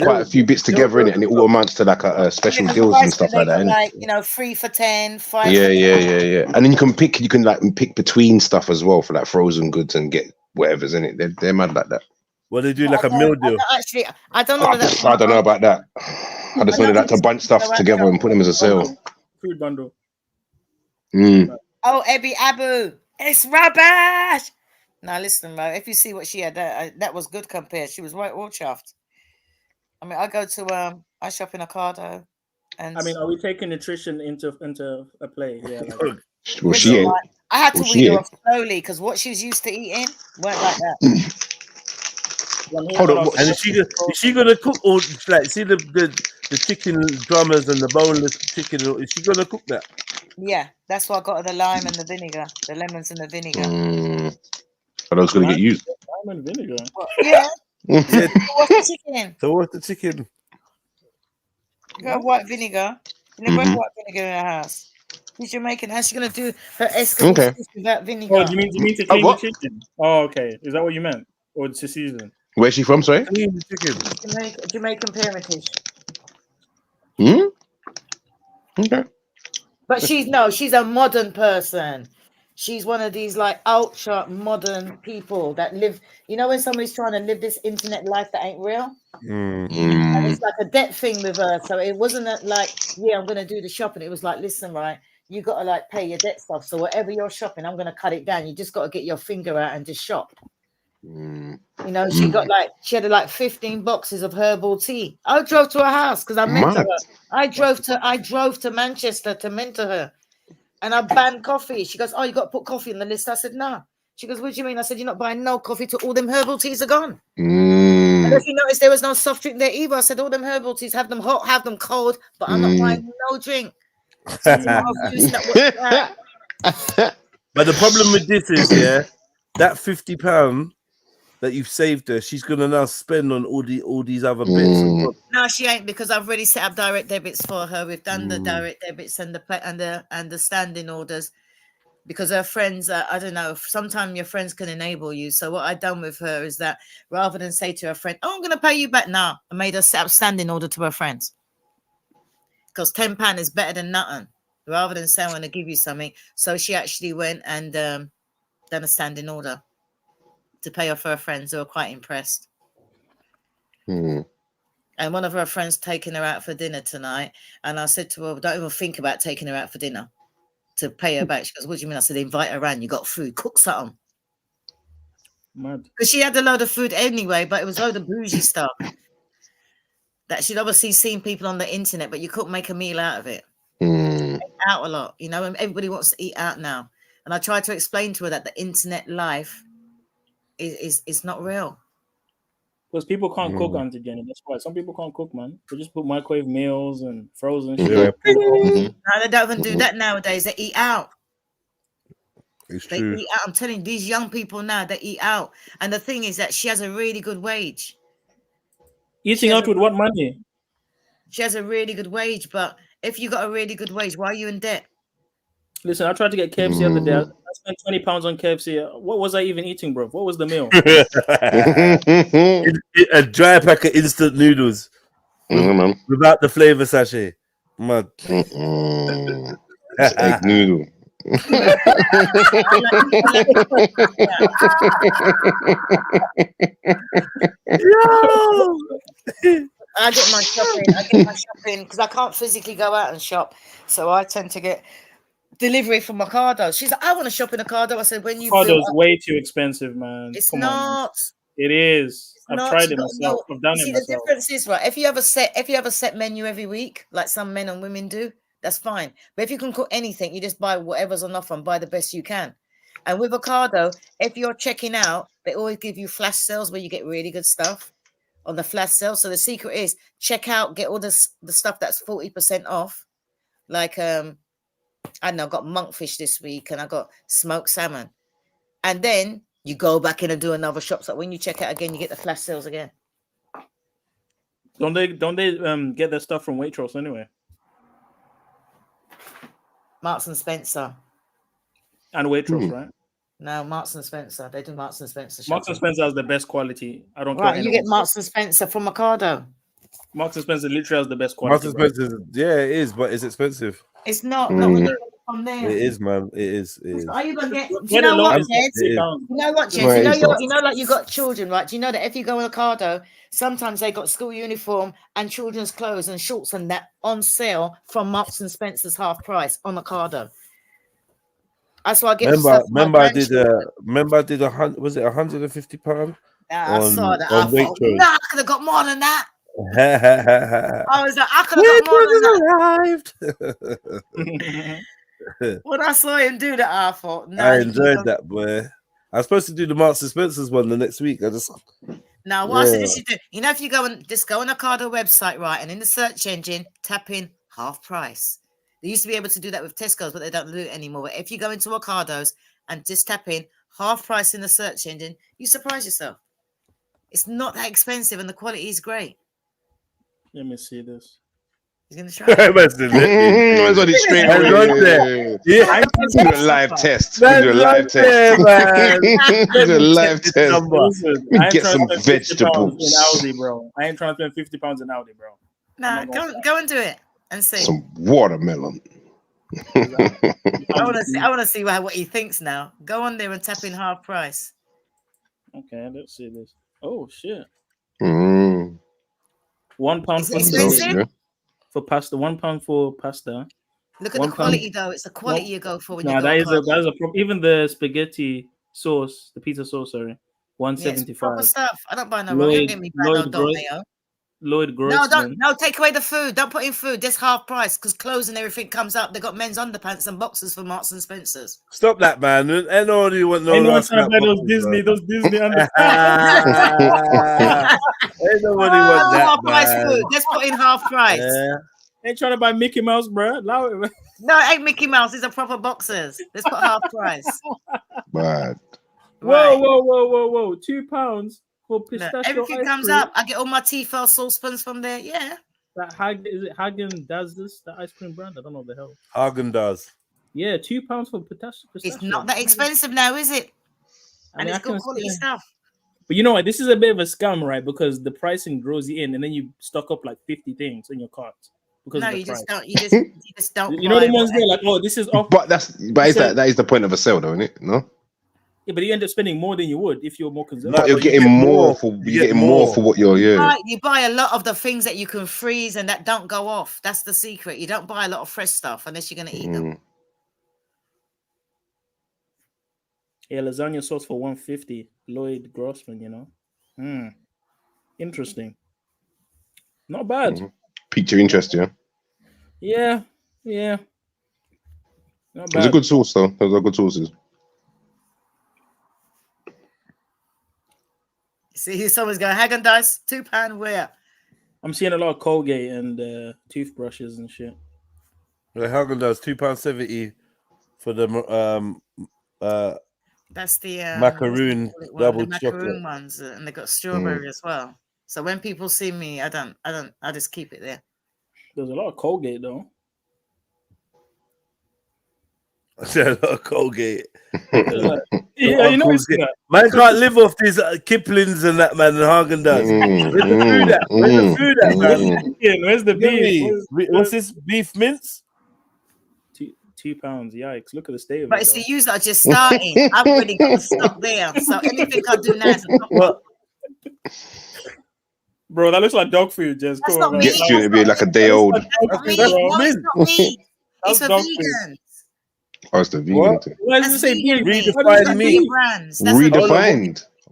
[SPEAKER 9] quite a few bits together in it, and it all amounts to like a special deals and stuff like that.
[SPEAKER 5] Like 3 for 10, 5.
[SPEAKER 9] Yeah. And then you can pick between stuff as well for like frozen goods and get whatever's in it. They're mad like that.
[SPEAKER 6] Well, they do like a meal deal.
[SPEAKER 5] Actually, I don't know.
[SPEAKER 9] I don't know about that. I just wanted that to bunch stuff together and put them as a sale.
[SPEAKER 7] Food bundle.
[SPEAKER 5] Oh, Ebi Abu, it's rubbish. Now listen, Mo. If you see what she had, that was good compared. She was right all chuffed. I mean, I go to I shop in Ocado, and
[SPEAKER 7] I mean, are we taking nutrition into a play? Yeah. Like,
[SPEAKER 9] Well, she ain't.
[SPEAKER 5] I had to
[SPEAKER 9] Well,
[SPEAKER 5] weed
[SPEAKER 9] she
[SPEAKER 5] her
[SPEAKER 9] ain't.
[SPEAKER 5] off slowly because what she was used to eating weren't like that.
[SPEAKER 9] Hold on.
[SPEAKER 6] And is she gonna cook all like see the chicken drummers and the boneless chicken? Is she gonna cook that?
[SPEAKER 5] Yeah, that's why I got her the lime and the vinegar, the lemons and the vinegar.
[SPEAKER 9] Are those gonna get used?
[SPEAKER 7] Lime and vinegar.
[SPEAKER 5] Yeah.
[SPEAKER 6] Yeah.
[SPEAKER 5] What's the chicken?
[SPEAKER 6] So what's the chicken?
[SPEAKER 5] You have white vinegar. You never had white vinegar in her house. She's Jamaican. How's she gonna do her escargot without vinegar?
[SPEAKER 7] Oh, do you mean to clean the chicken? Oh, okay. Is that what you meant, or to season?
[SPEAKER 9] Where's she from? Sorry.
[SPEAKER 6] Clean the chicken.
[SPEAKER 5] Jamaican parentage.
[SPEAKER 9] Okay.
[SPEAKER 5] But she's a modern person. She's one of these like ultra modern people that live. You know when somebody's trying to live this internet life that ain't real, and it's like a debt thing with her. So it wasn't like, yeah, I'm gonna do the shopping. It was like, listen, right, you gotta like pay your debt stuff. So whatever you're shopping, I'm gonna cut it down. You just gotta get your finger out and just shop. You know, she had like 15 boxes of herbal tea. I drove to her house because I mentored her. I drove to Manchester to mentor her, and I banned coffee. She goes, "Oh, you got to put coffee on the list." I said, "No." She goes, "What do you mean?" I said, "You're not buying no coffee till all them herbal teas are gone." And if you notice, there was no soft drink there either. I said, "All them herbal teas, have them hot, have them cold, but I'm not buying no drink."
[SPEAKER 6] But the problem with this is, that £50 that you've saved her, she's gonna now spend on all these other bits.
[SPEAKER 5] No, she ain't, because I've already set up direct debits for her. We've done the direct debits and the standing orders, because her friends, I don't know, sometimes your friends can enable you. So what I've done with her is that rather than say to her friend, "Oh, I'm gonna pay you back now," I made her set up standing order to her friends, because £10 is better than nothing. Rather than saying, "I'm gonna give you something," so she actually went and done a standing order to pay off her friends, who are quite impressed. And one of her friends taking her out for dinner tonight, and I said to her, "Don't even think about taking her out for dinner to pay her back." She goes, "What do you mean?" I said, "Invite her around. You got food, cook something."
[SPEAKER 7] Mad.
[SPEAKER 5] Because she had a load of food anyway, but it was a load of bougie stuff that she'd obviously seen people on the internet, but you couldn't make a meal out of it. Out a lot, you know, and everybody wants to eat out now. And I tried to explain to her that the internet life is not real.
[SPEAKER 7] Because people can't cook, Auntie Jenny. That's why some people can't cook, man. They just put microwave meals and frozen shit.
[SPEAKER 5] No, they don't even do that nowadays. They eat out. They eat out. I'm telling you, these young people now, they eat out. And the thing is that she has a really good wage.
[SPEAKER 7] Eating out with what money?
[SPEAKER 5] She has a really good wage, but if you got a really good wage, why are you in debt?
[SPEAKER 7] Listen, I tried to get KFC the other day. I spent £20 on KFC. What was I even eating, bro? What was the meal?
[SPEAKER 6] A dry pack of instant noodles without the flavor sachet. Mad.
[SPEAKER 9] Egg noodle.
[SPEAKER 5] I get my shopping because I can't physically go out and shop, so I tend to get delivery from Ocado. She's like, "I want to shop in Ocado." I said, "When you
[SPEAKER 7] Ocado's way too expensive, man.
[SPEAKER 5] It's
[SPEAKER 7] Come
[SPEAKER 5] not.
[SPEAKER 7] On. It is. I've tried it myself. I've done it myself.
[SPEAKER 5] The difference is, right, if you have a set menu every week, like some men and women do, that's fine. But if you can cook anything, you just buy whatever's on offer and buy the best you can. And with Ocado, if you're checking out, they always give you flash sales where you get really good stuff on the flash sale. So the secret is check out, get all the stuff that's 40% off. Like I don't know, I got monkfish this week and I got smoked salmon. And then you go back in and do another shop. So when you check out again, you get the flash sales again.
[SPEAKER 7] Don't they get their stuff from Waitrose anyway?
[SPEAKER 5] Marks and Spencer.
[SPEAKER 7] And Waitrose, right?
[SPEAKER 5] No, Marks and Spencer. They do Marks and Spencer.
[SPEAKER 7] Marks and Spencer has the best quality. I don't care.
[SPEAKER 5] Right, you get Marks and Spencer from Ocado.
[SPEAKER 7] Marks and Spencer literally has the best quality.
[SPEAKER 6] Marks and Spencer, yeah, it is, but it's expensive.
[SPEAKER 5] It's not when you from there.
[SPEAKER 6] It is, man. It is.
[SPEAKER 5] Are you gonna get? Do you know what, Jess? You know what, Jess? You know, like you got children, right? Do you know that if you go on Ocado, sometimes they got school uniform and children's clothes and shorts and that on sale from Marks and Spencer's half price on Ocado. That's why I get
[SPEAKER 6] Remember, I did was it £150
[SPEAKER 5] I saw that. I
[SPEAKER 6] on
[SPEAKER 5] thought,
[SPEAKER 6] Waitrose?
[SPEAKER 5] nah, I could have got more than that.
[SPEAKER 6] I
[SPEAKER 5] I was like, I could have got more than that. When I saw him do that, I thought, nah,
[SPEAKER 6] I enjoyed that, boy. I was supposed to do the Marks and Spencer's one the next week.
[SPEAKER 5] Now, what I suggest you do, you know, if you go and just go on the Ocado website, right, and in the search engine, tap in half price. They used to be able to do that with Tesco's, but they don't do it anymore. But if you go into Ocado's and just tap in half price in the search engine, you surprise yourself. It's not that expensive and the quality is great.
[SPEAKER 7] Let me see this.
[SPEAKER 5] He's gonna try.
[SPEAKER 9] That's on it straight away. Yeah, do a live test. Do a live test. Do a live test. Get some vegetables
[SPEAKER 7] in Aldi, bro. I ain't trying to spend £50 in Aldi, bro.
[SPEAKER 5] Nah, go and do it and see.
[SPEAKER 9] Some watermelon.
[SPEAKER 5] I want to see what he thinks now. Go on there and tap in half price.
[SPEAKER 7] Okay, let's see this. Oh shit.
[SPEAKER 9] Mm.
[SPEAKER 7] £1 for pasta. £1 for pasta.
[SPEAKER 5] Look at the quality though. It's the quality you go for when you go.
[SPEAKER 7] That is a problem. Even the spaghetti sauce, the pizza sauce, sorry, £1.75.
[SPEAKER 5] Proper stuff. I don't buy no wrong. Don't get me bad no dog mayo.
[SPEAKER 7] Lloyd Grossman.
[SPEAKER 5] No, take away the food. Don't put in food. Just half price because clothes and everything comes up. They got men's underpants and boxers for Marks and Spencers.
[SPEAKER 6] Stop that, man. Ain't nobody want no.
[SPEAKER 7] Ain't no trying to buy those Disney underpants.
[SPEAKER 6] Ain't nobody want that,
[SPEAKER 5] half price food. Just put in half price.
[SPEAKER 6] Yeah.
[SPEAKER 7] Ain't trying to buy Mickey Mouse, bro. Allow it, man.
[SPEAKER 5] No, it ain't Mickey Mouse. These are proper boxers. Let's put half price.
[SPEAKER 9] Bad.
[SPEAKER 7] Whoa. £2 for pistachio
[SPEAKER 5] everything
[SPEAKER 7] ice
[SPEAKER 5] comes
[SPEAKER 7] cream.
[SPEAKER 5] up. I get all my Tefal saucepans from there. Yeah.
[SPEAKER 7] Is it Hagen does this? The ice cream brand? I don't know what the hell.
[SPEAKER 6] Hagen does.
[SPEAKER 7] Yeah, £2 for pistachio.
[SPEAKER 5] It's not that expensive now, is it? And it's good quality stuff.
[SPEAKER 7] But you know what? This is a bit of a scam, right? Because the pricing draws you in, and then you stock up like 50 things in your cart. Because
[SPEAKER 5] no,
[SPEAKER 7] of the
[SPEAKER 5] you
[SPEAKER 7] price.
[SPEAKER 5] just don't. You just don't.
[SPEAKER 7] You know the ones there, like, oh, this is off.
[SPEAKER 9] But that is the point of a sale, though, isn't it? No.
[SPEAKER 7] Yeah, but you end up spending more than you would if you're more conservative.
[SPEAKER 9] But you're getting more for what you're. Yeah.
[SPEAKER 5] You buy a lot of the things that you can freeze and that don't go off. That's the secret. You don't buy a lot of fresh stuff unless you're gonna eat them.
[SPEAKER 7] Yeah, lasagna sauce for $1.50. Lloyd Grossman, you know. Interesting. Not bad.
[SPEAKER 9] Piqued your interest, yeah.
[SPEAKER 7] Yeah. Not bad.
[SPEAKER 9] It's a good sauce, though. Those are good sauces.
[SPEAKER 5] See, someone's going Häagen-Dazs, £2 where?
[SPEAKER 7] I'm seeing a lot of Colgate and toothbrushes and shit.
[SPEAKER 6] The Häagen-Dazs £2.70 for the
[SPEAKER 5] that's the
[SPEAKER 6] macaroon double
[SPEAKER 5] the
[SPEAKER 6] chocolate
[SPEAKER 5] macaroon ones, and they got strawberry as well. So when people see me, I just keep it there.
[SPEAKER 7] There's a lot of Colgate though.
[SPEAKER 6] Yeah, a lot of Colgate.
[SPEAKER 7] Yeah, you know
[SPEAKER 6] man can't live off these Kiplings and that, man, and Häagen-Dazs. Where's the food at? Where's the food at, man?
[SPEAKER 7] Where's the beef?
[SPEAKER 6] What's this beef mince?
[SPEAKER 7] £2. Yikes! Look at the state of
[SPEAKER 5] but
[SPEAKER 7] it.
[SPEAKER 5] But you are just starting. I've already got the stock there. So anything I do now is
[SPEAKER 7] bro, that looks like dog food. Just
[SPEAKER 5] that's not meat.
[SPEAKER 9] Gets you to be like a day old.
[SPEAKER 5] No, it's not meat. It's for vegans.
[SPEAKER 9] Oh, it's the vegan thing.
[SPEAKER 7] Why does it say beef?
[SPEAKER 6] Redefined meat.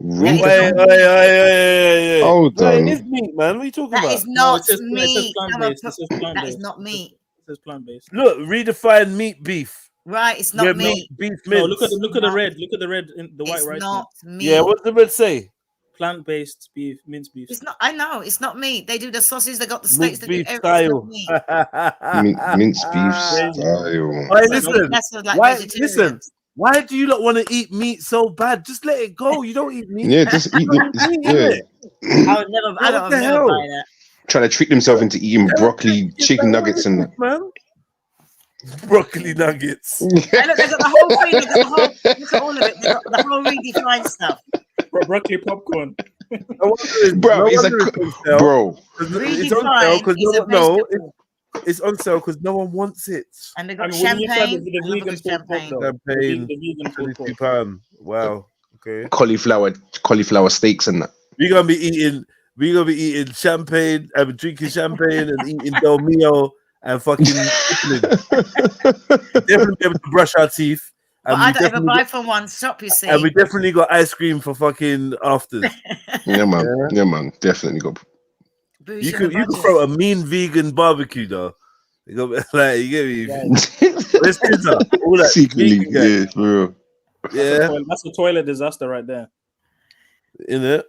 [SPEAKER 9] Redefined.
[SPEAKER 6] Hold on. It is meat, man. What are you talking about?
[SPEAKER 5] That is not meat. That is not meat.
[SPEAKER 7] It's plant-based.
[SPEAKER 6] Look, redefined meat beef.
[SPEAKER 5] Right, it's not meat.
[SPEAKER 6] Beef mince.
[SPEAKER 7] No, look at the red. Look at the red in the white rice.
[SPEAKER 5] It's not meat.
[SPEAKER 6] Yeah, what did the red say?
[SPEAKER 7] Plant-based beef, minced beef.
[SPEAKER 5] It's not. I know it's not meat. They do the sausage. They got the steaks.
[SPEAKER 6] Minced beef style.
[SPEAKER 9] Minced beef style.
[SPEAKER 6] Hey, listen. Why do you not want to eat meat so bad? Just let it go. You don't eat meat.
[SPEAKER 9] Yeah, just eat it.
[SPEAKER 5] I would never. I don't never buy that.
[SPEAKER 9] Trying to trick themselves into eating broccoli, chicken nuggets, and
[SPEAKER 6] man. Broccoli nuggets.
[SPEAKER 5] Hey, look, they got the whole thing. They got the whole, look at all of it. They got the whole redefined stuff.
[SPEAKER 7] Broccoli popcorn.
[SPEAKER 9] Bro,
[SPEAKER 6] it's on sale because it's on sale because no one wants it.
[SPEAKER 5] And they got champagne.
[SPEAKER 6] Champagne. £22. Wow. Okay.
[SPEAKER 9] Cauliflower steaks and that.
[SPEAKER 6] We're gonna be eating champagne and drinking champagne and eating Del Mio and fucking definitely be able to brush our teeth
[SPEAKER 5] But I don't ever buy from one shop, you see.
[SPEAKER 6] And we definitely got ice cream for fucking afters.
[SPEAKER 9] Yeah, man. Yeah, man. Definitely got.
[SPEAKER 6] You could throw a mean vegan barbecue though. You got like you get me. There's pizza. All that
[SPEAKER 9] secretly, yeah, for real.
[SPEAKER 6] Yeah,
[SPEAKER 7] that's a toilet disaster right there.
[SPEAKER 6] In it.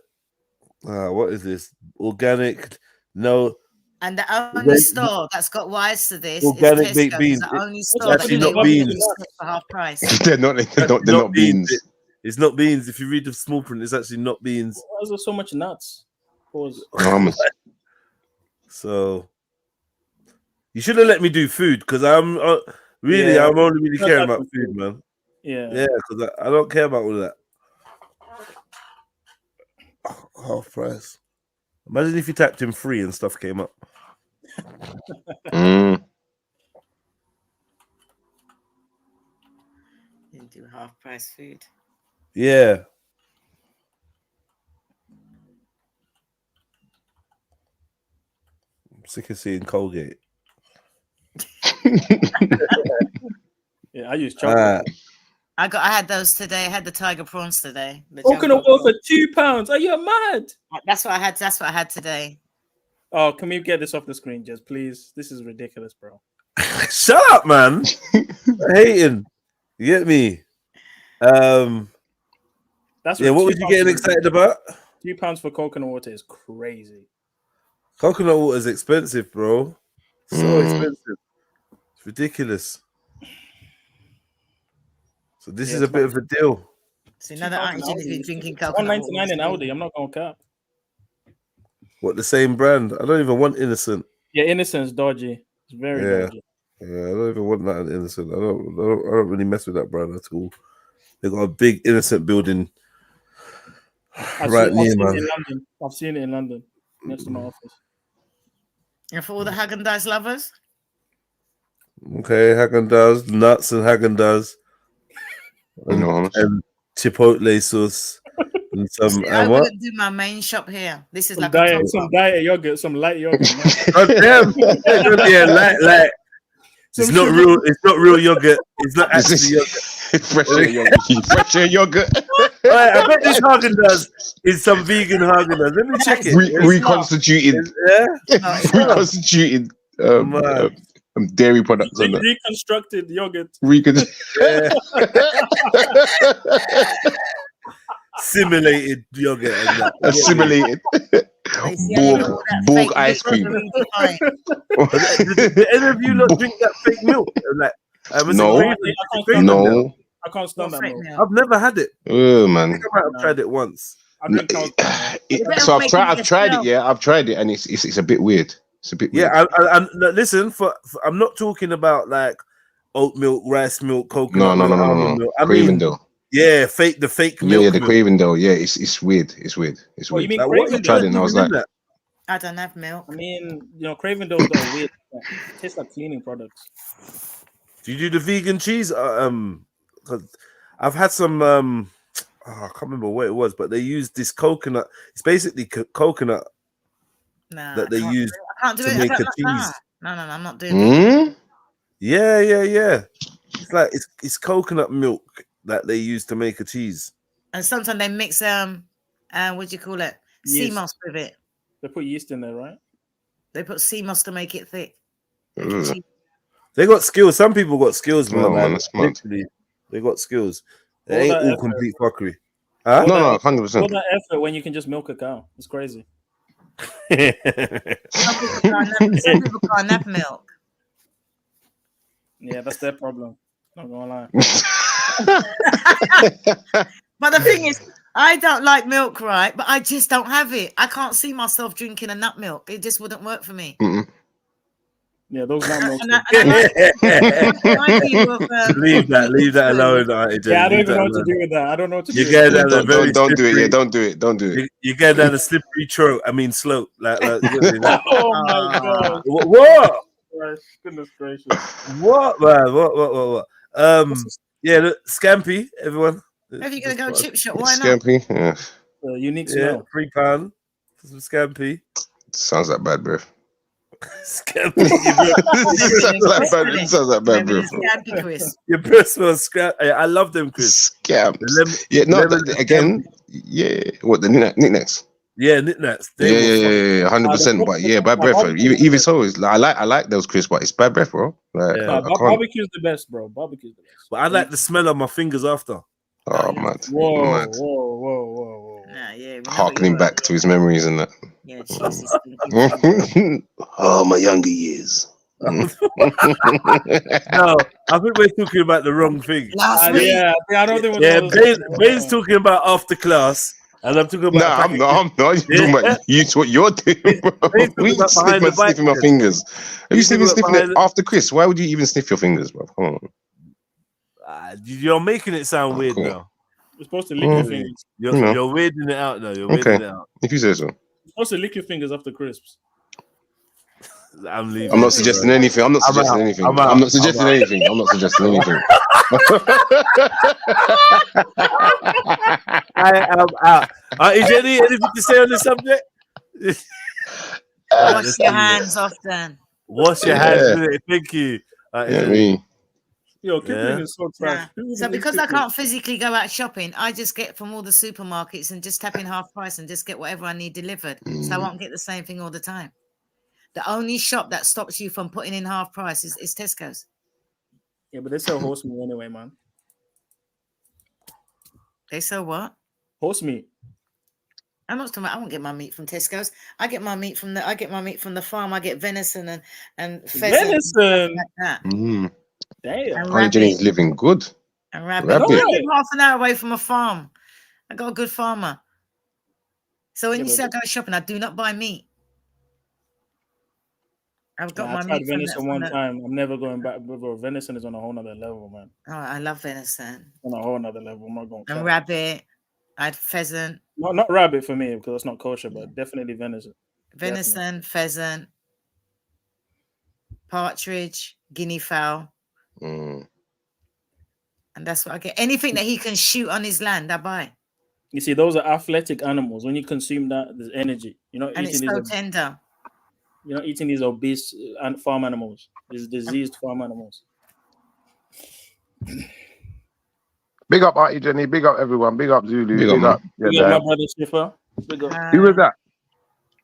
[SPEAKER 6] What is this? Organic? No.
[SPEAKER 5] And the only store that's got wise to this
[SPEAKER 6] organic
[SPEAKER 5] is
[SPEAKER 6] baked
[SPEAKER 5] Tesco.
[SPEAKER 6] beans.
[SPEAKER 5] It's the only
[SPEAKER 6] It's
[SPEAKER 5] store
[SPEAKER 6] actually
[SPEAKER 5] that
[SPEAKER 6] not beans.
[SPEAKER 5] for half price.
[SPEAKER 9] They're not beans.
[SPEAKER 6] It's not beans. If you read the small print, it's actually not beans.
[SPEAKER 7] Why is there so much nuts? Pause.
[SPEAKER 6] So you should have let me do food because I'm I'm only really caring about food, man.
[SPEAKER 7] Yeah,
[SPEAKER 6] because I don't care about all of that. Half price. Imagine if you tapped in free and stuff came up.
[SPEAKER 5] You do half price food.
[SPEAKER 6] Yeah. I'm sick of seeing Colgate.
[SPEAKER 7] Yeah, I use chocolate.
[SPEAKER 5] I had those today. I had the tiger prawns today.
[SPEAKER 7] Coconut water for £2. Are you mad?
[SPEAKER 5] That's what I had. That's what I had today.
[SPEAKER 7] Oh, can we get this off the screen, just please? This is ridiculous, bro.
[SPEAKER 6] Shut up, man. Hating. You get me?
[SPEAKER 7] That's
[SPEAKER 6] what was you getting excited about?
[SPEAKER 7] £2 for coconut water is crazy.
[SPEAKER 6] Coconut water is expensive, bro. So expensive. It's ridiculous. So this is a bit of a deal.
[SPEAKER 5] See, another attitude if you're drinking coconut water.
[SPEAKER 7] $1.99 in Aldi. I'm not going to cap.
[SPEAKER 6] What, the same brand? I don't even want Innocent.
[SPEAKER 7] Yeah, Innocent's dodgy. It's very dodgy.
[SPEAKER 6] Yeah, I don't even want that in Innocent. I don't really mess with that brand at all. They got a big Innocent building right near, man.
[SPEAKER 7] I've seen it in London, next to my office.
[SPEAKER 5] And for all the Haagen-Dazs lovers?
[SPEAKER 6] Okay, Haagen-Dazs, nuts and Haagen-Dazs. And Chipotle sauce. And some,
[SPEAKER 5] I wouldn't do my main shop here. This is
[SPEAKER 7] some
[SPEAKER 5] like
[SPEAKER 7] diet yogurt, some light yogurt.
[SPEAKER 6] God damn. Yeah, light. It's not real. It's not real yogurt. It's not actually yogurt.
[SPEAKER 9] Fresher yogurt.
[SPEAKER 6] Right, I bet this Haagen-Dazs is some vegan Haagen-Dazs. Let me check it.
[SPEAKER 9] Reconstituted. Reconstituted. Dairy products.
[SPEAKER 7] Reconstructed yogurt.
[SPEAKER 6] Simulated yogurt. And that.
[SPEAKER 9] Assimilated. Borg ice cream.
[SPEAKER 6] Did any of you not drink that fake milk? Like,
[SPEAKER 9] no.
[SPEAKER 7] I can't stand that milk.
[SPEAKER 6] I've never had it.
[SPEAKER 9] Oh man.
[SPEAKER 6] I think I might have tried it once.
[SPEAKER 9] So I've tried it. Yeah, I've tried it, and it's a bit weird. It's a bit weird.
[SPEAKER 6] Yeah, listen. I'm not talking about like oat milk, rice milk, coconut.
[SPEAKER 9] No.
[SPEAKER 6] Milk. I
[SPEAKER 9] Craving
[SPEAKER 6] mean,
[SPEAKER 9] dough.
[SPEAKER 6] Yeah, the fake milk.
[SPEAKER 9] Yeah, the craving dough. Yeah, it's weird. It's weird. It's weird.
[SPEAKER 7] You mean
[SPEAKER 9] I tried it and I was like,
[SPEAKER 5] I don't have milk.
[SPEAKER 7] I mean, craving dough's got a weird. It tastes like cleaning products.
[SPEAKER 6] Do you do the vegan cheese? Cause I've had some. I can't remember what it was, but they used this coconut. It's basically coconut that they use to make a cheese.
[SPEAKER 5] No, I'm not doing it.
[SPEAKER 6] Yeah. It's like it's coconut milk that they use to make a cheese.
[SPEAKER 5] And sometimes they mix what do you call it? Sea moss with it.
[SPEAKER 7] They put yeast in there, right?
[SPEAKER 5] They put sea moss to make it thick.
[SPEAKER 6] They got skills. Some people got skills, man.
[SPEAKER 9] No, that's smart.
[SPEAKER 6] Literally, they got skills. They ain't all complete fuckery.
[SPEAKER 9] Huh? No, 100%.
[SPEAKER 7] All that effort when you can just milk a cow. It's crazy.
[SPEAKER 5] Some people can't have milk.
[SPEAKER 7] Yeah, that's their problem. Not gonna lie.
[SPEAKER 5] But the thing is, I don't like milk, right? But I just don't have it. I can't see myself drinking a nut milk. It just wouldn't work for me.
[SPEAKER 7] Yeah, those nut milks.
[SPEAKER 6] Leave that alone.
[SPEAKER 7] Yeah, I don't even know what to do with that. I don't know what to do.
[SPEAKER 9] Don't do it. Yeah, don't do it. Don't do it.
[SPEAKER 6] You get down a slippery slope. Like
[SPEAKER 7] oh my god!
[SPEAKER 6] What?
[SPEAKER 7] Goodness gracious!
[SPEAKER 6] What, man? What? Yeah, look, Scampi, everyone.
[SPEAKER 5] If you're gonna go chip shop, why not?
[SPEAKER 9] Scampi, yeah.
[SPEAKER 7] Unique smell.
[SPEAKER 6] £3 for some Scampi.
[SPEAKER 9] Sounds like bad breath.
[SPEAKER 6] Scampy.
[SPEAKER 9] It sounds like bad breath.
[SPEAKER 5] Scampy crisp.
[SPEAKER 6] Your breath smells scamp. I love them crisps.
[SPEAKER 9] Scamps. Yeah, no, again, yeah. What, the knickknacks?
[SPEAKER 6] Yeah, knickknacks.
[SPEAKER 9] Yeah, 100%. But yeah, bad breath. Even so, it's like, I like those crisps, but it's bad breath, bro. Like,
[SPEAKER 6] Yeah.
[SPEAKER 9] I can't.
[SPEAKER 7] Barbecue's the best, bro. Barbecue's the best.
[SPEAKER 6] But I like the smell of my fingers after.
[SPEAKER 9] Oh, mad.
[SPEAKER 7] Whoa,
[SPEAKER 9] Mad.
[SPEAKER 7] whoa.
[SPEAKER 5] Nah, yeah.
[SPEAKER 9] Harkening back to his memories and that.
[SPEAKER 5] Yeah, Jesus.
[SPEAKER 9] Oh, my younger years.
[SPEAKER 6] No, I think we're talking about the wrong thing.
[SPEAKER 5] Last week.
[SPEAKER 7] Yeah, I don't think
[SPEAKER 6] Yeah, Bane's talking about after class, and I'm talking about.
[SPEAKER 9] Nah, I'm not. You're talking about what you're doing, bro. We sniffing my fingers. Are you sniffing it after Chris? Why would you even sniff your fingers, bro? Come on.
[SPEAKER 6] You're making it sound weird now.
[SPEAKER 7] You're supposed to lick your fingers.
[SPEAKER 6] You're weirding it out now. You're weirding it out.
[SPEAKER 9] If you say so.
[SPEAKER 7] You're supposed to lick your fingers after crisps.
[SPEAKER 6] I'm leaving.
[SPEAKER 9] I'm not suggesting anything. I'm not suggesting anything. I'm not suggesting anything. I'm not suggesting anything.
[SPEAKER 6] I am out. Is there anything to say on the subject?
[SPEAKER 5] Wash your hands often.
[SPEAKER 6] Wash your hands with it. Thank you.
[SPEAKER 7] Yo, Kipling is so trash.
[SPEAKER 5] So because I can't physically go out shopping, I just get from all the supermarkets and just tap in half price and just get whatever I need delivered. So I won't get the same thing all the time. The only shop that stops you from putting in half price is Tesco's.
[SPEAKER 7] Yeah, but they sell horse meat anyway, man.
[SPEAKER 5] They sell what?
[SPEAKER 7] Horse meat.
[SPEAKER 5] I'm not talking about, I won't get my meat from Tesco's. I get my meat from the farm. I get venison and pheasant.
[SPEAKER 7] Venison.
[SPEAKER 5] Like that.
[SPEAKER 9] Damn. Jenny's living good.
[SPEAKER 5] And rabbit. I live half an hour away from a farm. I got a good farmer. So when you say I go shopping, I do not buy meat. I've got my
[SPEAKER 7] I tried
[SPEAKER 5] meat
[SPEAKER 7] venison one time. I'm never going back. Bro, venison is on a whole nother level, man.
[SPEAKER 5] Oh, I love venison.
[SPEAKER 7] On a whole nother level. I'm not going.
[SPEAKER 5] And rabbit. I had pheasant.
[SPEAKER 7] Not rabbit for me because it's not kosher, but definitely venison.
[SPEAKER 5] Venison, pheasant, partridge, guinea fowl. And that's what I get. Anything that he can shoot on his land, I buy.
[SPEAKER 7] You see, those are athletic animals. When you consume that, there's energy. You're not
[SPEAKER 5] and
[SPEAKER 7] eating
[SPEAKER 5] it's so
[SPEAKER 7] these.
[SPEAKER 5] tender.
[SPEAKER 7] You're not eating these obese farm animals. These diseased farm animals.
[SPEAKER 8] Big up Auntie Jenny. Big up everyone. Big up Zulu. Big up
[SPEAKER 7] Big up my brother Schiffer. Big up.
[SPEAKER 8] Who was that?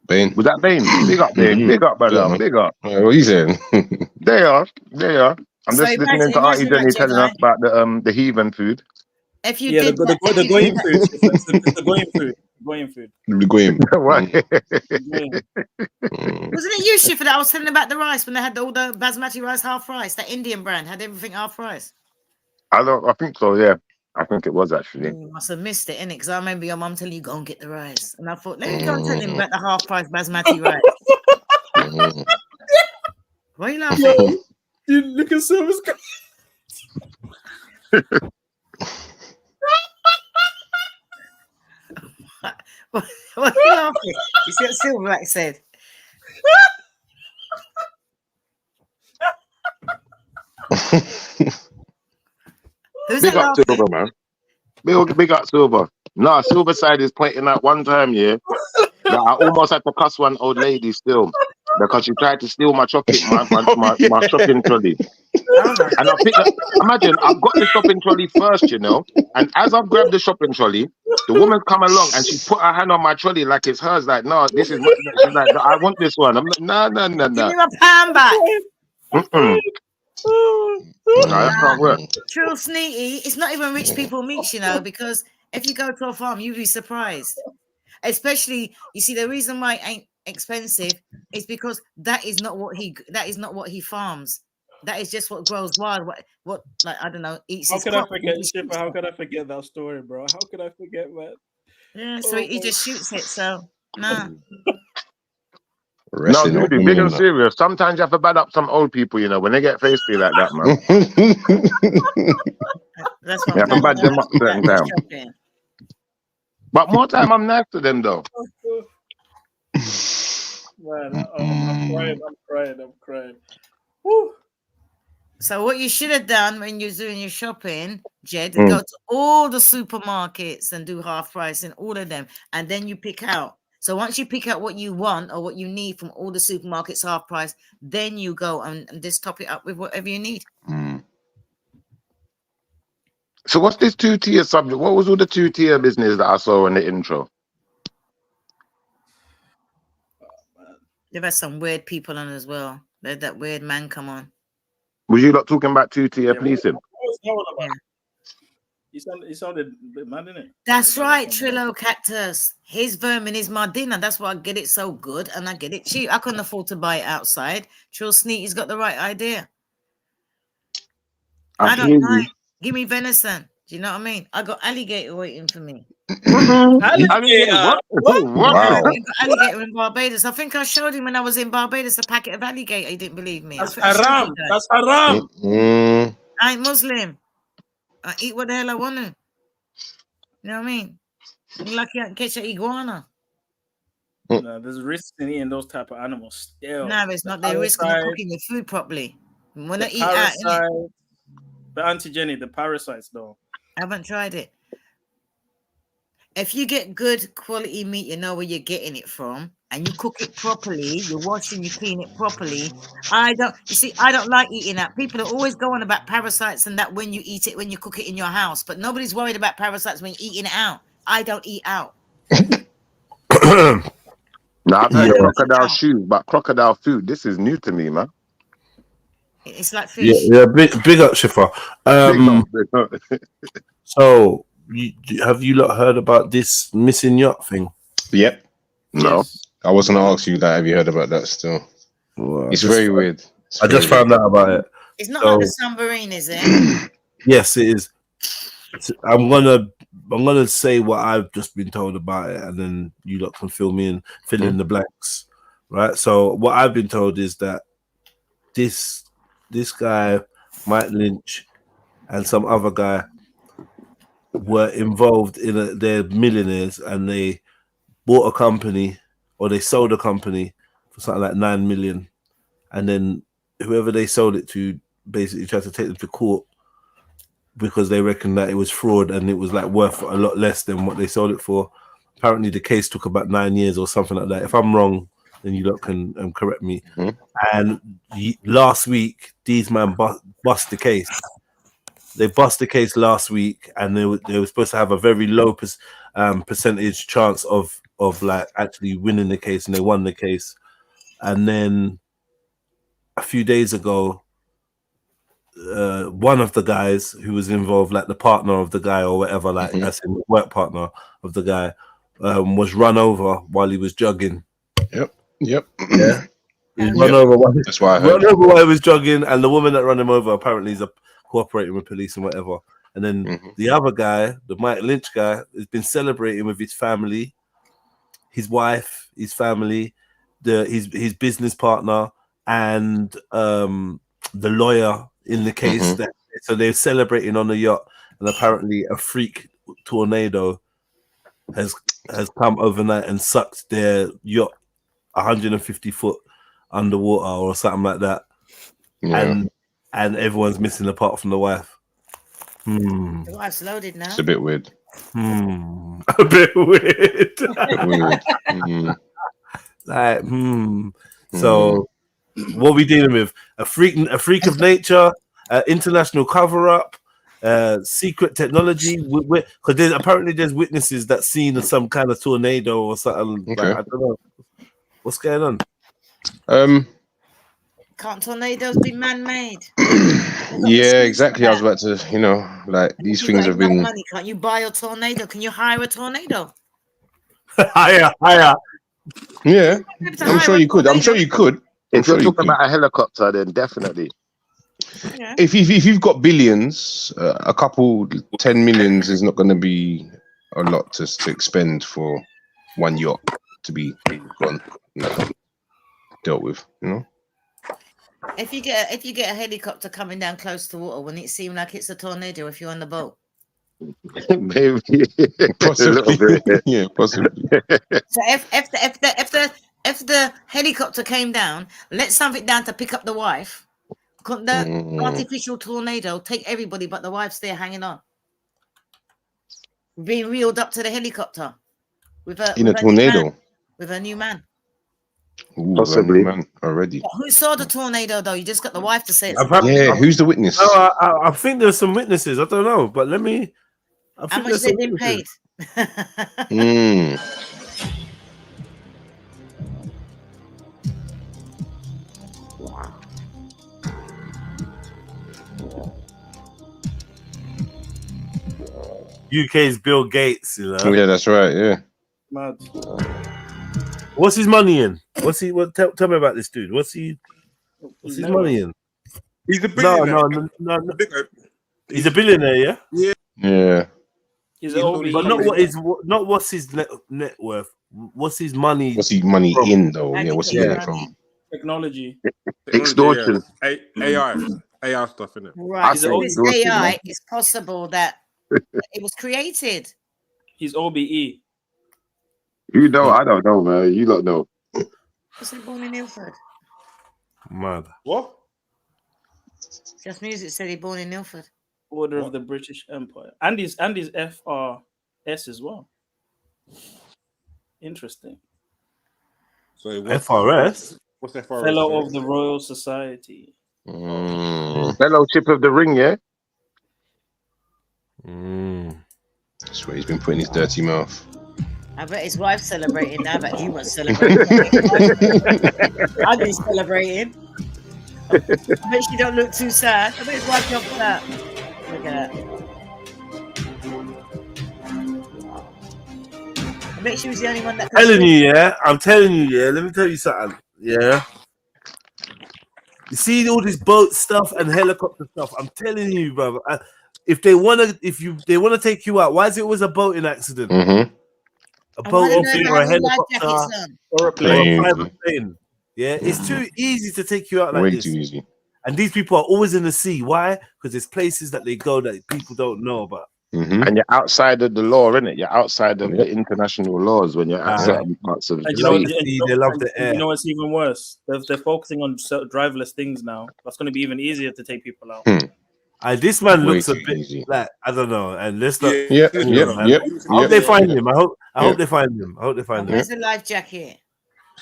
[SPEAKER 9] Bane.
[SPEAKER 8] Was that Bane? Big up Bane. Big up, brother.
[SPEAKER 9] Yeah,
[SPEAKER 8] big up.
[SPEAKER 9] What are you saying?
[SPEAKER 8] They are. I'm
[SPEAKER 5] So
[SPEAKER 8] just listening to Auntie Jenny telling us about the heathen food.
[SPEAKER 5] If you
[SPEAKER 7] Yeah,
[SPEAKER 5] did
[SPEAKER 7] the goyim food. It's the goyim food. Goyim food.
[SPEAKER 9] The goyim.
[SPEAKER 5] Wasn't it you, Schiffer, that I was telling about the rice when they had all the basmati rice half price? That Indian brand had everything half price.
[SPEAKER 8] I think so, yeah. I think it was actually.
[SPEAKER 5] You must have missed it, innit? Because I remember your mum telling you, go and get the rice. And I thought, let me go and tell him about the half price basmati rice. Why are you laughing?
[SPEAKER 7] Yo, you look at Silver's.
[SPEAKER 5] What are you laughing? You see what Silverback said? Who's
[SPEAKER 8] Big
[SPEAKER 5] that
[SPEAKER 8] up
[SPEAKER 5] laughing?
[SPEAKER 8] Silver, man. Big up Silver. No, Silver side is pointing out one time, yeah. That I almost had to cuss one old lady still because she tried to steal my chocolate, my shopping trolley. And I picked up, imagine I've got the shopping trolley first, you know, and as I've grabbed the shopping trolley, the woman's come along and she put her hand on my trolley like it's hers. Like, no, this is my, she's like, I want this one. I'm like, no.
[SPEAKER 5] Give me my pound back.
[SPEAKER 8] No, that can't work.
[SPEAKER 5] Trill Sneaky, it's not even rich people meets, you know, because if you go to a farm, you'd be surprised. Especially, you see, the reason why it ain't expensive is because that is not what he farms. That is just what grows wild. What like I don't know, eats.
[SPEAKER 7] How
[SPEAKER 5] his
[SPEAKER 7] could I
[SPEAKER 5] crop.
[SPEAKER 7] forget, Schiffer? How could I forget that story, bro? How could I forget, man?
[SPEAKER 5] Yeah, so he just shoots it. So nah.
[SPEAKER 8] No, dude, big and serious. Sometimes you have to bad up some old people, you know, when they get feisty like that, man.
[SPEAKER 5] That's what
[SPEAKER 8] you have to bad them up certain time. But more time, I'm nice to them, though.
[SPEAKER 7] Man, I'm crying. Woo.
[SPEAKER 5] So what you should have done when you're doing your shopping, Jed, go to all the supermarkets and do half price in all of them, and then you pick out So once you pick out what you want or what you need from all the supermarkets half price, then you go and just top it up with whatever you need.
[SPEAKER 8] So what's this 2-tier subject? What was all the 2-tier business that I saw in the intro?
[SPEAKER 5] They've had some weird people on as well. They had that weird man come on.
[SPEAKER 8] Was you lot talking about 2-tier policing?
[SPEAKER 7] He sounded a bit mad, didn't it?
[SPEAKER 5] That's right, Trillo Cactus. His vermin is my dinner. That's why I get it so good and I get it cheap. I couldn't afford to buy it outside. Trill Sneaky's got the right idea. I don't mind. Give me venison. Do you know what I mean? I got alligator waiting for me.
[SPEAKER 8] Alligator? What?
[SPEAKER 5] Wow. Alligator in Barbados. I think I showed him when I was in Barbados a packet of alligator. He didn't believe me.
[SPEAKER 7] That's haram. That's haram.
[SPEAKER 5] I ain't Muslim. I eat what the hell I want to. You know what I mean? I'm lucky I can catch an iguana.
[SPEAKER 7] No, there's risks in eating those type of animals still.
[SPEAKER 5] No, it's not. There's risk in cooking your food properly. When I eat out,
[SPEAKER 7] the antigenic, the parasites though.
[SPEAKER 5] I haven't tried it. If you get good quality meat, you know where you're getting it from, and you cook it properly, you wash and you clean it properly. I don't like eating out. People are always going about parasites and that when you eat it, when you cook it in your house, but nobody's worried about parasites when you're eating it out. I don't eat out.
[SPEAKER 8] Now I've heard crocodile shoes, but crocodile food, this is new to me, man.
[SPEAKER 5] It's like fish.
[SPEAKER 6] Yeah, big up, Shifa. So, have you lot heard about this missing yacht thing?
[SPEAKER 9] Yep.
[SPEAKER 8] No.
[SPEAKER 9] I was going to ask you that. Have you heard about that still? Well, it's very weird.
[SPEAKER 6] I just found out about it.
[SPEAKER 5] It's not like a submarine, is it?
[SPEAKER 6] Yes, it is. I'm gonna say what I've just been told about it, and then you lot can fill in the blanks, right? So what I've been told is that this guy, Mike Lynch, and some other guy were involved in they're millionaires, and they bought a company or they sold a company for something like 9 million, and then whoever they sold it to basically tried to take them to court because they reckoned that it was fraud and it was like worth a lot less than what they sold it for. Apparently the case took about 9 years or something like that. If I'm wrong, then you lot can correct me. And last week these men bust the case. They bust the case last week, and they were supposed to have a very low percentage chance of like actually winning the case, and they won the case. And then a few days ago, one of the guys who was involved, like the partner of the guy or whatever, like that's in the work partner of the guy, was run over while he was jogging.
[SPEAKER 9] Yep.
[SPEAKER 6] Yeah. Run over while he was jogging, and the woman that ran him over apparently is cooperating with police and whatever. And then the other guy, the Mike Lynch guy, has been celebrating with his family, his wife, his family, his business partner, and the lawyer in the case. So they're celebrating on the yacht, and apparently a freak tornado has come overnight and sucked their yacht 150 foot underwater or something like that. And everyone's missing apart from the wife.
[SPEAKER 5] The wife's loaded now.
[SPEAKER 9] It's a bit weird.
[SPEAKER 6] A bit weird. Like, So what are we dealing with? A freak of nature, international cover-up, secret technology. Because apparently there's witnesses that seen some kind of tornado or something. Like, I don't know. What's going on?
[SPEAKER 5] Can't tornadoes be man-made?
[SPEAKER 9] Yeah, exactly. I was about to, like these things have been.
[SPEAKER 5] Money. Can't you buy a tornado? Can you hire a tornado?
[SPEAKER 6] hire.
[SPEAKER 9] Yeah, I'm sure you could.
[SPEAKER 8] If you're talking about a helicopter, then definitely.
[SPEAKER 5] Yeah.
[SPEAKER 9] If you've got billions, a couple 10 millions is not going to be a lot to expend for one yacht to be gone, dealt with.
[SPEAKER 5] If you get a helicopter coming down close to water, wouldn't it seem like it's a tornado if you're on the boat?
[SPEAKER 8] Maybe.
[SPEAKER 9] Possibly. Yeah, possibly.
[SPEAKER 5] So if the helicopter came down, let something down to pick up the wife, couldn't the artificial tornado take everybody but the wife's there hanging on? Being reeled up to the helicopter with a
[SPEAKER 9] tornado.
[SPEAKER 5] with her new man.
[SPEAKER 9] Ooh,
[SPEAKER 8] Possibly.
[SPEAKER 9] man, already.
[SPEAKER 5] But who saw the tornado though? You just got the wife to say it.
[SPEAKER 9] Yeah, who's the witness?
[SPEAKER 6] No, I think there's some witnesses. I don't know, but let me. I
[SPEAKER 5] How
[SPEAKER 6] think
[SPEAKER 5] much
[SPEAKER 6] there's
[SPEAKER 5] they
[SPEAKER 6] some
[SPEAKER 5] been paid?
[SPEAKER 6] witnesses. UK's Bill Gates, you know.
[SPEAKER 9] Yeah, that's right. Yeah.
[SPEAKER 7] Mad.
[SPEAKER 6] What's his money in? What's he? What? Tell me about this dude. What's his money in?
[SPEAKER 10] He's a billionaire.
[SPEAKER 6] No. He's a billionaire, yeah.
[SPEAKER 10] Yeah.
[SPEAKER 9] Yeah.
[SPEAKER 7] He's
[SPEAKER 6] but not what's his net worth. What's his money?
[SPEAKER 9] What's he money
[SPEAKER 6] from?
[SPEAKER 9] in though? Yeah, what's he getting it from?
[SPEAKER 7] Technology.
[SPEAKER 8] Extortion.
[SPEAKER 10] Yeah. AI stuff, innit?
[SPEAKER 5] Right. So this AI, it's possible that it was created.
[SPEAKER 7] He's OBE.
[SPEAKER 8] You know, I don't know, man. You don't know.
[SPEAKER 5] Was he born in Ilford?
[SPEAKER 6] Mad.
[SPEAKER 10] What?
[SPEAKER 5] Just Music said he born in Ilford.
[SPEAKER 7] Order of the British Empire. And his FRS as well. Interesting.
[SPEAKER 10] So
[SPEAKER 6] FRS?
[SPEAKER 10] What's FRS?
[SPEAKER 7] Fellow of the Royal Society.
[SPEAKER 8] Fellowship of the Ring, yeah?
[SPEAKER 9] That's where he's been putting his dirty mouth.
[SPEAKER 5] I bet his wife's celebrating now, but he was celebrating. I've been celebrating. I bet she don't look too sad. I bet his wife jumped that. Look at that. I bet she was the only one that.
[SPEAKER 6] I'm telling you, yeah. Let me tell you something, yeah. You see all this boat stuff and helicopter stuff. I'm telling you, brother. If they wanna take you out, why is it always a boating accident? A boat or a helicopter or a private plane. Yeah, it's too easy to take you out like this.
[SPEAKER 9] Way too easy.
[SPEAKER 6] And these people are always in the sea. Why? Because there's places that they go that people don't know about.
[SPEAKER 8] And you're outside of the law, innit? You're outside of the international laws when you're at certain parts of the sea.
[SPEAKER 6] They love the air.
[SPEAKER 7] You know what's even worse? They're focusing on driverless things now. That's going to be even easier to take people out.
[SPEAKER 6] This man
[SPEAKER 9] Way
[SPEAKER 6] looks a
[SPEAKER 9] too
[SPEAKER 6] bit
[SPEAKER 9] easy.
[SPEAKER 6] like, I don't know. And let's not.
[SPEAKER 9] Yep.
[SPEAKER 6] I hope they find him. I hope they find him. I hope they find him.
[SPEAKER 5] Where's the life jacket?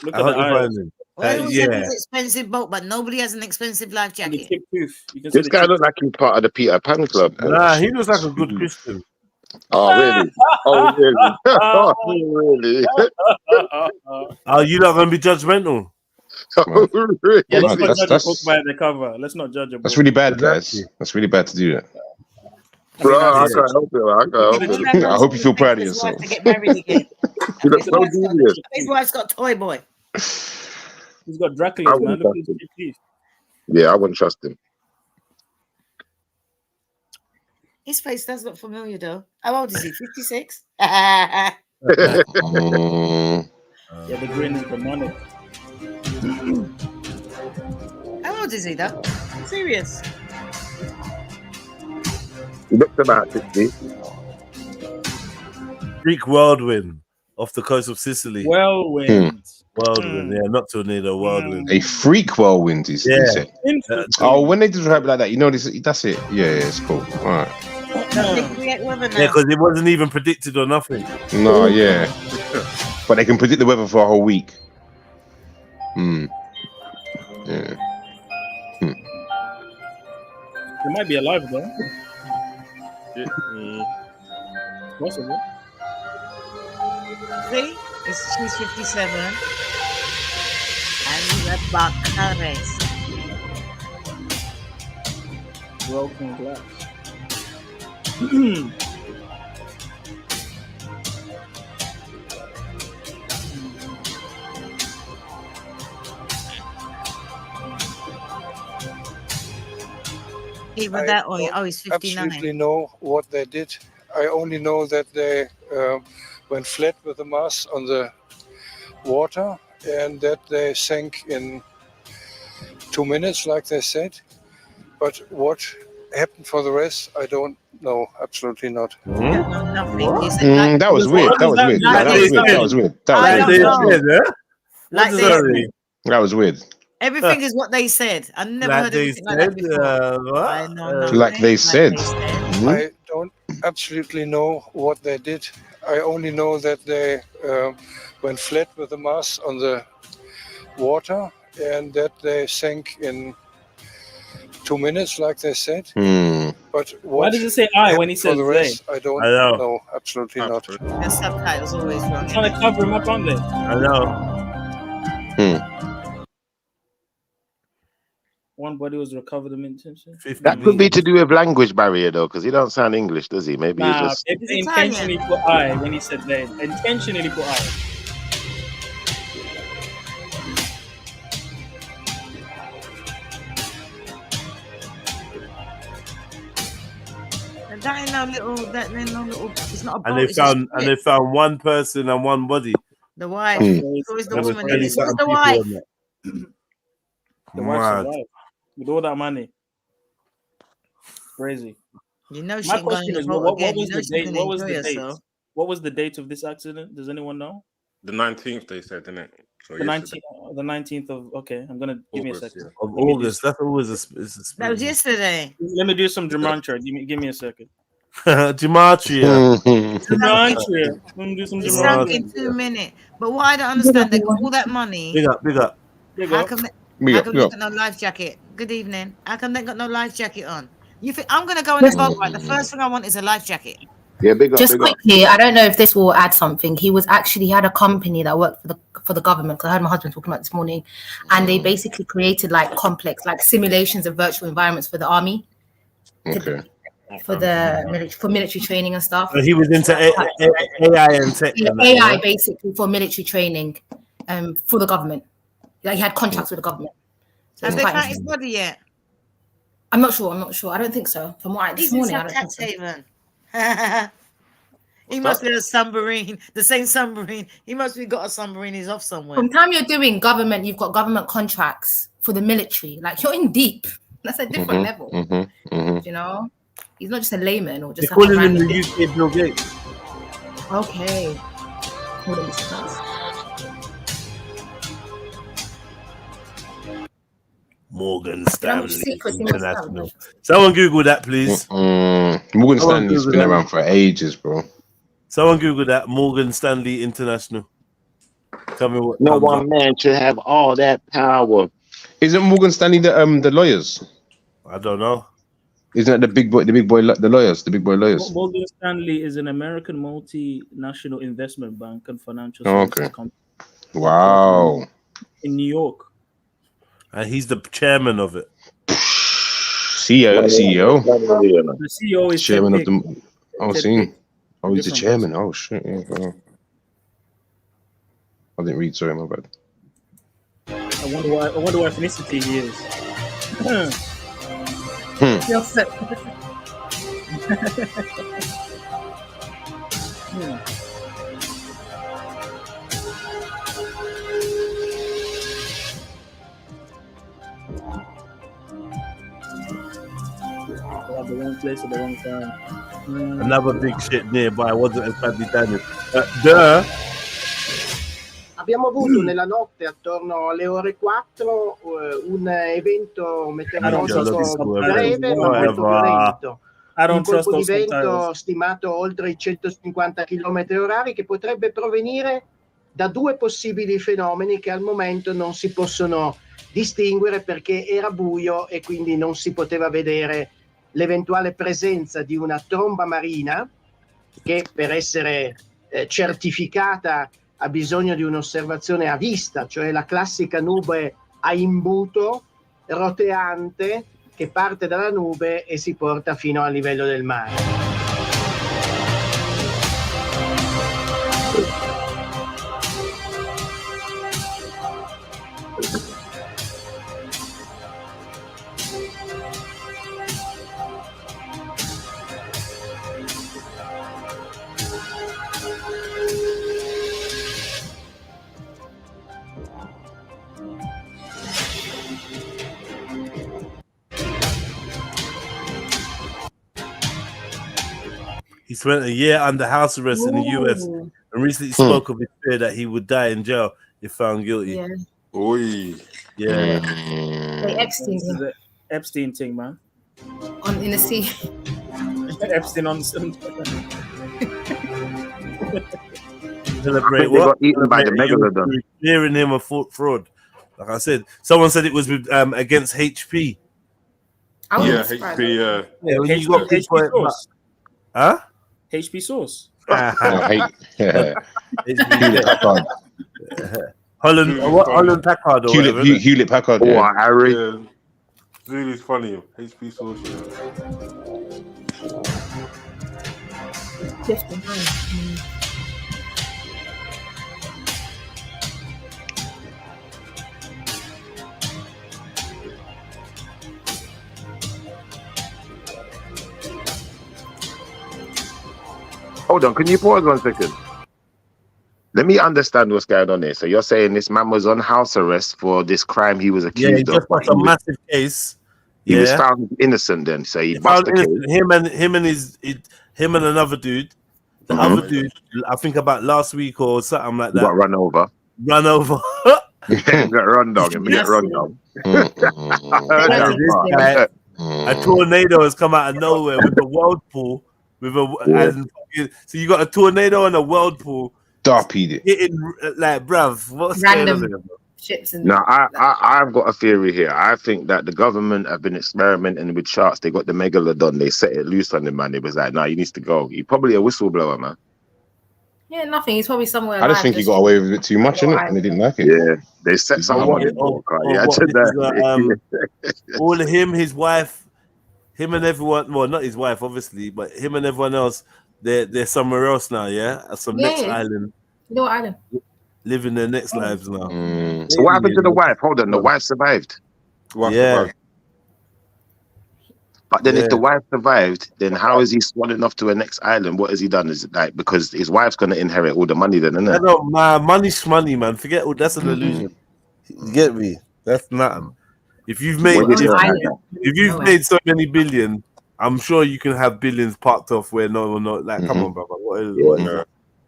[SPEAKER 7] Look
[SPEAKER 6] I
[SPEAKER 7] at
[SPEAKER 6] hope
[SPEAKER 7] the
[SPEAKER 6] they
[SPEAKER 7] eyes.
[SPEAKER 6] find him.
[SPEAKER 5] Well,
[SPEAKER 6] Yeah.
[SPEAKER 5] an expensive boat, but nobody has an expensive life jacket.
[SPEAKER 8] This guy looked like he's part of the Peter Pan Club.
[SPEAKER 6] Nah, he looks like a good Christian.
[SPEAKER 8] Oh, really? Oh, really? Oh, really?
[SPEAKER 6] Oh, you're not going to be judgmental?
[SPEAKER 8] Oh, really?
[SPEAKER 7] Yeah, let's not
[SPEAKER 9] That's-
[SPEAKER 7] judge a book by the cover. Let's not judge a book.
[SPEAKER 9] That's really bad, guys. That's really bad to do that.
[SPEAKER 8] Bro, I can't help it. I can't help it.
[SPEAKER 9] I hope you feel proud of yourself.
[SPEAKER 5] To get married again.
[SPEAKER 8] You look so devious.
[SPEAKER 5] His wife's got Toy Boy.
[SPEAKER 7] He's got
[SPEAKER 8] I
[SPEAKER 7] Dracula, man.
[SPEAKER 8] wouldn't
[SPEAKER 7] Look at
[SPEAKER 8] trust
[SPEAKER 7] his
[SPEAKER 8] him.
[SPEAKER 7] teeth.
[SPEAKER 8] Yeah, I wouldn't trust him.
[SPEAKER 5] His face does look familiar, though. How old is he? 56?
[SPEAKER 7] Yeah, the grin is demonic.
[SPEAKER 5] How old is he, though? Serious.
[SPEAKER 8] He looks about 60.
[SPEAKER 6] Greek whirlwind off the coast of Sicily.
[SPEAKER 7] Whirlwind.
[SPEAKER 6] Whirlwind, yeah, not tornado, whirlwind.
[SPEAKER 9] A freak whirlwind is
[SPEAKER 6] Yeah.
[SPEAKER 9] say. Oh, when they describe it like that, you know this. That's it. Yeah, it's cool. All right.
[SPEAKER 5] They create weather now.
[SPEAKER 6] Yeah, because it wasn't even predicted or nothing.
[SPEAKER 9] No, yeah. But they can predict the weather for a whole week. Yeah.
[SPEAKER 7] He might be alive, though. Possible.
[SPEAKER 5] See? She's 57. And he's a Baccaris.
[SPEAKER 7] Broken glass.
[SPEAKER 5] Either that or he's 59.
[SPEAKER 12] Absolutely know what they did. I only know that they went flat with the mass on the water and that they sank in 2 minutes, like they said. But what happened for the rest, I don't know. Absolutely not.
[SPEAKER 9] That was weird. That was weird. That was weird. That was weird.
[SPEAKER 5] Everything is what they said. I never heard anything like that before. I know
[SPEAKER 9] Like they said.
[SPEAKER 12] I don't absolutely know what they did. I only know that they went flat with the mass on the water, and that they sank in 2 minutes, like they said. But
[SPEAKER 7] Why does it say I when he
[SPEAKER 12] for
[SPEAKER 7] says
[SPEAKER 12] the
[SPEAKER 7] they?
[SPEAKER 12] rest, I don't know. Absolutely not.
[SPEAKER 5] The subtitles always wrong.
[SPEAKER 7] I'm trying to cover him up, aren't they?
[SPEAKER 6] I know.
[SPEAKER 7] One body was recovered in intention.
[SPEAKER 8] That could be to do with language barrier, though, because he don't sound English, does he? Maybe he
[SPEAKER 7] Nah,
[SPEAKER 8] just.
[SPEAKER 7] maybe intentionally put I when he said they. Intentionally put I.
[SPEAKER 5] That ain't no little. That ain't no little. It's not a boat.
[SPEAKER 6] And they
[SPEAKER 5] it's a
[SPEAKER 6] found
[SPEAKER 5] ship.
[SPEAKER 6] one person and one body.
[SPEAKER 5] The wife. It's always the
[SPEAKER 6] There was
[SPEAKER 5] woman. It was
[SPEAKER 6] 30-something
[SPEAKER 5] the
[SPEAKER 6] people
[SPEAKER 5] wife.
[SPEAKER 6] on that.
[SPEAKER 7] The wife
[SPEAKER 6] Mad.
[SPEAKER 7] survived with all that money. Crazy.
[SPEAKER 5] You know she
[SPEAKER 7] My
[SPEAKER 5] ain't going
[SPEAKER 7] question
[SPEAKER 5] on
[SPEAKER 7] is,
[SPEAKER 5] the boat
[SPEAKER 7] what
[SPEAKER 5] again.
[SPEAKER 7] was
[SPEAKER 5] You know
[SPEAKER 7] the
[SPEAKER 5] she's
[SPEAKER 7] date?
[SPEAKER 5] gonna
[SPEAKER 7] What was
[SPEAKER 5] enjoy
[SPEAKER 7] the date?
[SPEAKER 5] herself.
[SPEAKER 7] What was the date of this accident? Does anyone know?
[SPEAKER 10] The 19th, they said, didn't it? So
[SPEAKER 7] The
[SPEAKER 10] yesterday.
[SPEAKER 7] 19th. The 19th of. Okay, I'm gonna give me a
[SPEAKER 10] August,
[SPEAKER 7] second.
[SPEAKER 6] Of
[SPEAKER 7] Let me do
[SPEAKER 6] August. That's always a
[SPEAKER 5] That was yesterday.
[SPEAKER 7] Let me do some gematria. Give me a second.
[SPEAKER 6] Gematria.
[SPEAKER 7] Gematria. Let me do some
[SPEAKER 5] It sunk in
[SPEAKER 7] gematria.
[SPEAKER 5] 2 minutes. But what I don't understand, they got all that money.
[SPEAKER 6] Big up, big up.
[SPEAKER 5] How come they got no life jacket? Good evening. How come they got no life jacket on? You think I'm gonna go in the boat, right? The first thing I want is a life jacket.
[SPEAKER 8] Yeah, big up,
[SPEAKER 11] Just
[SPEAKER 8] big up.
[SPEAKER 11] quickly, I don't know if this will add something. He had a company that worked for the government, because I heard my husband talking about it this morning, and they basically created like complex, like simulations of virtual environments for the army, for military training and stuff.
[SPEAKER 6] So he was into AI and tech. And that,
[SPEAKER 11] AI
[SPEAKER 6] yeah?
[SPEAKER 11] basically for military training, for the government. Like he had contracts with the government. So
[SPEAKER 5] Have
[SPEAKER 11] it's
[SPEAKER 5] they
[SPEAKER 11] quite
[SPEAKER 5] found his
[SPEAKER 11] interesting.
[SPEAKER 5] body yet?
[SPEAKER 11] I'm not sure. I don't think so. From what this
[SPEAKER 5] He's in
[SPEAKER 11] morning, I
[SPEAKER 5] some
[SPEAKER 11] don't
[SPEAKER 5] tax
[SPEAKER 11] think so.
[SPEAKER 5] haven. He must be a submarine, the same submarine. He must be got a submarine. He's off somewhere.
[SPEAKER 11] From the time you're doing government, you've got government contracts for the military. Like you're in deep. That's a different level. You know, he's not just a layman or just
[SPEAKER 6] They're calling him
[SPEAKER 11] random.
[SPEAKER 6] the UK Bill Gates.
[SPEAKER 11] Okay. Hold on, Mr. Mouse.
[SPEAKER 6] Morgan
[SPEAKER 11] You know how much
[SPEAKER 6] Stanley
[SPEAKER 11] secrets he must have?
[SPEAKER 6] International. Someone Google that, please.
[SPEAKER 9] Morgan
[SPEAKER 6] Someone
[SPEAKER 9] Stanley's
[SPEAKER 6] Google
[SPEAKER 9] been
[SPEAKER 6] that.
[SPEAKER 9] around for ages, bro.
[SPEAKER 6] Someone Google that. Morgan Stanley International. Tell me what
[SPEAKER 8] No
[SPEAKER 6] comes
[SPEAKER 8] one
[SPEAKER 6] up.
[SPEAKER 8] man should have all that power.
[SPEAKER 9] Isn't Morgan Stanley the lawyers?
[SPEAKER 6] I don't know.
[SPEAKER 9] Isn't that the big boy, the lawyers?
[SPEAKER 7] Morgan Stanley is an American multinational investment bank and financial
[SPEAKER 9] Oh,
[SPEAKER 7] services
[SPEAKER 9] okay.
[SPEAKER 7] company.
[SPEAKER 9] Wow.
[SPEAKER 7] In New York.
[SPEAKER 6] And he's the chairman of it.
[SPEAKER 9] CEO.
[SPEAKER 7] The CEO is
[SPEAKER 9] chairman
[SPEAKER 7] Ted
[SPEAKER 9] of the.
[SPEAKER 7] Pick.
[SPEAKER 9] Oh,
[SPEAKER 7] Ted
[SPEAKER 9] seen.
[SPEAKER 7] Pick.
[SPEAKER 9] Oh, he's the
[SPEAKER 7] Different
[SPEAKER 9] chairman.
[SPEAKER 7] person.
[SPEAKER 9] Oh shit. Yeah, oh. I didn't read. Sorry, my bad.
[SPEAKER 7] I wonder what ethnicity he is.
[SPEAKER 11] You're sick.
[SPEAKER 7] The wrong place at the wrong time.
[SPEAKER 6] Another big shit nearby wasn't as badly damaged. Duh.
[SPEAKER 15] Abbiamo avuto nella notte attorno alle ore 4 un evento meteorologico breve ma molto violento. Un colpo di vento stimato oltre i 150 km/h che potrebbe provenire da due possibili fenomeni che al momento non si possono distinguere perché era buio e quindi non si poteva vedere l'eventuale presenza di una tromba marina che per essere certificata ha bisogno di un'osservazione a vista, cioè la classica nube a imbuto roteante che parte dalla nube e si porta fino al livello del mare.
[SPEAKER 6] He spent a year under house arrest in the US and recently spoke of his fear that he would die in jail if found guilty.
[SPEAKER 11] Yeah.
[SPEAKER 10] Oi.
[SPEAKER 6] Yeah.
[SPEAKER 11] They Epstein
[SPEAKER 7] This is the Epstein thing, man.
[SPEAKER 11] in the sea.
[SPEAKER 7] Epstein on the
[SPEAKER 6] Celebrate
[SPEAKER 8] think they
[SPEAKER 6] what?
[SPEAKER 8] got eaten by the
[SPEAKER 6] Celebrate him
[SPEAKER 8] megalodon.
[SPEAKER 6] clearing him of fraud. Like I said, someone said it was with, against HP.
[SPEAKER 11] I wouldn't
[SPEAKER 10] Yeah,
[SPEAKER 11] be surprised.
[SPEAKER 10] HP.
[SPEAKER 6] Yeah, when you
[SPEAKER 7] HP,
[SPEAKER 6] got people,
[SPEAKER 7] HP source.
[SPEAKER 6] huh?
[SPEAKER 7] HP source.
[SPEAKER 9] Hewlett Packard.
[SPEAKER 6] Holland, what Holland Packard or whatever.
[SPEAKER 9] Hewlett Packard.
[SPEAKER 8] Oh,
[SPEAKER 9] Yeah.
[SPEAKER 8] Harry.
[SPEAKER 10] Yeah, really funny. HP source.
[SPEAKER 8] Hold on, can you pause 1 second? Let me understand what's going on here. So you're saying this man was on house arrest for this crime he was
[SPEAKER 6] Yeah,
[SPEAKER 8] accused
[SPEAKER 6] he just
[SPEAKER 8] of.
[SPEAKER 6] got a massive case.
[SPEAKER 8] He was
[SPEAKER 6] Yeah.
[SPEAKER 8] found innocent then. So he
[SPEAKER 6] He
[SPEAKER 8] bust
[SPEAKER 6] found
[SPEAKER 8] the case.
[SPEAKER 6] innocent. Him and another dude. The other dude, I think about last week or something like that.
[SPEAKER 8] Got run over.
[SPEAKER 6] Run over.
[SPEAKER 8] Got run down. Get run down.
[SPEAKER 6] A tornado has come out of nowhere with a whirlpool. So you got a tornado and a whirlpool.
[SPEAKER 9] Darpied it.
[SPEAKER 6] Hitting, like, bruv, what's
[SPEAKER 11] Random
[SPEAKER 6] going on?
[SPEAKER 11] ships and
[SPEAKER 8] Now, I've got a theory here. I think that the government have been experimenting with sharks. They got the megalodon. They set it loose on the man. It was like, nah, he needs to go. He's probably a whistleblower, man.
[SPEAKER 11] yeah, nothing. He's probably somewhere.
[SPEAKER 9] I just think he got away with it too much, innit? And they didn't like it.
[SPEAKER 8] Yeah, they set someone in.
[SPEAKER 6] All of him, his wife, him and everyone. Well, not his wife, obviously, but him and everyone else. They're somewhere else now. Yeah, at some next island.
[SPEAKER 11] You know what island?
[SPEAKER 6] Living their next lives now.
[SPEAKER 8] So what happened to the wife? Hold on, the wife survived.
[SPEAKER 6] Yeah.
[SPEAKER 8] But then if the wife survived, then how is he swanning off to a next island? What has he done? Is it like because his wife's gonna inherit all the money then, isn't
[SPEAKER 6] I
[SPEAKER 8] it?
[SPEAKER 6] know, man. Money's money, man. Forget all that's an illusion. You get me? That's nothing. If you've made made so many billion, I'm sure you can have billions parked off where no one not like. Come on, brother. What is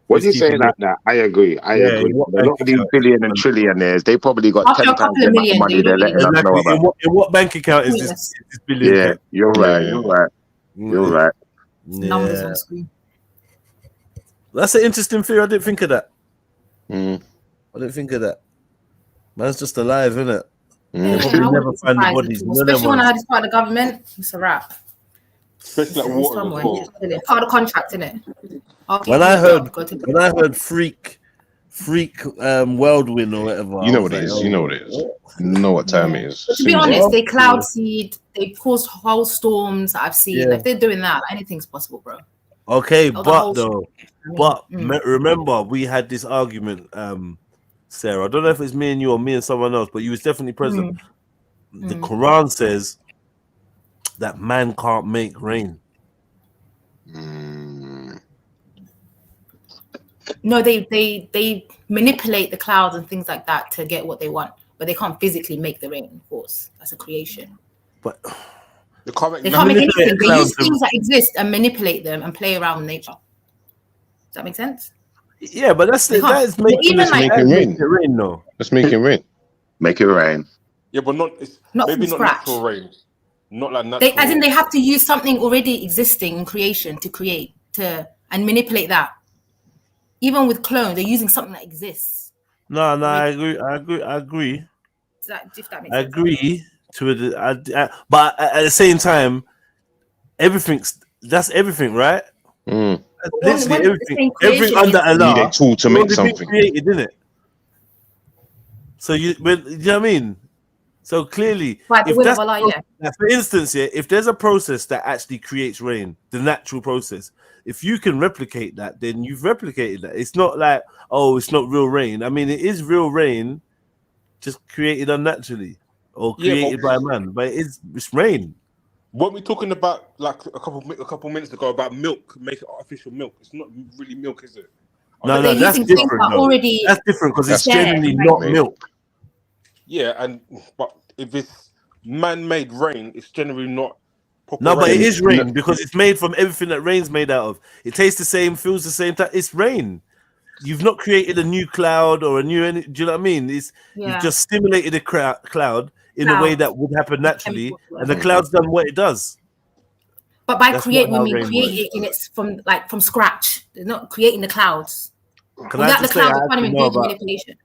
[SPEAKER 8] When you say like that, I agree. I agree. A lot of these billion and trillionaires, they probably got 10 times the amount of money they're letting us know about.
[SPEAKER 6] In what bank account is this billion?
[SPEAKER 8] Yeah, you're right. You're right. You're right.
[SPEAKER 11] Numbers on screen.
[SPEAKER 6] That's an interesting theory. I didn't think of that. I didn't think of that. Man's just alive, isn't it? They probably never find the bodies.
[SPEAKER 11] Especially when I had this part of the government, it's a wrap.
[SPEAKER 10] Especially like water.
[SPEAKER 11] Part of the contract, innit?
[SPEAKER 6] When I heard freak whirlwind or whatever,
[SPEAKER 9] You know what it is. You know what it is. You know what time it is.
[SPEAKER 11] But to be honest, they cloud seed, they cause whole storms that I've seen.
[SPEAKER 6] Yeah.
[SPEAKER 11] Like, if they're doing that, anything's possible, bro.
[SPEAKER 6] Okay,
[SPEAKER 11] Oh, the
[SPEAKER 6] but
[SPEAKER 11] whole
[SPEAKER 6] though,
[SPEAKER 11] storm.
[SPEAKER 6] remember we had this argument, Sarah. I don't know if it's me and you or me and someone else, but you was definitely present. The Quran says that man can't make rain.
[SPEAKER 11] No, they manipulate the clouds and things like that to get what they want, but they can't physically make the rain. Of course, that's a creation.
[SPEAKER 6] But
[SPEAKER 10] they can't make
[SPEAKER 11] anything. They use things that exist and manipulate them and play around with nature. Does that make sense?
[SPEAKER 6] Yeah, but that's making rain. No,
[SPEAKER 9] let's make it rain.
[SPEAKER 8] Make it rain.
[SPEAKER 10] Yeah, but
[SPEAKER 11] Not
[SPEAKER 10] maybe
[SPEAKER 11] from
[SPEAKER 10] not
[SPEAKER 11] scratch.
[SPEAKER 10] natural rain. Not like natural.
[SPEAKER 11] As in, they have to use something already existing in creation to create and manipulate that. Even with clones, they're using something that exists.
[SPEAKER 6] No, I agree.
[SPEAKER 11] If that makes sense.
[SPEAKER 6] I agree to it, but at the same time, that's everything, right? Literally everything under Allah.
[SPEAKER 9] You need a tool to make something
[SPEAKER 6] created, isn't it? So you know what I mean? So clearly, if that's for instance, if there's a process that actually creates rain, the natural process, if you can replicate that, then you've replicated that. It's not like, oh, it's not real rain. I mean, it is real rain, just created unnaturally or created by man, but it's rain.
[SPEAKER 10] Weren't we talking about like a couple minutes ago about milk, making artificial milk? It's not really milk, is it?
[SPEAKER 6] No, that's different. That's different because it's generally not milk.
[SPEAKER 10] Yeah, but if it's man-made rain, it's generally not.
[SPEAKER 6] No, but it is rain because it's made from everything that rain's made out of. It tastes the same, feels the same. It's rain. You've not created a new cloud or a new. Do you know what I mean? You've just stimulated a cloud in a way that would happen naturally, and the cloud's done what it does.
[SPEAKER 11] But by create, we mean create it from scratch. They're not creating the clouds.
[SPEAKER 6] Can
[SPEAKER 11] Was
[SPEAKER 6] I
[SPEAKER 11] that the
[SPEAKER 6] just say
[SPEAKER 11] cloud
[SPEAKER 6] I
[SPEAKER 11] of quantum
[SPEAKER 6] actually know
[SPEAKER 11] engagement
[SPEAKER 6] about
[SPEAKER 11] manipulation?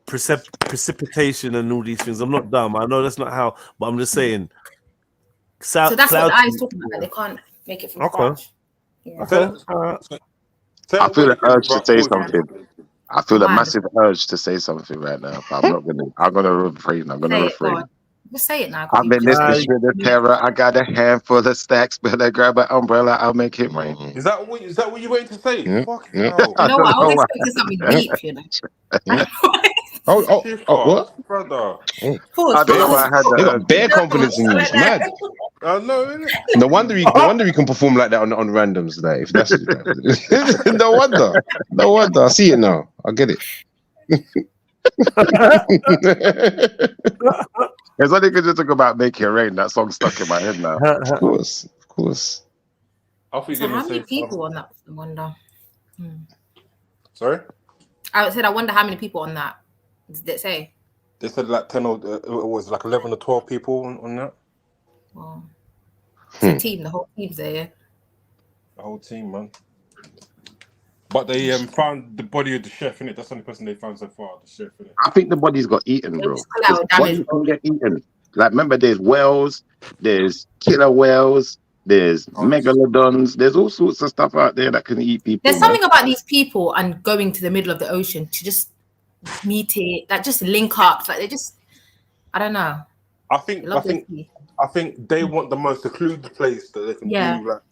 [SPEAKER 6] precipitation and all these things? I'm not dumb. I know that's not how, but I'm just saying.
[SPEAKER 11] So that's what
[SPEAKER 6] Cloud.
[SPEAKER 11] the eye is talking about. Like they can't make it from scratch. Yeah.
[SPEAKER 6] Okay.
[SPEAKER 8] I feel the urge to say something. I feel a
[SPEAKER 11] Why?
[SPEAKER 8] massive urge to say something right now, but I'm not gonna. I'm gonna refrain. I'm gonna
[SPEAKER 11] Say it, go
[SPEAKER 8] refrain.
[SPEAKER 11] on. Just say it now.
[SPEAKER 8] I'm in this with the terror. I got a handful of stacks, but I grab an umbrella. I'll make it rain.
[SPEAKER 10] Is that what you're waiting to say?
[SPEAKER 8] Yeah.
[SPEAKER 10] Fucking
[SPEAKER 8] Yeah.
[SPEAKER 10] hell.
[SPEAKER 11] You know what? I was
[SPEAKER 8] Oh,
[SPEAKER 11] expecting something deep, you know.
[SPEAKER 9] What?
[SPEAKER 10] Brother.
[SPEAKER 11] Pause,
[SPEAKER 8] I don't know why I had
[SPEAKER 9] He
[SPEAKER 8] that.
[SPEAKER 9] got bare confidence in you. It's mad.
[SPEAKER 10] I know, innit?
[SPEAKER 9] No wonder he can perform like that on randoms. Like, if that's no wonder. I see it now. I get it.
[SPEAKER 8] It's only because you talk about making it rain. That song stuck in my head now.
[SPEAKER 9] Of course.
[SPEAKER 11] So how many people on that? I wonder.
[SPEAKER 10] Sorry?
[SPEAKER 11] I said I wonder how many people on that. Did it say?
[SPEAKER 10] They said like 10 or it was like 11 or 12 people on that.
[SPEAKER 11] Wow. It's a team. The whole team's there. Yeah?
[SPEAKER 10] The whole team, man. But they found the body of the chef, innit? That's the only person they found so far, the chef, innit?
[SPEAKER 8] I think the bodies got eaten, bro.
[SPEAKER 11] Collateral
[SPEAKER 8] Bodies
[SPEAKER 11] damage,
[SPEAKER 8] can get eaten. Like, remember, there's whales, there's killer whales, there's megalodons, there's all sorts of stuff out there that can eat people.
[SPEAKER 11] There's something about these people and going to the middle of the ocean to just meet it, like just link up. Like they just, I don't know.
[SPEAKER 10] I think they want the most secluded place that they can do. Like,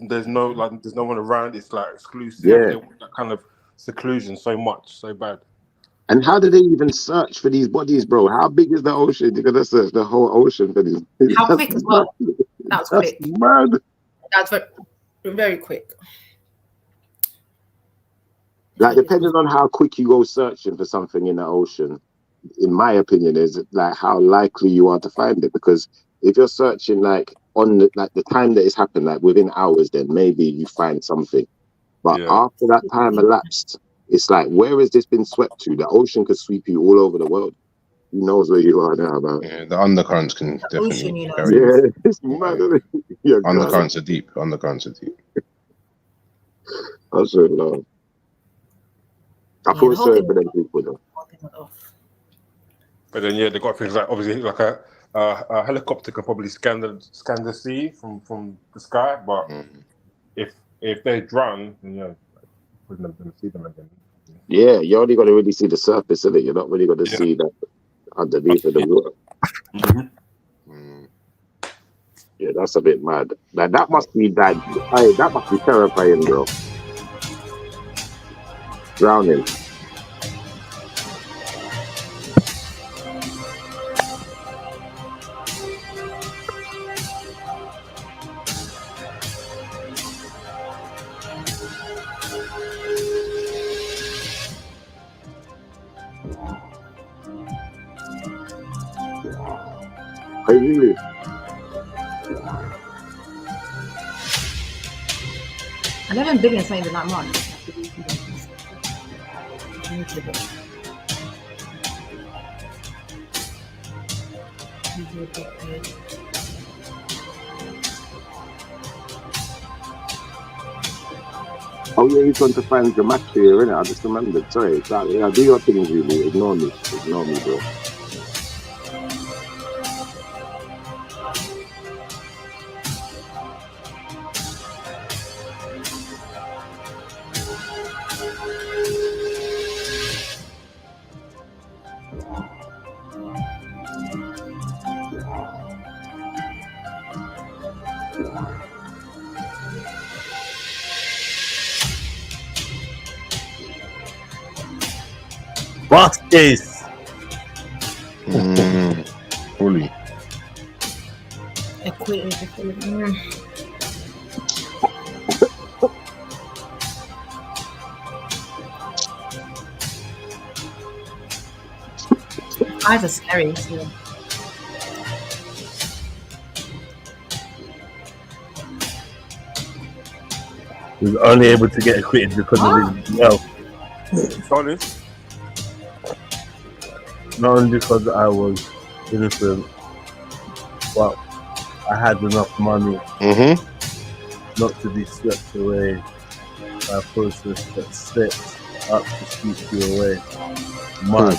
[SPEAKER 10] there's no one around. It's like exclusive.
[SPEAKER 8] Yeah.
[SPEAKER 10] They want that kind of seclusion so much, so bad.
[SPEAKER 8] And how do they even search for these bodies, bro? How big is the ocean? They're gonna search the whole ocean for these.
[SPEAKER 11] How quick as well? That was quick.
[SPEAKER 8] Mad.
[SPEAKER 11] That's very quick.
[SPEAKER 8] Like, depending on how quick you go searching for something in the ocean, in my opinion, is like how likely you are to find it. Because if you're searching like on the time that it's happened, like within hours, then maybe you find something. But after that time elapsed, it's like, where has this been swept to? The ocean could sweep you all over the world. Who knows where you are now, man?
[SPEAKER 9] Yeah, the undercurrents can definitely
[SPEAKER 11] ocean, you know.
[SPEAKER 9] carry you.
[SPEAKER 8] Yeah, it's mad, isn't it? Yeah,
[SPEAKER 9] Undercurrents are deep.
[SPEAKER 8] I should know. I feel sorry for them people, though.
[SPEAKER 10] But then, they got things like, obviously, like a helicopter can probably scan the sea from the sky, but if they drown, then we're not going to see them again.
[SPEAKER 8] Yeah, you only got to really see the surface of it. You're not really going to see that underneath of the water. Yeah, that's a bit mad. Like, that must be that must be terrifying, bro. Drowning. Really? $11 billion is not even that much. Oh yeah, he's going to find the match here, innit? I just remembered. Sorry, exactly. Yeah, do your thing, really. Ignore me, bro.
[SPEAKER 6] What is?
[SPEAKER 9] Fully.
[SPEAKER 11] Eyes are scary. So.
[SPEAKER 6] He was only able to get acquitted because of his wealth.
[SPEAKER 10] Sorry.
[SPEAKER 6] Not only because I was innocent, but I had enough money not to be swept away by a process that slipped up to sweep you away. Mad.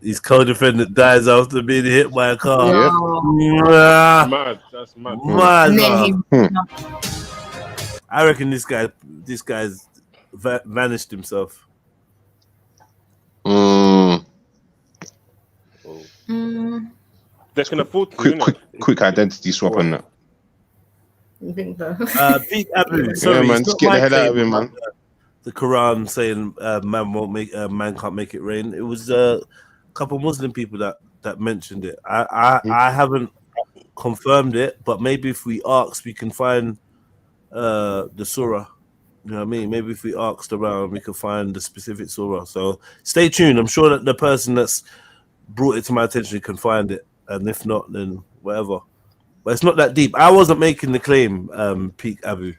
[SPEAKER 6] His co-defendant dies after being hit by a car.
[SPEAKER 11] Yep.
[SPEAKER 10] Mad. That's mad.
[SPEAKER 11] And then
[SPEAKER 6] I reckon this guy's vanished himself.
[SPEAKER 10] They can afford to,
[SPEAKER 9] quick identity swap on that.
[SPEAKER 11] You think so?
[SPEAKER 6] Pete Abu, sorry,
[SPEAKER 9] man, just get the hell out of him, man.
[SPEAKER 6] The Quran saying man can't make it rain. It was a couple Muslim people that mentioned it. I haven't confirmed it, but maybe if we ask, we can find the surah. You know what I mean? Maybe if we asked around, we could find the specific surah. So stay tuned. I'm sure that the person that's brought it to my attention can find it, and if not, then whatever. But it's not that deep. I wasn't making the claim, Pete Abu.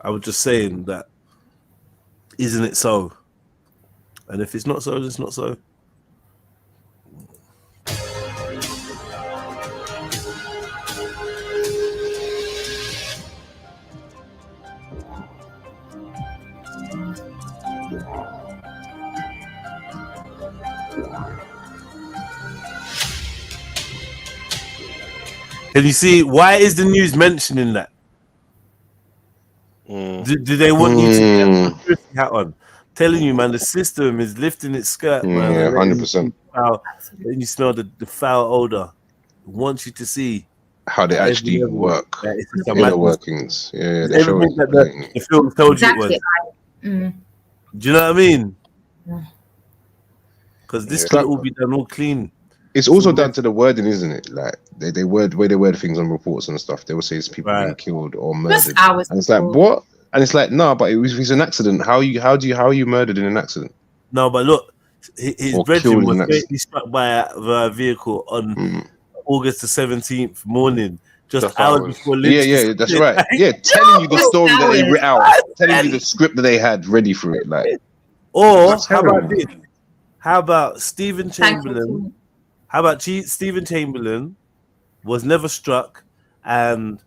[SPEAKER 6] I was just saying that, isn't it so? And if it's not so, it's not so. Can you see why is the news mentioning that? Do they want you to get a security hat on? Telling you, man, the system is lifting its skirt, man.
[SPEAKER 9] Yeah, 100%.
[SPEAKER 6] And you smell the foul odor. It wants you to see
[SPEAKER 9] how they actually work.
[SPEAKER 6] It's
[SPEAKER 9] inner workings. Yeah, they show
[SPEAKER 6] everything that the film told you it was. Do you know what I mean? Because this could all be done all clean.
[SPEAKER 9] It's also down to the wording, isn't it? Like they word things on reports and stuff. They will say it's people being killed or murdered, and it's like what? And it's like no, but it's an accident. How are you murdered in an accident?
[SPEAKER 6] No, but look, his brethren was fatally struck by a vehicle on August the 17th morning, just hours before Lynch.
[SPEAKER 9] Yeah, that's right. Yeah, telling you the story that they writ out, telling you the script that they had ready for it, like.
[SPEAKER 6] Or how about this? How about Stephen Chamberlain? How about Stephen Chamberlain was never struck, and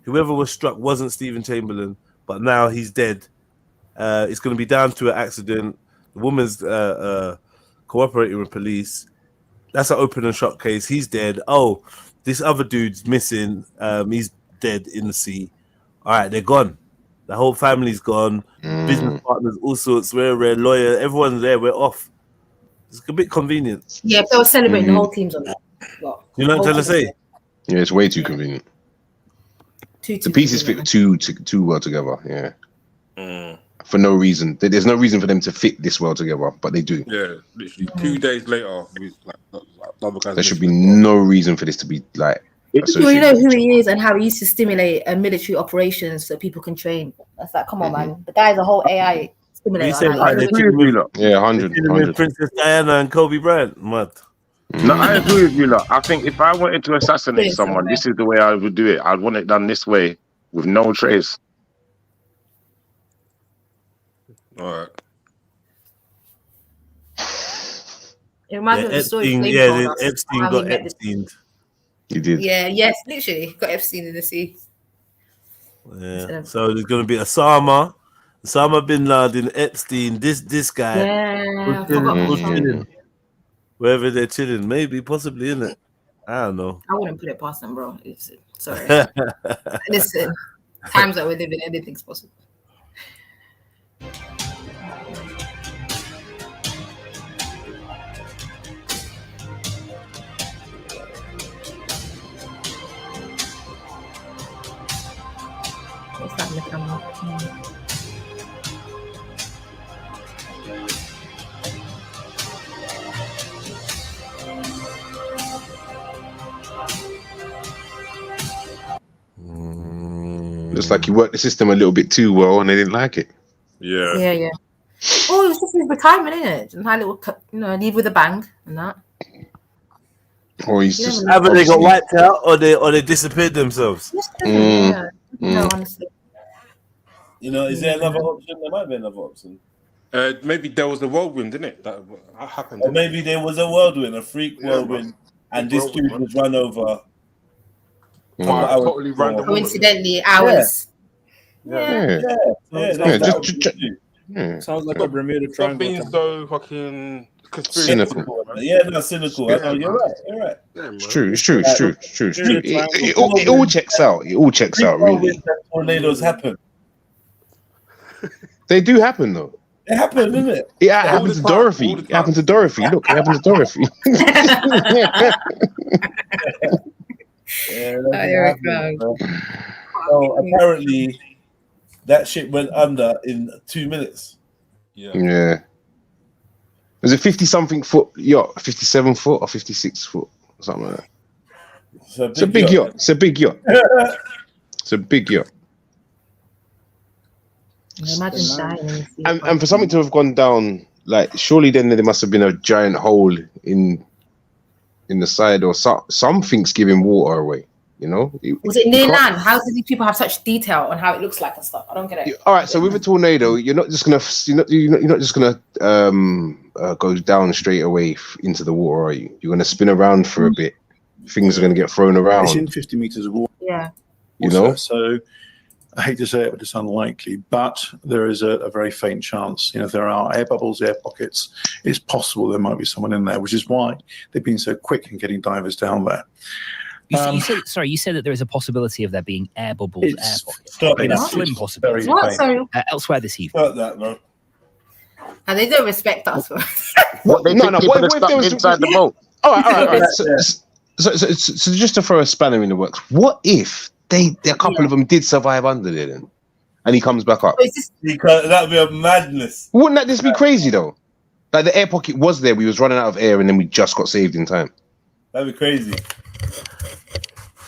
[SPEAKER 6] whoever was struck wasn't Stephen Chamberlain, but now he's dead. It's going to be down to an accident. The woman's cooperating with police. That's an open and shut case. He's dead. Oh, this other dude's missing. He's dead in the sea. All right, they're gone. The whole family's gone. Business partners, all sorts. We're a lawyer. Everyone's there. We're off. It's a bit convenient.
[SPEAKER 11] Yeah, if they were celebrating, the whole team's on that.
[SPEAKER 6] You know what I'm trying to say?
[SPEAKER 9] Yeah, it's way too convenient. The pieces fit too well together. Yeah. For no reason. There's no reason for them to fit this well together, but they do.
[SPEAKER 10] Yeah, literally 2 days later,
[SPEAKER 9] There should be no reason for this to be like.
[SPEAKER 11] Well, you know who he is and how he used to stimulate military operations so people can train. That's like, come on, man. The guy's a whole AI stimulator.
[SPEAKER 9] Yeah, 100.
[SPEAKER 6] Princess Diana and Kobe Bryant. Mad.
[SPEAKER 8] No, I agree with you, lot. I think if I wanted to assassinate someone, this is the way I would do it. I'd want it done this way with no trace.
[SPEAKER 10] All right.
[SPEAKER 11] It reminds me of the story.
[SPEAKER 6] Epstein got Epstein.
[SPEAKER 9] He did.
[SPEAKER 11] Yeah, yes, literally got Epstein in the sea.
[SPEAKER 6] Yeah. So there's going to be Osama bin Laden, Epstein, this guy.
[SPEAKER 11] Yeah.
[SPEAKER 6] Chilling. Wherever they're chilling, maybe, possibly, isn't it? I don't know.
[SPEAKER 11] I wouldn't put it past them, bro. Sorry. Listen, times that we're living, anything's possible. What's that in the camera?
[SPEAKER 9] Looks like you worked the system a little bit too well and they didn't like it.
[SPEAKER 10] Yeah.
[SPEAKER 11] Yeah. Oh, it was just his retirement, innit? And had a little, leave with a bang and that.
[SPEAKER 9] Or he's just
[SPEAKER 6] either they got wiped out or they disappeared themselves.
[SPEAKER 11] No, honestly.
[SPEAKER 6] You know, is there another option? There might be another option.
[SPEAKER 10] Maybe there was a whirlwind, didn't it? That happened.
[SPEAKER 6] Or maybe there was a whirlwind, a freak whirlwind, and this dude was run over.
[SPEAKER 10] Totally random.
[SPEAKER 11] Coincidentally, hours.
[SPEAKER 7] Sounds like a Bermuda
[SPEAKER 10] Stop
[SPEAKER 7] Triangle.
[SPEAKER 10] being so fucking
[SPEAKER 9] cynical.
[SPEAKER 14] Yeah, no, cynical. I know, you're right. You're right.
[SPEAKER 9] It's true. It all checks out. It all checks out, really.
[SPEAKER 14] Tornadoes happen.
[SPEAKER 9] They do happen, though.
[SPEAKER 14] It happened, didn't it?
[SPEAKER 9] It happened to Dorothy. It happened to Dorothy. Look, it happened to Dorothy.
[SPEAKER 14] So apparently, that shit went under in 2 minutes.
[SPEAKER 9] Yeah. Was it 50-something foot yacht? 57 foot or 56 foot? Something like that. It's a big yacht. It's a big yacht. It's a big yacht.
[SPEAKER 11] Imagine dying.
[SPEAKER 9] And for something to have gone down, like, surely then there must have been a giant hole in the side, or something's giving water away, you know?
[SPEAKER 11] Was it near land? How do these people have such detail on how it looks like and stuff? I don't get it.
[SPEAKER 9] All right, so with a tornado, you're not just gonna go down straight away into the water, are you? You're gonna spin around for a bit. Things are gonna get thrown around.
[SPEAKER 16] It's in 50 meters of water.
[SPEAKER 11] Yeah.
[SPEAKER 9] You know?
[SPEAKER 16] So I hate to say it, but it's unlikely. But there is a very faint chance. You know, if there are air bubbles, air pockets, it's possible there might be someone in there, which is why they've been so quick in getting divers down there.
[SPEAKER 23] You said that there is a possibility of there being air bubbles, air pockets. A slim possibility.
[SPEAKER 11] What? Sorry.
[SPEAKER 23] Elsewhere this evening.
[SPEAKER 14] Stop that, man.
[SPEAKER 11] And they don't respect us.
[SPEAKER 8] What they think people are stuck inside the boat.
[SPEAKER 9] All right. So just to throw a spanner in the works, what if a couple of them did survive under there then, and he comes back up?
[SPEAKER 14] That would be a madness.
[SPEAKER 9] Wouldn't that just be crazy though? Like the air pocket was there, we was running out of air, and then we just got saved in time.
[SPEAKER 14] That'd be crazy.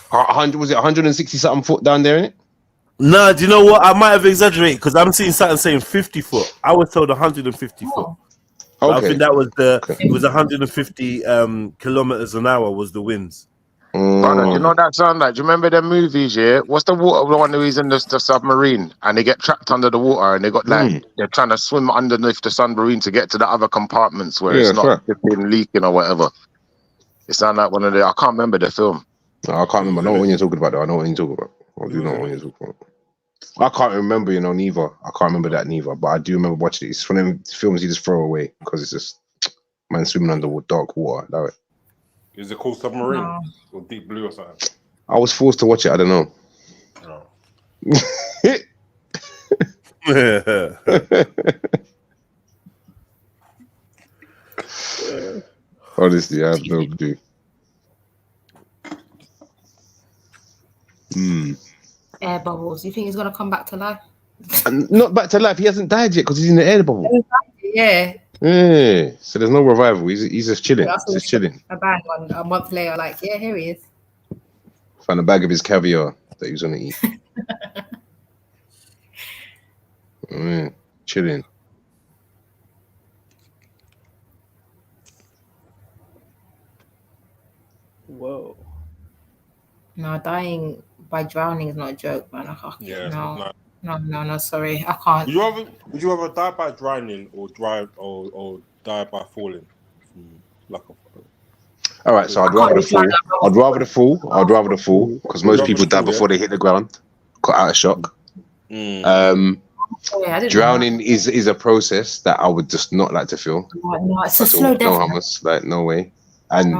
[SPEAKER 9] 160 something foot down there, innit?
[SPEAKER 14] No, do you know what? I might have exaggerated because I'm seeing something saying 50 foot. I was told 150 foot.
[SPEAKER 9] Okay.
[SPEAKER 14] I think that was it was 150 kilometers an hour was the winds.
[SPEAKER 8] Brother, you know that sound like? Do you remember them movies? Yeah, what's the one who is in the submarine and they get trapped under the water and they got like they're trying to swim underneath the submarine to get to the other compartments where it's not leaking or whatever. It sounds like one of the. I can't remember the film.
[SPEAKER 9] No, I can't remember. I know what you're talking about, though. I know what you're talking about. I do know what you're talking about. I can't remember, neither. I can't remember that neither. But I do remember watching it. It's one of them films you just throw away because it's just man swimming under dark water. That way.
[SPEAKER 10] Is it called Submarine or Deep Blue or something?
[SPEAKER 9] I was forced to watch it. I don't know. Honestly, I have no clue.
[SPEAKER 11] Air bubbles. You think he's gonna come back to life?
[SPEAKER 9] Not back to life. He hasn't died yet because he's in the air bubble.
[SPEAKER 11] Yeah.
[SPEAKER 9] Yeah. So there's no revival. He's just chilling. He's just chilling.
[SPEAKER 11] A bang on a month later, like, yeah, here he is.
[SPEAKER 9] Found a bag of his caviar that he was gonna eat. Chilling.
[SPEAKER 7] Whoa.
[SPEAKER 11] No, dying by drowning is not a joke, man. I can't.
[SPEAKER 10] Yeah,
[SPEAKER 11] No, sorry, I can't.
[SPEAKER 10] Would you rather die by drowning or die by falling?
[SPEAKER 9] All right, so I'd rather the fall. I'd rather the fall because most people die before they hit the ground, got out of shock. Drowning is a process that I would just not like to feel.
[SPEAKER 11] No, it's a slow death.
[SPEAKER 9] No hummus, like no way. And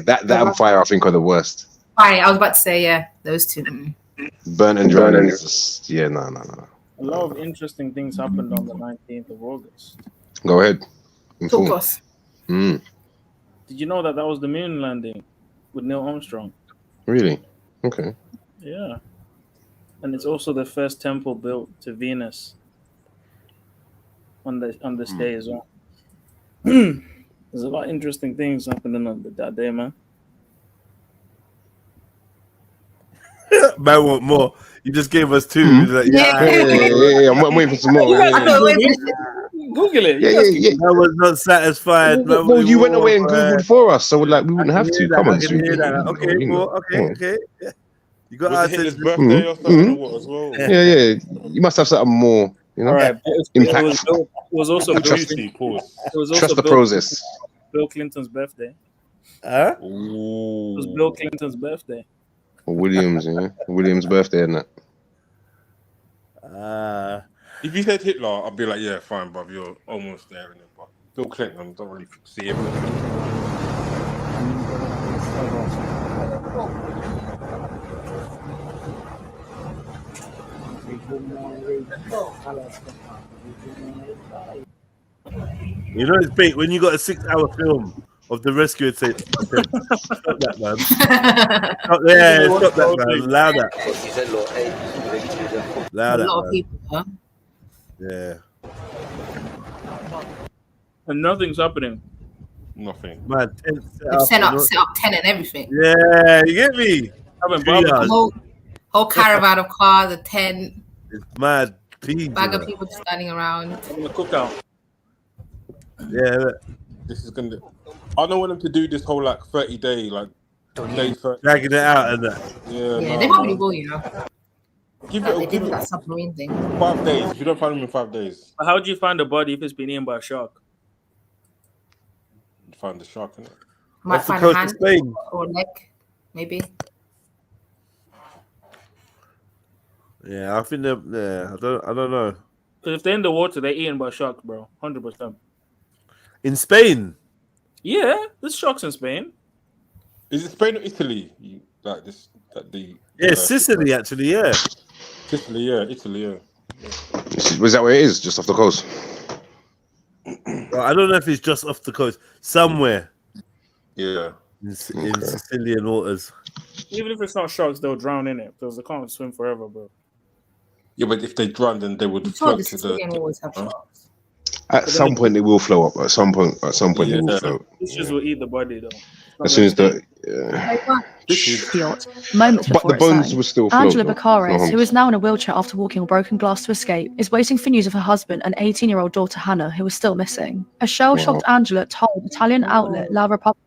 [SPEAKER 9] that and fire I think are the worst.
[SPEAKER 11] Fire, I was about to say those two.
[SPEAKER 9] Burn and drowning is just, no.
[SPEAKER 7] A lot of interesting things happened on the 19th of August.
[SPEAKER 9] Go ahead.
[SPEAKER 11] Talk to us.
[SPEAKER 7] Did you know that was the moon landing with Neil Armstrong?
[SPEAKER 9] Really? Okay.
[SPEAKER 7] Yeah. And it's also the first temple built to Venus on this day as well. There's a lot of interesting things happening on that day, man.
[SPEAKER 14] Man want more. You just gave us two. Like,
[SPEAKER 9] yeah. I'm waiting for some more.
[SPEAKER 7] Google it.
[SPEAKER 9] Yeah.
[SPEAKER 14] I was not satisfied.
[SPEAKER 9] Well, you went away and Googled for us, so we wouldn't have to. Come on.
[SPEAKER 14] Okay. You got our
[SPEAKER 10] Hitler's birthday or something as well.
[SPEAKER 9] Yeah. You must have something more,
[SPEAKER 7] Right.
[SPEAKER 9] impactful.
[SPEAKER 7] It was also
[SPEAKER 9] Trust the process.
[SPEAKER 7] Bill Clinton's birthday.
[SPEAKER 14] Huh?
[SPEAKER 7] It was Bill Clinton's birthday.
[SPEAKER 9] Williams birthday, isn't it?
[SPEAKER 10] If you said Hitler, I'd be like, yeah, fine, bruv, you're almost there. Innit? But Bill Clinton, I don't really see him.
[SPEAKER 14] You know it's bait when you got a 6-hour film of the rescue and say, stop that, man. Stop that, man. Allow that. Allow
[SPEAKER 11] A
[SPEAKER 14] that,
[SPEAKER 11] lot of
[SPEAKER 14] man.
[SPEAKER 11] people, huh?
[SPEAKER 14] Yeah.
[SPEAKER 7] And nothing's happening.
[SPEAKER 10] Nothing.
[SPEAKER 14] Man,
[SPEAKER 11] They've set up 10 and everything.
[SPEAKER 14] Yeah, you get me?
[SPEAKER 11] The whole caravan of cars, a tent,
[SPEAKER 14] It's mad. Please,
[SPEAKER 11] bag of people just standing around.
[SPEAKER 7] Having a cookout.
[SPEAKER 14] Yeah.
[SPEAKER 10] This is gonna. I don't want them to do this whole like 30-day like day 30.
[SPEAKER 14] Dragging it out and that.
[SPEAKER 10] Yeah,
[SPEAKER 11] Yeah,
[SPEAKER 10] no,
[SPEAKER 11] they probably
[SPEAKER 10] man.
[SPEAKER 11] will, you know.
[SPEAKER 10] Give
[SPEAKER 11] Like
[SPEAKER 10] it.
[SPEAKER 11] they
[SPEAKER 10] Give
[SPEAKER 11] did
[SPEAKER 10] it
[SPEAKER 11] that submarine thing.
[SPEAKER 10] 5 days. If you don't find them in 5 days,
[SPEAKER 7] But how do you find a body if it's been eaten by a shark?
[SPEAKER 10] you find the shark in it.
[SPEAKER 11] Might
[SPEAKER 14] Off the
[SPEAKER 11] find a
[SPEAKER 14] coast of
[SPEAKER 11] hand
[SPEAKER 14] Spain.
[SPEAKER 11] or a leg, maybe.
[SPEAKER 14] Yeah, I think they're. Yeah, I don't know.
[SPEAKER 7] Because if they're in the water, they're eaten by sharks, bro. 100%.
[SPEAKER 14] In Spain.
[SPEAKER 7] Yeah, there's sharks in Spain.
[SPEAKER 10] Is it Spain or Italy? Like this? That the
[SPEAKER 14] Yeah, Sicily actually. Yeah.
[SPEAKER 10] Sicily, yeah, Italy, yeah.
[SPEAKER 9] Was that where it is? Just off the coast?
[SPEAKER 14] Well, I don't know if it's just off the coast. Somewhere.
[SPEAKER 10] Yeah.
[SPEAKER 14] In Sicilian waters.
[SPEAKER 7] Even if it's not sharks, they'll drown in it because they can't swim forever, bro.
[SPEAKER 10] Yeah, but if they drown, then they would
[SPEAKER 11] I'm
[SPEAKER 10] float
[SPEAKER 11] sure the
[SPEAKER 10] to the.
[SPEAKER 11] Sicilian always have sharks.
[SPEAKER 9] At some point, they will flow up. At some point, they will float.
[SPEAKER 7] Fishes will eat the body, though.
[SPEAKER 9] As soon as the.
[SPEAKER 18] Yacht. Moments
[SPEAKER 9] But
[SPEAKER 18] before
[SPEAKER 9] the
[SPEAKER 18] it
[SPEAKER 9] bones
[SPEAKER 18] sank.
[SPEAKER 9] will still float.
[SPEAKER 18] Angela
[SPEAKER 9] though.
[SPEAKER 18] Baccares,
[SPEAKER 9] No
[SPEAKER 18] who is now in a wheelchair after walking on broken glass to escape, is waiting for news of her husband and 18-year-old daughter Hannah, who is still missing. A shell-shocked Angela told Italian outlet La Repubblica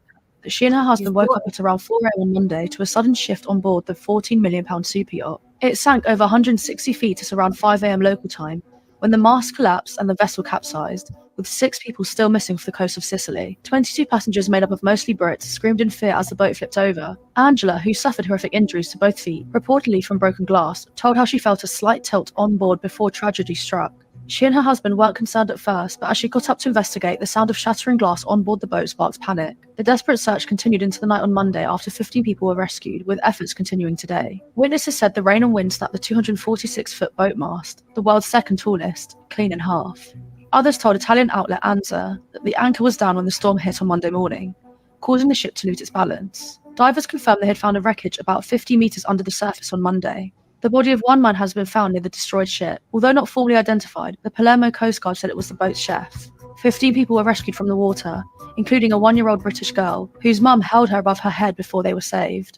[SPEAKER 18] that she and her husband woke up at around 4 a.m. on Monday to a sudden shift on board the £14 million super yacht. It sank over 160 feet at around 5 a.m. local time when the mast collapsed and the vessel capsized, with 6 people still missing off the coast of Sicily. 22 passengers made up of mostly Brits screamed in fear as the boat flipped over. Angela, who suffered horrific injuries to both feet, reportedly from broken glass, told how she felt a slight tilt on board before tragedy struck. She and her husband weren't concerned at first, but as she got up to investigate, the sound of shattering glass on board the boat sparked panic. The desperate search continued into the night on Monday after 15 people were rescued, with efforts continuing today. Witnesses said the rain and wind snapped the 246-foot boat mast, the world's second tallest, clean in half. Others told Italian outlet ANSA that the anchor was down when the storm hit on Monday morning, causing the ship to lose its balance. Divers confirmed they had found a wreckage about 50 meters under the surface on Monday. The body of one man has been found near the destroyed ship. Although not formally identified, the Palermo Coast Guard said it was the boat's chef. 15 people were rescued from the water, including a 1-year-old British girl, whose mum held her above her head before they were saved.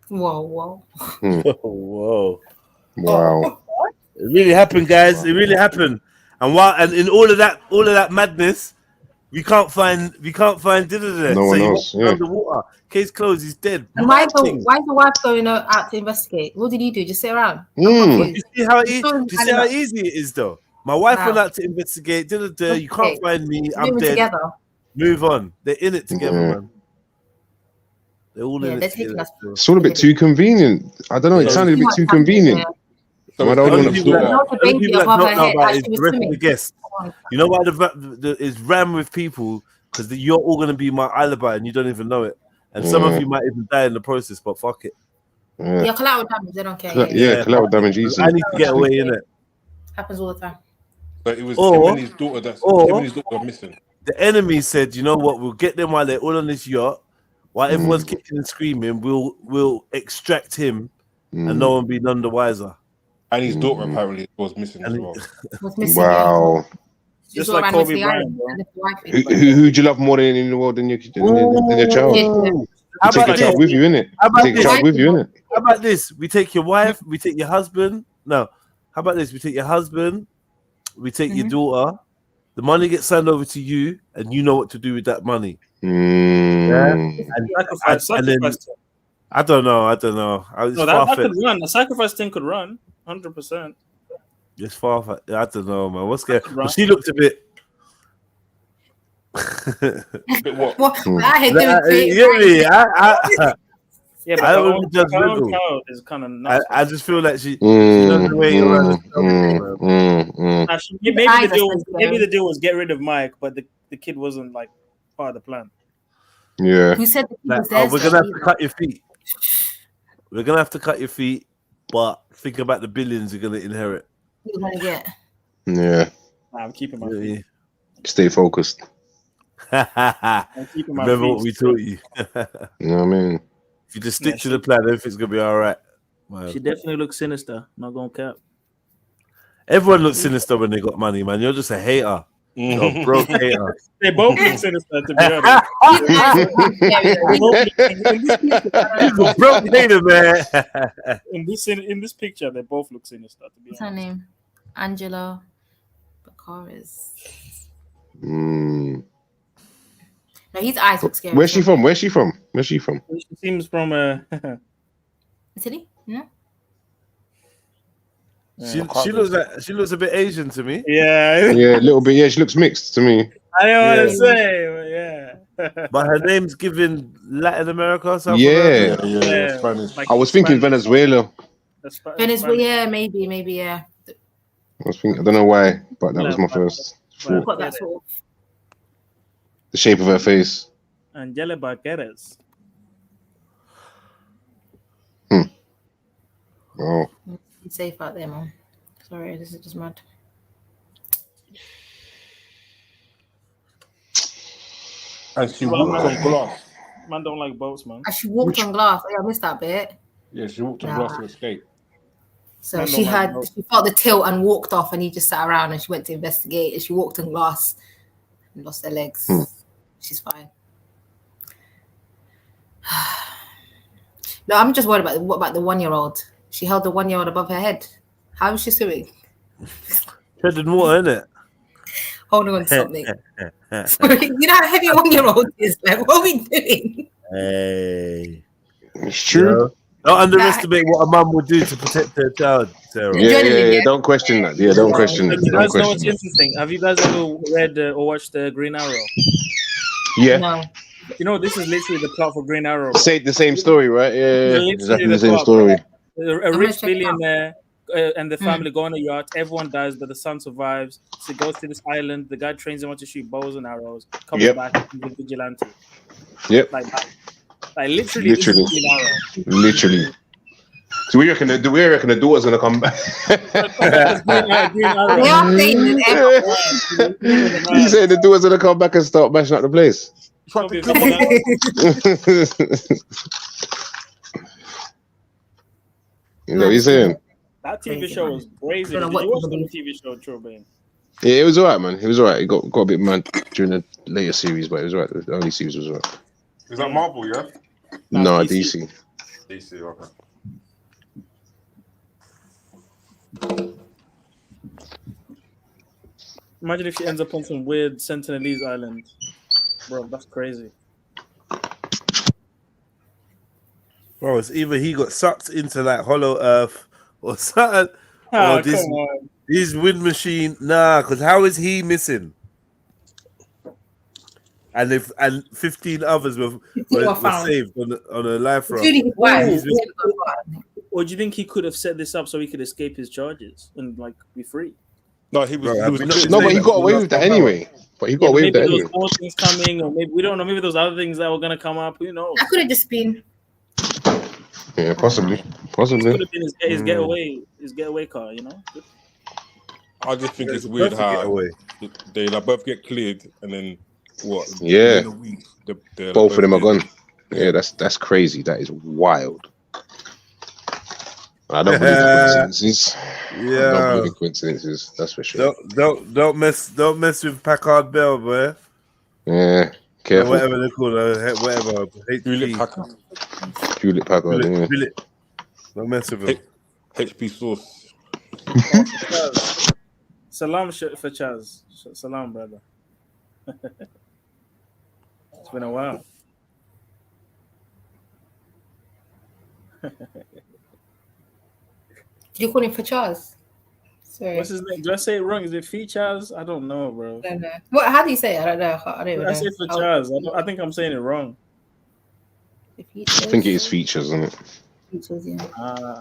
[SPEAKER 11] Whoa, whoa.
[SPEAKER 14] Whoa.
[SPEAKER 9] Wow.
[SPEAKER 14] It really happened, guys. It really happened. And in all of that madness, we can't find Diddy.
[SPEAKER 9] No one else, yeah.
[SPEAKER 14] Underwater. Case closed. He's dead.
[SPEAKER 11] And why is the wife going out to investigate? What did he do? Just sit around?
[SPEAKER 14] You see how easy it is, though. My wife went out to investigate. You can't find me. I'm dead.
[SPEAKER 11] Together.
[SPEAKER 14] Move on. They're in it together,
[SPEAKER 9] Yeah.
[SPEAKER 14] man. They're all in it together.
[SPEAKER 9] It's all a bit too convenient. I don't know. It sounded a bit too convenient.
[SPEAKER 14] So
[SPEAKER 9] I
[SPEAKER 14] the
[SPEAKER 9] don't
[SPEAKER 14] only
[SPEAKER 9] want to
[SPEAKER 14] people that
[SPEAKER 9] float.
[SPEAKER 14] don't know about is the rest of the guests. You know why it's ram with people? Because you're all going to be my alibi and you don't even know it. And some of you might even die in the process, but fuck it.
[SPEAKER 11] Yeah, collateral damage. They don't care.
[SPEAKER 9] Collateral damage easy.
[SPEAKER 14] I need to get away in it.
[SPEAKER 11] Happens all the time.
[SPEAKER 10] But it was
[SPEAKER 14] Or-
[SPEAKER 10] him and his daughter that's
[SPEAKER 14] or-
[SPEAKER 10] him and his daughter are missing.
[SPEAKER 14] The enemy said, you know what, we'll get them while they're all on this yacht. While everyone's kicking and screaming, we'll extract him and no one be none the wiser.
[SPEAKER 10] And his daughter apparently was missing as well.
[SPEAKER 9] Wow.
[SPEAKER 7] Just like Kobe Bryant,
[SPEAKER 9] Who'd you love more in the world than your child? You
[SPEAKER 14] How
[SPEAKER 9] take
[SPEAKER 14] about
[SPEAKER 9] your child
[SPEAKER 14] this?
[SPEAKER 9] with you, innit?
[SPEAKER 14] How about
[SPEAKER 9] Take your
[SPEAKER 14] this?
[SPEAKER 9] child with you, innit?
[SPEAKER 14] How about this? We take your wife, we take your husband. No. How about this? We take your husband, we take your daughter. The money gets signed over to you, and you know what to do with that money. Yeah? And then, I don't know. It's
[SPEAKER 7] No, that could
[SPEAKER 14] far-fetched.
[SPEAKER 7] run. The sacrifice thing could run. 100%.
[SPEAKER 14] It's far-fetched. I don't know, man. What's going on? She looked a bit...
[SPEAKER 11] What? I hate doing
[SPEAKER 14] You get me?
[SPEAKER 7] Yeah, but
[SPEAKER 14] I
[SPEAKER 7] her
[SPEAKER 14] don't
[SPEAKER 7] own,
[SPEAKER 14] want to judge
[SPEAKER 7] her own
[SPEAKER 14] Riddle.
[SPEAKER 7] child is kind of nuts.
[SPEAKER 14] I just feel like she does the way around the
[SPEAKER 7] Nah,
[SPEAKER 11] His
[SPEAKER 7] maybe
[SPEAKER 11] eyes
[SPEAKER 7] the
[SPEAKER 11] are
[SPEAKER 7] deal
[SPEAKER 11] so
[SPEAKER 7] was maybe
[SPEAKER 11] scary.
[SPEAKER 7] the deal was get rid of Mike, but the kid wasn't like part of the plan.
[SPEAKER 9] Yeah.
[SPEAKER 11] Who said the kid
[SPEAKER 14] Like,
[SPEAKER 11] was theirs?
[SPEAKER 14] we're gonna have to
[SPEAKER 11] though?
[SPEAKER 14] cut your feet. We're gonna have to cut your feet, but think about the billions you're gonna inherit.
[SPEAKER 11] You're gonna get.
[SPEAKER 9] Yeah.
[SPEAKER 7] Nah, I'm keeping my feet.
[SPEAKER 9] Stay focused.
[SPEAKER 7] I'm keeping my
[SPEAKER 14] Remember
[SPEAKER 7] feet
[SPEAKER 14] what we
[SPEAKER 7] straight.
[SPEAKER 14] taught you.
[SPEAKER 9] You know what I mean?
[SPEAKER 14] If you just stick to the plan, everything's gonna be all right. Man.
[SPEAKER 7] She definitely looks sinister. Not gonna cap.
[SPEAKER 14] Everyone looks sinister when they got money, man. You're just a hater. You're a broke hater.
[SPEAKER 7] They both look sinister, to be honest.
[SPEAKER 14] He's a broke hater, man.
[SPEAKER 7] In this picture, they both look sinister. To be
[SPEAKER 11] What's her name? Angela Baccaris.
[SPEAKER 9] Mm.
[SPEAKER 11] No, his eyes look scary.
[SPEAKER 9] Where's she from? Where's she from? Where's she from?
[SPEAKER 7] She seems from
[SPEAKER 11] Italy? No.
[SPEAKER 14] She looks a bit Asian to me.
[SPEAKER 7] Yeah.
[SPEAKER 9] Yeah, a little bit. Yeah, she looks mixed to me.
[SPEAKER 7] I don't want to say, but yeah.
[SPEAKER 14] But her name's given Latin America, South
[SPEAKER 9] Yeah.
[SPEAKER 14] America.
[SPEAKER 7] Yeah.
[SPEAKER 10] Spanish.
[SPEAKER 9] I was thinking Venezuela.
[SPEAKER 11] Venezuela, yeah, maybe, yeah.
[SPEAKER 9] I was thinking, I don't know why, but that was my first thought.
[SPEAKER 11] Got that sort of.
[SPEAKER 9] The shape of her face.
[SPEAKER 7] Angela Barqueras.
[SPEAKER 9] Oh.
[SPEAKER 11] Be safe out there, man. Sorry, this is just mad.
[SPEAKER 10] And she walked on glass.
[SPEAKER 7] Man don't like boats, man.
[SPEAKER 11] And she walked on glass. Oh, yeah, I missed that bit.
[SPEAKER 10] Yeah, she walked on glass to escape.
[SPEAKER 11] So
[SPEAKER 7] Man
[SPEAKER 11] she
[SPEAKER 7] don't like boats.
[SPEAKER 11] she felt the tilt and walked off, and he just sat around, and she went to investigate, and she walked on glass and lost her legs. She's fine. No, I'm just worried about what about the 1-year-old? She held the 1-year-old above her head. How is she swimming?
[SPEAKER 14] Treading water, innit?
[SPEAKER 11] Holding on to something. You know how heavy a 1-year-old is. Like, what are we doing?
[SPEAKER 14] Hey,
[SPEAKER 9] it's true.
[SPEAKER 14] Don't underestimate what a mum would do to protect her child, Sarah.
[SPEAKER 9] Yeah. Don't question that. Yeah, don't question it.
[SPEAKER 7] You
[SPEAKER 9] Don't
[SPEAKER 7] guys know what's
[SPEAKER 9] question it.
[SPEAKER 7] interesting? Have you guys ever read or watched Green Arrow?
[SPEAKER 9] Yeah.
[SPEAKER 11] No.
[SPEAKER 7] You know, this is literally the plot for Green Arrow.
[SPEAKER 9] Say the same story, right? Yeah,
[SPEAKER 7] Literally
[SPEAKER 9] exactly
[SPEAKER 7] the
[SPEAKER 9] the same
[SPEAKER 7] plot,
[SPEAKER 9] story.
[SPEAKER 7] A rich billionaire and the family go on a yacht. Everyone dies, but the son survives. So he goes to this island. The guy trains him how to shoot bows and arrows. Comes
[SPEAKER 9] Yep.
[SPEAKER 7] back, he's a vigilante.
[SPEAKER 9] Yep.
[SPEAKER 7] Like literally. This is Green Arrow.
[SPEAKER 9] Literally. So we reckon the daughter's gonna come back. You said the daughter's gonna come back and start mashing up the place.
[SPEAKER 7] You
[SPEAKER 9] You know what you're saying?
[SPEAKER 7] That TV show was crazy. Did you watch the TV show, Trobane?
[SPEAKER 9] Yeah, it was alright, man. It was alright. It got a bit mad during the later series, but it was alright. The early series was alright.
[SPEAKER 10] Is that Marvel, yeah?
[SPEAKER 9] No, DC.
[SPEAKER 10] DC, okay.
[SPEAKER 7] Imagine if she ends up on some weird Sentinelese island. Bro, that's crazy.
[SPEAKER 14] Bro, it's either he got sucked into like Hollow Earth or something,
[SPEAKER 7] Oh,
[SPEAKER 14] or this
[SPEAKER 7] come on.
[SPEAKER 14] his wind machine. Nah, because how is he missing? And 15 others were
[SPEAKER 7] found.
[SPEAKER 14] saved on a life raft.
[SPEAKER 7] Or do you think he could have set this up so he could escape his charges and like be free?
[SPEAKER 10] No, he was.
[SPEAKER 9] No, but he got away with that anyway. But he got away with that
[SPEAKER 7] maybe
[SPEAKER 9] anyway.
[SPEAKER 7] those more things coming, or maybe we don't know. Maybe those other things that were gonna come up. Who knows?
[SPEAKER 11] That could have just been.
[SPEAKER 9] Yeah, possibly.
[SPEAKER 7] This could have been his getaway car. You know.
[SPEAKER 10] I just think it's weird how they like both get cleared and then what?
[SPEAKER 9] Yeah.
[SPEAKER 10] In a week, they're
[SPEAKER 9] Both of them are
[SPEAKER 10] dead.
[SPEAKER 9] gone. Yeah, that's crazy. That is wild. I don't believe in coincidences. I don't
[SPEAKER 14] Yeah.
[SPEAKER 9] believe in coincidences. That's for sure.
[SPEAKER 14] Don't mess with Packard Bell, boy.
[SPEAKER 9] Yeah, careful.
[SPEAKER 14] Whatever they call it, whatever.
[SPEAKER 10] Hewlett Packard.
[SPEAKER 9] Hewlett Packard. Yeah.
[SPEAKER 14] Hewlett. Don't mess with him.
[SPEAKER 10] HP Source.
[SPEAKER 7] Salam for Chaz. Salam, brother. It's been a while.
[SPEAKER 11] Did you call him for Charles? Sorry.
[SPEAKER 7] What's his name? Do I say it wrong? Is it Features? I don't know, bro.
[SPEAKER 11] I don't know. What? How do you say it? I don't know. I don't even know.
[SPEAKER 7] I say for Chaz. I think I'm saying it wrong.
[SPEAKER 9] I think it is features, isn't it?
[SPEAKER 11] Features, yeah.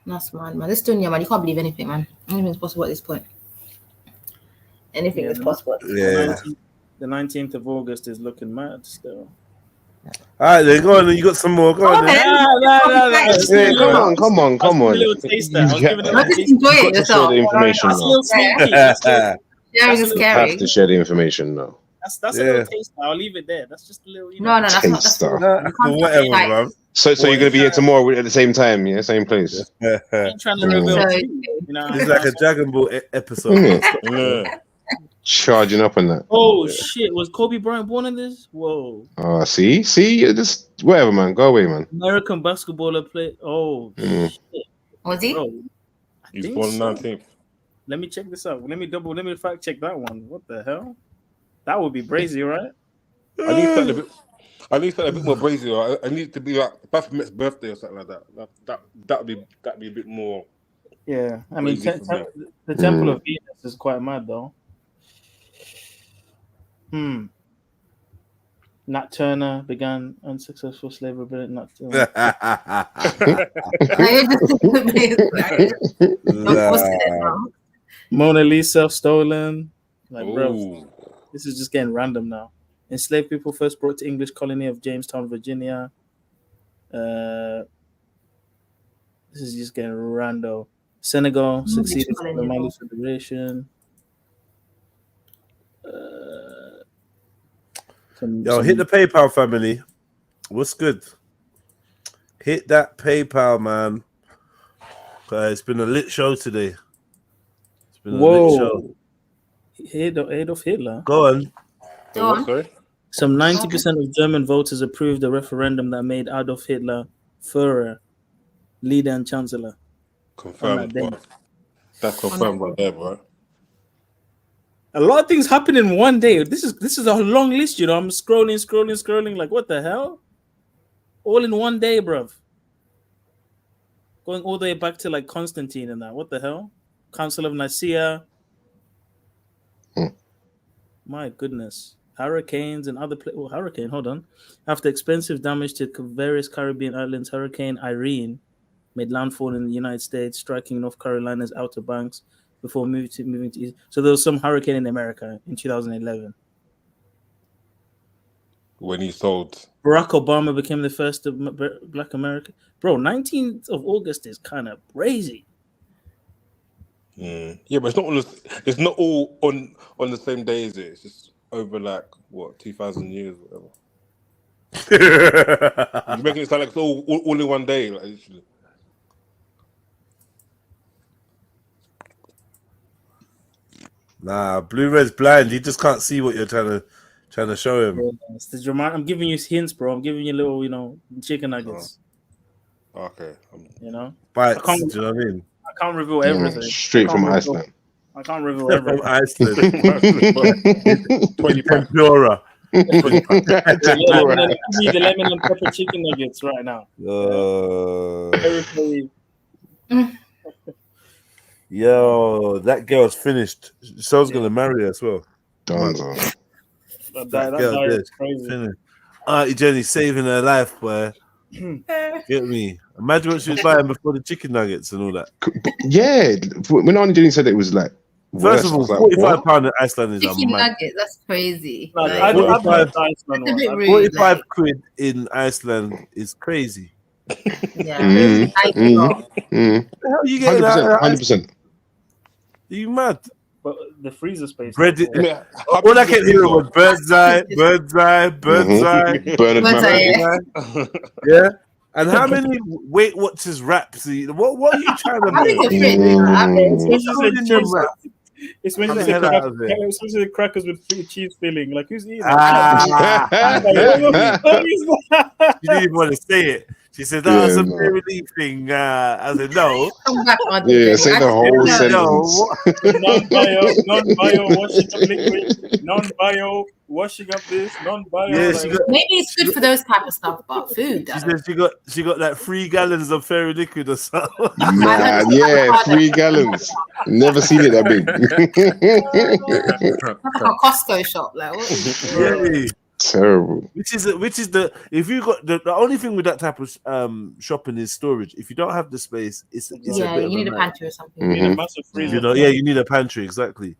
[SPEAKER 11] That's mad, man. This dunya, man, you can't believe anything, man. Anything's possible at this point. Anything is possible.
[SPEAKER 14] Yeah.
[SPEAKER 7] The 19th of August is looking mad still.
[SPEAKER 14] All right, then go on. You got some more. Go on. Then.
[SPEAKER 9] Yeah, come on.
[SPEAKER 7] A little taster. I was giving it a
[SPEAKER 11] Just enjoy it yourself.
[SPEAKER 9] The information
[SPEAKER 7] That's a little sneaky.
[SPEAKER 11] Sharing is
[SPEAKER 9] You
[SPEAKER 11] scary.
[SPEAKER 9] have to share the information now.
[SPEAKER 7] That's a little taster. I'll leave it there. That's just a little.
[SPEAKER 11] No, that's not. That's
[SPEAKER 14] Whatever, man.
[SPEAKER 9] So you're gonna be here tomorrow at the same time, yeah, same place.
[SPEAKER 7] I'm trying to reveal.
[SPEAKER 14] It's like a Dragon Ball episode.
[SPEAKER 9] Yeah. Charging up on that.
[SPEAKER 7] Oh shit! Was Kobe Bryant born in this? Whoa!
[SPEAKER 9] See, just whatever, man. Go away, man.
[SPEAKER 7] American basketballer play. Oh shit!
[SPEAKER 11] Was he?
[SPEAKER 7] Bro,
[SPEAKER 10] He's born 19th.
[SPEAKER 7] Let me check this out. Let me fact check that one. What the hell? That would be brazy, right?
[SPEAKER 10] I need something a bit more brazy. I need to be like Baphomet's birthday or something like that. That'd be a bit more.
[SPEAKER 7] Yeah, I mean, the Temple of Venus is quite mad though. Nat Turner began unsuccessful slave rebellion. Nat Turner. Mona Lisa stolen. Like, bro, this is just getting random now. Enslaved people first brought to English colony of Jamestown, Virginia. This is just getting random. Senegal succeeded in the Mali Federation.
[SPEAKER 14] Hit the PayPal family. What's good? Hit that PayPal, man. It's been a lit show today. It's been a lit show.
[SPEAKER 7] Adolf Hitler.
[SPEAKER 14] Go on.
[SPEAKER 7] Some 90% of German voters approved the referendum that made Adolf Hitler Führer, leader and chancellor.
[SPEAKER 10] Confirmed. That's confirmed right there, bro.
[SPEAKER 7] A lot of things happen in one day. This is a long list, you know. I'm scrolling. Like, what the hell? All in one day, bruv. Going all the way back to like Constantine and that. What the hell? Council of Nicaea. My goodness. Hurricanes and other hurricane. Hold on. After expensive damage to various Caribbean islands, Hurricane Irene made landfall in the United States, striking North Carolina's Outer Banks before moving to East. So there was some hurricane in America in 2011.
[SPEAKER 10] When he sold.
[SPEAKER 7] Barack Obama became the first Black American. Bro, 19th of August is kind of crazy.
[SPEAKER 10] Yeah, but it's not all on the same day, is it? It's just over like what 2,000 years, whatever. You're making it sound like it's all in one day, like literally.
[SPEAKER 14] Nah, Blue Red's blind. He just can't see what you're trying to show him.
[SPEAKER 7] I'm giving you hints, bro. I'm giving you little, chicken nuggets.
[SPEAKER 10] Okay.
[SPEAKER 14] Bites, do you know what I mean?
[SPEAKER 7] I can't reveal everything.
[SPEAKER 9] Straight from Iceland.
[SPEAKER 7] I can't reveal everything.
[SPEAKER 14] From Iceland. 20 tempura.
[SPEAKER 7] The lemon and pepper chicken nuggets right now.
[SPEAKER 14] Yo, that girl's finished. So's gonna marry her as well.
[SPEAKER 9] That
[SPEAKER 14] girl
[SPEAKER 7] is crazy.
[SPEAKER 14] Auntie Jenny saving her life, boy. Get me. Imagine what she was buying before the chicken nuggets and all that.
[SPEAKER 9] Yeah, when Auntie Jenny said it was like.
[SPEAKER 14] First of all, £45 in Iceland is
[SPEAKER 11] Chicken nuggets, that's crazy.
[SPEAKER 7] I don't have the Iceland one.
[SPEAKER 14] 45 quid in Iceland is crazy.
[SPEAKER 11] Yeah.
[SPEAKER 14] The hell are you getting
[SPEAKER 9] 100%.
[SPEAKER 14] Are you mad?
[SPEAKER 7] But the freezer space.
[SPEAKER 14] Bread. All I kept hearing was bird's eye.
[SPEAKER 9] Bernard Mac.
[SPEAKER 14] Yeah. And how many Weight Watchers wraps? What are you trying to make?
[SPEAKER 7] It's when you say crackers with cheese filling. Like, who's eating
[SPEAKER 14] You didn't even want to say it. She said that was a fairy leaf thing. I said no.
[SPEAKER 9] Yeah, say the whole sentence.
[SPEAKER 7] Non-bio washing up liquid. Non-bio washing up this. Non-bio.
[SPEAKER 14] Yeah,
[SPEAKER 11] maybe it's good for those type of stuff, but food.
[SPEAKER 14] She said she got like 3 gallons of fairy liquid or something.
[SPEAKER 9] Man, yeah, 3 gallons. Never seen it that big.
[SPEAKER 11] Like a Costco shop, like what is
[SPEAKER 14] Really?
[SPEAKER 9] Terrible.
[SPEAKER 14] Which is the if you got the only thing with that type of shopping is storage. If you don't have the space, it's a bit
[SPEAKER 11] you
[SPEAKER 14] of
[SPEAKER 11] need a
[SPEAKER 14] nightmare.
[SPEAKER 11] pantry or something.
[SPEAKER 7] You need a massive freezer.
[SPEAKER 14] You know, yeah, you need a pantry exactly.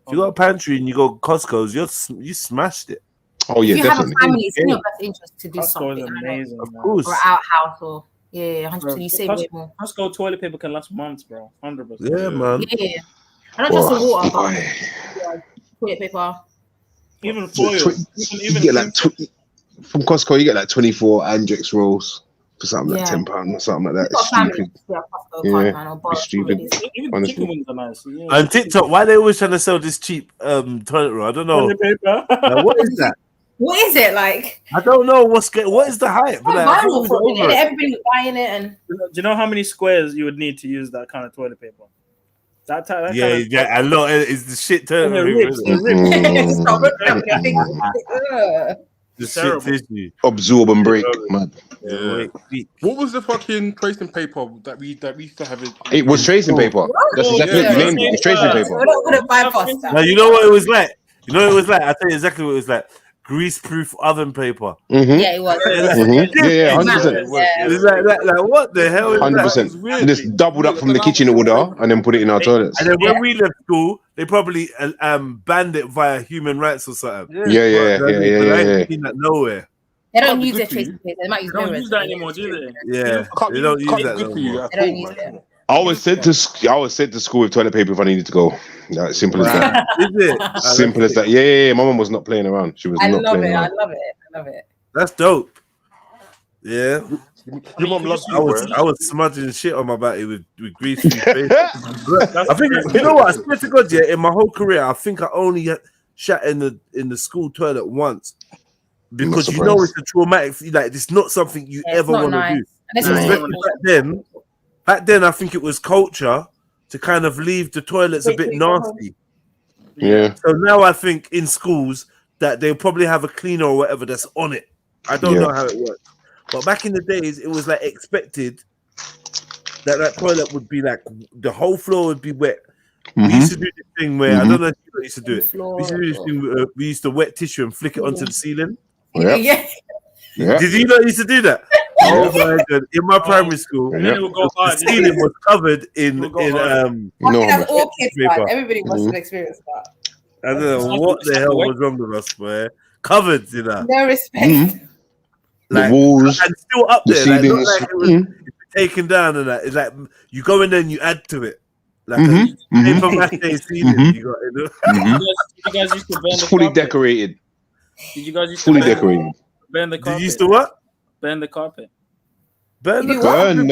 [SPEAKER 14] If you got a pantry and you go Costco's, you smashed it.
[SPEAKER 9] Oh yeah,
[SPEAKER 11] if you
[SPEAKER 9] definitely.
[SPEAKER 11] have a family, it's in your best interest to do
[SPEAKER 7] Costco
[SPEAKER 11] something.
[SPEAKER 7] is amazing,
[SPEAKER 14] Of
[SPEAKER 7] man.
[SPEAKER 14] course.
[SPEAKER 11] Or outhouse, or 100%. You save way more.
[SPEAKER 7] Costco toilet paper can last months, bro. 100%.
[SPEAKER 14] Yeah, man.
[SPEAKER 11] Yeah, and not just the water, but toilet paper.
[SPEAKER 7] Even foil.
[SPEAKER 9] You get like from Costco, you get like 24 Andrex rolls for something like £10 or something like that. It's stupid. It's stupid.
[SPEAKER 7] Even
[SPEAKER 9] Honestly.
[SPEAKER 7] chicken wings are nice. Yeah.
[SPEAKER 14] And TikTok, why they always trying to sell this cheap toilet roll? I don't know.
[SPEAKER 7] Toilet paper.
[SPEAKER 14] Like, what is that?
[SPEAKER 11] What is it like?
[SPEAKER 14] I don't know what is the hype.
[SPEAKER 11] It's viral for it. Everybody's buying it, and
[SPEAKER 7] Do you know how many squares you would need to use that kind of toilet paper? That kind of
[SPEAKER 14] Yeah, a lot. It's the shit toilet
[SPEAKER 7] It's
[SPEAKER 14] the
[SPEAKER 7] terrible.
[SPEAKER 14] shit tissue.
[SPEAKER 9] Absorb and break, man.
[SPEAKER 14] Yeah.
[SPEAKER 10] What was the fucking tracing paper that we used to have?
[SPEAKER 9] It was tracing paper. That's exactly what you named it. It's tracing paper.
[SPEAKER 11] we're not going to bypass that.
[SPEAKER 14] Now you know what it was like. You know what it was like. I tell you exactly what it was like. Grease-proof oven paper.
[SPEAKER 11] Yeah, it was.
[SPEAKER 9] Yeah, 100%.
[SPEAKER 14] It's like what the hell is
[SPEAKER 9] 100%.
[SPEAKER 14] that?
[SPEAKER 9] Just doubled up from the kitchen order and then put it in our toilets.
[SPEAKER 14] And then when we left school, they probably banned it via human rights or something.
[SPEAKER 9] Yeah.
[SPEAKER 14] I ain't seen that nowhere.
[SPEAKER 11] They don't use their tracing paper. They might use
[SPEAKER 7] They don't
[SPEAKER 11] mirrors.
[SPEAKER 7] use that anymore, do they?
[SPEAKER 14] Yeah, they don't use that no more.
[SPEAKER 11] They don't use it.
[SPEAKER 9] I was sent to school with toilet paper if I needed to go. Like, simple as that.
[SPEAKER 14] Is it?
[SPEAKER 9] Simple as that. Yeah. My mum was not playing around. She was
[SPEAKER 11] I
[SPEAKER 9] not
[SPEAKER 11] love
[SPEAKER 9] playing
[SPEAKER 11] it. I
[SPEAKER 9] around.
[SPEAKER 11] love it. I love it.
[SPEAKER 14] That's dope. Yeah.
[SPEAKER 10] Your mum loves
[SPEAKER 14] I was smudging shit on my body with grease. I think you know what? I swear to God, yeah. In my whole career, I think I only shat in the school toilet once because you know it's a traumatic. Like it's not something you ever want to do. Back then, I think it was culture to kind of leave the toilets a bit nasty.
[SPEAKER 9] Yeah.
[SPEAKER 14] So now I think in schools that they'll probably have a cleaner or whatever that's on it. I don't know how it works. But back in the days, it was like expected that toilet would be like the whole floor would be wet. We used to do this thing where I don't know if you used to do it. We used to do this thing where we used to wet tissue and flick it onto the ceiling.
[SPEAKER 11] Yeah.
[SPEAKER 14] Did you not used to do that? Oh my God! In my primary school, the ceiling was covered in
[SPEAKER 11] all kids, man. Everybody must have experienced that.
[SPEAKER 14] I don't know what the hell was wrong with us, boy. Covered, you know.
[SPEAKER 11] No respect.
[SPEAKER 14] Like,
[SPEAKER 9] the walls,
[SPEAKER 14] and still up
[SPEAKER 9] the
[SPEAKER 14] there. Like, not
[SPEAKER 9] ceilings.
[SPEAKER 14] like it was taken down and that. It's like you go in there and you add to it. Like a paper mache ceiling. You got it.
[SPEAKER 7] You guys used to burn
[SPEAKER 9] It's
[SPEAKER 7] the
[SPEAKER 9] fully
[SPEAKER 7] carpet.
[SPEAKER 9] decorated.
[SPEAKER 7] Did you guys used
[SPEAKER 9] Fully
[SPEAKER 7] to
[SPEAKER 9] decorated.
[SPEAKER 7] burn the carpet?
[SPEAKER 14] Did you used to what?
[SPEAKER 7] Burn the carpet.
[SPEAKER 14] Burn the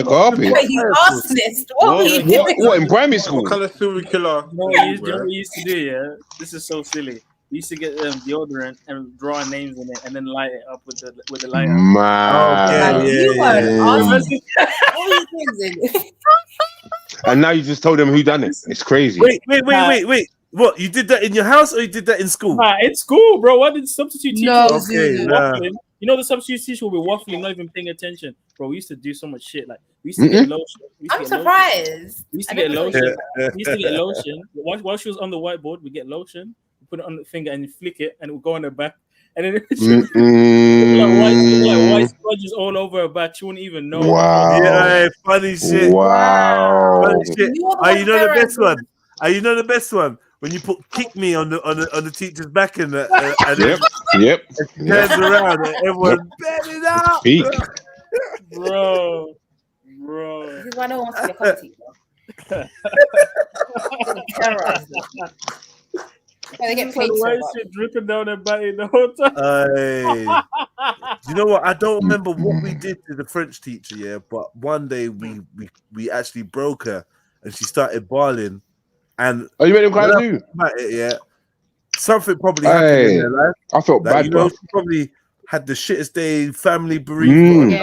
[SPEAKER 9] carpet.
[SPEAKER 11] Wait, you arsonist. What were you doing?
[SPEAKER 9] What in primary school?
[SPEAKER 10] What kind of serial killer?
[SPEAKER 7] No, what we used to do, yeah. This is so silly. We used to get deodorant and draw our names in it, and then light it up with the lighter.
[SPEAKER 9] Man.
[SPEAKER 11] You were an arsonist. What were you doing?
[SPEAKER 9] And now you just told them who done it. It's crazy.
[SPEAKER 14] Wait. What? You did that in your house or you did that in school?
[SPEAKER 7] In school, bro. Why did substitute teacher?
[SPEAKER 11] No,
[SPEAKER 7] waffling? You know the substitute teacher will be waffling, not even paying attention. Bro, we used to do so much shit. Like we used to get lotion.
[SPEAKER 11] I'm surprised.
[SPEAKER 7] We used to get lotion. We used to get lotion. While she was on the whiteboard, we get lotion. We put it on the finger and you flick it, and it would go on her back. And then like white smudges all over her back. She wouldn't even know.
[SPEAKER 9] Wow.
[SPEAKER 14] Yeah, funny shit.
[SPEAKER 9] Wow.
[SPEAKER 14] Funny shit. You know the best one? You know the best one? When you put kick me on the teacher's back and
[SPEAKER 9] Yep.
[SPEAKER 14] And turns around and everyone bet it out.
[SPEAKER 9] Peak.
[SPEAKER 7] Bro.
[SPEAKER 11] This is why no one wants to be a cover teacher. They get paid so
[SPEAKER 7] Why is
[SPEAKER 11] much.
[SPEAKER 7] she dripping down her body the whole time?
[SPEAKER 14] You know what? I don't remember what we did to the French teacher, yeah. But one day we actually broke her and she started bawling. And
[SPEAKER 9] you made him cry too?
[SPEAKER 14] Yeah. Something probably happened in her life.
[SPEAKER 9] I felt bad,
[SPEAKER 14] you know,
[SPEAKER 9] bro.
[SPEAKER 14] she probably had the shittest day, family bereavement.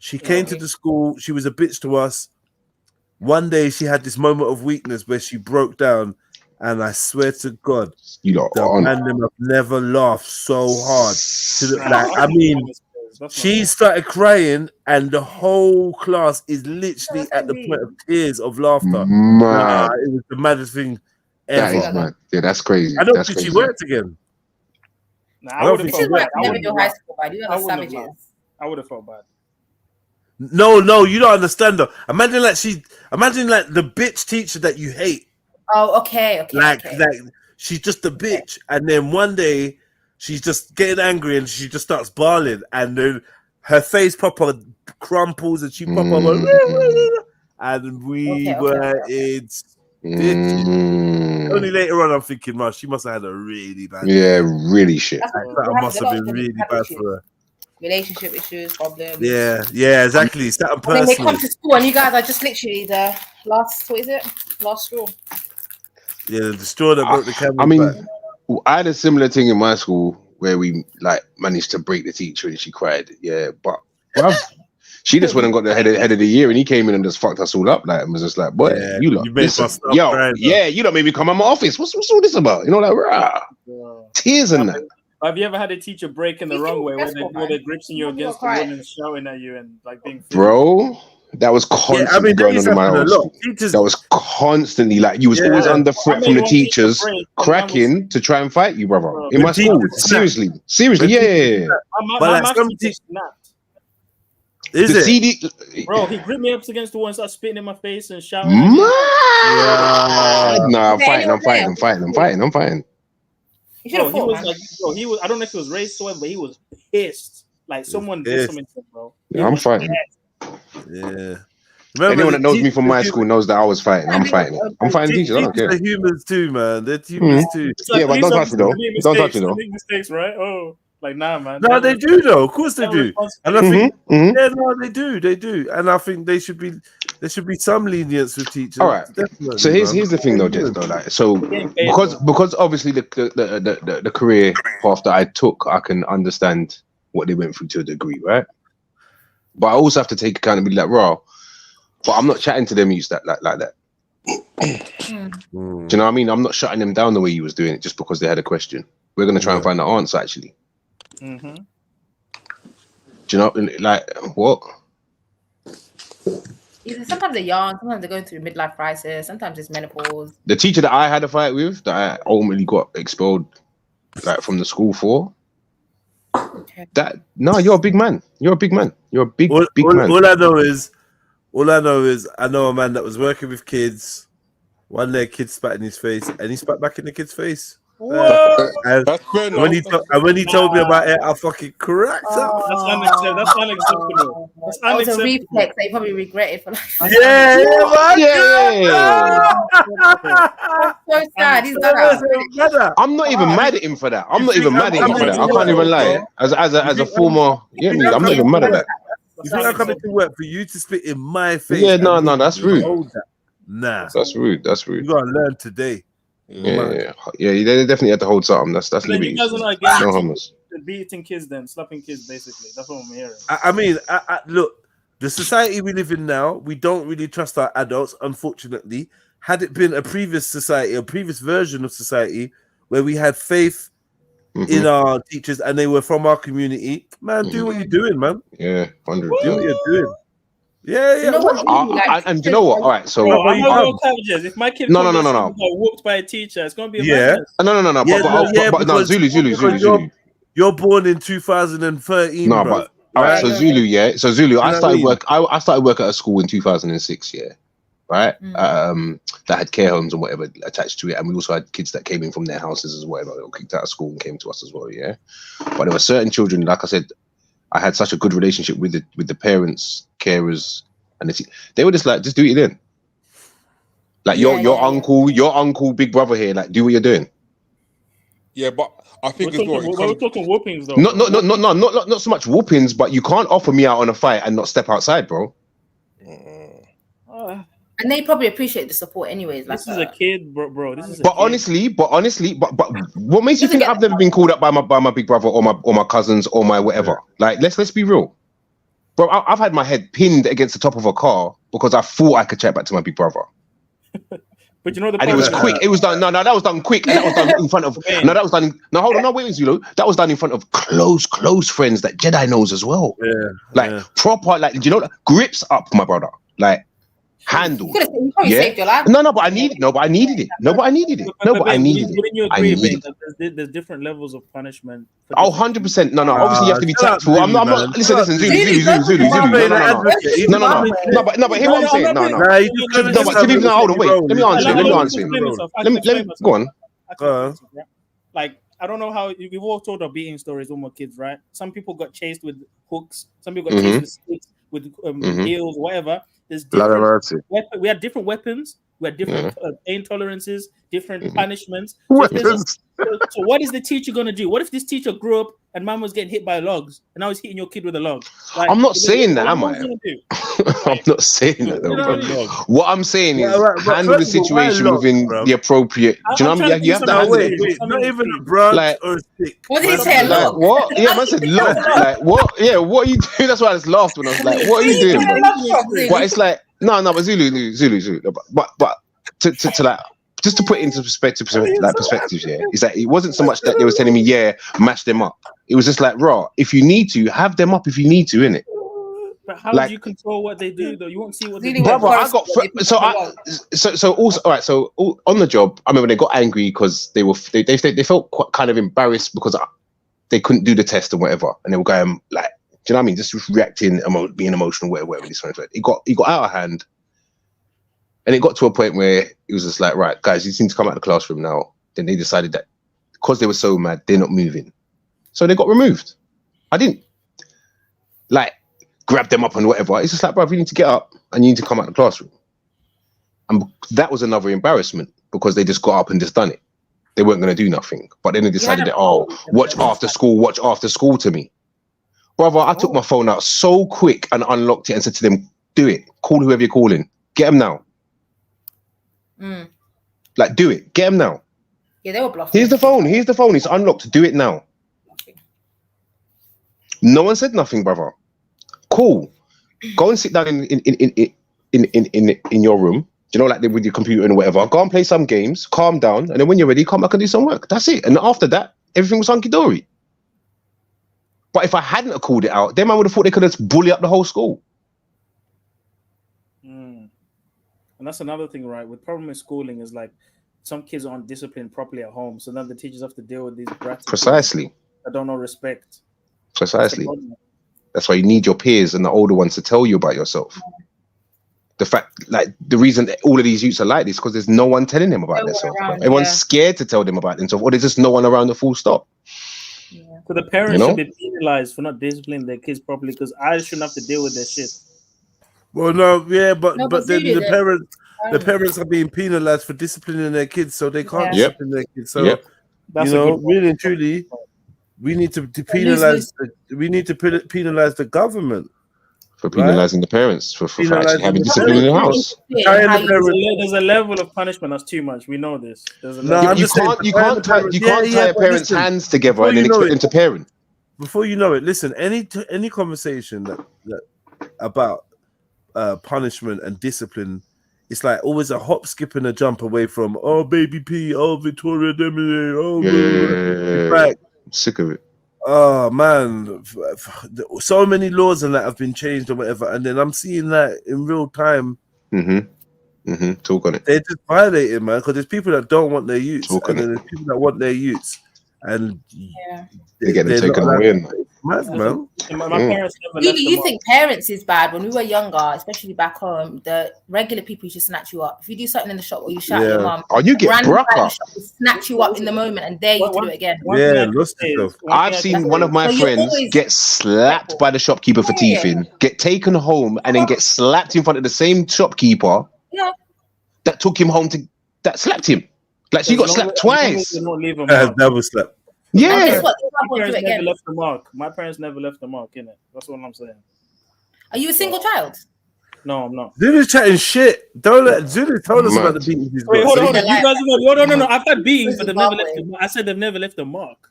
[SPEAKER 14] She came to the school. She was a bitch to us. One day she had this moment of weakness where she broke down, and I swear to God, I've never laughed so hard. I mean, she started crying, and the whole class is literally at the point of tears of laughter. Nah, it was the maddest thing ever.
[SPEAKER 9] That is mad. Yeah, that's crazy.
[SPEAKER 14] I don't
[SPEAKER 9] that's
[SPEAKER 14] think
[SPEAKER 9] crazy.
[SPEAKER 14] she worked again.
[SPEAKER 7] Nah,
[SPEAKER 14] I don't think
[SPEAKER 11] This
[SPEAKER 14] she
[SPEAKER 11] is why
[SPEAKER 14] worked.
[SPEAKER 11] I never do high school, but I do
[SPEAKER 7] I
[SPEAKER 11] have
[SPEAKER 7] wouldn't have
[SPEAKER 11] savages.
[SPEAKER 7] laughed. I would have felt bad.
[SPEAKER 14] No, you don't understand though. Imagine like the bitch teacher that you hate.
[SPEAKER 11] Oh, okay.
[SPEAKER 14] Like she's just a bitch, and then one day she's just getting angry and she just starts bawling, and then her face proper crumples and she proper and we were in stitches. Only later on I'm thinking, man, she must have had a really bad
[SPEAKER 9] day. Really shit.
[SPEAKER 14] That must have been really bad for her.
[SPEAKER 11] Relationship issues, problems.
[SPEAKER 14] Yeah, exactly. It's that
[SPEAKER 11] And then they
[SPEAKER 14] personally.
[SPEAKER 11] come to school and you guys are just literally the last straw.
[SPEAKER 14] Yeah, the straw that broke the camera.
[SPEAKER 9] I mean, I had a similar thing in my school where we like managed to break the teacher and she cried. Yeah, but she just went and got the head of the year, and he came in and just fucked us all up. Like, and was just like, boy, you lot, you don't maybe come out my office. What's all this about? You know, like tears and that.
[SPEAKER 7] Have you ever had a teacher break in the wrong way, where they're gripping you against the wall and shouting at you and like being
[SPEAKER 9] bro? That was constantly going on in my old school. That was constantly like you was always under threat from the teachers cracking to try and fight you, brother. In my school, seriously, yeah.
[SPEAKER 7] My maths teacher snapped.
[SPEAKER 14] Is
[SPEAKER 9] the
[SPEAKER 14] it?
[SPEAKER 9] CD,
[SPEAKER 7] bro? He gripped me up against the wall and started spitting in my face and shouting.
[SPEAKER 9] Nah, I'm fighting.
[SPEAKER 7] Bro, he was like, he was. I don't know if he was racist or what, but he was pissed. Like someone did something to him, bro.
[SPEAKER 9] Yeah, I'm fighting.
[SPEAKER 14] Yeah.
[SPEAKER 9] Anyone that knows me from my school knows that I was fighting. I'm fighting teachers. I don't care.
[SPEAKER 14] They're humans too, man. They're humans too.
[SPEAKER 9] Yeah, but don't touch me though. Don't touch me though.
[SPEAKER 7] Make mistakes, right? Oh, like nah, man.
[SPEAKER 14] No, they do though. Of course they do. And I think, yeah, no, they do. And I think there should be some lenience with teachers.
[SPEAKER 9] All right. So here's the thing though, Jess, though. Like, so because obviously the career path that I took, I can understand what they went through to a degree, right? But I also have to take accountability, like raw. But I'm not chatting to them youths like that. Do you know what I mean? I'm not shutting them down the way you was doing it just because they had a question. We're gonna try and find the answer actually. Do you know, like what?
[SPEAKER 11] Sometimes they're young, sometimes they're going through midlife crisis, sometimes it's menopause.
[SPEAKER 9] The teacher that I had a fight with, that I ultimately got expelled like from the school for. You're a big man. You're a big man. You're a big man.
[SPEAKER 14] All I know is I know a man that was working with kids. One day, a kid spat in his face, and he spat back in the kid's face. And when he told me about it, I fucking cracked up.
[SPEAKER 7] That's unacceptable. That's
[SPEAKER 11] That was a
[SPEAKER 7] unacceptable.
[SPEAKER 11] reflex that you probably regretted for life. So sad. He's done that.
[SPEAKER 9] I'm not even mad at him for that. I can't even lie. As a former, I'm not even mad at that.
[SPEAKER 14] You think I'm coming to work for you to spit in my face?
[SPEAKER 9] Yeah, no, that's rude.
[SPEAKER 14] Nah,
[SPEAKER 9] that's rude. You
[SPEAKER 14] gotta learn today.
[SPEAKER 9] Yeah. They definitely have to hold something. That's liberty.
[SPEAKER 7] You guys are not
[SPEAKER 9] No harmless.
[SPEAKER 7] beating kids, then slapping kids, basically. That's what I'm hearing.
[SPEAKER 14] I mean, look, the society we live in now, we don't really trust our adults. Unfortunately, had it been a previous society, a previous version of society, where we had faith in our teachers and they were from our community, man, do what you're doing, man.
[SPEAKER 9] Yeah, 100.
[SPEAKER 14] Do what you're doing. Yeah.
[SPEAKER 9] And you know what? All right, so
[SPEAKER 7] if my kid
[SPEAKER 9] no.
[SPEAKER 7] got whooped by a teacher, it's gonna be a madness.
[SPEAKER 9] No. But no, Zulu.
[SPEAKER 14] You're born in 2013.
[SPEAKER 9] No,
[SPEAKER 14] bro.
[SPEAKER 9] but all right. So Zulu, yeah. So Zulu, I started work. I started work at a school in 2006. Yeah, right. That had care homes and whatever attached to it, and we also had kids that came in from their houses as well. They were kicked out of school and came to us as well. Yeah, but there were certain children, like I said, I had such a good relationship with the parents, carers, and they were just like, just do it then. Like your uncle, big brother here, like do what you're doing.
[SPEAKER 10] Yeah, but I think
[SPEAKER 7] we're talking whoopings though.
[SPEAKER 9] Not so much whoopings, but you can't offer me out on a fight and not step outside, bro.
[SPEAKER 11] And they probably appreciate the support anyways.
[SPEAKER 7] This is a kid, bro. This is a
[SPEAKER 9] But honestly, what makes you think I've never been called up by my big brother or my cousins or my whatever? Like, let's be real, Bro, I've had my head pinned against the top of a car because I thought I could chat back to my big brother.
[SPEAKER 7] But you know the
[SPEAKER 9] And it was quick. It was done. No, that was done quick. And that was done in front of. No, that was done. No, hold on. No, wait, Zulu. That was done in front of close friends that Jedi knows as well.
[SPEAKER 14] Yeah.
[SPEAKER 9] Proper, like, you know, grips up, my brother. Like, handle.
[SPEAKER 11] You probably saved your life.
[SPEAKER 9] No, but I needed it. No, but I needed it.
[SPEAKER 7] Wouldn't you agree, Ben, that there's different levels of punishment?
[SPEAKER 9] Oh, 100%. No. Obviously, you have to be tactful. I'm not. Listen. Zulu. No, but hear what I'm saying. No. But hold on. Wait. Let me answer it. Let me go on.
[SPEAKER 7] Like, I don't know how we've all told our beating stories when we're kids, right? Some people got chased with hooks. Some people got chased with sticks, with heels, whatever. There's different we had different weapons. We had different pain tolerances, different punishments. So what is the teacher going to do? What if this teacher grew up and man was getting hit by logs and now he's hitting your kid with a log? Like,
[SPEAKER 9] I'm not saying that, am I? I'm not saying that, though, bro. What I'm saying is handle the situation within the appropriate. Do you know what I mean? You have to handle it.
[SPEAKER 14] Not even a branch or a stick.
[SPEAKER 11] What did he say?
[SPEAKER 9] Like, what? Yeah, man said log. Like, what? Yeah, what are you doing? That's why I just laughed when I was like, what are you doing, bro? But it's like, no, but Zulu. But to like, just to put it into perspectives, yeah, is that it wasn't so much that they was telling me, yeah, mash them up. It was just like, raw. If you need to, have them up. If you need to, innit?
[SPEAKER 7] But how do you control what they do, though? You won't see what they do.
[SPEAKER 9] Brother, I got so also, all right. So on the job, I remember they got angry because they felt quite kind of embarrassed because they couldn't do the test and whatever, and they were going like, do you know what I mean? Just reacting, being emotional, whatever. This one, it got out of hand. And it got to a point where it was just like, right, guys, you seem to come out of the classroom now. Then they decided that because they were so mad, they're not moving. So they got removed. I didn't like grab them up and whatever. It's just like, bro, you need to get up and you need to come out of the classroom. And that was another embarrassment because they just got up and just done it. They weren't going to do nothing. But then they decided that, watch after school to me. Brother, I took my phone out so quick and unlocked it and said to them, do it. Call whoever you're calling. Get them now. Like, do it. Get them now.
[SPEAKER 11] Yeah, they were bluffing.
[SPEAKER 9] Here's the phone. It's unlocked. Do it now. No one said nothing, brother. Cool. Go and sit down in your room. You know, like with your computer and whatever. Go and play some games. Calm down, and then when you're ready, come back and do some work. That's it. And after that, everything was hunky dory. But if I hadn't called it out, then I would have thought they could have bully up the whole school.
[SPEAKER 7] And that's another thing, right? With problem with schooling is like some kids aren't disciplined properly at home, so then the teachers have to deal with these brats.
[SPEAKER 9] Precisely.
[SPEAKER 7] That don't know respect.
[SPEAKER 9] Precisely. That's why you need your peers and the older ones to tell you about yourself. The fact, like, the reason that all of these youths are like this because there's no one telling them about themselves. Everyone's scared to tell them about themselves, or there's just no one around the full stop.
[SPEAKER 7] So the parents should be penalized for not disciplining their kids properly because I shouldn't have to deal with their shit.
[SPEAKER 14] Well, no, yeah, but then the parents are being penalized for disciplining their kids, so they can't discipline their kids. So you know, really and truly, we need to penalize. We need to penalize the government
[SPEAKER 9] for penalizing the parents for actually having discipline in the house.
[SPEAKER 7] There's a level of punishment that's too much. We know this.
[SPEAKER 9] You can't tie a parent's hands together and then expect them to parent.
[SPEAKER 14] Before you know it, listen. Any conversation that about punishment and discipline, it's like always a hop, skip, and a jump away from Baby P, Victoria Demile,
[SPEAKER 9] Right. I'm sick of it.
[SPEAKER 14] Oh man, so many laws and that have been changed or whatever, and then I'm seeing that in real time.
[SPEAKER 9] Talk on it.
[SPEAKER 14] They're just violating, man, because there's people that don't want their youths, and then there's people that want their youths, and
[SPEAKER 9] they're getting taken away.
[SPEAKER 14] Mad, man.
[SPEAKER 7] My parents never left
[SPEAKER 11] You think parents is bad? When we were younger, especially back home, the regular people used to snatch you up. If you do something in the shop or you shout at your mum,
[SPEAKER 9] you get broke up.
[SPEAKER 11] Snatch you up in the moment and dare you to do it again.
[SPEAKER 9] I've seen one of my friends get slapped by the shopkeeper for teething, get taken home, and then get slapped in front of the same shopkeeper that took him home that slapped him. Like she got slapped twice.
[SPEAKER 14] Double slap.
[SPEAKER 9] Yeah.
[SPEAKER 7] My parents never left the mark. My parents never left the mark, innit? That's what I'm saying.
[SPEAKER 11] Are you a single child?
[SPEAKER 7] No, I'm not.
[SPEAKER 14] Zulu's chatting shit. Don't let Zulu told us about the beatings he's got.
[SPEAKER 7] Wait, hold on. You guys no. I've had beatings, but they've never left the mark. I said they've never left the mark.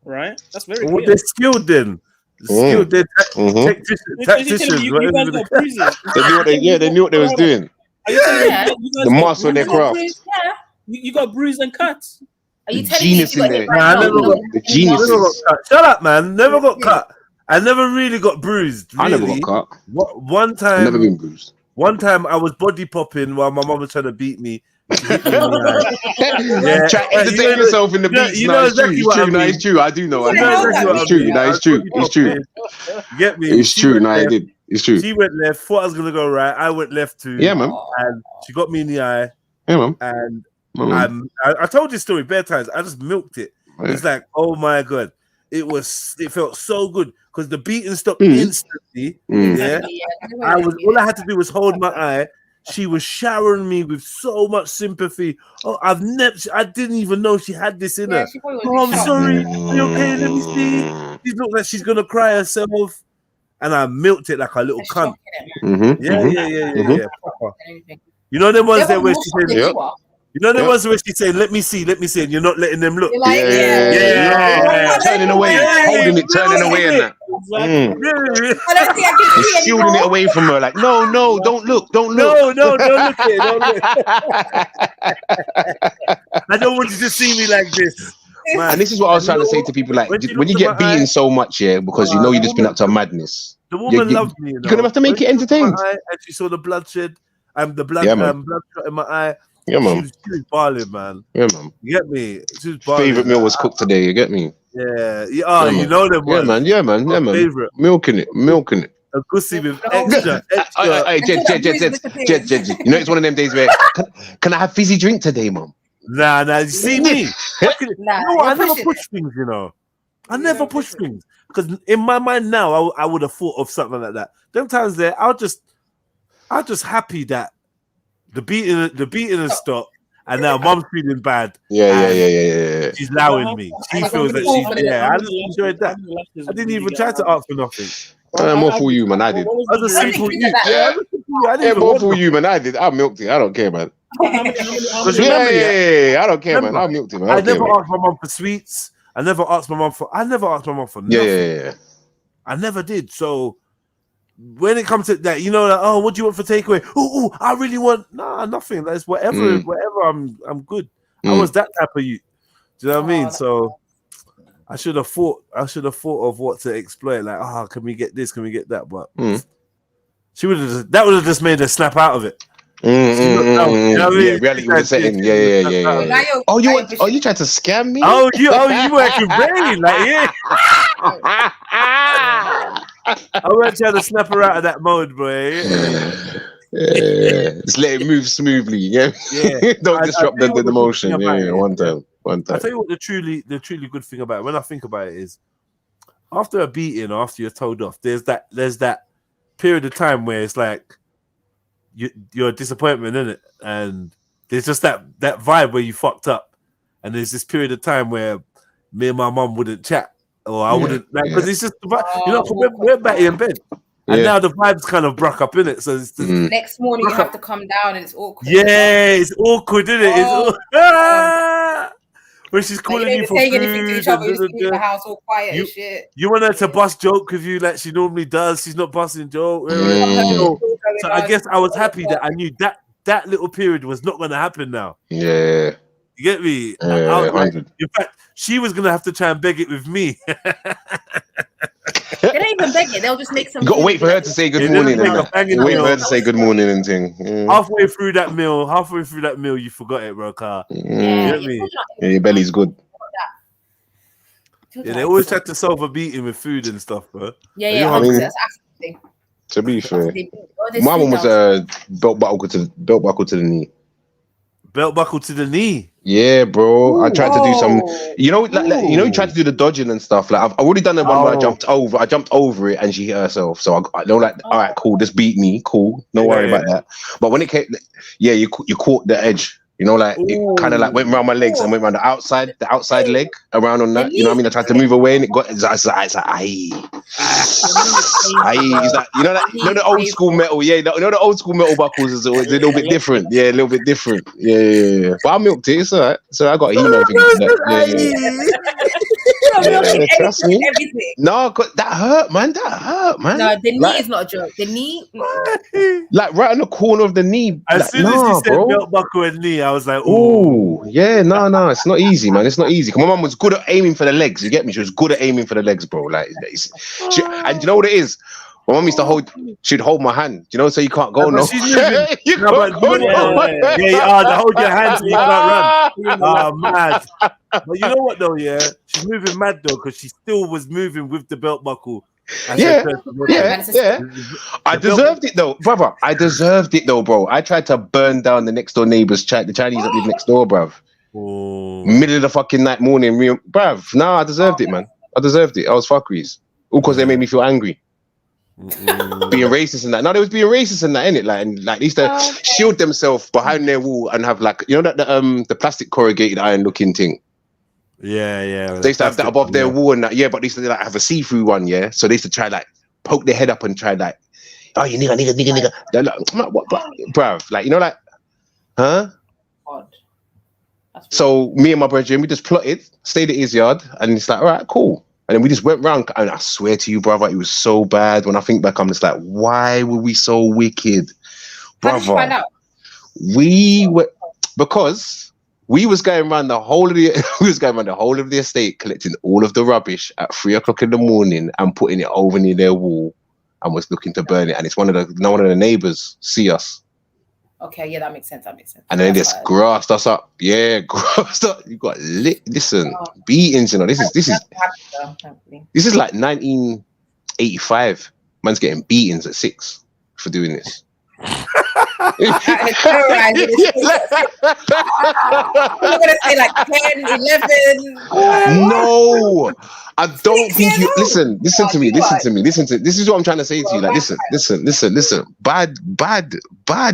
[SPEAKER 7] Right? That's very clear.
[SPEAKER 14] They're skilled then. skilled tacticians.
[SPEAKER 13] You guys got bruises.
[SPEAKER 9] They knew what they was doing.
[SPEAKER 13] Are you telling me you guys
[SPEAKER 9] The
[SPEAKER 13] got
[SPEAKER 9] master of their
[SPEAKER 13] bruises?
[SPEAKER 9] craft.
[SPEAKER 11] Yeah.
[SPEAKER 13] You got bruised and cuts.
[SPEAKER 11] Are you
[SPEAKER 9] The
[SPEAKER 11] telling me
[SPEAKER 9] genius
[SPEAKER 11] you
[SPEAKER 9] in
[SPEAKER 11] got
[SPEAKER 9] there.
[SPEAKER 11] hit by
[SPEAKER 14] Nah, I
[SPEAKER 11] a
[SPEAKER 14] never
[SPEAKER 11] dog?
[SPEAKER 14] got,
[SPEAKER 9] The
[SPEAKER 14] never got
[SPEAKER 9] geniuses.
[SPEAKER 14] cut. Shut up, man. Never got cut. I never really got bruised.
[SPEAKER 9] I never
[SPEAKER 14] Really.
[SPEAKER 9] got cut.
[SPEAKER 14] One
[SPEAKER 9] I've never
[SPEAKER 14] time,
[SPEAKER 9] been bruised.
[SPEAKER 14] one time I was body popping while my mum was trying to beat me. She hit me in the eye. Yeah,
[SPEAKER 9] Try to entertain yourself in the beats.
[SPEAKER 14] You
[SPEAKER 9] No,
[SPEAKER 14] know
[SPEAKER 9] it's true.
[SPEAKER 14] exactly
[SPEAKER 9] It's
[SPEAKER 14] what I
[SPEAKER 9] true. No,
[SPEAKER 14] mean.
[SPEAKER 9] it's true. I do know. I
[SPEAKER 14] You
[SPEAKER 9] do
[SPEAKER 14] know
[SPEAKER 9] know.
[SPEAKER 14] exactly what I
[SPEAKER 9] It's true.
[SPEAKER 14] mean.
[SPEAKER 9] No,
[SPEAKER 14] I
[SPEAKER 9] it's
[SPEAKER 14] was
[SPEAKER 9] true.
[SPEAKER 14] body
[SPEAKER 9] It's true.
[SPEAKER 14] popping. You get me?
[SPEAKER 9] It's
[SPEAKER 14] She
[SPEAKER 9] true.
[SPEAKER 14] went
[SPEAKER 9] No, I
[SPEAKER 14] left.
[SPEAKER 9] did. It's true.
[SPEAKER 14] She went left. Thought I was gonna go right. I went left too.
[SPEAKER 9] Yeah, man.
[SPEAKER 14] And she got me in the eye.
[SPEAKER 9] Yeah, man.
[SPEAKER 14] And
[SPEAKER 9] Yeah,
[SPEAKER 14] I told this story bare times. I just milked it.
[SPEAKER 9] Yeah.
[SPEAKER 14] It's like, oh my god, it felt so good because the beating stopped instantly. Yeah, all I had to do was hold my eye. She was showering me with so much sympathy. Oh, I didn't even know she had this in her. Oh, I'm sorry. Are you okay? Let me see. She looks like she's gonna cry herself, and I milked it like a little cunt. Yeah. You know them ones there where she said, you know the ones where she saying, let me see, and you're not letting them look.
[SPEAKER 11] You're like,
[SPEAKER 9] Yeah. Turning away, holding it, turning away, and that. You're shielding it away from her, like, no, don't look, don't look.
[SPEAKER 14] No, don't look at it, don't look. I don't want you to see me like this. Man.
[SPEAKER 9] And this is what I was trying to say to people, like, when you get beaten so much, because you know you just been up to madness.
[SPEAKER 14] The woman loved me.
[SPEAKER 9] You're gonna have to make it entertained.
[SPEAKER 14] And she saw the bloodshed, the blood shot in my eye.
[SPEAKER 9] Yeah, man.
[SPEAKER 14] She was balling, man.
[SPEAKER 9] Yeah, man.
[SPEAKER 14] You get me? She was balling.
[SPEAKER 9] Favorite meal was cooked today. You get me?
[SPEAKER 14] Yeah. You know them ones.
[SPEAKER 9] Yeah, man.
[SPEAKER 14] Favorite.
[SPEAKER 9] Milking it.
[SPEAKER 14] A pussy with extra.
[SPEAKER 9] Jed. You know, it's one of them days where can I have fizzy drink today, mom?
[SPEAKER 14] Nah. You see me? I never push things. You know, I never push things because in my mind now, I would have thought of something like that. Them times there, I'll just happy that the beating has stopped, and now mom's feeling bad.
[SPEAKER 9] Yeah.
[SPEAKER 14] She's allowing me. She feels that she's. Yeah, I just enjoyed that. I didn't even try to ask for nothing.
[SPEAKER 9] More for you, man. I did.
[SPEAKER 14] I was a simple you.
[SPEAKER 9] Yeah, more for you, man. I did. I milked it. I don't care, man. I don't care, man. I milked it, man.
[SPEAKER 14] I never asked my mom for sweets. I never asked my mom for nothing.
[SPEAKER 9] Yeah.
[SPEAKER 14] I never did. So when it comes to that, you know, like, oh, what do you want for takeaway? Oh, I really want nothing. That's whatever. I'm good. I was that type of you. Do you know what I mean? So I should have thought of what to exploit. Like, can we get this? Can we get that? But that would have just made her snap out of it.
[SPEAKER 9] You know what I mean? Reality was setting. Yeah. Oh, you tried to scam me?
[SPEAKER 14] Oh, you working brain, like I went trying to snap her out of that mode, boy.
[SPEAKER 9] Just let it move smoothly. Yeah. Don't disrupt the motion. Yeah. One time.
[SPEAKER 14] I tell you what, the truly good thing about it, when I think about it, is after a beating or after you're told off, there's that period of time where it's like you're a disappointment, isn't it? And there's just that vibe where you fucked up, and there's this period of time where me and my mum wouldn't chat, or I wouldn't, because it's just we're back in bed, and now the vibe's kind of broke up, in it. So it's just,
[SPEAKER 11] next morning you have to come down, and it's awkward.
[SPEAKER 14] Yeah, it's awkward, isn't it? When she's calling you for food,
[SPEAKER 11] the house all quiet and shit.
[SPEAKER 14] You want her to bust joke with you like she normally does. She's not busting joke. So I guess I was happy that I knew that little period was not going to happen now.
[SPEAKER 9] Yeah.
[SPEAKER 14] You get me? In fact, she was going to have to try and beg it with me.
[SPEAKER 11] They don't even beg it. They'll just make some.
[SPEAKER 9] You got to wait for her to say good morning. Wait for her to say good morning and thing.
[SPEAKER 14] Halfway through that meal, you forgot it, bro. You get me?
[SPEAKER 9] Yeah, your belly's good.
[SPEAKER 14] Yeah, they always try to solve a beating with food and stuff, bro.
[SPEAKER 11] Yeah. I mean, that's actually.
[SPEAKER 9] To be fair, my one was belt buckle to the knee.
[SPEAKER 14] Belt buckle to the knee.
[SPEAKER 9] Yeah, bro. I tried to do some. You know, you tried to do the dodging and stuff. Like I've already done the one where I jumped over it and she hit herself. So I know, like, all right, cool. Just beat me, cool. Don't worry about that. But when it came, you caught the edge. You know, like it kind of like went around my legs and went around the outside leg around on that. You know what I mean? I tried to move away and it got. It's like aye. It's like, you know the old school metal. Yeah, the old school metal buckles is a little bit different. Yeah, a little bit different. Yeah. But I milked it. It's alright. So I got an email thing. Yeah, trust me. No, that hurt, man. That hurt, man.
[SPEAKER 11] No, the knee
[SPEAKER 9] Like,
[SPEAKER 11] is not a joke. The knee.
[SPEAKER 9] like right on the corner of the knee.
[SPEAKER 14] As
[SPEAKER 9] Like,
[SPEAKER 14] soon as you said
[SPEAKER 9] bro.
[SPEAKER 14] belt buckle and knee, I was like,
[SPEAKER 9] "Ooh, yeah, no, it's not easy, man. It's not easy." My mum was good at aiming for the legs. You get me? She was good at aiming for the legs, bro. Like, and you know what it is? My mum used to she'd hold my hand, you know, so you can't go no.
[SPEAKER 14] She's moving.
[SPEAKER 9] You
[SPEAKER 14] No,
[SPEAKER 9] can't
[SPEAKER 14] but
[SPEAKER 9] go
[SPEAKER 14] you know what,
[SPEAKER 9] no.
[SPEAKER 14] to hold your hands so you can't run. Oh, mad. But you know what though, yeah? She's moving mad though, because she still was moving with the belt buckle.
[SPEAKER 9] Yeah. I deserved it though, brother. I deserved it though, bro. I tried to burn down the next door neighbors, the Chinese that live next door, bruv. Middle of the fucking night, morning, bruv. Nah, I deserved it, man. I deserved it. I was fuckeries. All because they made me feel angry. Being racist and that. No, they was being racist and that, innit? Like, and like they used to shield themselves behind their wall and have like, you know, that the plastic corrugated iron looking thing.
[SPEAKER 14] Yeah.
[SPEAKER 9] They used to have that above their wall and that, yeah, but they used to like have a see-through one, yeah. So they used to try like poke their head up and try like, oh, you nigga. They're like, what, bruv? Like, you know, like, huh? So me and my brethren, we just plotted, stayed at his yard, and it's like, all right, cool. And then we just went round, and I swear to you, brother, it was so bad. When I think back, I'm just like, why were we so wicked, brother? How did you find out? We were, because we was going around the whole of the estate, collecting all of the rubbish at 3 o'clock in the morning and putting it over near their wall, and was looking to burn it. And it's one of the neighbors see us.
[SPEAKER 11] Okay, yeah, that makes sense.
[SPEAKER 9] And then they just grassed us up. Yeah, grassed up. You got lit. Listen, beatings, you know. This is like 1985. Man's getting beatings at 6 for doing this. I'm not
[SPEAKER 11] gonna say like 10, 11.
[SPEAKER 9] No, I don't think you listen to me. This is what I'm trying to say to you. Like, listen. Bad,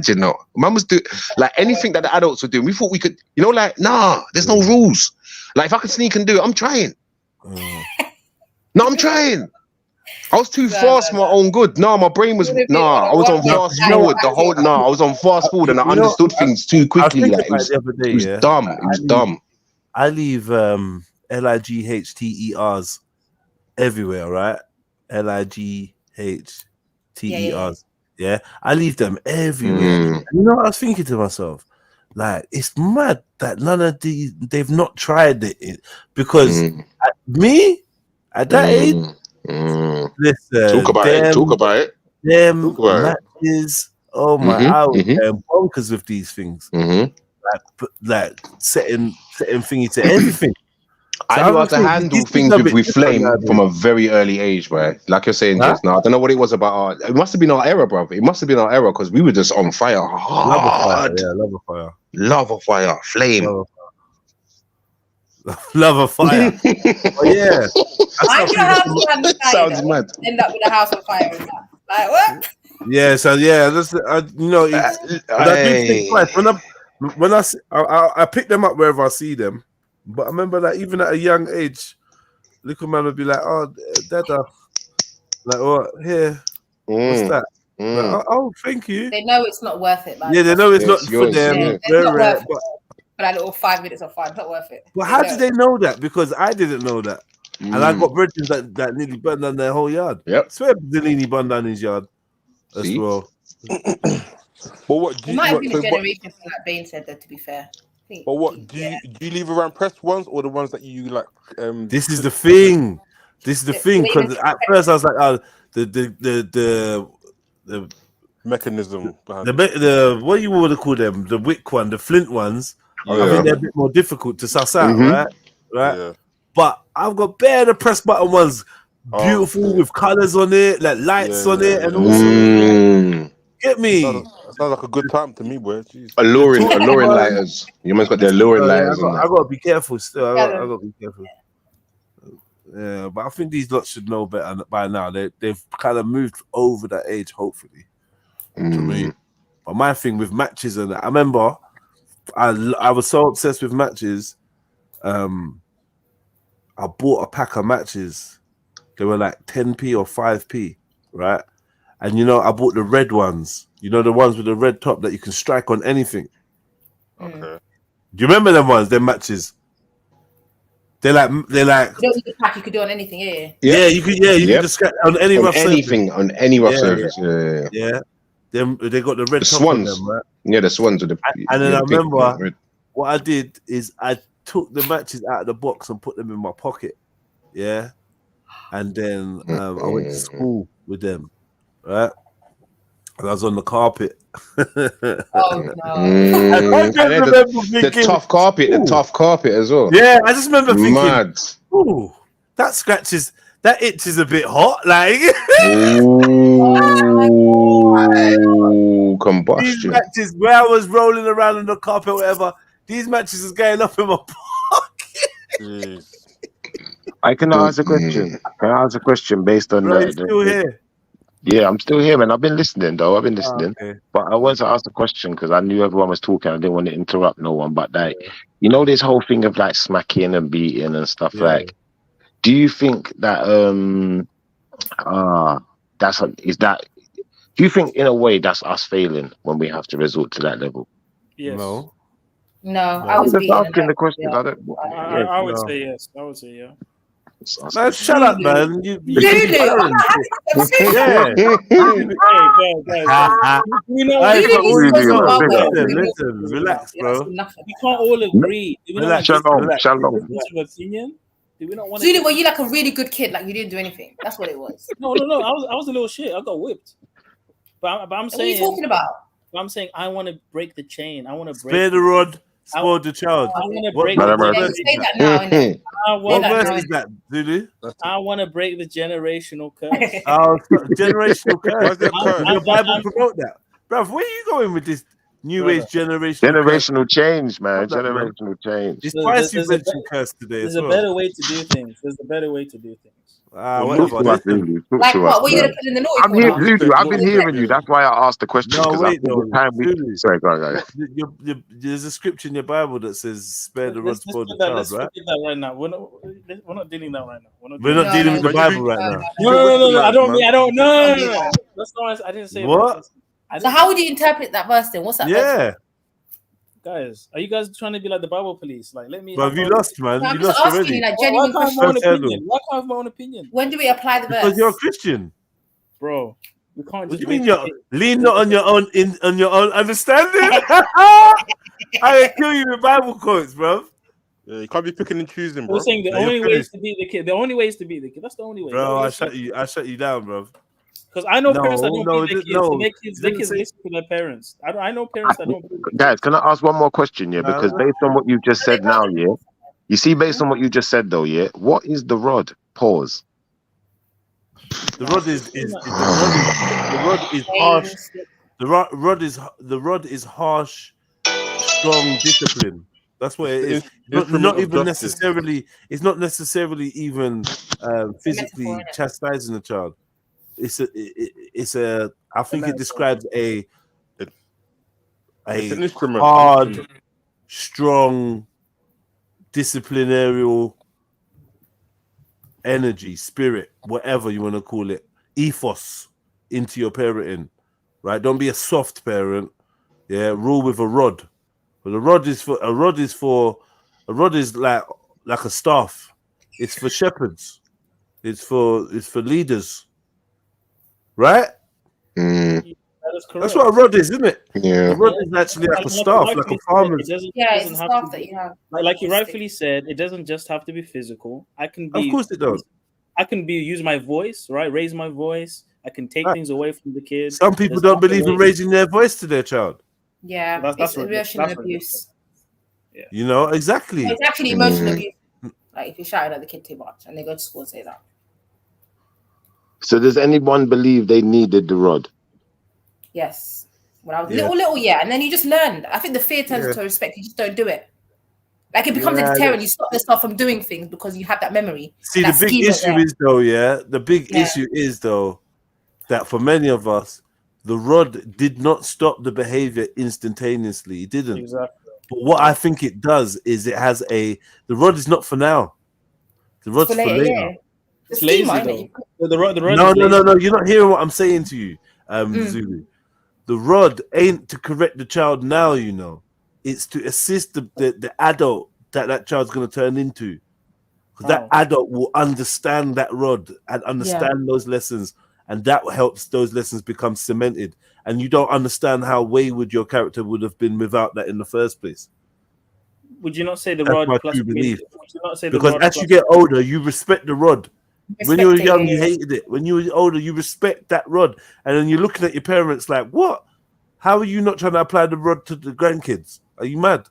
[SPEAKER 9] you know. Man was doing like anything that the adults were doing. We thought we could, you know, like, nah, there's no rules. Like, if I can sneak and do it, I'm trying. No, I'm trying. I was too fast for my own good. No, my brain was I was on fast forward the whole. I was on fast forward and I understood things too quickly. Like, it was dumb. It was dumb.
[SPEAKER 14] I leave LIGHTERs everywhere, right? LIGHTERs. Yeah, I leave them everywhere. And you know what I was thinking to myself? Like, it's mad that none of they've not tried it because at that age. Listen,
[SPEAKER 8] talk about it.
[SPEAKER 14] Them matches. Oh my! I was bonkers with these things. Like setting thingy to everything.
[SPEAKER 9] I knew how to handle things with flame from a very early age, right? Like you're saying just now. I don't know what it was about. It must have been our era, bro. It must have been our era because we were just on fire hard. Love of fire, flame.
[SPEAKER 14] Love of fire. Oh, yeah.
[SPEAKER 11] Sounds mad. End up with a house on fire. Like what?
[SPEAKER 14] Yeah, so yeah, that's you know, I pick them up wherever I see them. But I remember that even at a young age, little man would be like, "Oh, Dada, like what? Here, what's that?" Like, oh, thank you.
[SPEAKER 11] They know it's not worth it.
[SPEAKER 14] Yeah, they know it's not for them.
[SPEAKER 11] Yeah, it's not worth it. For that little 5 minutes of fun, it's not worth it.
[SPEAKER 14] But how did they know that? Because I didn't know that. And I got bridges that nearly burned down their whole yard.
[SPEAKER 9] Yep.
[SPEAKER 14] I swear Zellini burned down his yard as well.
[SPEAKER 10] But what do
[SPEAKER 11] it might have been a generation from like Bane said, though, to be fair.
[SPEAKER 10] But what do you leave around pressed ones or the ones that you like?
[SPEAKER 14] This is the thing. Because at first I was like, oh, the
[SPEAKER 10] mechanism behind
[SPEAKER 14] the what you would call them, the wick one, the flint ones. I think they're a bit more difficult to suss out, right? Yeah. But I've got bare the press button ones, beautiful with colors on it, like lights on it, and all. Get me.
[SPEAKER 10] Sounds like a good time to me, boy. Jeez.
[SPEAKER 9] Alluring lighters. You must got the alluring lighters.
[SPEAKER 14] I got to be careful still. I got to be careful. Yeah, but I think these lots should know better by now. They've kind of moved over that age, hopefully. To me. But my thing with matches and that, I remember I was so obsessed with matches. I bought a pack of matches. They were like 10p or 5p, right? And you know, I bought the red ones. You know, the ones with the red top that you can strike on anything.
[SPEAKER 10] Okay.
[SPEAKER 14] Do you remember them ones? Them matches. They're like
[SPEAKER 11] You don't need a pack. You could do on anything.
[SPEAKER 14] yeah. You could just scratch on any
[SPEAKER 9] On
[SPEAKER 14] rough
[SPEAKER 9] anything, on any rough surface.
[SPEAKER 14] Yeah. They got the red
[SPEAKER 9] The
[SPEAKER 14] top
[SPEAKER 9] swans.
[SPEAKER 14] on them, right?
[SPEAKER 9] Yeah, the swans with the.
[SPEAKER 14] And then
[SPEAKER 9] yeah,
[SPEAKER 14] I
[SPEAKER 9] the pink,
[SPEAKER 14] remember
[SPEAKER 9] red.
[SPEAKER 14] what I did is I took the matches out of the box and put them in my pocket. Yeah. And then I went to school with them, right? And I was on the carpet.
[SPEAKER 11] Oh no!
[SPEAKER 9] And then the tough carpet as well.
[SPEAKER 14] Yeah, I just remember thinking,
[SPEAKER 9] mad.
[SPEAKER 14] Ooh, that itch is a bit hot, like.
[SPEAKER 9] Ooh, combustion.
[SPEAKER 14] These matches where I was rolling around on the carpet, or whatever. These matches is going up in my pocket.
[SPEAKER 8] I can ask a question. Can I ask a question based on
[SPEAKER 14] Bro, you're still here?
[SPEAKER 8] Yeah, I'm still here, man. I've been listening, though. I've been listening.
[SPEAKER 14] Okay.
[SPEAKER 8] But I wanted to ask a question because I knew everyone was talking. I didn't want to interrupt no one. But, like, you know, this whole thing of, like, smacking and beating and stuff, like, do you think that, do you think, in a way, that's us failing when we have to resort to that level?
[SPEAKER 7] Yes.
[SPEAKER 11] No, I was
[SPEAKER 8] just
[SPEAKER 11] beaten.
[SPEAKER 8] asking the question.
[SPEAKER 11] Yeah.
[SPEAKER 7] I would say yes. I would say yeah.
[SPEAKER 14] Man, shut up, man. You
[SPEAKER 11] Really?
[SPEAKER 14] Listen, relax, bro.
[SPEAKER 7] We can't all agree.
[SPEAKER 8] Shalom.
[SPEAKER 7] Opinion? Do we not want
[SPEAKER 11] Zulu, were you like a really good kid? Like you didn't do anything? That's what it was.
[SPEAKER 7] No. I was a little shit. I got whipped. But I'm saying.
[SPEAKER 11] What are you talking about?
[SPEAKER 7] I'm saying I want to break the chain. I want to break.
[SPEAKER 14] Spare the rod, spoil the child.
[SPEAKER 7] I want to break. What
[SPEAKER 14] verse is that, Zulu?
[SPEAKER 7] I want to break the generational curse.
[SPEAKER 14] Generational curse. Your Bible promote that, bruv. Where are you going with this new age
[SPEAKER 8] generational change, man? Generational change.
[SPEAKER 14] It's twice you mentioned curse today.
[SPEAKER 7] There's a better way to do things. There's a better way to do things.
[SPEAKER 8] Whatever.
[SPEAKER 11] Like what? Were you gonna put in the naughty
[SPEAKER 8] I'm here,
[SPEAKER 11] corner?
[SPEAKER 8] Zulu. I've been hearing you. That's why I asked the question.
[SPEAKER 14] No, wait,
[SPEAKER 8] Sorry, go on.
[SPEAKER 14] There's a scripture in your Bible that says, "Spare the rod, spoil the child."
[SPEAKER 7] Let's
[SPEAKER 14] right?
[SPEAKER 7] forget that right now. We're not dealing that right now.
[SPEAKER 14] We're not dealing with the Bible right now.
[SPEAKER 7] No. I don't. No. That's not. I didn't say
[SPEAKER 14] what.
[SPEAKER 11] So how would you interpret that verse then? What's that?
[SPEAKER 14] Yeah.
[SPEAKER 7] Guys, are you guys trying to be like the Bible police? Like, let me.
[SPEAKER 14] But you lost, man.
[SPEAKER 11] No, I'm
[SPEAKER 14] you
[SPEAKER 11] just
[SPEAKER 14] lost
[SPEAKER 11] asking
[SPEAKER 14] already.
[SPEAKER 11] you, like, genuine
[SPEAKER 7] Why can't I have my own opinion?
[SPEAKER 11] When do we apply the verse?
[SPEAKER 14] Because you're a Christian,
[SPEAKER 7] bro. We can't just.
[SPEAKER 14] What do you mean lean not on your own on your own understanding? I kill you with Bible quotes, bro.
[SPEAKER 10] Yeah, you can't be picking and choosing, bro.
[SPEAKER 7] We're saying the only way is to beat the kid. The only way is to beat the kid. That's the only way.
[SPEAKER 14] Bro, I shut you down, bro.
[SPEAKER 7] Because I know parents that don't beat their kids. Their kids listen to their parents. I know parents that don't.
[SPEAKER 8] Guys, can I ask one more question? Yeah, because based on what you just said now, yeah, you see, based on what you just said though, yeah, what is the rod? Pause.
[SPEAKER 14] The rod is harsh. The rod is harsh, strong discipline. That's what it is. Not even necessarily. It's not necessarily even physically chastising the child. It's a. I think it describes a hard, strong, disciplinarial energy, spirit, whatever you want to call it, ethos into your parenting, right? Don't be a soft parent. Yeah, rule with a rod. But a rod is like a staff. It's for shepherds. It's for leaders. Right?
[SPEAKER 7] That is correct.
[SPEAKER 14] That's what a rod is, isn't it?
[SPEAKER 9] Yeah.
[SPEAKER 14] A rod is actually like a staff, like a farmer's.
[SPEAKER 11] It's a staff that you have.
[SPEAKER 7] Like you rightfully said, it doesn't just have to be physical. I can be.
[SPEAKER 14] Of course it does.
[SPEAKER 7] I can use my voice, right? Raise my voice. I can take things away from the kids.
[SPEAKER 14] Some people don't believe in raising their voice to their child.
[SPEAKER 11] Yeah, that's emotional abuse.
[SPEAKER 7] Yeah.
[SPEAKER 14] You know, exactly.
[SPEAKER 11] It's actually emotional abuse. Like if you shout at the kid too much and they go to school and say that.
[SPEAKER 8] So does anyone believe they needed the rod?
[SPEAKER 11] Yes. When I was little, yeah. And then you just learned. I think the fear turns into respect. You just don't do it. Like it becomes a deterrent. You stop yourself from doing things because you have that memory.
[SPEAKER 14] See, the big issue is though, the big issue is though that for many of us, the rod did not stop the behavior instantaneously. It didn't.
[SPEAKER 7] Exactly.
[SPEAKER 14] But what I think it does is it has the rod is not for now. The rod's for later.
[SPEAKER 11] Yeah.
[SPEAKER 7] It's lazy though. The rod
[SPEAKER 14] no. You're not hearing what I'm saying to you, Zulu. The rod ain't to correct the child now, you know. It's to assist the adult that child's going to turn into. that adult will understand that rod and understand those lessons, and that helps those lessons become cemented. And you don't understand how wayward your character would have been without that in the first place.
[SPEAKER 7] Would you not say the
[SPEAKER 14] That's
[SPEAKER 7] rod
[SPEAKER 14] my
[SPEAKER 7] plus
[SPEAKER 14] true belief.
[SPEAKER 7] would you not say the
[SPEAKER 14] Because
[SPEAKER 7] rod
[SPEAKER 14] as
[SPEAKER 7] plus
[SPEAKER 14] you get older, you respect the rod. When you were
[SPEAKER 11] Respect it,
[SPEAKER 14] young, you
[SPEAKER 11] yeah.
[SPEAKER 14] hated it. When you were older, you respect that rod. And then you're looking at your parents like, what? How are you not trying to apply the rod to the grandkids? Are you mad?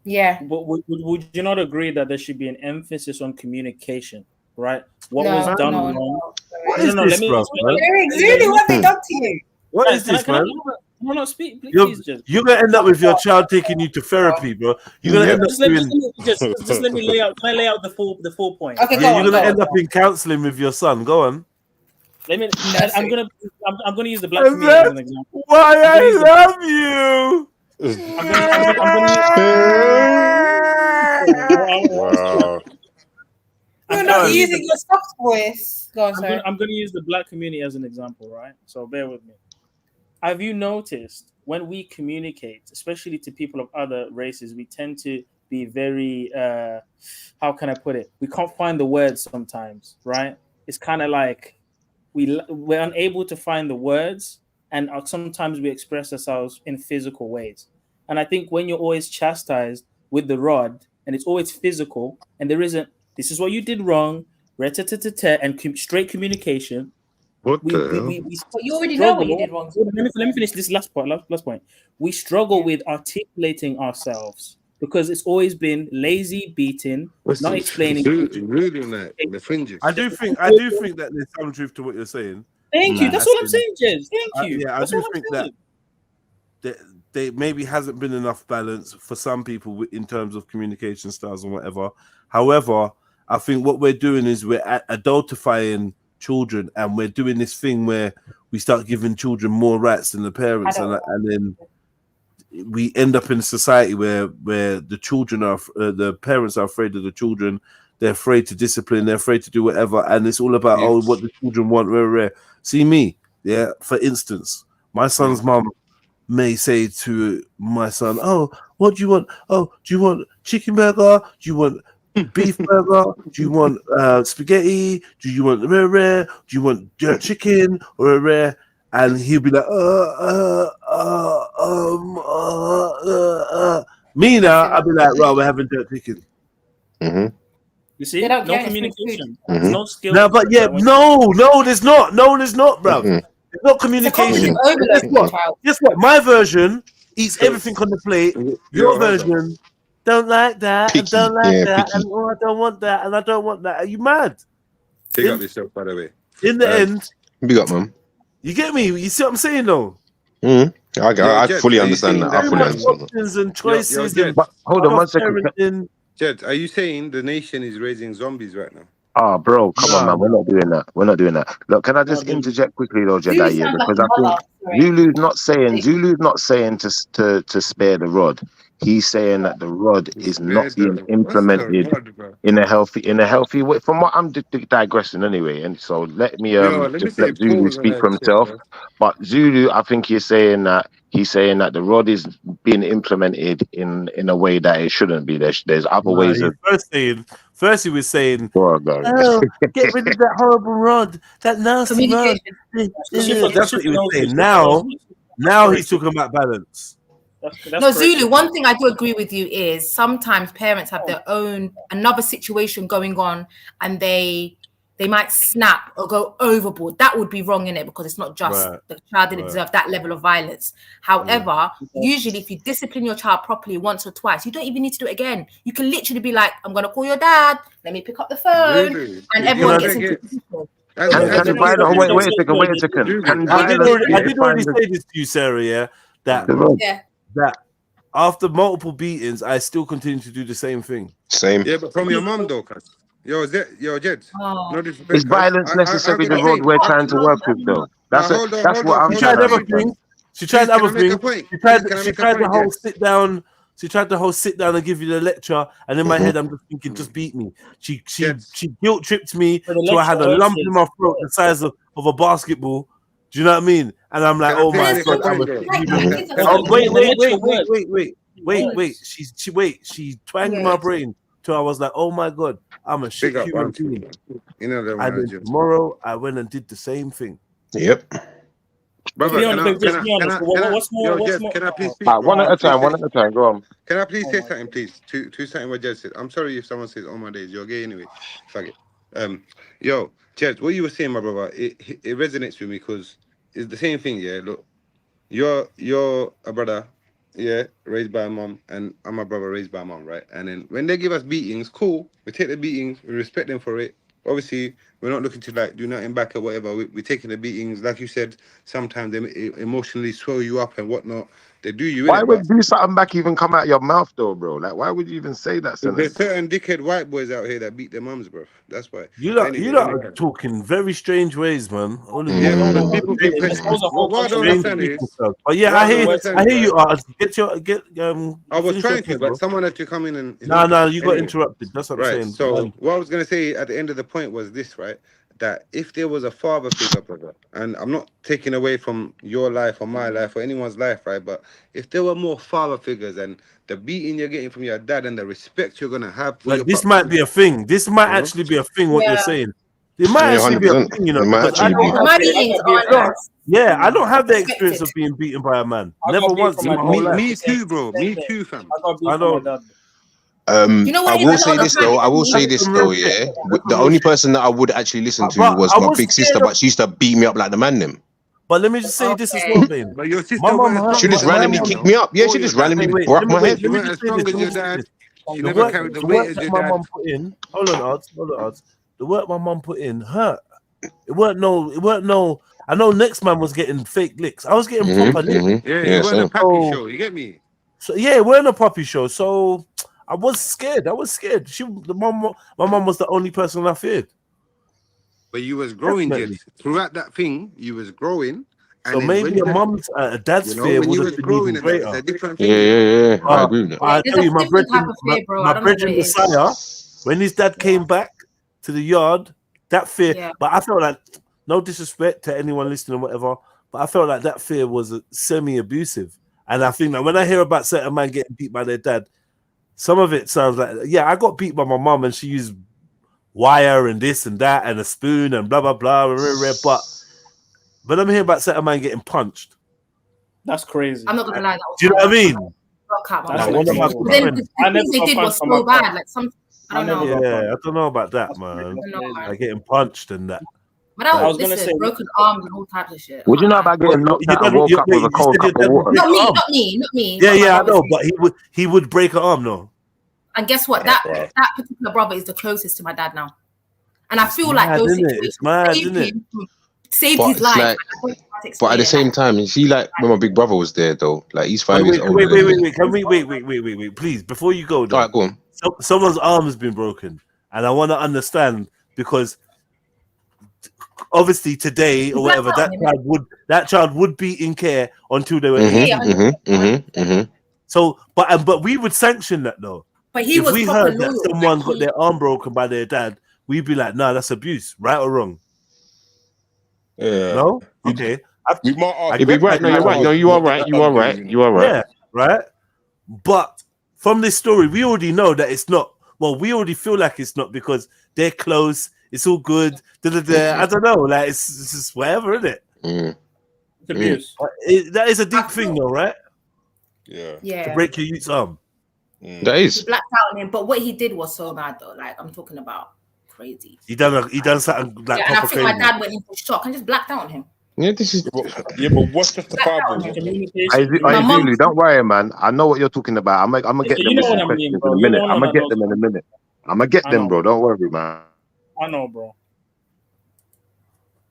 [SPEAKER 11] Yeah.
[SPEAKER 7] But would you not agree that there should be an emphasis on communication, right? What
[SPEAKER 11] No,
[SPEAKER 7] was done
[SPEAKER 11] no,
[SPEAKER 7] wrong?
[SPEAKER 11] no.
[SPEAKER 14] What is this, bro?
[SPEAKER 11] Eric, Zulu, what have they done to you?
[SPEAKER 14] What is this, man?
[SPEAKER 7] No, no, speak, please.
[SPEAKER 14] You're gonna end up with your child taking you to therapy, bro. You're gonna end up
[SPEAKER 7] Just let
[SPEAKER 14] doing.
[SPEAKER 7] me lay out. Can I lay out the 4 points?
[SPEAKER 11] Okay,
[SPEAKER 14] You're gonna end up in counselling with your son. Go on.
[SPEAKER 7] Let me. I'm gonna use the black community as an example.
[SPEAKER 14] Why I love you.
[SPEAKER 10] Wow.
[SPEAKER 11] You're not using your soft voice. Go on, sorry.
[SPEAKER 7] I'm going to use the black community as an example, right? So bear with me. Have you noticed when we communicate, especially to people of other races, we tend to be very, how can I put it? We can't find the words sometimes, right? It's kind of like we're unable to find the words, and sometimes we express ourselves in physical ways. And I think when you're always chastised with the rod, and it's always physical, and there isn't, this is what you did wrong, and straight communication.
[SPEAKER 8] What the
[SPEAKER 11] But you already know what you did wrong.
[SPEAKER 7] Let me finish this last point. We struggle with articulating ourselves because it's always been lazy beating, not explaining.
[SPEAKER 19] Really like the fringes.
[SPEAKER 14] I do think that there's some truth to what you're saying.
[SPEAKER 7] Thank you. That's all I'm saying, Jez. Thank you.
[SPEAKER 14] I do think that there maybe hasn't been enough balance for some people in terms of communication styles and whatever. However, I think what we're doing is we're adultifying children, and we're doing this thing where we start giving children more rights than the parents, and then we end up in a society where the children are the parents are afraid of the children. They're afraid to discipline. They're afraid to do whatever, and it's all about what the children want. Rare. See me, yeah. For instance, my son's mom may say to my son, "Oh, what do you want? Oh, do you want chicken burger? Do you want beef burger? Do you want spaghetti? Do you want rare? Do you want jerk chicken or a rare?" And he'll be like, Me now, I'll be like, "Right, we're having jerk chicken."
[SPEAKER 8] Mm-hmm.
[SPEAKER 7] You see, no communication, no skill.
[SPEAKER 14] No, but yeah, no, there's not. No, there's not, bro. There's not communication. Guess what? My version eats everything on the plate. Your version don't like that, and don't like that, and I don't want that, and I don't want that. Are you mad?
[SPEAKER 19] Big up yourself, by the way.
[SPEAKER 14] In the end,
[SPEAKER 8] big up, man.
[SPEAKER 14] You get me? You see what I'm saying, though?
[SPEAKER 8] I fully understand that. I fully understand
[SPEAKER 14] options and choices.
[SPEAKER 8] But hold on 1 second.
[SPEAKER 19] Jed, are you saying the nation is raising zombies right now?
[SPEAKER 8] Oh, bro, come on, man. We're not doing that. We're not doing that. Look, can I just interject quickly, though, Jedi? Yeah, because I think Zulu's not saying to spare the rod. He's saying that the rod is not being implemented in a healthy way. From what I'm digressing anyway, and so let me just let Zulu speak for himself. But Zulu, I think he's saying that the rod is being implemented in a way that it shouldn't be. There's other ways of.
[SPEAKER 14] First, he was saying,
[SPEAKER 8] "Oh,
[SPEAKER 14] get rid of that horrible rod, that nasty rod." That's what he was saying. Now he's talking about balance.
[SPEAKER 11] No, Zulu, one thing I do agree with you is sometimes parents have their own another situation going on, and they might snap or go overboard. That would be wrong in it, because it's not just the child didn't deserve that level of violence. However, usually if you discipline your child properly once or twice, you don't even need to do it again. You can literally be like, "I'm gonna call your dad, let me pick up the phone," and everyone gets into position.
[SPEAKER 8] Wait a second.
[SPEAKER 14] I did already say this to you, Sarah, yeah? That after multiple beatings, I still continue to do the same thing.
[SPEAKER 19] Yeah, but from your mom, though, cuz. Yo, Jed. No disrespect.
[SPEAKER 8] Is violence necessarily the road we're trying to work with, though? That's what I'm trying to understand.
[SPEAKER 14] She tried other things. She tried the whole sit down. She tried the whole sit down and give you the lecture, and in my head, I'm just thinking, just beat me. She guilt tripped me, so I had a lump in my throat the size of a basketball. Do you know what I mean? And I'm like, oh my god! Wait! She's twanging my brain. till I was like, oh my God, I'm a shit
[SPEAKER 19] Big up,
[SPEAKER 14] human
[SPEAKER 19] Auntie.
[SPEAKER 14] being.
[SPEAKER 19] You know that
[SPEAKER 14] And
[SPEAKER 19] one,
[SPEAKER 14] then tomorrow, I went and did the same thing.
[SPEAKER 9] Yep.
[SPEAKER 19] Brother,
[SPEAKER 7] Be
[SPEAKER 19] can
[SPEAKER 7] honest,
[SPEAKER 19] I,
[SPEAKER 7] just
[SPEAKER 19] can I,
[SPEAKER 7] be
[SPEAKER 19] can
[SPEAKER 7] honest.
[SPEAKER 19] I, can I,
[SPEAKER 7] What's more?
[SPEAKER 19] yo,
[SPEAKER 7] What's
[SPEAKER 19] Jed,
[SPEAKER 7] more?
[SPEAKER 19] can I please speak?
[SPEAKER 8] One
[SPEAKER 19] bro?
[SPEAKER 8] at a time. One at a time. Go on.
[SPEAKER 19] Can I please say something, please? To something what Jed said. I'm sorry if someone says, "Oh my days, you're gay anyway." Fuck it. Yo, Jed, what you were saying, my brother, it resonates with me because it's the same thing. Yeah, look, you're a brother, yeah, raised by a mom, and I'm a brother raised by a mom, right? And then when they give us beatings, cool, we take the beatings, we respect them for it. Obviously, we're not looking to like do nothing back or whatever. We're taking the beatings, like you said. Sometimes they emotionally swell you up and whatnot. They do you in
[SPEAKER 8] Why
[SPEAKER 19] it,
[SPEAKER 8] would
[SPEAKER 19] but
[SPEAKER 8] do something back even come out your mouth though, bro? Like, why would you even say that
[SPEAKER 19] there's
[SPEAKER 8] sentence?
[SPEAKER 19] certain dickhead white boys out here that beat their mums, bro. That's why.
[SPEAKER 14] You
[SPEAKER 19] But
[SPEAKER 14] lot, you
[SPEAKER 19] anyway,
[SPEAKER 14] lot
[SPEAKER 19] let me
[SPEAKER 14] are
[SPEAKER 19] carry on.
[SPEAKER 14] talking very strange ways, man. All of you.
[SPEAKER 19] Yeah,
[SPEAKER 14] lot.
[SPEAKER 19] because people think what I don't
[SPEAKER 14] Strange
[SPEAKER 19] understand
[SPEAKER 14] people
[SPEAKER 19] is
[SPEAKER 14] stuff. But yeah,
[SPEAKER 19] what
[SPEAKER 14] I
[SPEAKER 19] I don't
[SPEAKER 14] hear
[SPEAKER 19] understand is,
[SPEAKER 14] you.
[SPEAKER 19] right?
[SPEAKER 14] Art. Get
[SPEAKER 19] I was
[SPEAKER 14] finish your
[SPEAKER 19] trying to,
[SPEAKER 14] point,
[SPEAKER 19] but
[SPEAKER 14] bro.
[SPEAKER 19] someone had to come in and
[SPEAKER 14] No, you got
[SPEAKER 19] anyway.
[SPEAKER 14] interrupted. That's what I'm
[SPEAKER 19] Right.
[SPEAKER 14] saying.
[SPEAKER 19] So what I was gonna say at the end of the point was this, right? That if there was a father figure, brother, and I'm not taking away from your life or my life or anyone's life, right? But if there were more father figures and the beating you're getting from your dad and the respect you're gonna have for your
[SPEAKER 14] Like this
[SPEAKER 19] pops,
[SPEAKER 14] might be a thing. This might
[SPEAKER 19] you know?
[SPEAKER 14] actually be a thing. What you're
[SPEAKER 11] Yeah.
[SPEAKER 14] saying, it might
[SPEAKER 9] Yeah,
[SPEAKER 14] actually be a
[SPEAKER 9] 100%.
[SPEAKER 14] thing. You know,
[SPEAKER 9] It might
[SPEAKER 14] because I
[SPEAKER 9] actually
[SPEAKER 14] don't
[SPEAKER 9] be.
[SPEAKER 14] have
[SPEAKER 11] My
[SPEAKER 14] the,
[SPEAKER 11] beatings
[SPEAKER 14] I
[SPEAKER 11] aren't
[SPEAKER 14] don't,
[SPEAKER 11] as
[SPEAKER 14] yeah, I don't have the experience
[SPEAKER 11] expected.
[SPEAKER 14] of being beaten by a man.
[SPEAKER 7] I
[SPEAKER 14] Never
[SPEAKER 7] got beat
[SPEAKER 14] once
[SPEAKER 7] from
[SPEAKER 14] in
[SPEAKER 7] my
[SPEAKER 14] my whole
[SPEAKER 7] dad.
[SPEAKER 14] life.
[SPEAKER 19] Me too, bro. Me too, fam.
[SPEAKER 7] I got beat
[SPEAKER 14] I
[SPEAKER 7] from my
[SPEAKER 14] don't.
[SPEAKER 7] dad.
[SPEAKER 11] You know
[SPEAKER 9] I
[SPEAKER 11] what it
[SPEAKER 9] will
[SPEAKER 11] is? A
[SPEAKER 9] say
[SPEAKER 11] lot of
[SPEAKER 9] this
[SPEAKER 11] the time,
[SPEAKER 9] though. I will say
[SPEAKER 14] That's
[SPEAKER 9] this
[SPEAKER 14] some
[SPEAKER 9] though.
[SPEAKER 14] real shit.
[SPEAKER 9] Yeah,
[SPEAKER 14] That's
[SPEAKER 9] the
[SPEAKER 14] some real
[SPEAKER 9] only
[SPEAKER 14] shit.
[SPEAKER 9] person that I would actually listen to
[SPEAKER 14] But
[SPEAKER 9] was
[SPEAKER 14] I
[SPEAKER 9] my
[SPEAKER 14] was
[SPEAKER 9] big sister,
[SPEAKER 14] scared of.
[SPEAKER 9] but she used to beat me up like the man them.
[SPEAKER 14] But let me just say this as well,
[SPEAKER 11] Okay.
[SPEAKER 14] Bane.
[SPEAKER 19] But your
[SPEAKER 14] My
[SPEAKER 19] sister
[SPEAKER 14] mom
[SPEAKER 19] weren't as
[SPEAKER 14] hurt
[SPEAKER 19] strong
[SPEAKER 9] She
[SPEAKER 19] as
[SPEAKER 9] just
[SPEAKER 19] your
[SPEAKER 14] my
[SPEAKER 19] dad,
[SPEAKER 9] randomly
[SPEAKER 19] you
[SPEAKER 14] mom.
[SPEAKER 9] kicked
[SPEAKER 19] know,
[SPEAKER 9] me up. Yeah,
[SPEAKER 19] or
[SPEAKER 9] she
[SPEAKER 19] your
[SPEAKER 9] just
[SPEAKER 19] dad.
[SPEAKER 9] randomly
[SPEAKER 14] Wait.
[SPEAKER 9] broke my head.
[SPEAKER 19] She
[SPEAKER 14] Let me
[SPEAKER 19] weren't
[SPEAKER 14] just
[SPEAKER 19] as
[SPEAKER 14] say
[SPEAKER 19] strong
[SPEAKER 14] this.
[SPEAKER 19] as
[SPEAKER 14] Let me
[SPEAKER 19] your
[SPEAKER 14] just say
[SPEAKER 19] dad.
[SPEAKER 14] this.
[SPEAKER 19] She
[SPEAKER 14] The
[SPEAKER 19] never
[SPEAKER 14] work,
[SPEAKER 19] carried the
[SPEAKER 14] the
[SPEAKER 19] weight
[SPEAKER 14] work
[SPEAKER 19] as
[SPEAKER 14] that
[SPEAKER 19] your
[SPEAKER 14] my
[SPEAKER 19] dad.
[SPEAKER 14] mom put in. Hold on, odds. The work my mom put in hurt. It weren't no. I know next man was getting fake licks. I was getting proper licks.
[SPEAKER 19] Yeah, it
[SPEAKER 9] Yeah,
[SPEAKER 19] wasn't a
[SPEAKER 9] same.
[SPEAKER 19] pappy show. You get me?
[SPEAKER 14] So yeah, it weren't a puppy show. So I was scared. My mom was the only person I feared.
[SPEAKER 19] But you was growing, Jed.
[SPEAKER 14] Definitely.
[SPEAKER 19] Throughout that thing, you was growing.
[SPEAKER 14] So
[SPEAKER 19] And then
[SPEAKER 14] maybe
[SPEAKER 19] when
[SPEAKER 14] a dad's fear
[SPEAKER 19] when
[SPEAKER 14] would
[SPEAKER 19] you
[SPEAKER 14] have
[SPEAKER 19] was
[SPEAKER 14] been even
[SPEAKER 19] growing and that, it's
[SPEAKER 14] greater.
[SPEAKER 19] a different
[SPEAKER 9] Yeah,
[SPEAKER 19] thing, you know.
[SPEAKER 9] yeah, yeah. I agree with that.
[SPEAKER 11] Yeah,
[SPEAKER 14] I
[SPEAKER 11] there's
[SPEAKER 14] tell
[SPEAKER 11] a
[SPEAKER 14] you,
[SPEAKER 11] different type of fear, bro. I
[SPEAKER 14] my
[SPEAKER 11] don't know what
[SPEAKER 14] brethren
[SPEAKER 11] it is.
[SPEAKER 14] Messiah, when his dad came back to the yard, that fear.
[SPEAKER 11] Yeah.
[SPEAKER 14] But I felt like, no disrespect to anyone listening or whatever, but I felt like that fear was semi-abusive. And I think that when I hear about certain man getting beat by their dad, some of it sounds like, yeah, I got beat by my mom and she used wire and this and that and a spoon and blah blah blah. But I'm hearing about certain man getting punched.
[SPEAKER 7] That's crazy.
[SPEAKER 11] I'm not gonna lie. That was
[SPEAKER 14] Do you know what I mean?
[SPEAKER 11] rock out my
[SPEAKER 7] That's
[SPEAKER 11] mom.
[SPEAKER 14] One of my
[SPEAKER 7] next
[SPEAKER 11] But
[SPEAKER 14] good
[SPEAKER 11] then
[SPEAKER 14] friends.
[SPEAKER 11] the
[SPEAKER 7] I never
[SPEAKER 11] things they
[SPEAKER 7] got
[SPEAKER 11] did
[SPEAKER 7] punched
[SPEAKER 11] was
[SPEAKER 7] from my
[SPEAKER 11] so
[SPEAKER 7] pop.
[SPEAKER 11] bad. Like I don't know.
[SPEAKER 14] Yeah, I don't know about that, man.
[SPEAKER 11] I don't know, man.
[SPEAKER 14] Like getting punched and that.
[SPEAKER 11] But I
[SPEAKER 7] I
[SPEAKER 11] was
[SPEAKER 7] was gonna say,
[SPEAKER 11] broken arms and all types of shit.
[SPEAKER 8] Would you know about getting knocked
[SPEAKER 14] Your
[SPEAKER 8] out and
[SPEAKER 14] dad,
[SPEAKER 8] woke up with a
[SPEAKER 14] you
[SPEAKER 8] cold
[SPEAKER 14] said your
[SPEAKER 8] cup of
[SPEAKER 14] dad would
[SPEAKER 8] water?
[SPEAKER 14] break
[SPEAKER 11] Not
[SPEAKER 14] an
[SPEAKER 11] me,
[SPEAKER 14] arm.
[SPEAKER 11] not me.
[SPEAKER 14] Yeah,
[SPEAKER 11] but my
[SPEAKER 14] I
[SPEAKER 11] brother
[SPEAKER 14] know,
[SPEAKER 11] said-
[SPEAKER 14] but he would break an arm, no.
[SPEAKER 11] And guess what? That particular brother is the closest to my dad now. And I feel like
[SPEAKER 14] mad,
[SPEAKER 11] those
[SPEAKER 14] innit?
[SPEAKER 11] situations
[SPEAKER 14] It's mad,
[SPEAKER 11] saved
[SPEAKER 14] innit?
[SPEAKER 11] him, saved
[SPEAKER 9] But
[SPEAKER 11] his
[SPEAKER 9] it's
[SPEAKER 11] life.
[SPEAKER 9] like,
[SPEAKER 11] I don't know how to
[SPEAKER 9] but
[SPEAKER 11] explain
[SPEAKER 9] at the
[SPEAKER 11] it.
[SPEAKER 9] same time, you see, like when my big brother was there, though, like he's 5 years older
[SPEAKER 14] Wait,
[SPEAKER 9] than me.
[SPEAKER 14] wait. Can we wait, please, before you go, though.
[SPEAKER 9] All right, go on.
[SPEAKER 14] Someone's arm has been broken, and I want to understand because obviously today or whatever that child would be in care until they were 18. So, but we would sanction that though.
[SPEAKER 11] But he
[SPEAKER 14] if
[SPEAKER 11] was
[SPEAKER 14] we
[SPEAKER 11] proper
[SPEAKER 14] heard that
[SPEAKER 11] loyal,
[SPEAKER 14] someone
[SPEAKER 11] like
[SPEAKER 14] got their arm broken by their dad, we'd be like, nah, that's abuse, right or wrong?
[SPEAKER 10] Yeah.
[SPEAKER 14] No? Okay.
[SPEAKER 10] We might ask.
[SPEAKER 8] You'd be right. No, you're right. No, you are right. You are right. You are right.
[SPEAKER 14] Yeah, right. But from this story, we already know that it's not. Well, we already feel like it's not because they're close. It's all good. I don't know. Like it's just whatever, isn't it?
[SPEAKER 7] It's abuse.
[SPEAKER 14] That is a deep thing, though, right?
[SPEAKER 10] Yeah.
[SPEAKER 11] Yeah.
[SPEAKER 14] To break your youth's arm.
[SPEAKER 9] That is.
[SPEAKER 11] He blacked out on him, but what he did was so bad though. Like I'm talking about crazy.
[SPEAKER 14] He done something like
[SPEAKER 11] Yeah, and I
[SPEAKER 14] proper
[SPEAKER 11] think my
[SPEAKER 14] crazy.
[SPEAKER 11] dad went into shock and just blacked out on him.
[SPEAKER 9] Yeah, this is.
[SPEAKER 10] Yeah, but what's justifiable?
[SPEAKER 8] Zulu, don't worry, man. I know what you're talking about. I'm gonna get them
[SPEAKER 7] You know
[SPEAKER 8] with
[SPEAKER 7] what
[SPEAKER 8] some
[SPEAKER 7] I mean,
[SPEAKER 8] questions
[SPEAKER 7] bro.
[SPEAKER 8] in a
[SPEAKER 7] You're
[SPEAKER 8] minute.
[SPEAKER 7] the one
[SPEAKER 8] I'm gonna
[SPEAKER 7] that
[SPEAKER 8] get them in a minute. I'm gonna get
[SPEAKER 7] I
[SPEAKER 8] them,
[SPEAKER 7] know.
[SPEAKER 8] bro. Don't worry, man.
[SPEAKER 7] I know, bro.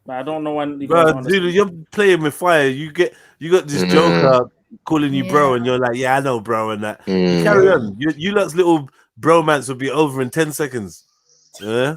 [SPEAKER 7] But I don't know when.
[SPEAKER 14] Bro, dude, you're playing with fire. You got this joker calling you bro, and you're like, yeah, I know, bro, and that. You carry on. You lot's little bromance will be over in 10 seconds. Yeah.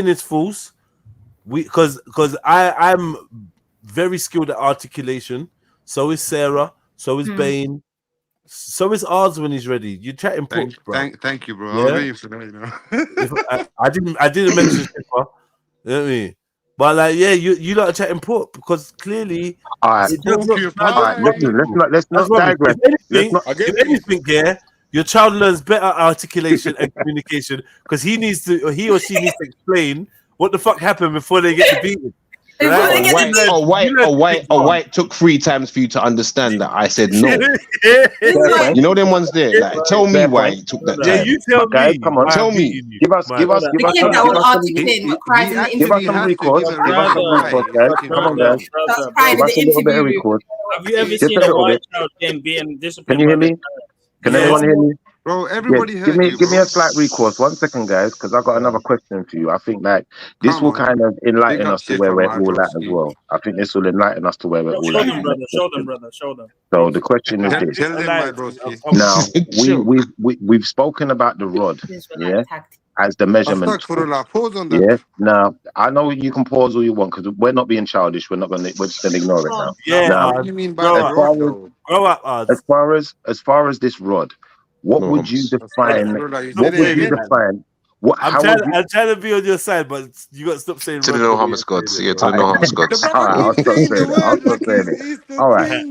[SPEAKER 14] saying is false. Because I'm very skilled at articulation. So is Sarah. So is Bane. So is Oz when he's ready. You're chatting put, bro.
[SPEAKER 19] Thank you, bro.
[SPEAKER 14] Yeah?
[SPEAKER 19] I was waiting for that, you know.
[SPEAKER 14] I didn't mention Shipper. You know what I mean? But like, yeah, you like chatting put because clearly.
[SPEAKER 8] All right.
[SPEAKER 14] It does not,
[SPEAKER 8] All right. Let's not digress.
[SPEAKER 14] If anything, yeah, your child learns better articulation and communication because he or she needs to explain what the fuck happened before they get the beating.
[SPEAKER 9] Right? Why it took 3 times for you to understand that I said no. You know them ones there. Like, tell me why it took that time.
[SPEAKER 14] Yeah, you tell me.
[SPEAKER 4] Guys, come on,
[SPEAKER 9] Tell me.
[SPEAKER 4] Give us some recourse. Guys. Come on, guys. Give us a little bit of recourse.
[SPEAKER 7] Have you ever
[SPEAKER 4] Just
[SPEAKER 7] seen
[SPEAKER 4] a
[SPEAKER 7] a
[SPEAKER 4] little
[SPEAKER 7] white
[SPEAKER 4] bit.
[SPEAKER 7] child being disciplined?
[SPEAKER 4] Can you hear me? Can anyone hear me?
[SPEAKER 19] Bro, everybody heard you,
[SPEAKER 4] give me a slight recourse. 1 second, guys, because I've got another question for you. I think like this will kind of enlighten us to where we're all at as well. I think this will enlighten us to where we're all
[SPEAKER 7] Show
[SPEAKER 4] at.
[SPEAKER 7] them, brother. Show them, brother. Show them.
[SPEAKER 4] So the question is this.
[SPEAKER 19] Tell them, my broski.
[SPEAKER 4] Now we've spoken about the rod, yeah, as the measurement.
[SPEAKER 19] Pause on that.
[SPEAKER 4] Yeah. Now I know you can pause all you want because we're not being childish. We're just gonna ignore it now.
[SPEAKER 14] Yeah.
[SPEAKER 4] Now,
[SPEAKER 19] What do you mean by the rod, though?
[SPEAKER 14] Grow up,
[SPEAKER 4] as far as this rod, what would you define? What would you define?
[SPEAKER 14] I'm trying to be on your side, but you got to stop saying.
[SPEAKER 9] To the no harm gods. Yeah, to the no harm gods.
[SPEAKER 4] All right, I'll stop saying it. All right.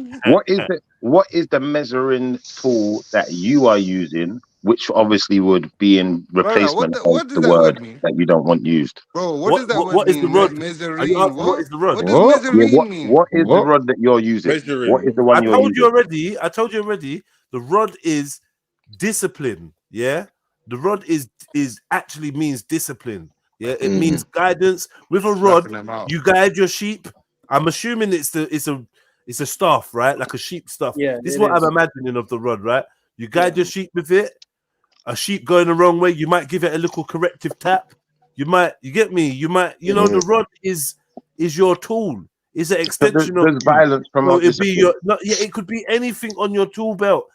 [SPEAKER 4] What is the measuring tool that you are using, which obviously would be in replacement of the word that you don't want used?
[SPEAKER 19] Bro, what does that word
[SPEAKER 14] what is
[SPEAKER 19] mean?
[SPEAKER 14] the rod?
[SPEAKER 19] Measuring.
[SPEAKER 14] What is the rod?
[SPEAKER 19] What does measuring mean?
[SPEAKER 4] What is the rod that you're using?
[SPEAKER 19] Measuring.
[SPEAKER 4] What is the one you're using?
[SPEAKER 14] I told you already. The rod is discipline. Yeah, the rod is actually means discipline. Yeah, it means guidance. With a rod, you guide your sheep. I'm assuming it's a staff, right? Like a sheep staff.
[SPEAKER 7] Yeah,
[SPEAKER 14] this is what I'm imagining of the rod, right? You guide your sheep with it. A sheep going the wrong way, you might give it a little corrective tap. You get me? The rod is your tool. It's an extension of
[SPEAKER 4] violence from
[SPEAKER 14] it could be anything on your tool belt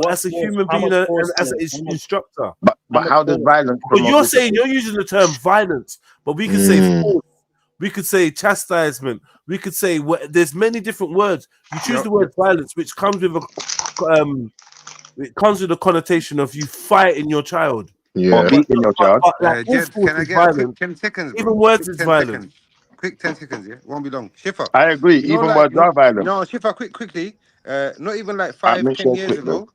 [SPEAKER 14] as a human being and as an instructor.
[SPEAKER 4] But how does violence?
[SPEAKER 14] But you're saying you're using the term violence, but we could say force, we could say chastisement, we could say there's many different words. You choose the word violence, which comes with a connotation of you fighting your child.
[SPEAKER 4] Or beating your child.
[SPEAKER 19] Can I get 10 seconds?
[SPEAKER 14] Even words is violence.
[SPEAKER 19] Quick 10 seconds, yeah? Won't be long. Shifa.
[SPEAKER 4] I agree. Even words are violent.
[SPEAKER 19] No, Shifa, quickly. Not even like 5-10 years ago.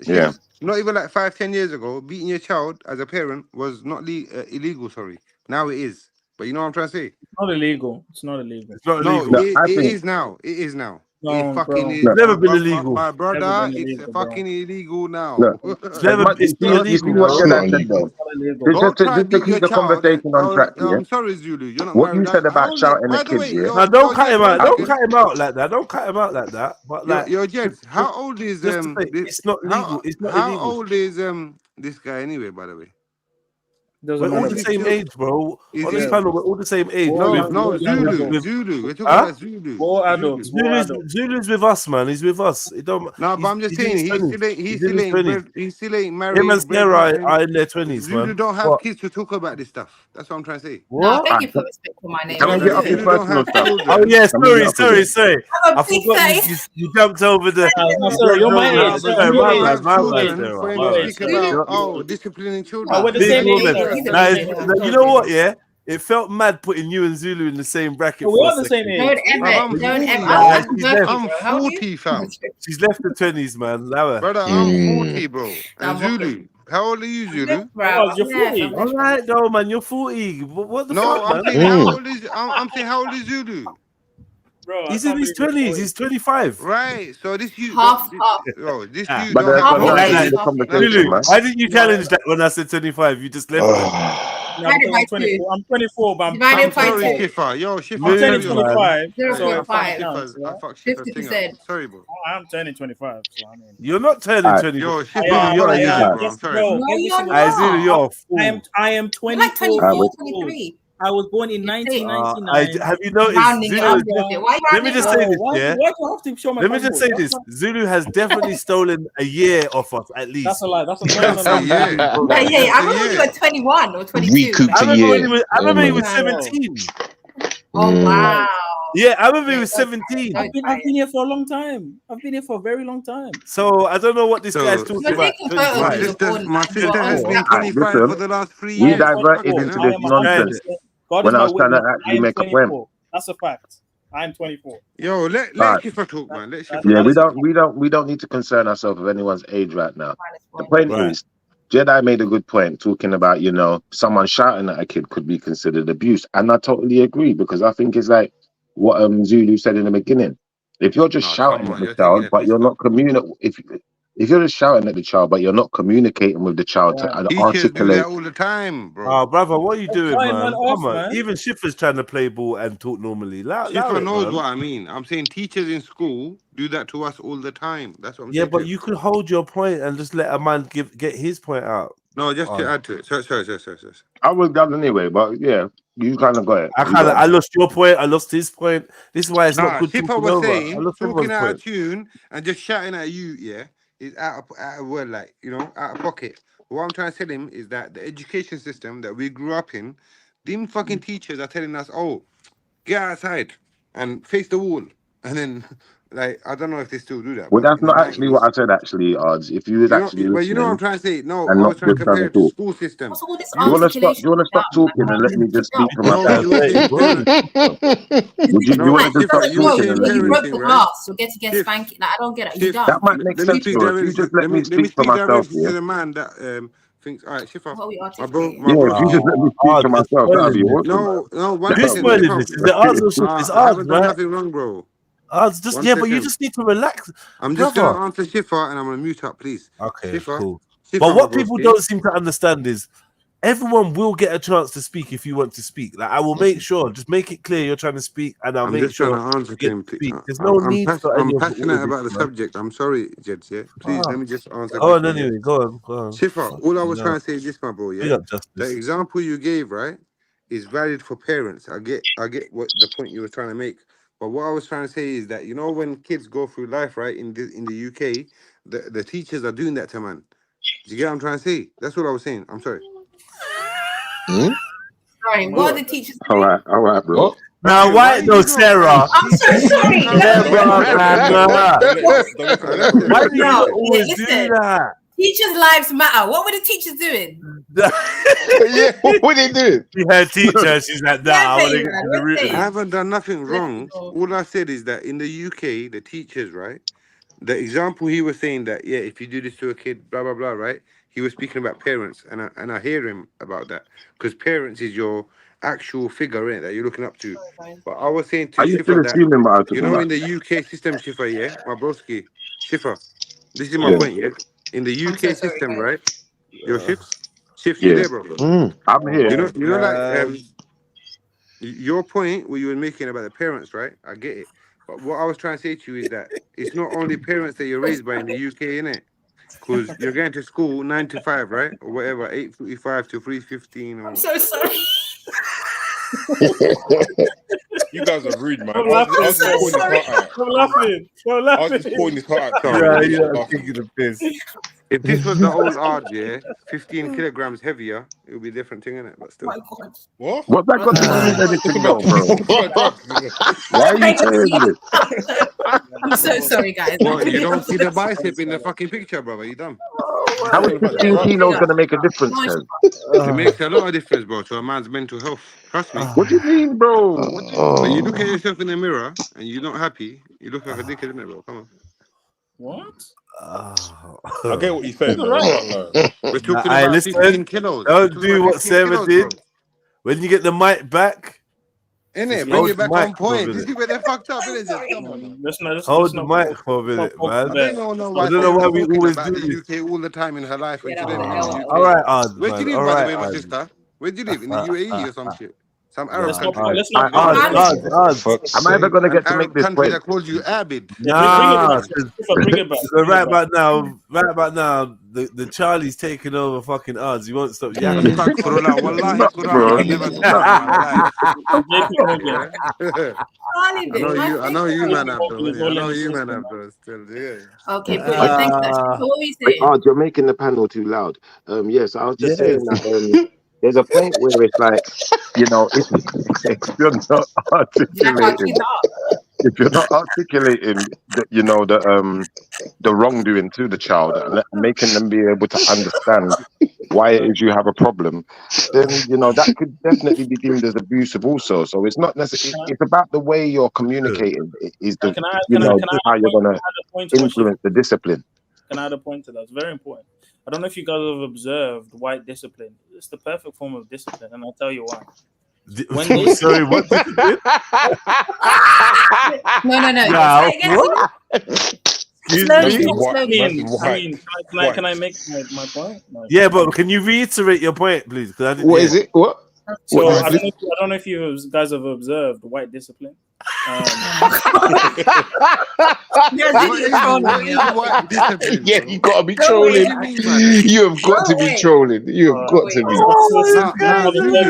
[SPEAKER 4] Yeah.
[SPEAKER 19] Not even like 5-10 years ago, beating your child as a parent was not illegal, sorry. Now it is. But you know what I'm trying to say?
[SPEAKER 7] It's not illegal. It's not illegal.
[SPEAKER 19] It is now. It is now.
[SPEAKER 7] No,
[SPEAKER 19] it fucking is.
[SPEAKER 14] It's never been illegal.
[SPEAKER 19] My brother, it's fucking illegal now.
[SPEAKER 14] It's never been illegal.
[SPEAKER 4] Just to keep the conversation on track.
[SPEAKER 19] I'm sorry, Zulu. You're not
[SPEAKER 4] what you said about shouting at kids, yeah?
[SPEAKER 14] No, don't cut him out. Don't cut him out like that. Don't cut him out like that. But like,
[SPEAKER 19] yo, Jed, how old is
[SPEAKER 14] it's not legal. It's not illegal.
[SPEAKER 19] How old is this guy anyway? By the way.
[SPEAKER 14] We're all the same age, bro. On this panel, we're all the same age.
[SPEAKER 19] No, Zulu. We're talking about Zulu.
[SPEAKER 7] All adults.
[SPEAKER 14] Zulu's with us, man. He's with us. It don't.
[SPEAKER 19] No, but I'm just saying, he still ain't married.
[SPEAKER 14] Him and Sarah are in their 20s, man.
[SPEAKER 19] Zulu don't have kids to talk about this stuff. That's what I'm trying to say.
[SPEAKER 11] No, thank you for respect for my name.
[SPEAKER 4] Don't get up your personal stuff.
[SPEAKER 14] Oh yeah, sorry. I forgot you jumped over the.
[SPEAKER 7] Sorry, you're my age.
[SPEAKER 19] Oh, disciplining children.
[SPEAKER 7] We're the same age.
[SPEAKER 14] Now, you know what? Yeah, it felt mad putting you and Zulu in the same bracket.
[SPEAKER 7] We are the same age.
[SPEAKER 11] Don't ever.
[SPEAKER 19] I'm 40, fam.
[SPEAKER 14] She's left the 20s, man.
[SPEAKER 19] Brother, I'm 40, bro. And Zulu, how old are you, Zulu?
[SPEAKER 7] You're 40.
[SPEAKER 14] All right, though, man. You're 40. What the fuck, man?
[SPEAKER 19] I'm saying, how old is Zulu?
[SPEAKER 7] Bro,
[SPEAKER 14] he's in his 20s. He's 25.
[SPEAKER 19] Right. So this you.
[SPEAKER 11] Half.
[SPEAKER 19] Oh, this you.
[SPEAKER 4] But
[SPEAKER 14] Lulu, why didn't you challenge that when I said 25? You just left it.
[SPEAKER 7] No, I'm 24, but I'm
[SPEAKER 19] sorry, Shifa. Yo, Shifa.
[SPEAKER 7] I'm turning 25.
[SPEAKER 11] 50%.
[SPEAKER 19] Sorry, bro.
[SPEAKER 7] I'm turning 25. So I mean,
[SPEAKER 14] you're not turning 25.
[SPEAKER 19] Yo, Shifa.
[SPEAKER 7] I'm sorry. I am 24.
[SPEAKER 11] Like 24, 23.
[SPEAKER 7] I was born in 1999.
[SPEAKER 14] Have you noticed? Let me just say this, yeah? Let me just say this. Zulu has definitely stolen a year off us, at least.
[SPEAKER 7] That's a lie. That's a
[SPEAKER 11] year. I remember you were 21 or 22.
[SPEAKER 9] Recouped a year.
[SPEAKER 14] I remember he was 17.
[SPEAKER 11] Oh, wow.
[SPEAKER 14] Yeah, I remember he was 17.
[SPEAKER 7] I've been here for a long time. I've been here for a very long time.
[SPEAKER 14] So I don't know what this guy's talking about.
[SPEAKER 19] My sister has been 25 for the last 3 years.
[SPEAKER 4] We diverted into this nonsense when I was trying to actually make a point.
[SPEAKER 7] That's a fact. I'm 24.
[SPEAKER 19] Yo, let
[SPEAKER 1] Right.
[SPEAKER 19] Shifa talk, man. Let Shifa
[SPEAKER 1] Yeah,
[SPEAKER 19] talk.
[SPEAKER 1] we don't need to concern ourselves with anyone's age right now. The point
[SPEAKER 14] Right.
[SPEAKER 1] is, Jedi made a good point talking about, you know, someone shouting at a kid could be considered abuse. And I totally agree, because I think it's like what Zulu said in the beginning. If you're just
[SPEAKER 19] Nah,
[SPEAKER 1] shouting
[SPEAKER 19] come
[SPEAKER 1] at
[SPEAKER 19] on,
[SPEAKER 1] the
[SPEAKER 19] you're taking
[SPEAKER 1] child,
[SPEAKER 19] it
[SPEAKER 1] but
[SPEAKER 19] too
[SPEAKER 1] you're
[SPEAKER 19] far.
[SPEAKER 1] not communicating, if you're just shouting at the child, but you're not communicating with the child to
[SPEAKER 19] Teachers do
[SPEAKER 1] articulate.
[SPEAKER 19] that all the time, bro.
[SPEAKER 14] Oh, brother, what are you doing,
[SPEAKER 7] Cutting
[SPEAKER 14] man?
[SPEAKER 7] man off,
[SPEAKER 14] Come on.
[SPEAKER 7] man.
[SPEAKER 14] Even Schiffer's trying to play ball and talk normally. Allow
[SPEAKER 19] Shifa
[SPEAKER 14] it,
[SPEAKER 19] knows
[SPEAKER 14] man.
[SPEAKER 19] what I mean. I'm saying teachers in school do that to us all the time. That's what I'm
[SPEAKER 14] Yeah,
[SPEAKER 19] saying.
[SPEAKER 14] but
[SPEAKER 19] to you.
[SPEAKER 14] you could hold your point and just let a man get his point out.
[SPEAKER 19] No, just to
[SPEAKER 14] Oh.
[SPEAKER 19] add to it. Sorry.
[SPEAKER 1] I was done anyway, but yeah, you kind of got it.
[SPEAKER 14] I lost your point. I lost his point. This is why it's not
[SPEAKER 19] Nah,
[SPEAKER 14] good
[SPEAKER 19] Shifa
[SPEAKER 14] talking
[SPEAKER 19] was
[SPEAKER 14] over. I
[SPEAKER 19] saying
[SPEAKER 14] lost
[SPEAKER 19] talking
[SPEAKER 14] everyone's
[SPEAKER 19] out
[SPEAKER 14] point.
[SPEAKER 19] of tune and just shouting at you, yeah, is out of word, like, you know, out of pocket. But what I'm trying to tell him is that the education system that we grew up in, them fucking teachers are telling us, oh, get outside and face the wall, and then like I don't know if they still do that,
[SPEAKER 1] Well,
[SPEAKER 19] but
[SPEAKER 1] that's
[SPEAKER 19] in the
[SPEAKER 1] not actually what
[SPEAKER 19] 90s,
[SPEAKER 1] I said, actually, Odds. If you was
[SPEAKER 19] you know,
[SPEAKER 1] actually
[SPEAKER 19] but you know what I'm
[SPEAKER 1] listening
[SPEAKER 19] trying to say. No,
[SPEAKER 1] and
[SPEAKER 19] I
[SPEAKER 1] not
[SPEAKER 19] was trying to
[SPEAKER 1] just trying
[SPEAKER 19] compare
[SPEAKER 1] to
[SPEAKER 19] it to
[SPEAKER 1] talk.
[SPEAKER 19] school system.
[SPEAKER 11] What's all this
[SPEAKER 1] Do you want to stop?
[SPEAKER 11] articulation
[SPEAKER 1] Do you want to stop
[SPEAKER 11] about, man?
[SPEAKER 1] talking and let me just speak for
[SPEAKER 19] No,
[SPEAKER 1] myself?
[SPEAKER 19] you were saying parents.
[SPEAKER 1] Would you? Do you
[SPEAKER 19] No,
[SPEAKER 1] want to just stop
[SPEAKER 19] Shifa, you were
[SPEAKER 1] talking
[SPEAKER 19] saying
[SPEAKER 1] and let
[SPEAKER 11] You
[SPEAKER 1] me?
[SPEAKER 11] broke
[SPEAKER 19] parenting,
[SPEAKER 11] the
[SPEAKER 19] right?
[SPEAKER 11] glass. You're getting to get
[SPEAKER 19] Shift,
[SPEAKER 11] spanking. Like, I don't get it. You
[SPEAKER 19] shift.
[SPEAKER 11] done.
[SPEAKER 1] That might make
[SPEAKER 19] Let me
[SPEAKER 1] sense,
[SPEAKER 19] speak
[SPEAKER 1] bro. If you
[SPEAKER 19] directly.
[SPEAKER 1] just let me
[SPEAKER 19] Let me
[SPEAKER 1] speak for
[SPEAKER 19] speak
[SPEAKER 1] myself,
[SPEAKER 19] directly
[SPEAKER 1] yeah.
[SPEAKER 19] to the man that thinks. All right, Shifa,
[SPEAKER 11] What are we
[SPEAKER 19] my bro,
[SPEAKER 11] articulating?
[SPEAKER 19] my
[SPEAKER 1] Yeah, if you
[SPEAKER 19] broski.
[SPEAKER 1] just let me speak for
[SPEAKER 14] Just
[SPEAKER 1] myself, that'd be
[SPEAKER 14] spoiling this.
[SPEAKER 1] awesome.
[SPEAKER 19] No, one
[SPEAKER 14] Who's
[SPEAKER 19] second,
[SPEAKER 14] spoiling this?
[SPEAKER 19] Shifa.
[SPEAKER 14] Is it ours or Shift? It's
[SPEAKER 19] I
[SPEAKER 14] ours,
[SPEAKER 19] haven't done
[SPEAKER 14] right?
[SPEAKER 19] nothing wrong, bro.
[SPEAKER 14] Ours. Just
[SPEAKER 19] 1
[SPEAKER 14] yeah, but you
[SPEAKER 19] second.
[SPEAKER 14] just need to relax,
[SPEAKER 19] I'm just
[SPEAKER 14] brother.
[SPEAKER 19] gonna answer Shifa and I'm gonna mute up, please.
[SPEAKER 14] Okay,
[SPEAKER 19] Shifa,
[SPEAKER 14] cool.
[SPEAKER 19] Shifa,
[SPEAKER 14] But
[SPEAKER 19] my
[SPEAKER 14] what people
[SPEAKER 19] broski.
[SPEAKER 14] don't seem to understand is everyone will get a chance to speak if you want to speak. Like I will make sure, just make it clear you're trying to speak, and I'll
[SPEAKER 19] I'm
[SPEAKER 14] make
[SPEAKER 19] just trying
[SPEAKER 14] sure
[SPEAKER 19] to answer
[SPEAKER 14] you
[SPEAKER 19] to
[SPEAKER 14] get
[SPEAKER 19] him.
[SPEAKER 14] to speak. There's no need for any
[SPEAKER 19] I'm
[SPEAKER 14] of all
[SPEAKER 19] passionate
[SPEAKER 14] of this,
[SPEAKER 19] about the
[SPEAKER 14] man.
[SPEAKER 19] subject. I'm sorry, Jeds. Yeah, please let me just answer the
[SPEAKER 14] Go on
[SPEAKER 19] question. Yeah?
[SPEAKER 14] anyway. Go on.
[SPEAKER 19] Shifa, all I
[SPEAKER 14] Fucking
[SPEAKER 19] was
[SPEAKER 14] hell.
[SPEAKER 19] trying to say is this, my bro.
[SPEAKER 14] Big
[SPEAKER 19] Yeah,
[SPEAKER 14] up
[SPEAKER 19] the
[SPEAKER 14] justice.
[SPEAKER 19] example you gave, right, is valid for parents. I get what the point you were trying to make. But what I was trying to say is that, you know, when kids go through life, right, in the UK, the teachers are doing that to man. Do you get what I'm trying to say? That's what I was saying. I'm sorry.
[SPEAKER 11] Sorry, what are the teachers
[SPEAKER 1] All
[SPEAKER 11] doing?
[SPEAKER 1] right, bro.
[SPEAKER 8] What?
[SPEAKER 14] Now,
[SPEAKER 19] Okay,
[SPEAKER 14] why
[SPEAKER 19] you
[SPEAKER 14] no,
[SPEAKER 19] not-
[SPEAKER 14] Sarah?
[SPEAKER 11] I'm so sorry.
[SPEAKER 14] Why do you
[SPEAKER 11] No,
[SPEAKER 14] not always do
[SPEAKER 11] listen.
[SPEAKER 14] that?
[SPEAKER 11] Teachers' lives matter. What were the teachers doing?
[SPEAKER 8] Yeah, what are they doing?
[SPEAKER 14] She heard teacher, she's like, nah, I want to
[SPEAKER 11] Yeah,
[SPEAKER 14] get
[SPEAKER 11] man,
[SPEAKER 14] to the root of
[SPEAKER 19] I
[SPEAKER 14] it.
[SPEAKER 19] haven't done nothing wrong. All I said is that in the UK, the teachers, right? The example he was saying that, yeah, if you do this to a kid, blah blah blah, right? He was speaking about parents, and I hear him about that because parents is your actual figure in that you're looking up to. But I was saying to
[SPEAKER 1] Are you still
[SPEAKER 19] Shifa that,
[SPEAKER 1] assuming what I was
[SPEAKER 19] you
[SPEAKER 1] talking
[SPEAKER 19] know,
[SPEAKER 1] about?
[SPEAKER 19] in the UK system, Shifa, yeah, my broski, Shifa, this is my
[SPEAKER 1] Yeah.
[SPEAKER 19] point, yeah. In the
[SPEAKER 11] I'm so
[SPEAKER 19] UK
[SPEAKER 11] sorry,
[SPEAKER 19] system,
[SPEAKER 11] guys.
[SPEAKER 19] right? Your shifts, you
[SPEAKER 1] Yeah.
[SPEAKER 19] there, bro?
[SPEAKER 1] I'm here.
[SPEAKER 19] You know, like your point where you were making about the parents, right? I get it. But what I was trying to say to you is that it's not only parents that you're raised by in the UK, innit? Because you're going to school 9 to 5, right? Or whatever, 8:45 to 3:15.
[SPEAKER 11] I'm so sorry.
[SPEAKER 10] You guys are rude, man.
[SPEAKER 7] I'm
[SPEAKER 10] I was
[SPEAKER 7] laughing.
[SPEAKER 10] just pouring this heart out.
[SPEAKER 7] I'm laughing. I'm
[SPEAKER 10] I was just
[SPEAKER 7] laughing.
[SPEAKER 10] pouring this heart out.
[SPEAKER 19] Sorry.
[SPEAKER 14] Yeah, taking the piss.
[SPEAKER 19] If this was the old art, yeah, 15 kilograms heavier, it would be a different thing, innit? But still.
[SPEAKER 11] My God.
[SPEAKER 10] What?
[SPEAKER 1] What's that got to do with anything, though, bro? Why are you
[SPEAKER 11] Thank
[SPEAKER 1] saying
[SPEAKER 11] you.
[SPEAKER 1] this?
[SPEAKER 11] I'm so sorry, guys.
[SPEAKER 19] What, you don't see the bicep in the fucking picture, brother? You dumb?
[SPEAKER 1] How is 15 kilos going to make a difference, then?
[SPEAKER 19] It makes a lot of difference, bro, to a man's mental health. Trust me.
[SPEAKER 1] What do you mean, bro? What do you
[SPEAKER 19] When you
[SPEAKER 1] mean?
[SPEAKER 19] look at yourself in the mirror and you're not happy, you look like a dickhead, innit, bro? Come on.
[SPEAKER 7] What?
[SPEAKER 10] I get what you're saying, though. I can't lie.
[SPEAKER 19] We're talking
[SPEAKER 14] Hey,
[SPEAKER 19] about
[SPEAKER 14] listen,
[SPEAKER 19] 15 kilos. We're
[SPEAKER 14] don't
[SPEAKER 19] talking
[SPEAKER 14] do
[SPEAKER 19] about
[SPEAKER 14] what
[SPEAKER 19] 15
[SPEAKER 14] Sarah
[SPEAKER 19] kilos,
[SPEAKER 14] did.
[SPEAKER 19] bro.
[SPEAKER 14] When you get the mic back,
[SPEAKER 19] Innit?
[SPEAKER 14] just
[SPEAKER 19] Bring
[SPEAKER 14] hold
[SPEAKER 19] it
[SPEAKER 14] the
[SPEAKER 19] back
[SPEAKER 14] mic
[SPEAKER 19] on
[SPEAKER 14] for a
[SPEAKER 19] point. This
[SPEAKER 14] minute.
[SPEAKER 19] is where they're fucked up, innit? Just come on now.
[SPEAKER 14] Hold the mic for a minute, man.
[SPEAKER 19] I don't know why
[SPEAKER 14] I don't know why
[SPEAKER 19] Sarah's
[SPEAKER 14] we
[SPEAKER 19] talking
[SPEAKER 14] always
[SPEAKER 19] about
[SPEAKER 14] do
[SPEAKER 19] the
[SPEAKER 14] this.
[SPEAKER 19] UK all the time in her life when she don't even live in the UK.
[SPEAKER 14] All right, Ard,
[SPEAKER 19] Where do you
[SPEAKER 14] man.
[SPEAKER 19] live,
[SPEAKER 14] All
[SPEAKER 19] by the
[SPEAKER 14] right,
[SPEAKER 19] way, my
[SPEAKER 14] Ard.
[SPEAKER 19] sister? Where do you live? In the UAE or some shit? Some
[SPEAKER 14] Nah,
[SPEAKER 19] Arab country.
[SPEAKER 7] Let's not
[SPEAKER 14] Ard,
[SPEAKER 1] Am I ever going to
[SPEAKER 19] An
[SPEAKER 1] get to make
[SPEAKER 19] Arab
[SPEAKER 1] this
[SPEAKER 19] country
[SPEAKER 1] point?
[SPEAKER 19] that calls you Abid.
[SPEAKER 7] Bring it
[SPEAKER 14] Nah,
[SPEAKER 7] back. Bring it back.
[SPEAKER 14] so right about now, the Charlie's taking over fucking odds. He won't stop yapping.
[SPEAKER 19] Astaghfirullah. Wallahi,
[SPEAKER 1] Not,
[SPEAKER 19] Quran,
[SPEAKER 1] bro.
[SPEAKER 19] I've never said
[SPEAKER 1] Not.
[SPEAKER 19] that in my life.
[SPEAKER 7] JP
[SPEAKER 19] I know you man have though, innit? I know you man have though still, yeah.
[SPEAKER 11] Okay, brilliant. Thanks for that. So what were you saying?
[SPEAKER 1] Oh, you're making the panel too loud. Yes, I was just saying that there's a point where it's like, you know, if you're not articulating, you know, the wrongdoing to the child and making them be able to understand
[SPEAKER 8] why it is you have a problem, then you know that could definitely be deemed as abusive also. So it's not necessarily, it's about the way you're communicating is the how you're gonna influence the discipline.
[SPEAKER 7] Can I add a point to that? It's very important. I don't know if you guys have observed white discipline. It's the perfect form of discipline, and I'll tell you why. When they
[SPEAKER 14] Sorry, what discipline?
[SPEAKER 11] No.
[SPEAKER 7] Can I make my point?
[SPEAKER 14] Yeah, but can you reiterate your point, please?
[SPEAKER 8] What is it? What?
[SPEAKER 7] So I don't know if you guys have observed white discipline.
[SPEAKER 1] Yeah, you gotta be trolling. You have got to be trolling. You have got to be.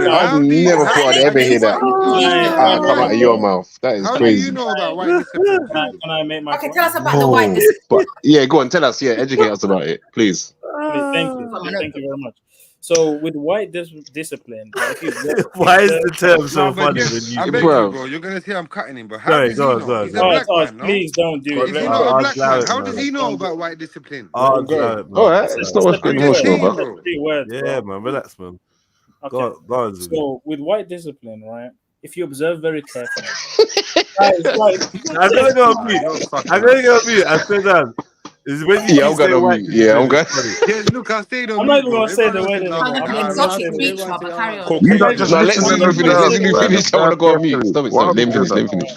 [SPEAKER 1] I never thought I'd ever hear that come out of your mouth. That is
[SPEAKER 19] How
[SPEAKER 1] crazy.
[SPEAKER 19] do you know about white discipline?
[SPEAKER 7] Can I make my point?
[SPEAKER 11] Tell us about the white discipline.
[SPEAKER 1] But yeah, go on, tell us. Yeah, educate us about it, please.
[SPEAKER 7] Thank you very much. So with white discipline,
[SPEAKER 14] why is the term so funny?
[SPEAKER 19] I beg you, bro. You're gonna say I'm cutting him, but how does he know? He's a black man, no?
[SPEAKER 7] Please don't do it.
[SPEAKER 19] Is he not a black man? How does he know about white discipline?
[SPEAKER 1] All right, it's not worth getting emotional about.
[SPEAKER 14] Yeah, man, relax, man.
[SPEAKER 7] Okay. Go on, so with white discipline, right? If you observe very carefully, guys, like,
[SPEAKER 14] I'm gonna go on mute. I said that. Is when you
[SPEAKER 1] I'm gonna mute. Yeah, I'm gonna.
[SPEAKER 19] Yeah, look, I stayed on.
[SPEAKER 7] I'm not even gonna say the word.
[SPEAKER 1] You don't just let Zulu finish. Let Zulu finish. I wanna go on mute. Stop it. Let him finish.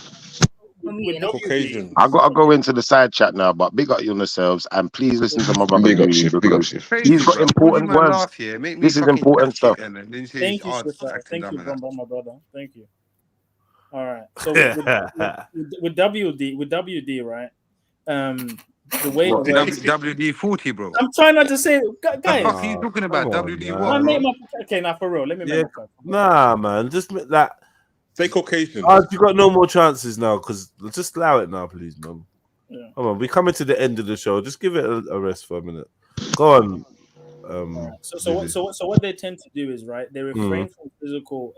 [SPEAKER 19] Caucasian.
[SPEAKER 8] I gotta go into the side chat now, but big up yourselves and please listen to my brother.
[SPEAKER 1] Big up shit.
[SPEAKER 8] He's got important words. This is important stuff.
[SPEAKER 7] Thank you, sister. Thank you, my brother. Thank you. All right. So with WD, right? The way
[SPEAKER 19] WD-40, bro.
[SPEAKER 7] I'm trying not to say, guys.
[SPEAKER 19] What the fuck are you talking about? WD-1?
[SPEAKER 7] Okay, now for real, let me make my point.
[SPEAKER 14] Nah, man, just that.
[SPEAKER 10] Say Caucasian.
[SPEAKER 14] You got no more chances now, because just allow it now, please, man.
[SPEAKER 7] Yeah.
[SPEAKER 14] Come on, we're coming to the end of the show. Just give it a rest for a minute. Go on.
[SPEAKER 7] So what they tend to do is, right, they refrain from physical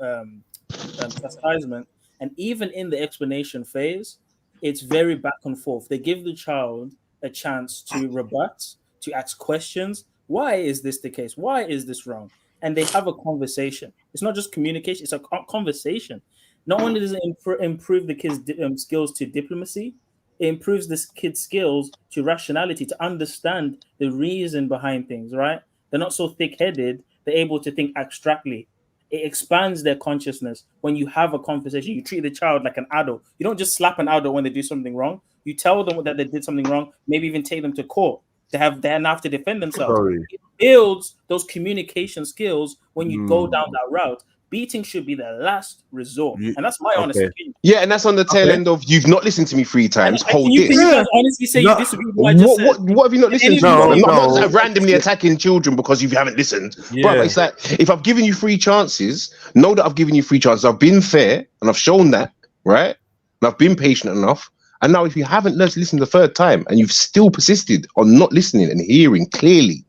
[SPEAKER 7] chastisement, and even in the explanation phase, it's very back and forth. They give the child a chance to rebut, to ask questions. Why is this the case? Why is this wrong? And they have a conversation. It's not just communication, it's a conversation. Not only does it improve the kid's skills to diplomacy, it improves this kid's skills to rationality, to understand the reason behind things, right? They're not so thick-headed, they're able to think abstractly. It expands their consciousness. When you have a conversation, you treat the child like an adult. You don't just slap an adult when they do something wrong. You tell them that they did something wrong, maybe even take them to court. They have to defend themselves. It builds those communication skills when you go down that route. Beating should be the last resort. And that's my honest opinion.
[SPEAKER 1] Yeah, and that's on the tail end of you've not listened to me 3 times. Hold
[SPEAKER 7] you
[SPEAKER 1] this.
[SPEAKER 7] Can honestly say you disagree with what I just said?
[SPEAKER 1] What have you not listened to? I'm not randomly attacking children because you haven't listened. But it's like, if I've given you 3 chances, know that I've given you 3 chances. I've been fair and I've shown that, right? And I've been patient enough. And now if you haven't listened the 3rd time and you've still persisted on not listening and hearing clearly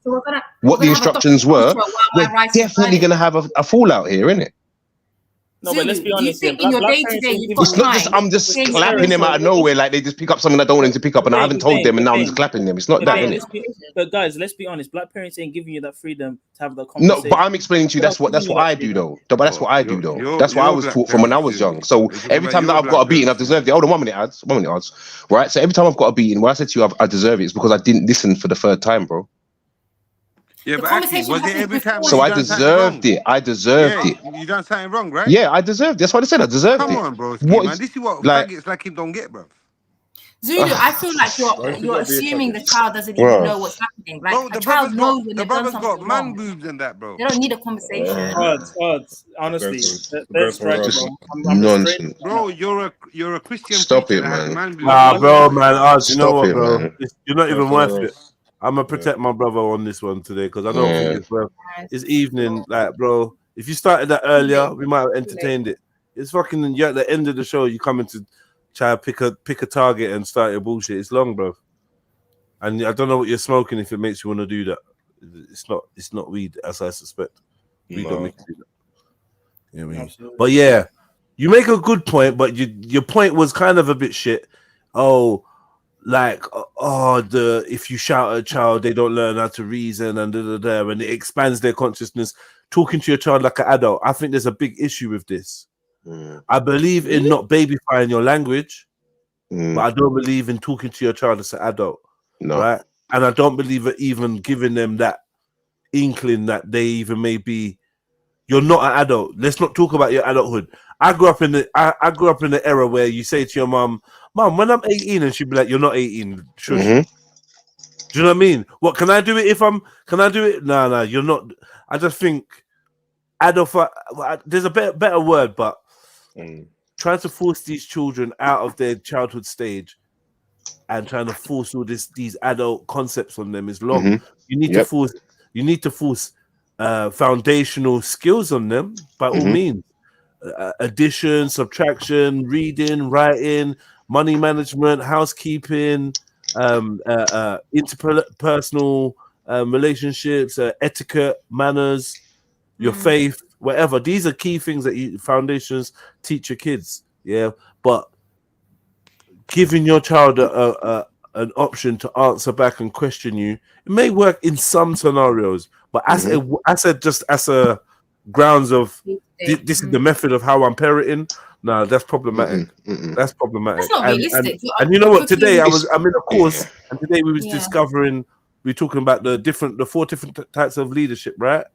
[SPEAKER 1] what the instructions were, we're definitely going to have a fallout here, innit?
[SPEAKER 7] No, but let's be honest.
[SPEAKER 11] In your day-to-day,
[SPEAKER 1] it's not just I'm just clapping them out of nowhere like they just pick up something I don't want them to pick up and I haven't told them and now I'm just clapping them. It's not that, innit?
[SPEAKER 7] But guys, let's be honest. Black parents ain't giving you that freedom to have that conversation.
[SPEAKER 1] No, but I'm explaining to you that's what I do though. But that's what I do though. That's what I was taught from when I was young. So every time that I've got a beating, I've deserved it. Hold on, 1 minute odds. Right? So every time I've got a beating, when I said to you I deserve it, it's because I didn't listen for the 3rd time, bro.
[SPEAKER 19] Yeah, but actually, was it every time?
[SPEAKER 1] So I deserved it. I deserved it.
[SPEAKER 19] You done something wrong, right?
[SPEAKER 1] Yeah, I deserved it. That's what I said. I deserved it.
[SPEAKER 19] Come on, bro. Man, this is what faggots like him don't get, bro.
[SPEAKER 11] Zulu, I feel like you're assuming the child doesn't even know what's happening. Like a child knows when they've done something
[SPEAKER 19] got man boobs and that, bro.
[SPEAKER 11] They don't need a conversation.
[SPEAKER 7] Honestly, that's right, bro.
[SPEAKER 1] Nonsense,
[SPEAKER 19] bro. You're a Christian.
[SPEAKER 1] Stop it, man.
[SPEAKER 14] Nah, bro, man. You know what, bro? You're not even worth it. I'm gonna protect my brother on this one today because I don't think it's worth. It's evening, like, bro. If you started that earlier, we might have entertained it. It's fucking. You're at the end of the show. You coming to try to pick a target and start your bullshit. It's long, bro. And I don't know what you're smoking if it makes you want to do that. It's not weed, as I suspect. We don't make you do that. You know what I mean? But yeah, you make a good point, but your point was kind of a bit shit. Oh, like if you shout at a child, they don't learn how to reason and and it expands their consciousness. Talking to your child like an adult, I think there's a big issue with this. I believe in not babyfying your language, but I don't believe in talking to your child as an adult, right? And I don't believe in even giving them that inkling that they even may be. You're not an adult. Let's not talk about your adulthood. I grew up in the era where you say to your mom, when I'm 18, and she'd be like, "You're not 18." Shush. Do you know what I mean? What can I do it if I'm? Can I do it? No, you're not. I just think adult. There's a better word, but trying to force these children out of their childhood stage and trying to force all these adult concepts on them is long. You need to force. You need to force foundational skills on them by all means. Addition, subtraction, reading, writing, money management, housekeeping, interpersonal relationships, etiquette, manners, your faith, whatever. These are key things that foundations teach your kids. Yeah, but giving your child an option to answer back and question you, it may work in some scenarios, but as a grounds of this is the method of how I'm parenting. No, that's problematic. That's problematic. That's not realistic. And you know what? Today I'm in a course, and today we was discovering. We're talking about the 4 different types of leadership, right?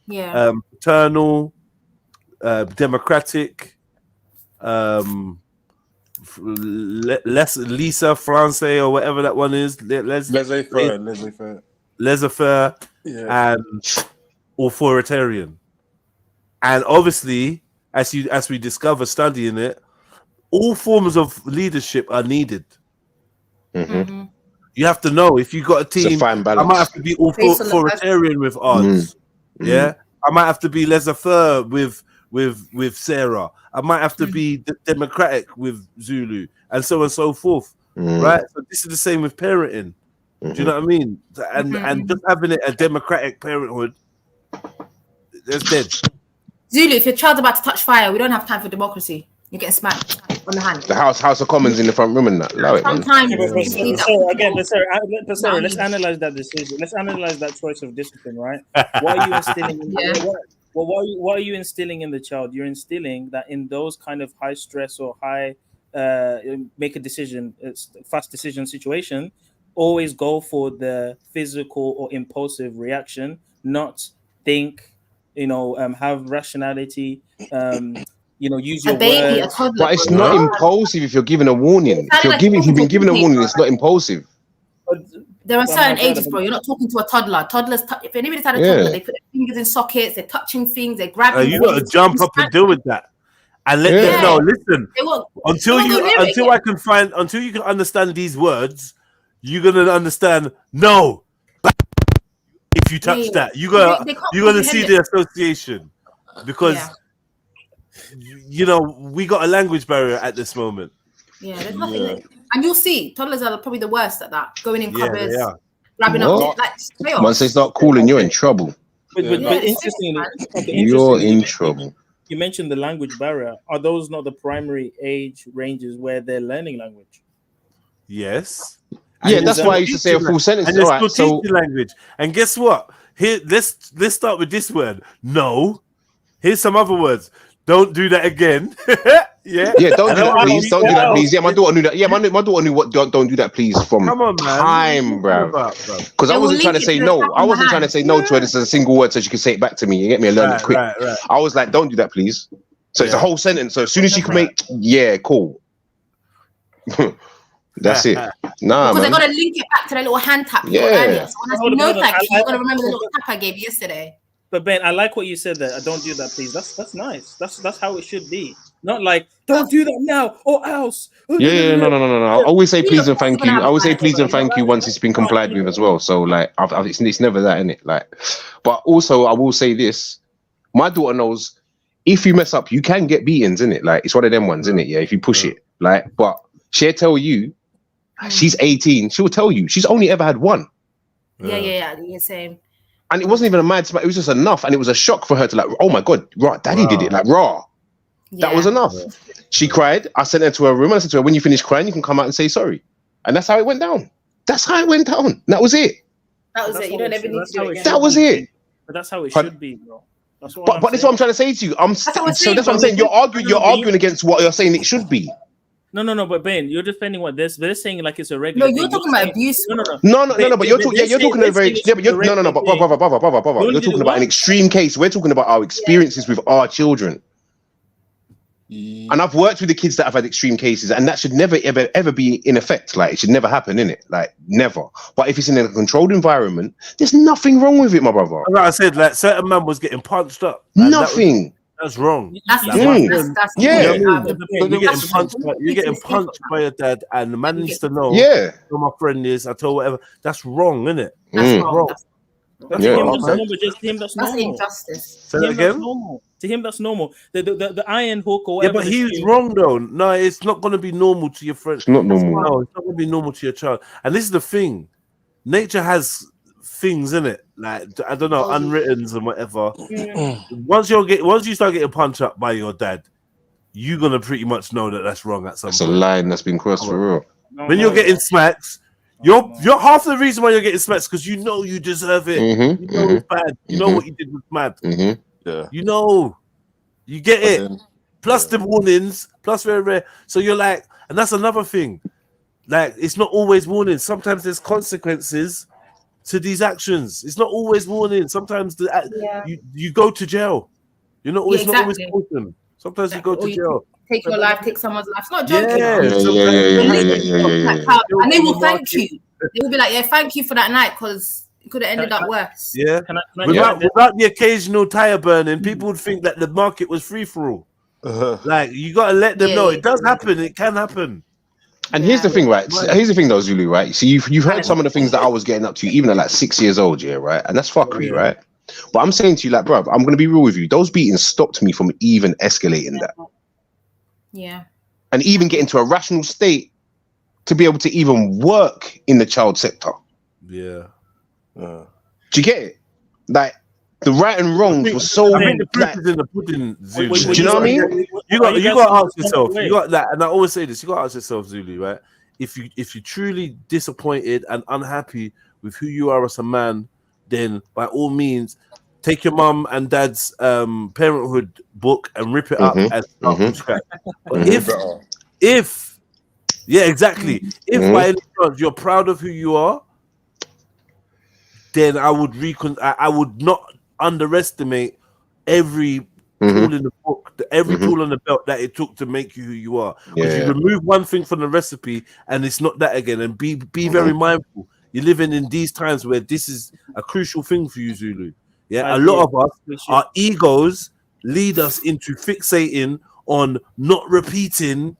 [SPEAKER 11] Yeah.
[SPEAKER 14] Paternal, democratic, Lisa Francais or whatever that one is. Laissez-faire, and authoritarian. And obviously, as we discover studying it, all forms of leadership are needed. You have to know if you got a team. I might have to be authoritarian with odds. Yeah, I might have to be laissez-faire with Sarah. I might have to be democratic with Zulu, and so on and so forth. Right. So this is the same with parenting. Do you know what I mean? And just having it a democratic parenthood, that's dead.
[SPEAKER 11] Zulu, if your child's about to touch fire, we don't have time for democracy. You're getting smacked on the hand.
[SPEAKER 9] The House of Commons in the front room and that. Allow it, man.
[SPEAKER 7] Let's analyze that decision. Let's analyze that choice of discipline, right? What are you instilling? What are you instilling in the child? You're instilling that in those kind of high stress or high make a decision, fast decision situation, always go for the physical or impulsive reaction, not think. Have rationality. Use your words.
[SPEAKER 9] But it's not impulsive if you're given a warning. If you've been given a warning, it's not impulsive.
[SPEAKER 11] There are certain ages, bro. You're not talking to a toddler. Toddlers, if anybody's had a toddler, they put their fingers in sockets, they're touching things, they're grabbing.
[SPEAKER 14] You got to jump up and deal with that, and let them know. Listen, until you can understand these words, you're gonna understand. No. If you touch that, you're gonna see the association, because we got a language barrier at this moment.
[SPEAKER 11] Yeah, there's nothing. And you'll see, toddlers are probably the worst at that. Going in cupboards, grabbing up,
[SPEAKER 9] once they start calling, you're in trouble.
[SPEAKER 7] But interestingly,
[SPEAKER 9] you're in trouble.
[SPEAKER 7] You mentioned the language barrier. Are those not the primary age ranges where they're learning language?
[SPEAKER 14] Yes.
[SPEAKER 9] Yeah, that's why I used to say a full sentence.
[SPEAKER 14] And right, so language. And guess what? Here, let's start with this word. No. Here's some other words. Don't do that again. Yeah,
[SPEAKER 9] don't do that, please. Don't do that, please. Yeah, my daughter knew that. Yeah, my daughter knew what don't do that, please, from time, bro. Because I wasn't trying to say no. I wasn't trying to say no to her. This is a single word so she could say it back to me. You get me? I learned it quick. Right. I was like, don't do that, please. So it's a whole sentence. So as soon as she can make, cool. That's it. Nah,
[SPEAKER 11] because they're gonna link it back to their little hand tap earlier. So when I say no thank you, you're gonna remember the little tap I gave you yesterday.
[SPEAKER 7] But Ben, I like what you said there. Don't do that, please. That's nice. That's how it should be. Not like don't do that now or else.
[SPEAKER 9] No. I always say please and thank you. I always say please and thank you once it's been complied with as well. So like, it's never that, innit? Like, but also I will say this: my daughter knows if you mess up, you can get beatings, innit? Like it's one of them ones, innit? Yeah, if you push it, like, but she'll tell you. She's 18. She'll tell you she's only ever had one.
[SPEAKER 11] Yeah. Same.
[SPEAKER 9] And it wasn't even a mad smack. It was just enough, and it was a shock for her to like, oh my god, right, daddy did it, like raw. That was enough. She cried. I sent her to her room. And I said to her, when you finish crying, you can come out and say sorry. And that's how it went down. That's how it went down. That was it.
[SPEAKER 11] That was it. You don't ever need to do it again.
[SPEAKER 9] That was it.
[SPEAKER 7] But that's how it
[SPEAKER 9] But-
[SPEAKER 7] should be, bro. That's what
[SPEAKER 9] But
[SPEAKER 7] I'm
[SPEAKER 9] this is
[SPEAKER 7] saying.
[SPEAKER 9] what I'm trying to say to you.
[SPEAKER 11] how it's
[SPEAKER 9] So
[SPEAKER 11] saying,
[SPEAKER 9] that's what I'm
[SPEAKER 11] bro.
[SPEAKER 9] saying. You're arguing against what you're saying it should be.
[SPEAKER 7] No, but Ben, you're defending what this. They're saying like it's a regular.
[SPEAKER 11] No, you're
[SPEAKER 7] thing.
[SPEAKER 11] talking about
[SPEAKER 7] saying-
[SPEAKER 11] abuse.
[SPEAKER 7] No.
[SPEAKER 9] No. But you're talking. Yeah, you're talking about very. Yeah, but you're, no. But brother. You're talking about an extreme case. We're talking about our experiences with our children. And I've worked with the kids that have had extreme cases, and that should never, ever be in effect. Like, it should never happen, innit? Like, never. But if it's in a controlled environment, there's nothing wrong with it, my brother.
[SPEAKER 14] Like I said, like certain man was getting punched up. and
[SPEAKER 9] Nothing.
[SPEAKER 14] That's wrong.
[SPEAKER 11] That's
[SPEAKER 9] yeah.
[SPEAKER 14] You're getting punched by your dad, and the man needs to know.
[SPEAKER 9] Yeah.
[SPEAKER 14] Who my friend is. I told whatever. That's wrong, isn't it?
[SPEAKER 11] That's wrong.
[SPEAKER 7] To him, that's normal, but just to him, that's normal.
[SPEAKER 11] Injustice.
[SPEAKER 14] Say
[SPEAKER 7] To
[SPEAKER 14] that
[SPEAKER 7] him, that's
[SPEAKER 14] again.
[SPEAKER 7] normal. To him, that's normal. The iron hook or
[SPEAKER 14] Yeah,
[SPEAKER 7] whatever.
[SPEAKER 14] but he's wrong though. No, it's not going to be normal to your friend.
[SPEAKER 9] It's not normal.
[SPEAKER 14] No, it's not going to be normal to your child. And this is the thing. Nature has things in it, like I don't know, unwrittens and whatever. Once you start getting punched up by your dad, you're gonna pretty much know that that's wrong at some
[SPEAKER 9] It's
[SPEAKER 14] point.
[SPEAKER 9] a line that's been crossed for real.
[SPEAKER 14] When you're getting smacks, you're half the reason why you're getting smacks because you know you deserve it. You know it's bad. You know what you did was mad.
[SPEAKER 8] Yeah.
[SPEAKER 14] You know, you get it. Plus the warnings, plus very rare. So you're like, and that's another thing. Like, it's not always warnings. Sometimes there's consequences to these actions. It's not always warning. Sometimes you go to jail. You're not always not always caution. Sometimes you go to jail.
[SPEAKER 11] Take your life, take someone's life. It's not joking.
[SPEAKER 9] Yeah.
[SPEAKER 11] And they will thank you. They will be like, yeah, thank you for that night because it could have ended up worse.
[SPEAKER 14] Yeah. Without the occasional tire burning, people would think that the market was free for all. Like, you got to let them know it does happen. It can happen.
[SPEAKER 9] And here's the thing, right? Here's the thing, though, Zulu, right? So you've heard some of the things that I was getting up to, even at like 6 years old, yeah, right? And that's fuckery, right? But I'm saying to you, like, bro, I'm gonna be real with you. Those beatings stopped me from even escalating that,
[SPEAKER 11] Yeah.
[SPEAKER 9] and even getting to a rational state to be able to even work in the child sector.
[SPEAKER 14] Yeah.
[SPEAKER 9] Do you get it? Like, the right and wrongs were so.
[SPEAKER 14] I think the proof is in the pudding, Zulu.
[SPEAKER 9] Do you know what I mean?
[SPEAKER 14] You got to ask yourself. You got that, and I always say this. You got to ask yourself, Zulu, right? If you're truly disappointed and unhappy with who you are as a man, then by all means, take your mum and dad's parenthood book and rip it up and start from scratch. But if yeah, exactly. If by any chance you're proud of who you are, then I would not underestimate every tool in the book, every tool on the belt that it took to make you who you are. Because you remove one thing from the recipe and it's not that again. And be very mindful. You're living in these times where this is a crucial thing for you, Zulu. Yeah, a lot of us, our egos lead us into fixating on not repeating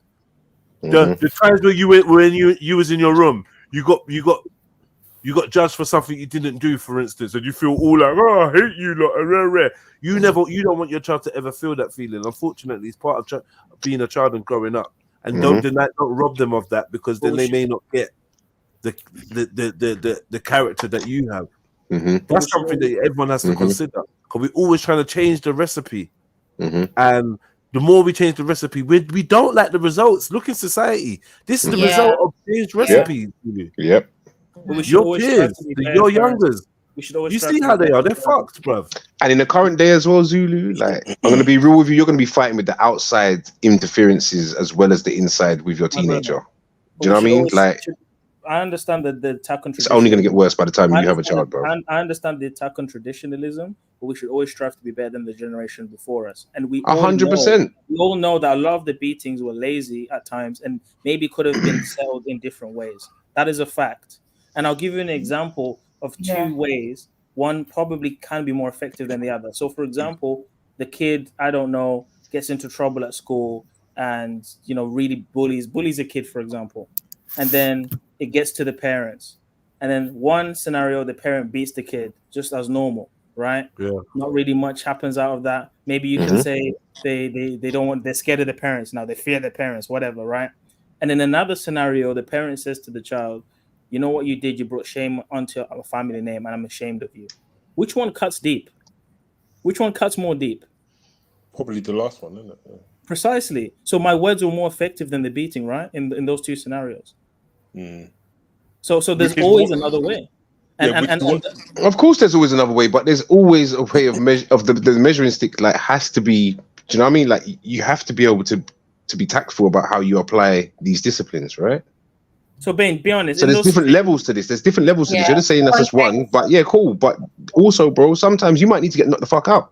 [SPEAKER 14] the times where you went when you was in your room. You got judged for something you didn't do, for instance, and you feel all like, oh, I hate you, like, you don't want your child to ever feel that feeling. Unfortunately, it's part of being a child and growing up. And don't rob them of that, because then they may not get the character that you have. That's something that everyone has to consider, because we're always trying to change the recipe, and the more we change the recipe, we don't like the results. Look in society. This is the result of changed recipes.
[SPEAKER 9] Yep.
[SPEAKER 14] Your kids, your youngers. You see how they are? They're fucked, bruv.
[SPEAKER 9] And in the current day as well, Zulu, like, I'm gonna be real with you. You're gonna be fighting with the outside interferences as well as the inside with your teenager. Do you know what I mean? Like,
[SPEAKER 7] I understand that the attack on
[SPEAKER 9] it's only going to get worse by the time you have a child, bro.
[SPEAKER 7] I understand the attack on traditionalism, but we should always strive to be better than the generation before us. And we
[SPEAKER 9] 100%.
[SPEAKER 7] We all know that a lot of the beatings were lazy at times and maybe could have been settled in different ways. That is a fact. And I'll give you an example of two ways. One probably can be more effective than the other. So, for example, the kid, I don't know, gets into trouble at school and, you know, really bullies a kid, for example. And then it gets to the parents. And then one scenario, the parent beats the kid just as normal, right?
[SPEAKER 14] Yeah.
[SPEAKER 7] Not really much happens out of that. Maybe you can say they don't want, they're scared of the parents now, they fear the parents, whatever, right? And in another scenario, the parent says to the child, you know what you did? You brought shame onto our family name and I'm ashamed of you. Which one cuts deep? Which one cuts more deep?
[SPEAKER 10] Probably the last one, isn't it? Yeah.
[SPEAKER 7] Precisely. So my words were more effective than the beating, right? In those two scenarios. So there's
[SPEAKER 10] Which is
[SPEAKER 7] always
[SPEAKER 10] what-
[SPEAKER 7] another way.
[SPEAKER 10] Yeah,
[SPEAKER 9] Of course, there's always another way, but there's always a way of measure of the measuring stick. Like has to be. Do you know what I mean? Like you have to be able to be tactful about how you apply these disciplines, right?
[SPEAKER 7] So Bane, be honest.
[SPEAKER 9] So there's different levels to this. There's different levels to this. You're just saying that's just one, but yeah, cool. But also, bro, sometimes you might need to get knocked the fuck out.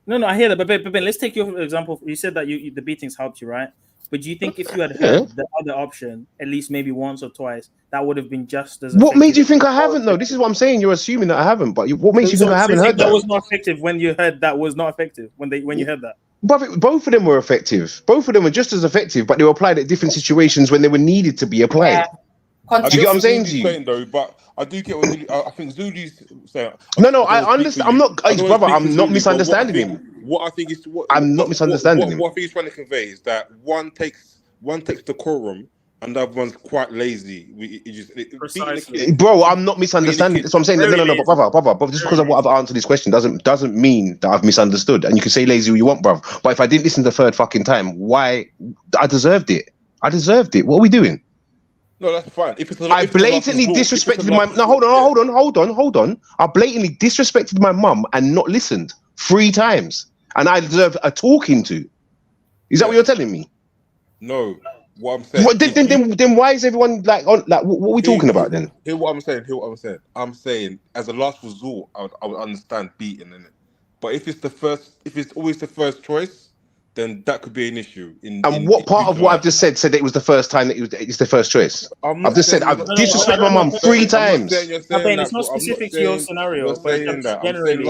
[SPEAKER 7] No, I hear that. But Ben, let's take your example. You said that the beatings helped you, right? But do you think if you had heard the other option at least maybe once or twice, that would have been just as?
[SPEAKER 9] What made you think I haven't though? This is what I'm saying. You're assuming that I haven't, but what makes you think I haven't heard that?
[SPEAKER 7] That was not effective when you heard that was not effective when you heard that.
[SPEAKER 9] But both of them were effective. Both of them were just as effective, but they were applied at different situations when they were needed to be applied. Do you get what I'm saying to you?
[SPEAKER 10] Though, but I do get what I think Zulu's saying.
[SPEAKER 9] No, I understand. I'm not, brother. I'm not misunderstanding him.
[SPEAKER 10] What I think is
[SPEAKER 9] I'm not misunderstanding him.
[SPEAKER 10] What I think he's trying to convey is that one takes decorum and the other one's quite lazy.
[SPEAKER 9] Bro, I'm not misunderstanding. That's what I'm saying. No, but brother. But just because of what I've answered this question doesn't mean that I've misunderstood. And you can say lazy all you want, bro. But if I didn't listen the third fucking time, why? I deserved it. What are we doing?
[SPEAKER 10] No, that's fine.
[SPEAKER 9] I blatantly disrespected my. No, hold on. I blatantly disrespected my mum and not listened 3 times, and I deserve a talking to. Is that what you're telling me?
[SPEAKER 10] No, what I'm saying.
[SPEAKER 9] Then why is everyone like on? Like, what are we talking about then?
[SPEAKER 10] Hear what I'm saying. I'm saying as a last resort, I would understand beating in it, but if it's always the first choice, then that could be an issue.
[SPEAKER 9] What part of what I've just said it was the first time that it's the first choice? I've just said I've disrespected my mum 3 times.
[SPEAKER 7] It's not specific to your scenario, but generally.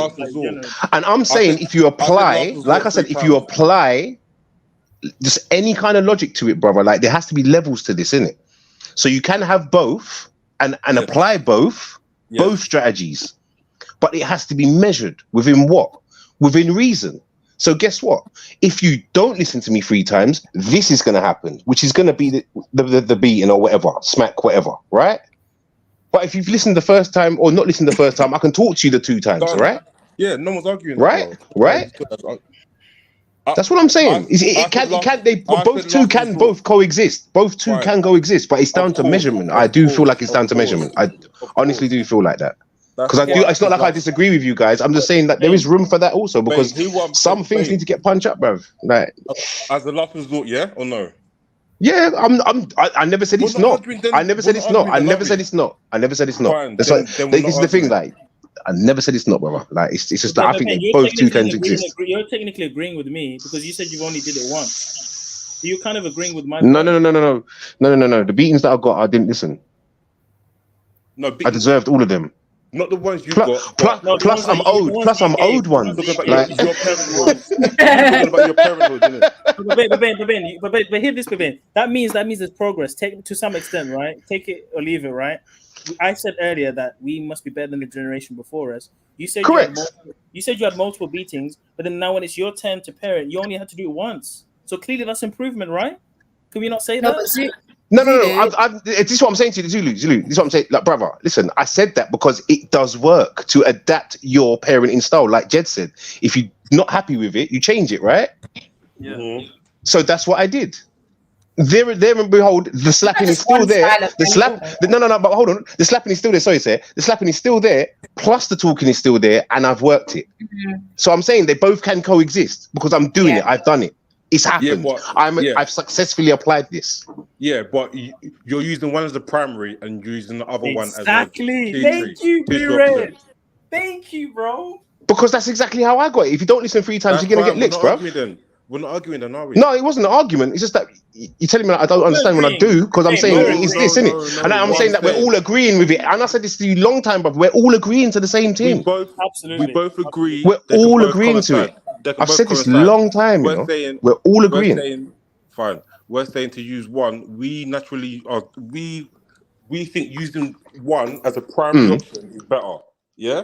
[SPEAKER 9] And I'm saying if you apply, like I said, if you apply just any kind of logic to it, brother, like there has to be levels to this, innit? So you can have both and apply both strategies, but it has to be measured within what? Within reason. So guess what? If you don't listen to me 3 times, this is going to happen, which is going to be the beating or whatever, smack, whatever, right? But if you've listened the first time or not listened the first time, I can talk to you the 2 times, right?
[SPEAKER 10] Yeah, no one's arguing.
[SPEAKER 9] Right? That's what I'm saying. Both two can coexist. Both two can coexist, but it's down to measurement. I do feel like it's down to measurement. I honestly do feel like that. Because it's not like I disagree with you guys. I'm just saying that there is room for that also, because some things need to get punched up, bruv. Like
[SPEAKER 10] as a last resort, yeah or no?
[SPEAKER 9] Yeah, I never said it's not. I never said it's not. I never said it's not. This is the thing, like I never said it's not, brother. Like it's just that I think that both two can exist.
[SPEAKER 7] You're technically agreeing with me because you said you've only did it once. So you're kind of agreeing with my.
[SPEAKER 9] No. The beatings that I got, I didn't listen.
[SPEAKER 10] No,
[SPEAKER 9] I deserved all of them.
[SPEAKER 10] Not the ones you got.
[SPEAKER 9] Plus, I'm owed. Plus, I'm owed one.
[SPEAKER 10] Your parenthood. Talking about your parenthood, isn't it?
[SPEAKER 7] But hear this, Ben. That means there's progress. Take to some extent, right? Take it or leave it, right? I said earlier that we must be better than the generation before us. You said
[SPEAKER 9] correct.
[SPEAKER 7] You said you had multiple beatings, but then now when it's your turn to parent, you only had to do it once. So clearly that's improvement, right? Can we not say that?
[SPEAKER 9] No. This is what I'm saying to you, Zulu. This is what I'm saying. Like, brother, listen, I said that because it does work to adapt your parenting style. Like Jed said, if you're not happy with it, you change it, right?
[SPEAKER 7] Yeah.
[SPEAKER 10] Mm-hmm.
[SPEAKER 9] So that's what I did. There and behold, the slapping is still there. But hold on. The slapping is still there. Sorry, sir. The slapping is still there, plus the talking is still there, and I've worked it. So I'm saying they both can coexist because I'm doing it. I've done it. It's happened. I've successfully applied this.
[SPEAKER 10] Yeah, but you're using one as the primary and you're using the other one as
[SPEAKER 7] exactly. Thank you, B-Red. Thank you, bro.
[SPEAKER 9] Because that's exactly how I got it. If you don't listen 3 times, you're gonna get licks, bro.
[SPEAKER 10] We're not arguing then, are we?
[SPEAKER 9] No, it wasn't an argument. It's just that you're telling me that I don't understand when I do, because I'm saying it's this, isn't it? And I'm saying that we're all agreeing with it. And I said this to you a long time, but we're all agreeing to the same thing.
[SPEAKER 10] We both agree.
[SPEAKER 9] We're all agreeing to it. I've said this long time. We're all agreeing.
[SPEAKER 10] Fine. We're saying to use one. We naturally are. We think using one as a primary option is better. Yeah.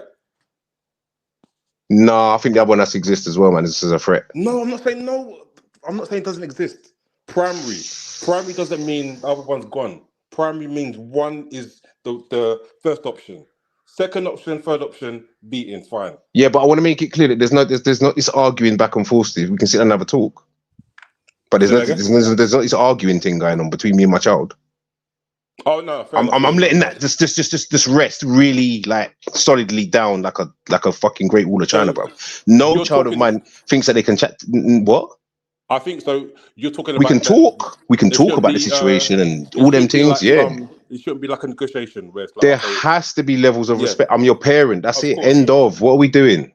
[SPEAKER 9] No, I think the other one has to exist as well, man. This is a threat.
[SPEAKER 10] No, I'm not saying no. I'm not saying it doesn't exist. Primary doesn't mean the other one's gone. Primary means one is the first option. Second option, third option, beating, fine.
[SPEAKER 9] Yeah, but I want to make it clear that there's not this arguing back and forth, Steve. We can sit and have a talk. But there's not this arguing thing going on between me and my child.
[SPEAKER 19] Oh no,
[SPEAKER 9] I'm letting that just rest really like solidly down like a fucking Great Wall of China, bro. No child of mine thinks that they can chat. What?
[SPEAKER 19] I think so. You're talking about
[SPEAKER 9] we can talk about the situation and all them things.
[SPEAKER 19] Like, it shouldn't be like a negotiation where it's like,
[SPEAKER 9] there has to be levels of respect. I'm your parent. That's it. End of. What are we doing?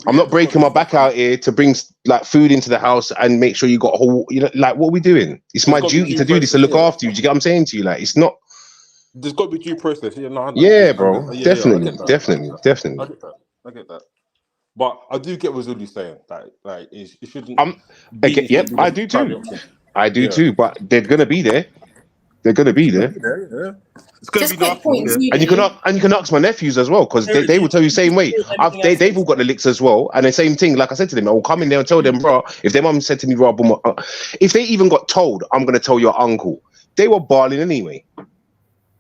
[SPEAKER 9] I'm not breaking my back out here to bring like food into the house and make sure you got a whole, like what are we doing? It's my duty to do this, to look after you. Do you get what I'm saying to you? Like, it's not.
[SPEAKER 19] There's got to be due process.
[SPEAKER 9] Yeah, bro. Definitely.
[SPEAKER 19] I get that. But I do get what Zuli's saying. Like it shouldn't.
[SPEAKER 9] I do too. I do too. But they're gonna be there. They're gonna be there.
[SPEAKER 19] Yeah. It's gonna be nasty.
[SPEAKER 9] And you can ask my nephews as well, because they will tell you the same way. They've all got the licks as well, and the same thing. Like I said to them, I will come in there and tell them, bro. If their mum said to me, bro, if they even got told, I'm gonna tell your uncle, they were barling anyway,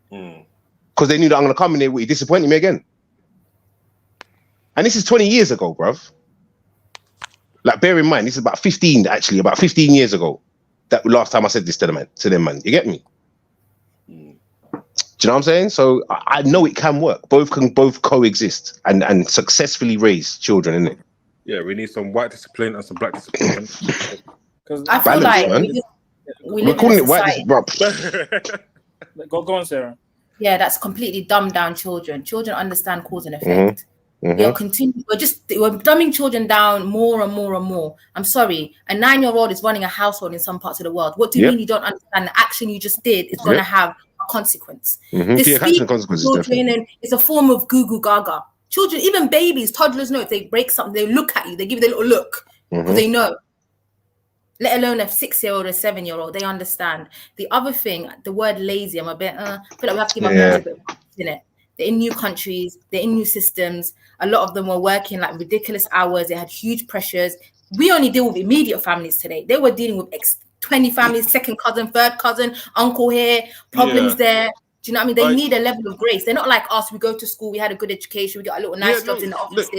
[SPEAKER 9] because they knew that I'm gonna come in there with you, disappointing me again. And this is 20 years ago, bruv. Like, bear in mind, this is about 15 years ago. That last time I said this to them, man. You get me? Do you know what I'm saying? So I know it can work. Both can coexist and successfully raise children, innit?
[SPEAKER 19] Yeah, we need some white discipline and some black discipline.
[SPEAKER 11] I feel like we're calling it white,
[SPEAKER 9] bro.
[SPEAKER 7] Go on, Sarah.
[SPEAKER 11] Yeah, that's completely dumbed down children. Children understand cause and effect. We're dumbing children down more and more and more. I'm sorry, a 9-year-old is running a household in some parts of the world. What do you mean you don't understand the action you just did is going to have a consequence? Children, it's a form of goo goo gaga. Children, even babies, toddlers know if they break something, they look at you, they give you the little look because they know. Let alone a 6-year-old or a 7-year-old, they understand. The other thing, the word lazy, I'm a bit, I feel like we have to give our parents a bit of in it. They're in new countries, they're in new systems. A lot of them were working like ridiculous hours. They had huge pressures. We only deal with immediate families today. They were dealing with 20 families, second cousin, third cousin, uncle here, problems there. Do you know what I mean? They need a level of grace. They're not like us. We go to school, we had a good education, we got a little nice jobs in the offices.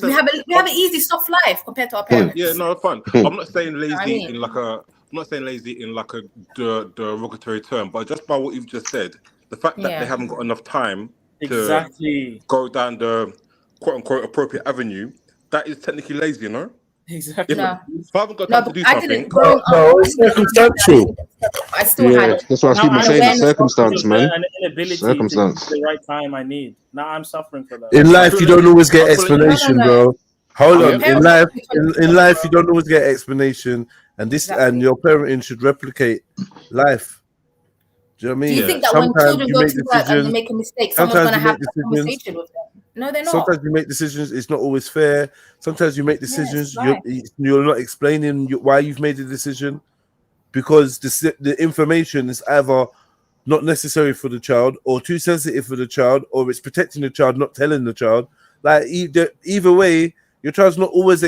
[SPEAKER 11] We have an easy, soft life compared to our parents.
[SPEAKER 19] Yeah, no, fun. I'm not saying lazy in like a derogatory term, but just by what you've just said, the fact that they haven't got enough time to go down the quote-unquote appropriate avenue, that is technically lazy, you know?
[SPEAKER 7] Exactly.
[SPEAKER 19] If I haven't got time to do something...
[SPEAKER 14] No, it's circumstantial.
[SPEAKER 11] I still had
[SPEAKER 9] that's what I was saying, circumstance, man.
[SPEAKER 7] An inability
[SPEAKER 9] Circumstance.
[SPEAKER 7] to the right time I need. Now I'm suffering for that.
[SPEAKER 14] In life, you don't always get explanation, bro. Hold on. In life, you don't always get explanation, and and your parenting should replicate life. Do you know what I mean?
[SPEAKER 11] Do you think that when children go to work and they make a mistake, someone's going to have a conversation with them? No, they're not.
[SPEAKER 14] Sometimes you make decisions. It's not always fair. Sometimes you make decisions. You're not explaining why you've made the decision, because the information is either not necessary for the child, or too sensitive for the child, or it's protecting the child, not telling the child. Like either way, your child's not always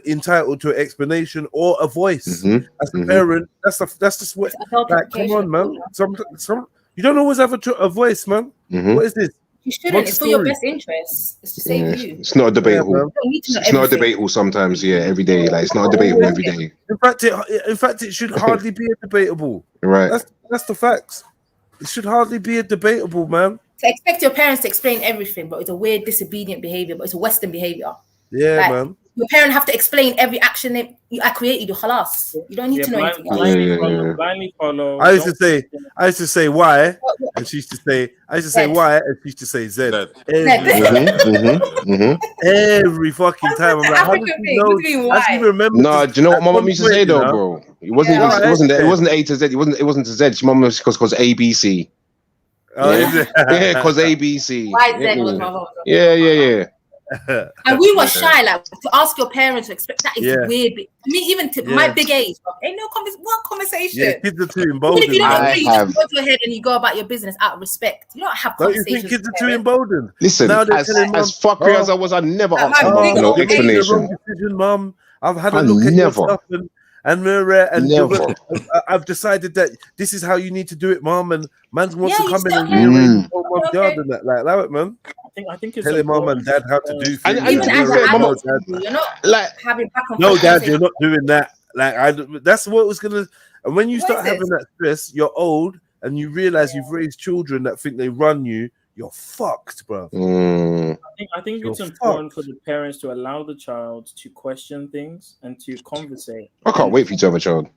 [SPEAKER 14] entitled to an explanation or a voice. As a parent, that's just what. Like, come on, man. Some you don't always have a voice, man. What is this?
[SPEAKER 11] You shouldn't. It's for your best interests. It's to save you.
[SPEAKER 9] It's not a debatable. It's not a debatable sometimes. Yeah, every day. Like, it's not a debatable every day.
[SPEAKER 14] In fact, it should hardly be a debatable.
[SPEAKER 9] Right.
[SPEAKER 14] That's the facts. It should hardly be a debatable, man.
[SPEAKER 11] To expect your parents to explain everything, but it's a weird, disobedient behavior. But it's a Western behavior.
[SPEAKER 14] Yeah,
[SPEAKER 11] like,
[SPEAKER 14] man.
[SPEAKER 11] Your parent have to explain every action I created. You halas. You don't need to know anything else.
[SPEAKER 7] Blindly follow.
[SPEAKER 14] I used to say why, and she used to say. I used to say why, and she used to say Z. Every fucking time. I'm like, how did you know? I even remember.
[SPEAKER 9] No, do you know what my mom used to say though, bro? It wasn't. It wasn't A to Z. It wasn't to Z. Mom was because ABC.
[SPEAKER 14] Oh, yeah,
[SPEAKER 9] because ABC.
[SPEAKER 11] Why Z was my mom?
[SPEAKER 9] Yeah.
[SPEAKER 11] And we were shy, like to ask your parents to expect that is weird. I mean, even to my big age, ain't no conversation.
[SPEAKER 14] Yeah, kids are too emboldened.
[SPEAKER 11] Even if you don't agree, you just go ahead and you go about your business out of respect. You don't have conversations.
[SPEAKER 14] Don't you think kids are too emboldened?
[SPEAKER 9] Listen, as fuckery as I was, I never asked for no explanation.
[SPEAKER 14] Mom, I've had a look at your stuff and I've decided that this is how you need to do it, Mom. And man wants to come in and rearrange the whole mom's yard and that. Like, allow it, man.
[SPEAKER 7] I think it's
[SPEAKER 14] telling mom and dad how to do things.
[SPEAKER 11] And even as an adult, you're not like having back and
[SPEAKER 14] no, dad, you're not doing that. Like, that's what was gonna. And when you start having that stress, you're old and you realize you've raised children that think they run you, you're fucked, bro.
[SPEAKER 7] I think it's important for the parents to allow the child to question things and to conversate.
[SPEAKER 9] I can't wait for you to have a child.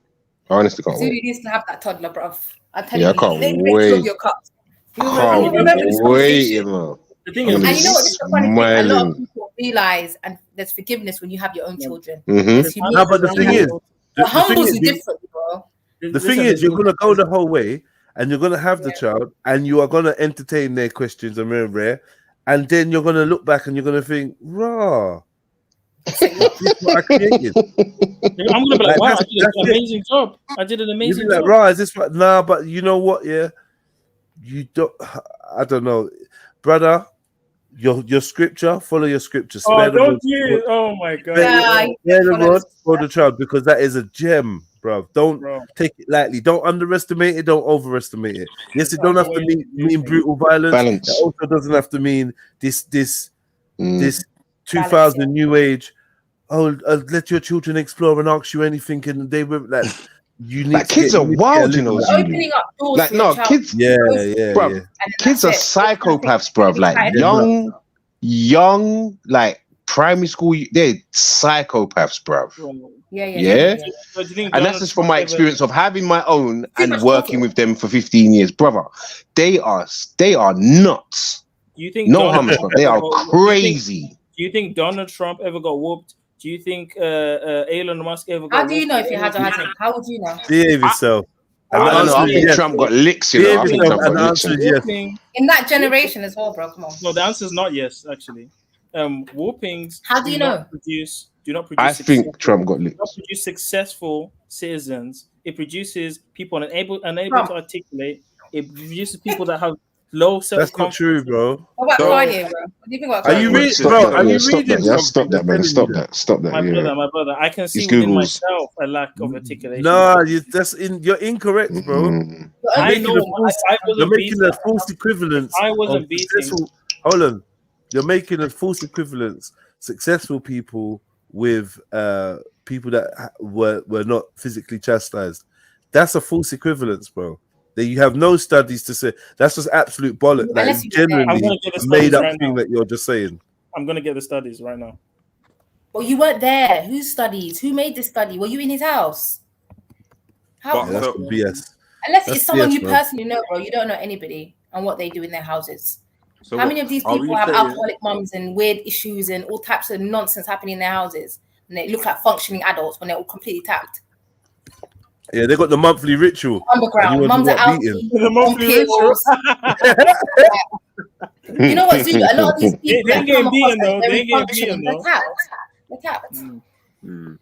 [SPEAKER 9] I honestly can't
[SPEAKER 11] Zulu
[SPEAKER 9] wait.
[SPEAKER 11] needs to have that toddler, bruv. I'm
[SPEAKER 9] Yeah,
[SPEAKER 11] telling
[SPEAKER 9] I
[SPEAKER 11] you,
[SPEAKER 9] can't
[SPEAKER 11] let
[SPEAKER 9] wait.
[SPEAKER 11] your cups.
[SPEAKER 9] Can't
[SPEAKER 11] remember this
[SPEAKER 9] wait,
[SPEAKER 11] conversation.
[SPEAKER 9] you know.
[SPEAKER 7] The thing
[SPEAKER 11] And
[SPEAKER 7] is,
[SPEAKER 11] you know what? This is the funny thing. A lot of
[SPEAKER 9] Smiling.
[SPEAKER 11] people realize, and there's forgiveness when you have your own children.
[SPEAKER 9] Mhm.
[SPEAKER 11] There's
[SPEAKER 14] No,
[SPEAKER 11] humility
[SPEAKER 14] but the
[SPEAKER 11] when
[SPEAKER 14] thing
[SPEAKER 11] you have
[SPEAKER 14] is,
[SPEAKER 11] your-
[SPEAKER 14] the
[SPEAKER 11] It humbles
[SPEAKER 14] thing
[SPEAKER 11] you
[SPEAKER 14] is,
[SPEAKER 11] differently, bro.
[SPEAKER 14] the thing is, you're gonna go the whole way, and you're gonna have the child, and you are gonna entertain their questions and rare, and then you're gonna look back and you're gonna think, "Raw, this is what I created."
[SPEAKER 7] I'm gonna be like, wow, I did
[SPEAKER 14] that's
[SPEAKER 7] an
[SPEAKER 14] it.
[SPEAKER 7] amazing job. I did an
[SPEAKER 14] You'd
[SPEAKER 7] amazing
[SPEAKER 14] be like,
[SPEAKER 7] job.
[SPEAKER 14] "Raw, is this what?" Nah, but you know what? Yeah, you don't. I don't know, brother. Your scripture, follow your scripture.
[SPEAKER 7] Oh,
[SPEAKER 14] Spare the
[SPEAKER 7] don't
[SPEAKER 14] rod.
[SPEAKER 7] you? Oh my god.
[SPEAKER 14] Spare the rod for the child, because that is a gem, bro. Don't take it lightly. Don't underestimate it. Don't overestimate it. Yes, it don't have to mean brutal violence.
[SPEAKER 9] Balance.
[SPEAKER 14] It also doesn't have to mean this 2000 new age. Oh, let your children explore and ask you anything, and they were like, you need.
[SPEAKER 9] Like, kids are wild, you know. Zulu.
[SPEAKER 11] Opening up doors
[SPEAKER 9] Like,
[SPEAKER 11] for your
[SPEAKER 9] no,
[SPEAKER 11] child.
[SPEAKER 9] kids.
[SPEAKER 14] Yeah.
[SPEAKER 9] Kids are psychopaths, bruv. Like young, like primary school. They're psychopaths, bruv. Yeah. And that's just from my experience of having my own and working with them for 15 years, brother. They are nuts.
[SPEAKER 7] Do you think
[SPEAKER 9] No
[SPEAKER 7] Donald
[SPEAKER 9] harm,
[SPEAKER 7] Trump
[SPEAKER 9] they are
[SPEAKER 7] ever got-
[SPEAKER 9] crazy.
[SPEAKER 7] Do you think Donald Trump ever got whooped? Do you think Elon Musk ever got
[SPEAKER 11] How do you
[SPEAKER 7] whooped?
[SPEAKER 11] know if you had or hasn't? How would you know?
[SPEAKER 14] Behave yourself.
[SPEAKER 9] I don't know. I think Trump got licks, you know. I think Trump got licks.
[SPEAKER 11] In that generation as well, bro. Come on.
[SPEAKER 7] No, the answer is not yes, actually. Whoopings.
[SPEAKER 11] How do you know?
[SPEAKER 7] Do not produce.
[SPEAKER 9] I think Trump got licks.
[SPEAKER 7] Do not produce successful citizens. It produces people unable
[SPEAKER 11] Trump.
[SPEAKER 7] to articulate. It produces people that have low self.
[SPEAKER 14] That's not true, bro.
[SPEAKER 11] What about Kanye, bro? What do you think about
[SPEAKER 14] Are you
[SPEAKER 11] Kanye?
[SPEAKER 14] reading,
[SPEAKER 9] Stop
[SPEAKER 14] bro?
[SPEAKER 9] that,
[SPEAKER 14] Are
[SPEAKER 9] yeah,
[SPEAKER 14] you
[SPEAKER 9] stop
[SPEAKER 14] reading?
[SPEAKER 9] that, yeah, stop that, man. Stop that. Stop that.
[SPEAKER 7] My brother, I can see within myself a lack of articulation.
[SPEAKER 14] No, you're incorrect, bro.
[SPEAKER 7] I
[SPEAKER 14] You're making
[SPEAKER 7] know.
[SPEAKER 14] a false-
[SPEAKER 7] I
[SPEAKER 14] you're
[SPEAKER 7] wasn't
[SPEAKER 14] making
[SPEAKER 7] beating.
[SPEAKER 14] a false equivalence.
[SPEAKER 7] I wasn't
[SPEAKER 14] of
[SPEAKER 7] beating.
[SPEAKER 14] successful- Hold on, you're making a false equivalence. Successful people with people that were not physically chastised. That's a false equivalence, bro. That you have no studies to say. That's just absolute bollock. That
[SPEAKER 11] Unless
[SPEAKER 14] is
[SPEAKER 11] you were there.
[SPEAKER 7] I'm
[SPEAKER 14] genuinely
[SPEAKER 7] gonna get the
[SPEAKER 14] a made
[SPEAKER 7] studies
[SPEAKER 14] up
[SPEAKER 7] right
[SPEAKER 14] thing
[SPEAKER 7] now.
[SPEAKER 14] that you're just saying.
[SPEAKER 7] I'm gonna get the studies right now.
[SPEAKER 11] Well, you weren't there. Who studies? Who made this study? Were you in his house? How?
[SPEAKER 14] Yeah, that's some BS.
[SPEAKER 11] Unless
[SPEAKER 14] That's
[SPEAKER 11] it's someone
[SPEAKER 14] BS,
[SPEAKER 11] you
[SPEAKER 14] bro.
[SPEAKER 11] personally know, bro. You don't know anybody and what they do in their houses.
[SPEAKER 19] So
[SPEAKER 11] How
[SPEAKER 19] what-
[SPEAKER 11] many of these
[SPEAKER 19] are
[SPEAKER 11] people
[SPEAKER 19] we
[SPEAKER 11] have
[SPEAKER 19] saying-
[SPEAKER 11] alcoholic mums and weird issues and all types of nonsense happening in their houses? And they look like functioning adults when they're all completely tapped.
[SPEAKER 14] Yeah, they got the monthly ritual.
[SPEAKER 11] Underground.
[SPEAKER 14] And you
[SPEAKER 11] Mums
[SPEAKER 14] want
[SPEAKER 11] are
[SPEAKER 14] to
[SPEAKER 11] out
[SPEAKER 14] get beaten.
[SPEAKER 7] The monthly
[SPEAKER 11] pills. You know what, Zulu? A lot of these people
[SPEAKER 7] They
[SPEAKER 11] that
[SPEAKER 7] ain't getting
[SPEAKER 11] come across
[SPEAKER 7] beaten,
[SPEAKER 11] as
[SPEAKER 7] though. They
[SPEAKER 11] very
[SPEAKER 7] ain't getting
[SPEAKER 11] functioning,
[SPEAKER 7] beaten,
[SPEAKER 11] they're
[SPEAKER 7] though.
[SPEAKER 11] tapped. They're tapped.
[SPEAKER 19] Mm.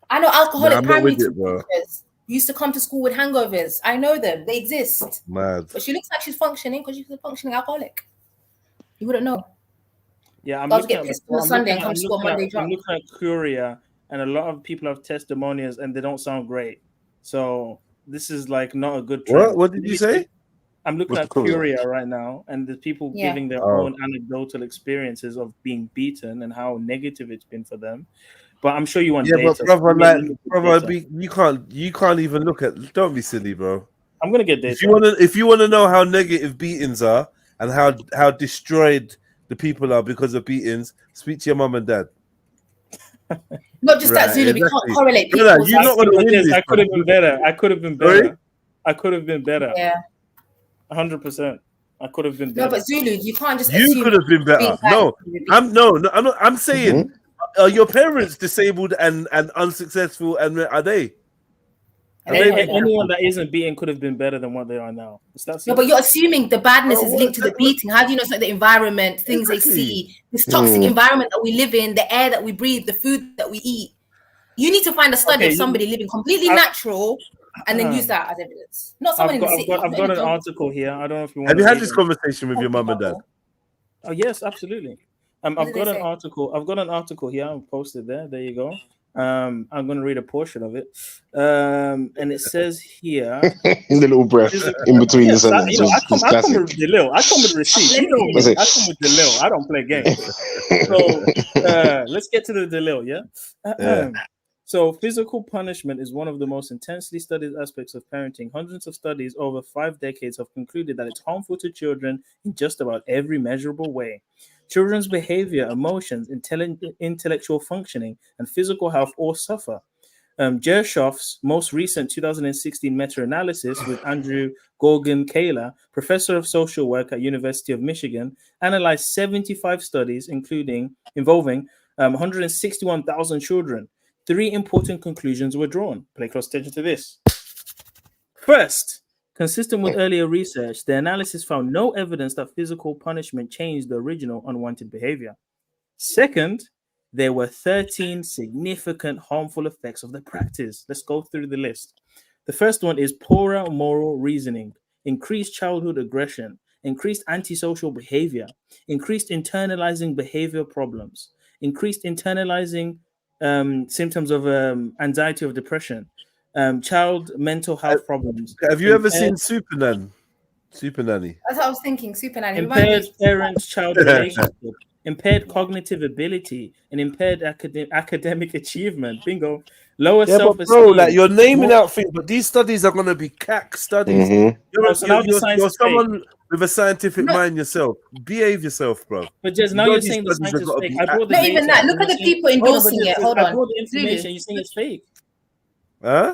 [SPEAKER 11] I know alcoholic
[SPEAKER 14] Nah, I'm not
[SPEAKER 11] primary
[SPEAKER 14] with it,
[SPEAKER 11] two
[SPEAKER 14] bro.
[SPEAKER 11] teachers who used to come to school with hangovers. I know them. They exist.
[SPEAKER 14] Mad.
[SPEAKER 11] But she looks like she's functioning because she's a functioning alcoholic. You wouldn't know.
[SPEAKER 7] Yeah, I'm
[SPEAKER 11] Guys
[SPEAKER 7] looking
[SPEAKER 11] get
[SPEAKER 7] at
[SPEAKER 11] pissed on a Sunday and come to school on Monday
[SPEAKER 7] I'm
[SPEAKER 11] drunk.
[SPEAKER 7] looking at Curia, and a lot of people have testimonials, and they don't sound great. So this is like not a good trend.
[SPEAKER 14] What did you say?
[SPEAKER 7] I'm looking
[SPEAKER 14] What's
[SPEAKER 7] at
[SPEAKER 14] the Curia?
[SPEAKER 7] Curia right now, and the people
[SPEAKER 11] Yeah.
[SPEAKER 7] giving their
[SPEAKER 14] Oh.
[SPEAKER 7] own anecdotal experiences of being beaten and how negative it's been for them. But I'm sure you want
[SPEAKER 14] Yeah,
[SPEAKER 7] data.
[SPEAKER 14] but
[SPEAKER 7] so
[SPEAKER 14] brother,
[SPEAKER 7] let me
[SPEAKER 14] like,
[SPEAKER 7] look at
[SPEAKER 14] brother,
[SPEAKER 7] data.
[SPEAKER 14] you can't even look at. Don't be silly, bro.
[SPEAKER 7] I'm gonna get data.
[SPEAKER 14] If you wanna know how negative beatings are and how destroyed the people are because of beatings, speak to your mum and dad.
[SPEAKER 11] Not just that,
[SPEAKER 14] Right,
[SPEAKER 11] Zulu. We
[SPEAKER 14] exactly.
[SPEAKER 11] can't correlate
[SPEAKER 14] Brother,
[SPEAKER 11] people's
[SPEAKER 14] you're not gonna win this.
[SPEAKER 7] I could have been better. I could have been
[SPEAKER 14] Sorry?
[SPEAKER 7] better. I could have been better.
[SPEAKER 11] Yeah.
[SPEAKER 7] 100%. I could have been
[SPEAKER 11] No,
[SPEAKER 7] better.
[SPEAKER 11] but Zulu, you can't just
[SPEAKER 14] You
[SPEAKER 11] assume
[SPEAKER 14] could have been better.
[SPEAKER 11] being bad
[SPEAKER 14] No,
[SPEAKER 11] is gonna be-
[SPEAKER 14] I'm not. I'm saying, are your parents disabled and unsuccessful? And are they? Are they?
[SPEAKER 7] Anyone that isn't beaten could have been better than what they are now. It's that
[SPEAKER 11] No,
[SPEAKER 7] simple.
[SPEAKER 11] but you're assuming the badness
[SPEAKER 14] Bro,
[SPEAKER 11] is
[SPEAKER 14] what
[SPEAKER 11] linked to the beating. How do you know it's not the environment, things they
[SPEAKER 14] Exactly.
[SPEAKER 11] see, this toxic environment that we live in, the air that we breathe, the food that we eat? You need to find a study
[SPEAKER 7] Okay,
[SPEAKER 11] of somebody living completely natural and then use that as evidence. Not someone in the city.
[SPEAKER 7] I've
[SPEAKER 11] not
[SPEAKER 7] got
[SPEAKER 11] in
[SPEAKER 7] an
[SPEAKER 11] the
[SPEAKER 7] article here. I don't know if you want
[SPEAKER 14] Have
[SPEAKER 7] to
[SPEAKER 14] you had
[SPEAKER 7] read
[SPEAKER 14] this
[SPEAKER 7] it.
[SPEAKER 14] conversation with your mum and dad?
[SPEAKER 7] Oh yes, absolutely. I've
[SPEAKER 11] did
[SPEAKER 7] got
[SPEAKER 11] they
[SPEAKER 7] an
[SPEAKER 11] say?
[SPEAKER 7] article. I've got an article here. I've posted there. There you go. I'm going to read a portion of it. And it says here.
[SPEAKER 9] The little breath in between the
[SPEAKER 7] Yes,
[SPEAKER 9] sentences.
[SPEAKER 7] I come
[SPEAKER 9] classic.
[SPEAKER 7] with the lil. I come with receipts. You know
[SPEAKER 9] That's
[SPEAKER 7] me.
[SPEAKER 9] it.
[SPEAKER 7] I come with the lil. I don't play games. So let's get to the lil. Yeah.
[SPEAKER 14] Yeah.
[SPEAKER 7] So physical punishment is one of the most intensely studied aspects of parenting. Hundreds of studies over 5 decades have concluded that it's harmful to children in just about every measurable way. Children's behavior, emotions, intellectual functioning, and physical health all suffer. Gershoff's most recent 2016 meta-analysis with Andrew Gorgon-Kaler, professor of social work at University of Michigan, analyzed 75 studies involving 161,000 children. 3 important conclusions were drawn. Pay close attention to this. First, consistent with earlier research, the analysis found no evidence that physical punishment changed the original unwanted behavior. Second, there were 13 significant harmful effects of the practice. Let's go through the list. The first one is poorer moral reasoning, increased childhood aggression, increased antisocial behavior, increased internalizing behavior problems, increased internalizing symptoms of anxiety or depression, child mental health problems.
[SPEAKER 14] Have you ever seen Super Nanny?
[SPEAKER 11] That's what I was thinking. Super Nanny.
[SPEAKER 7] Impaired parent-child relationship, impaired cognitive ability, and impaired academic achievement. Bingo. Lower
[SPEAKER 14] Yeah, but
[SPEAKER 7] self-esteem.
[SPEAKER 14] bro, like you're naming out things, but these studies are gonna be cack studies. You're someone with a scientific mind yourself. Behave yourself, bro.
[SPEAKER 7] But just now you're saying the science is fake. I brought the
[SPEAKER 11] Not even that. Look at the people endorsing it. Hold on.
[SPEAKER 7] I brought the information. You're saying it's fake.
[SPEAKER 14] Huh?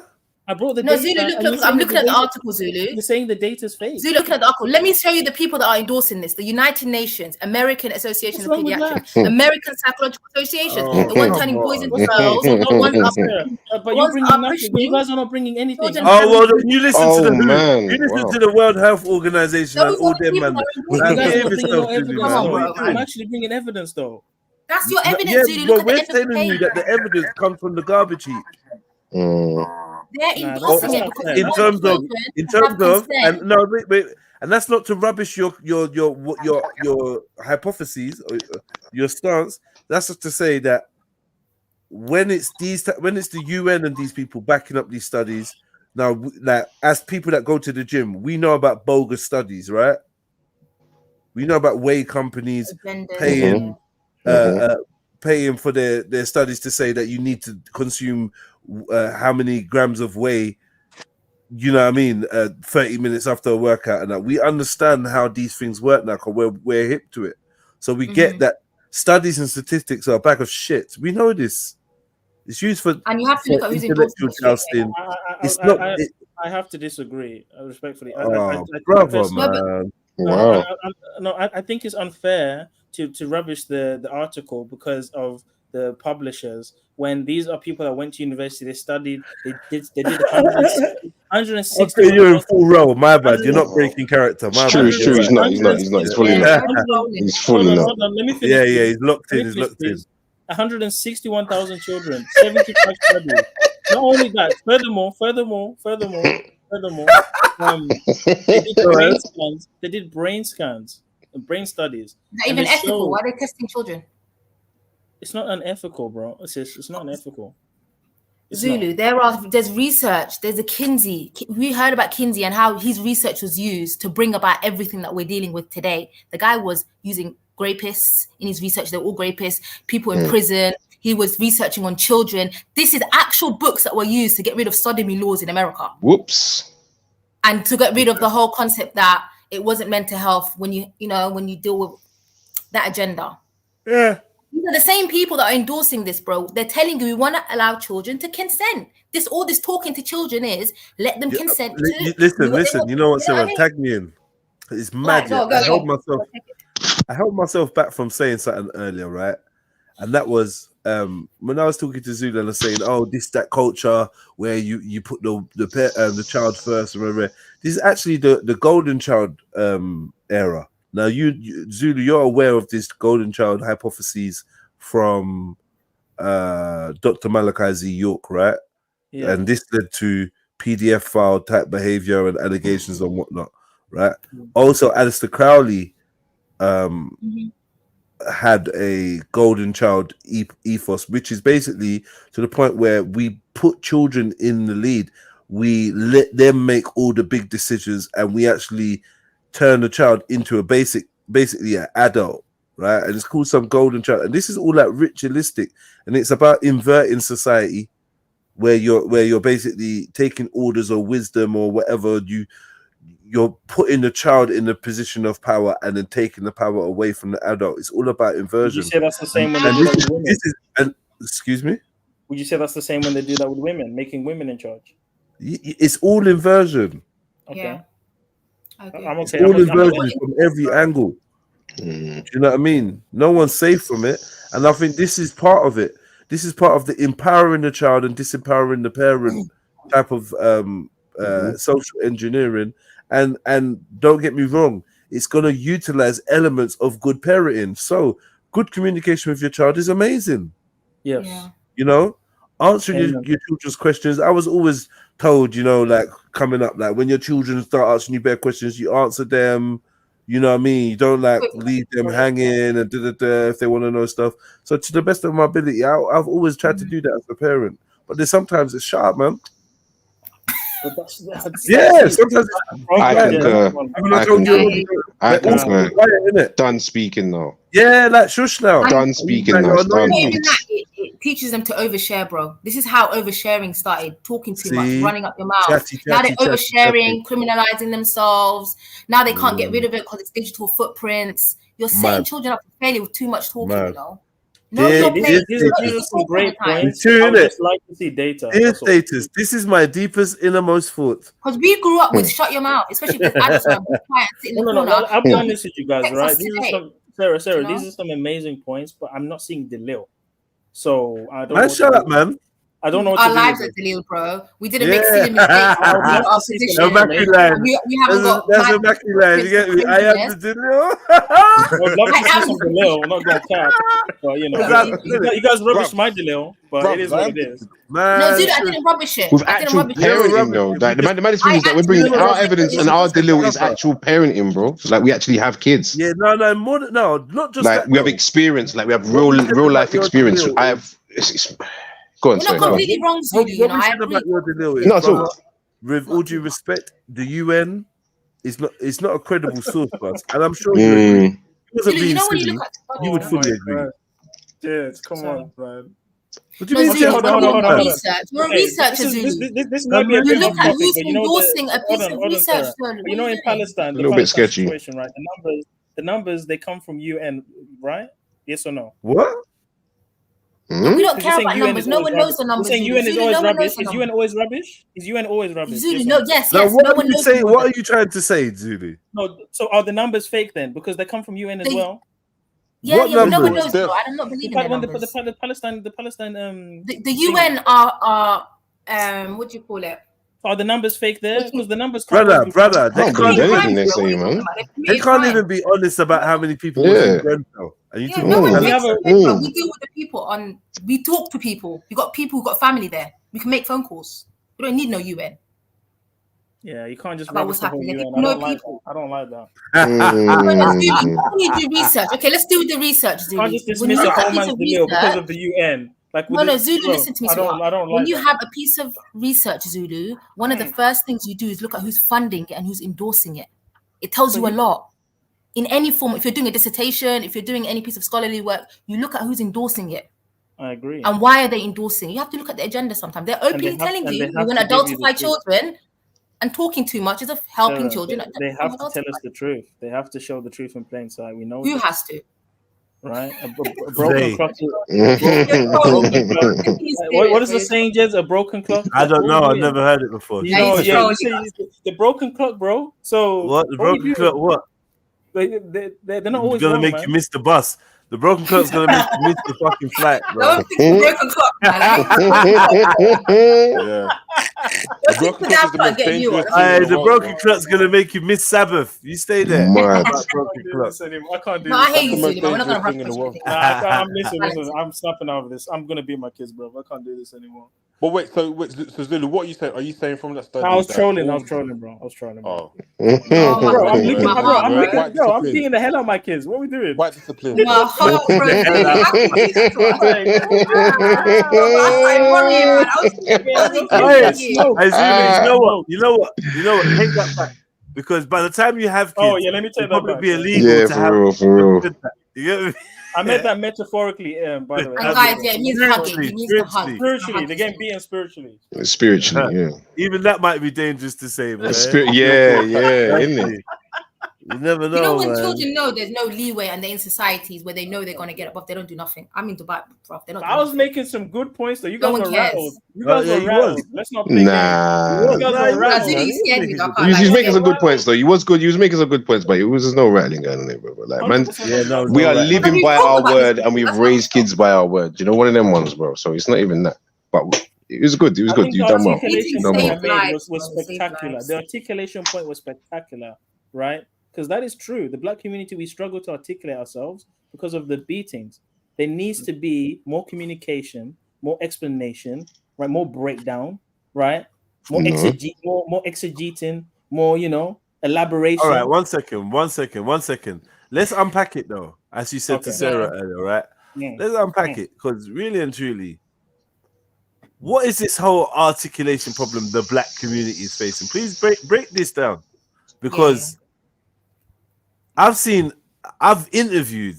[SPEAKER 7] I brought the
[SPEAKER 11] No,
[SPEAKER 7] data.
[SPEAKER 11] Zulu, look, I'm looking at the article, Zulu.
[SPEAKER 7] You're saying the data's fake.
[SPEAKER 11] Zulu, looking at the article. Let me show you the people that are endorsing this. The United Nations, American Association of Pediatrics, American Psychological Association, the one turning boys into girls, the ones
[SPEAKER 7] but you're bringing nothing. You guys are not bringing anything.
[SPEAKER 14] Oh, well, then you listen to the WHO. You listen to the World Health Organization and all them, man.
[SPEAKER 7] I'm actually bringing evidence, though.
[SPEAKER 11] That's your evidence,
[SPEAKER 14] Yeah,
[SPEAKER 11] Zulu.
[SPEAKER 14] but
[SPEAKER 11] Look at
[SPEAKER 14] we're
[SPEAKER 11] the end of the
[SPEAKER 14] telling you
[SPEAKER 11] page.
[SPEAKER 14] that the evidence comes from the garbage heap.
[SPEAKER 11] They're endorsing it because
[SPEAKER 14] in terms of, and no, wait, and that's not to rubbish your hypotheses or your stance. That's just to say that when it's the UN and these people backing up these studies. Now, like as people that go to the gym, we know about bogus studies, right? We know about whey companies paying paying for their studies to say that you need to consume how many grams of whey, you know what I mean, 30 minutes after a workout, and that we understand how these things work now because we're hip to it. So we get that studies and statistics are a bag of shit. We know this. It's used for
[SPEAKER 11] and you have to look at who's
[SPEAKER 14] intellectual jousting. It's not.
[SPEAKER 7] I have to disagree respectfully.
[SPEAKER 14] Brother, man. Wow.
[SPEAKER 7] I think it's unfair to rubbish the article because of the publishers when these are people that went to university, they studied, they did 160.
[SPEAKER 14] Okay, you're in full role. My bad. You're not breaking character. My bad.
[SPEAKER 1] It's true. He's not. He's fully not. He's fully not.
[SPEAKER 7] Hold on, let me finish.
[SPEAKER 14] Yeah, he's locked in. He's locked in.
[SPEAKER 7] 161,000 children, 75 studies. Not only that, furthermore, they did brain scans and brain studies.
[SPEAKER 11] Is that even ethical? Why are they testing children?
[SPEAKER 7] It's not unethical, bro. It's not unethical.
[SPEAKER 11] Zulu, there's research. There's a Kinsey. We heard about Kinsey and how his research was used to bring about everything that we're dealing with today. The guy was using rapists in his research. They're all rapists, people in prison. He was researching on children. This is actual books that were used to get rid of sodomy laws in America.
[SPEAKER 1] Whoops.
[SPEAKER 11] And to get rid of the whole concept that it wasn't mental health when you deal with that agenda.
[SPEAKER 14] Yeah.
[SPEAKER 11] These are the same people that are endorsing this, bro. They're telling you we want to allow children to consent. All this talking to children is let them consent.
[SPEAKER 14] Listen. You know what, Sarah? Tag me in. It's mad. I held myself back from saying something earlier, right? And that was when I was talking to Zulu and I was saying, "Oh, that culture where you put the child first." Remember, this is actually the golden child era. Now, Zulu, you're aware of this golden child hypotheses from Dr. Malachi Z. York, right? Yeah. And this led to PDF file type behavior and allegations and whatnot, right? Also, Aleister Crowley had a golden child ethos, which is basically to the point where we put children in the lead. We let them make all the big decisions, and we actually turn the child into basically an adult, right? And it's called some golden child. And this is all like ritualistic, and it's about inverting society where you're basically taking orders or wisdom or whatever, you're putting the child in a position of power and then taking the power away from the adult. It's all about inversion.
[SPEAKER 7] Would you say that's the same when they do that with women?
[SPEAKER 14] Excuse me?
[SPEAKER 7] Would you say that's the same when they do that with women, making women in charge?
[SPEAKER 14] It's all inversion.
[SPEAKER 7] Okay.
[SPEAKER 11] Yeah.
[SPEAKER 14] It's all inversion from every angle. Do you know what I mean? No one's safe from it. And I think this is part of it. This is part of the empowering the child and disempowering the parent type of social engineering. And don't get me wrong, it's going to utilize elements of good parenting. So good communication with your child is amazing.
[SPEAKER 7] Yes.
[SPEAKER 11] Yeah.
[SPEAKER 14] You know, answering your children's questions. I was always told, you know, like coming up, like when your children start asking you bad questions, you answer them. You know what I mean? You don't like leave them hanging and if they want to know stuff. So to the best of my ability, I've always tried to do that as a parent. But there's sometimes it's sharp, man. Yeah, sometimes
[SPEAKER 9] I concur. Done speaking now.
[SPEAKER 14] Yeah, like shush now.
[SPEAKER 9] Done speaking now.
[SPEAKER 11] Not even that, it teaches them to overshare, bro. This is how oversharing started. Talking too much, running up your mouth. Now they're oversharing, criminalizing themselves. Now they can't get rid of it because it's digital footprints. You're setting children up for failure with too much talking, you know.
[SPEAKER 7] These are some great points. I would just like to see data.
[SPEAKER 14] This is my deepest innermost thought.
[SPEAKER 11] Because we grew up with shut your mouth, especially if it's quiet, sit in the corner.
[SPEAKER 7] I'll be honest with you guys, right? These are some Sarah, these are some amazing points, but I'm not seeing Delil. So I don't know.
[SPEAKER 14] Man, shut up, man.
[SPEAKER 7] I don't know what
[SPEAKER 11] our
[SPEAKER 7] to
[SPEAKER 11] lives
[SPEAKER 7] do.
[SPEAKER 11] are Delil, bro. We didn't make silly mistakes. We haven't got.
[SPEAKER 14] That's a Mackie line. You get me? I am the Delil.
[SPEAKER 7] I would love to see some Delil. I'm not going to cap. But you know, you guys rubbish my Delil, but it is what it is.
[SPEAKER 14] Man,
[SPEAKER 11] no, dude, I didn't rubbish it.
[SPEAKER 9] With actual parenting, though. Like, the maddest thing is that we're bringing our evidence and our Delil is actual parenting, bro. Like, we actually have kids.
[SPEAKER 14] Yeah, more than, not just
[SPEAKER 9] like
[SPEAKER 14] that,
[SPEAKER 9] we have experience. Like, we have real life experience. I have. Go on,
[SPEAKER 11] you're not completely wrong, Zulu. You know, I agree.
[SPEAKER 14] No, so with all due respect, the UN is not a credible source for us, and I'm sure you would fully agree.
[SPEAKER 7] Yes, come on, man.
[SPEAKER 14] What do you mean?
[SPEAKER 11] Hold on. You're a researcher, Zulu.
[SPEAKER 7] This might be a bit
[SPEAKER 11] look at who's
[SPEAKER 7] but you know
[SPEAKER 11] endorsing a piece of research.
[SPEAKER 7] You know, in Palestine,
[SPEAKER 9] a little bit sketchy,
[SPEAKER 7] situation, right? The numbers they come from UN, right? Yes or no?
[SPEAKER 14] What?
[SPEAKER 11] We don't care about numbers. No one knows the numbers.
[SPEAKER 7] Saying UN is always rubbish. Is UN always rubbish? Is UN always rubbish?
[SPEAKER 11] Zulu, no, yes.
[SPEAKER 14] Now,
[SPEAKER 11] No one knows.
[SPEAKER 14] What are you trying to say, Zulu?
[SPEAKER 7] No, so are the numbers fake then? Because they come from UN as well.
[SPEAKER 11] Yeah, no one knows. Though. I'm not believing in numbers.
[SPEAKER 7] The Palestine.
[SPEAKER 11] The UN are what do you call it?
[SPEAKER 7] Are the numbers fake there? Because the numbers.
[SPEAKER 14] Brother, they can't
[SPEAKER 9] anything they say, man.
[SPEAKER 14] They can't even be honest about how many people
[SPEAKER 9] Yeah.
[SPEAKER 14] were in Grenfell.
[SPEAKER 11] We deal with the people on. We talk to people. We got people who got family there. We can make phone calls. We don't need no UN.
[SPEAKER 7] Yeah, you can't just
[SPEAKER 11] about what's happening.
[SPEAKER 7] I don't like that.
[SPEAKER 11] You do research. Okay, let's do the research. Zulu.
[SPEAKER 7] You can't just dismiss a whole man's deal because of the UN. Like
[SPEAKER 11] no, Zulu, listen to me.
[SPEAKER 7] I don't
[SPEAKER 11] when
[SPEAKER 7] like
[SPEAKER 11] you
[SPEAKER 7] that.
[SPEAKER 11] have a piece of research, Zulu, one of the first things you do is look at who's funding it and who's endorsing it. It tells you a lot. In any form, if you're doing a dissertation, if you're doing any piece of scholarly work, you look at who's endorsing it.
[SPEAKER 7] I agree.
[SPEAKER 11] And why are they endorsing? You have to look at the agenda sometimes. They're openly telling you we want to adultify children, and talking too much is of helping children.
[SPEAKER 7] They have to tell us the truth. They have to show the truth in plain sight. We know
[SPEAKER 11] who has to.
[SPEAKER 7] Right? A broken clock. What is the saying, Jez? A broken clock?
[SPEAKER 14] I don't know. I've never heard it before.
[SPEAKER 7] You know, the broken clock, bro. So
[SPEAKER 14] what? The broken clock? What?
[SPEAKER 7] They're not always
[SPEAKER 14] gonna make you miss the bus. The broken clock's gonna make you miss the fucking flight, bro.
[SPEAKER 11] Don't fix the broken clock.
[SPEAKER 14] Yeah. The broken clock's gonna make you miss Sabbath. You stay there.
[SPEAKER 7] I can't do this.
[SPEAKER 11] I hate you, Zulu. We're not gonna rock
[SPEAKER 7] listen. I'm snapping out of this. I'm gonna beat my kids, bro. I can't do this anymore.
[SPEAKER 10] But wait, so Zulu, what are you saying? Are you saying from that study?
[SPEAKER 7] I was trolling, bro.
[SPEAKER 10] Oh.
[SPEAKER 7] I'm beating the hell out of my kids. What are we doing?
[SPEAKER 10] White discipline.
[SPEAKER 14] You know what? Take that back. Because by the time you have kids,
[SPEAKER 7] let me tell you
[SPEAKER 14] probably be illegal to have. You get me?
[SPEAKER 7] I meant that metaphorically, by the way.
[SPEAKER 11] And guys, yeah, it means hugging. It means to hug.
[SPEAKER 7] Spiritually, they're getting beaten spiritually.
[SPEAKER 9] Spiritually, yeah.
[SPEAKER 14] Even that might be dangerous to say, man.
[SPEAKER 9] Yeah, isn't it?
[SPEAKER 14] You never know.
[SPEAKER 11] You know when
[SPEAKER 14] man.
[SPEAKER 11] children know there's no leeway and they're in societies where they know they're gonna get above, they don't do nothing. I mean Dubai, bro. They don't.
[SPEAKER 7] I was making some good points though. You
[SPEAKER 11] No
[SPEAKER 7] guys
[SPEAKER 11] one
[SPEAKER 7] were
[SPEAKER 11] cares.
[SPEAKER 7] rattled. You guys were rattled. Let's not play
[SPEAKER 9] Nah.
[SPEAKER 7] games. You guys were rattled.
[SPEAKER 9] He was making some good points though. He was good. He was making some good points, but there's no rattling going on there, bro. Like, man, we are living by our word and we've raised kids by our word. You know, one of them ones, bro. So it's not even that. But it was good. It was good. You've done well.
[SPEAKER 7] Was spectacular. The articulation point was spectacular, right? Because that is true. The black community, we struggle to articulate ourselves because of the beatings. There needs to be more communication, more explanation, right? More breakdown, right? More exegeting, more, elaboration.
[SPEAKER 14] All right, one second. Let's unpack it though, as you said to Sarah earlier, right? Let's unpack it, because really and truly, what is this whole articulation problem the black community is facing? Please break this down, because I've interviewed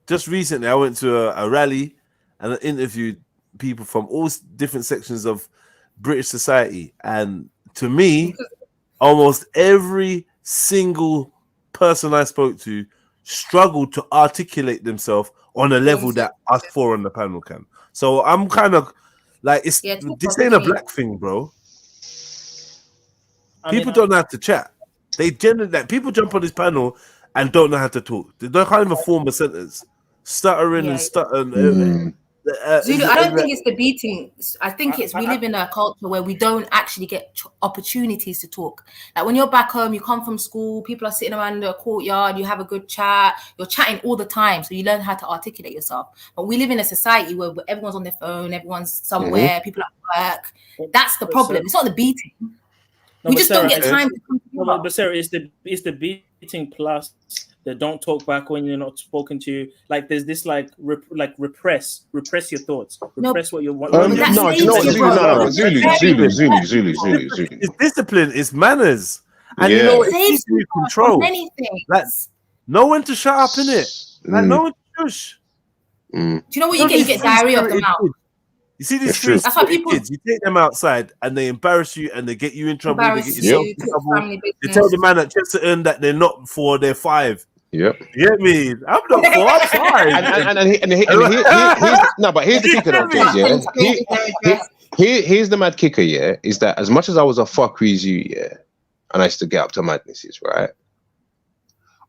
[SPEAKER 14] just recently. I went to a rally and I interviewed people from all different sections of British society, and to me, almost every single person I spoke to struggled to articulate themselves on a level that us four on the panel can. So I'm kind of like, this ain't a black thing, bro. People don't know how to chat. They generally, like, people jump on this panel and don't know how to talk. They can't even form a sentence. Stuttering and stuttering.
[SPEAKER 11] Zulu, I don't think it's the beating. I think it's we live in a culture where we don't actually get opportunities to talk. Like when you're back home, you come from school, people are sitting around the courtyard, you have a good chat, you're chatting all the time, so you learn how to articulate yourself. But we live in a society where everyone's on their phone, everyone's somewhere, people at work. That's the problem. It's not the beating. We just don't get time to come together.
[SPEAKER 7] But Sarah, it's the beating plus the don't talk back when you're not spoken to. Like there's this repress your thoughts, repress what you want.
[SPEAKER 9] Zulu.
[SPEAKER 14] It's discipline, it's manners, and you know it keeps you control. Like know when to shut up, innit? Like know when to shush.
[SPEAKER 11] Do you know what you get? You get diarrhea of the mouth.
[SPEAKER 14] You see these free kids, you take them outside and they embarrass you and they get you in trouble, they get yourself in trouble. They tell the man at Chesterton that they're not 4, they're 5.
[SPEAKER 9] Yep.
[SPEAKER 14] You get me? I'm not 4, I'm 5.
[SPEAKER 9] No, but here's the kicker though, here's the mad kicker, is that as much as I was a fuckery as you, and I used to get up to madnesses, right?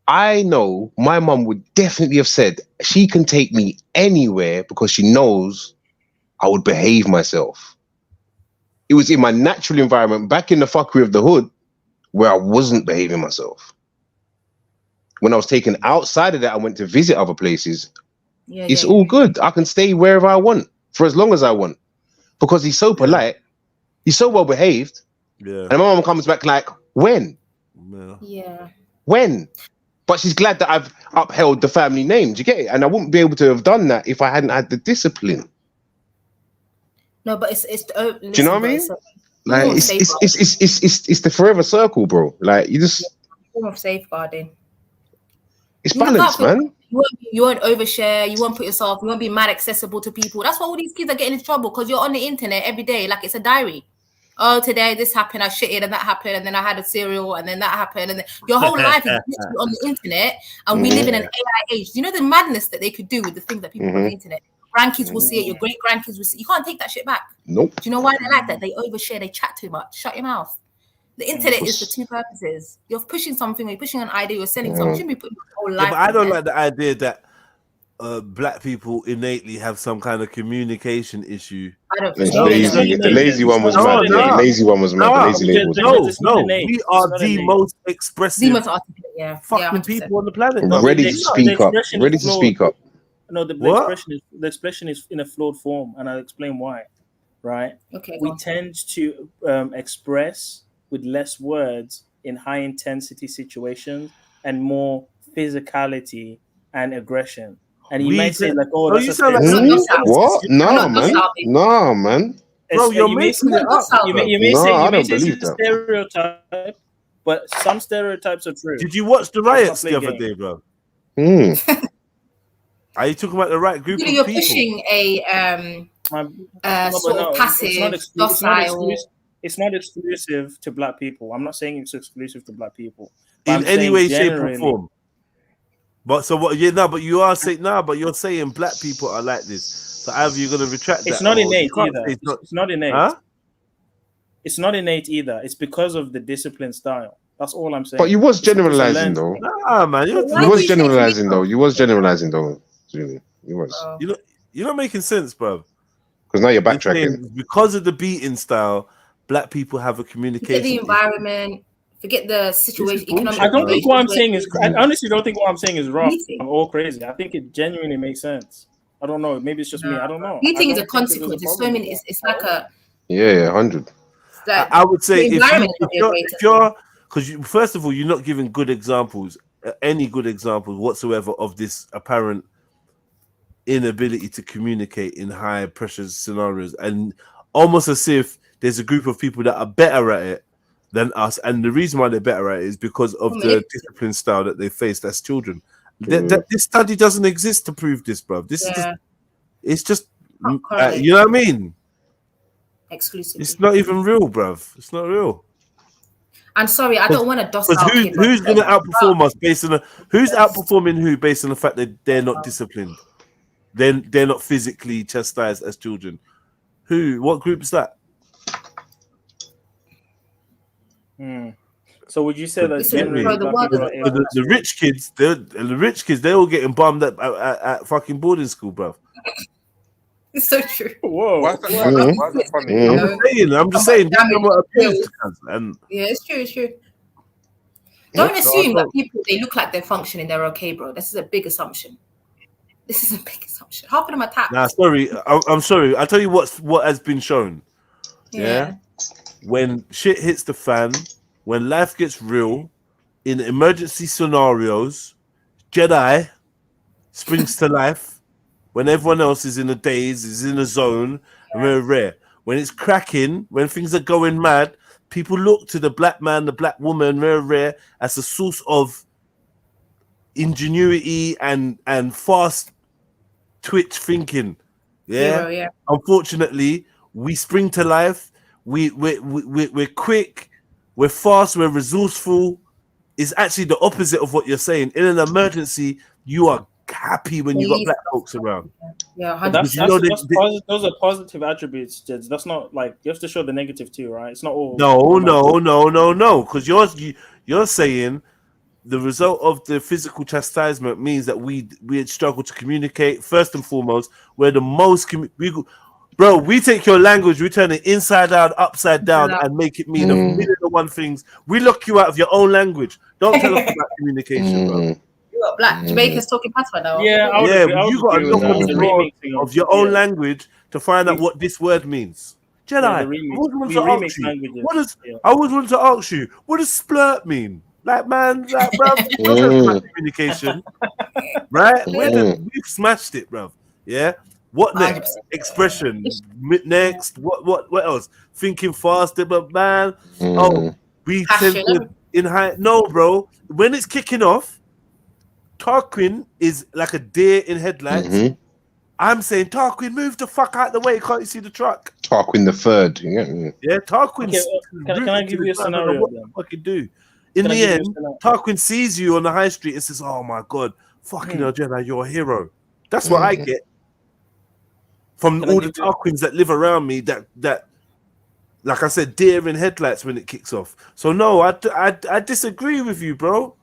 [SPEAKER 9] I know my mum would definitely have said she can take me anywhere because she knows I would behave myself. It was in my natural environment, back in the fuckery of the hood, where I wasn't behaving myself. When I was taken outside of that, I went to visit other places. It's all good. I can stay wherever I want for as long as I want, because he's so polite, he's so well behaved. And my mom comes back like, when? When? But she's glad that I've upheld the family name. Do you get it? And I wouldn't be able to have done that if I hadn't had the discipline.
[SPEAKER 11] No, but it's
[SPEAKER 9] do you know what I mean? Like it's the forever circle, bro. Like you just
[SPEAKER 11] form of safeguarding.
[SPEAKER 9] It's balance, man.
[SPEAKER 11] You won't overshare. You won't put yourself. You won't be mad accessible to people. That's why all these kids are getting in trouble, because you're on the internet every day, like it's a diary. Oh, today this happened, I shitted, and that happened, and then I had a cereal, and then that happened, and then your whole life is literally on the internet, and we live in an AI age. Do you know the madness that they could do with the things that people put on the internet? Grandkids will see it, your great grandkids will see it. You can't take that shit back.
[SPEAKER 9] Nope.
[SPEAKER 11] Do you know why they like that? They overshare, they chat too much. Shut your mouth. The internet is for two purposes. You're pushing something, you're pushing an idea, you're selling something. You shouldn't be putting your whole life.
[SPEAKER 14] But I don't like the idea that black people innately have some kind of communication issue.
[SPEAKER 11] I don't
[SPEAKER 9] think the lazy one was mad. The lazy one was mad. The lazy lady was
[SPEAKER 14] no. We are the most expressive fucking people on the planet.
[SPEAKER 9] Ready to speak up. Ready to speak up.
[SPEAKER 7] No, the expression is in a flawed form, and I'll explain why. Right?
[SPEAKER 11] Okay.
[SPEAKER 7] We tend to express with less words in high intensity situations and more physicality and aggression. And you might say like, "Oh, that's
[SPEAKER 14] you
[SPEAKER 7] a
[SPEAKER 14] sound like
[SPEAKER 9] what? No, man. No, man.
[SPEAKER 14] Bro, you're making it up.
[SPEAKER 7] You may say it's a stereotype, but some stereotypes are true.
[SPEAKER 14] Did you watch the riots the other day, bro? Are you talking about the right group
[SPEAKER 11] You're
[SPEAKER 14] of people?
[SPEAKER 11] pushing a sort of passive, docile.
[SPEAKER 7] It's not exclusive to black people. I'm not saying it's exclusive to black people. But
[SPEAKER 14] In
[SPEAKER 7] I'm
[SPEAKER 14] any
[SPEAKER 7] saying
[SPEAKER 14] way, shape, or
[SPEAKER 7] generally-
[SPEAKER 14] form. But so what? Yeah, no. But you are saying but you're saying black people are like this. So either you're gonna retract that.
[SPEAKER 7] It's not
[SPEAKER 14] or you
[SPEAKER 7] innate
[SPEAKER 14] can't
[SPEAKER 7] either.
[SPEAKER 14] say it's not.
[SPEAKER 7] It's not innate.
[SPEAKER 14] Huh?
[SPEAKER 7] It's not innate either. It's because of the discipline style. That's all I'm saying.
[SPEAKER 9] But you was
[SPEAKER 7] It's a
[SPEAKER 9] generalizing
[SPEAKER 7] learned
[SPEAKER 9] though.
[SPEAKER 7] thing.
[SPEAKER 14] Nah, man.
[SPEAKER 9] You was generalizing though. You was generalizing though. Really, you was.
[SPEAKER 14] You're not making sense, bro.
[SPEAKER 9] Because now you're
[SPEAKER 14] You're
[SPEAKER 9] backtracking.
[SPEAKER 14] saying because of the beating style, black people have a
[SPEAKER 11] Forget
[SPEAKER 14] communication.
[SPEAKER 11] the environment. Forget the situation. Economic
[SPEAKER 7] I don't think what I'm saying is.
[SPEAKER 11] situation.
[SPEAKER 7] I honestly don't think what I'm saying is wrong.
[SPEAKER 11] Meeting.
[SPEAKER 7] I'm all crazy. I think it genuinely makes sense. I don't know. Maybe it's just me. I don't know.
[SPEAKER 11] Meeting is
[SPEAKER 7] I
[SPEAKER 11] a
[SPEAKER 7] don't think there's
[SPEAKER 11] consequence. There's so
[SPEAKER 7] problem
[SPEAKER 11] many.
[SPEAKER 7] with
[SPEAKER 11] It's like a.
[SPEAKER 9] Yeah, 100.
[SPEAKER 11] Like,
[SPEAKER 14] I would say
[SPEAKER 11] the environment is not the
[SPEAKER 14] if you're because first of all, you're not giving good examples, any good examples whatsoever of this apparent inability to communicate in high pressure scenarios, and almost as if there's a group of people that are better at it than us, and the reason why they're better at it is because of the discipline style that they faced as children. This study doesn't exist to prove this, bro. This is just, it's just you know what I mean.
[SPEAKER 11] Exclusively.
[SPEAKER 14] It's not even real, bruv. It's not real.
[SPEAKER 11] I'm sorry, I don't want to docile kid.
[SPEAKER 14] Who's going to outperform us based on who's outperforming who based on the fact that they're not disciplined? They're not physically chastised as children. Who? What group is that?
[SPEAKER 7] So would you say that generally
[SPEAKER 14] the rich kids, they're all getting bummed at fucking boarding school, bruv.
[SPEAKER 11] It's so true.
[SPEAKER 7] Whoa.
[SPEAKER 10] Why is that funny?
[SPEAKER 14] I'm just saying. And
[SPEAKER 11] yeah, it's true. It's true. Don't assume that people they look like they're functioning, they're okay, bro. This is a big assumption. This is a big assumption. Half of them are tapped.
[SPEAKER 14] Nah, sorry. I'm sorry. I'll tell you what has been shown. Yeah. When shit hits the fan, when life gets real, in emergency scenarios, Jedi springs to life. When everyone else is in a daze, is in a zone, and very rare. When it's cracking, when things are going mad, people look to the black man, the black woman, very rare, as a source of ingenuity and fast twitch thinking. Yeah. Unfortunately, we spring to life. We're quick, we're fast, we're resourceful. It's actually the opposite of what you're saying. In an emergency, you are happy when you got black folks around.
[SPEAKER 11] Yeah,
[SPEAKER 7] those are positive attributes, Jeds. That's not like you have to show the negative too, right? It's not all.
[SPEAKER 14] No. Because you're saying the result of the physical chastisement means that we struggle to communicate. First and foremost, we're the most bro. We take your language, we turn it inside out, upside down, and make it mean a million and one things. We lock you out of your own language. Don't tell us about communication, bro.
[SPEAKER 11] You got black Jamaicans talking patois now.
[SPEAKER 7] Yeah,
[SPEAKER 14] you got to look of your own language to find out what this word means. Jedi, I always want to ask you, what does splurt mean? Like, man, bro, communication, right? We've smashed it, bro. Yeah. What next? Expression. Next. What else? Thinking faster, but man. We tend in high. No, bro. When it's kicking off, Tarquin is like a deer in headlights. I'm saying, Tarquin, move the fuck out the way. Can't you see the truck?
[SPEAKER 9] Tarquin the third.
[SPEAKER 14] Yeah, Tarquin.
[SPEAKER 7] Can I give you a scenario?
[SPEAKER 14] What the fuck you do? In the end, Tarquin sees you on the high street and says, "Oh my god, fucking hell, Jedi, you're a hero." That's what I get from all the Tarquins that live around me. That, like I said, deer in headlights when it kicks off. So no, I disagree with you, bro.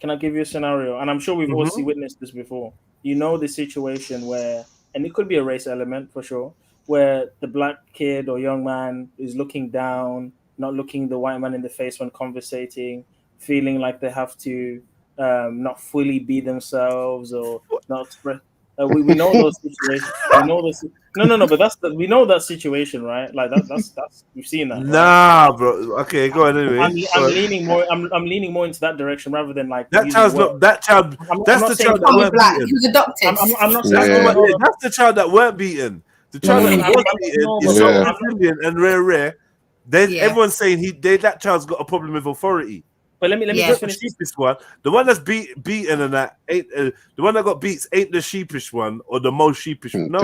[SPEAKER 7] Can I give you a scenario? And I'm sure we've all witnessed this before. You know the situation where, and it could be a race element for sure, where the black kid or young man is looking down, not looking the white man in the face when conversating, feeling like they have to not fully be themselves or not express. We know those situations. We know this. No. But we know that situation, right? Like that's we've seen that. Right?
[SPEAKER 14] Nah, bro. Okay, go on anyway.
[SPEAKER 7] I'm leaning more. I'm leaning more into that direction rather than like
[SPEAKER 14] that child's not that child. That's the child that weren't beaten.
[SPEAKER 11] He was adopted.
[SPEAKER 7] I'm not saying
[SPEAKER 14] that's the child that weren't beaten. The child that was beaten is so brilliant and rare. Everyone's saying that child's got a problem with authority.
[SPEAKER 7] But let me just finish
[SPEAKER 14] this one. The one that's beaten and that ain't the one that got beats ain't the sheepish one or the most sheepish. No.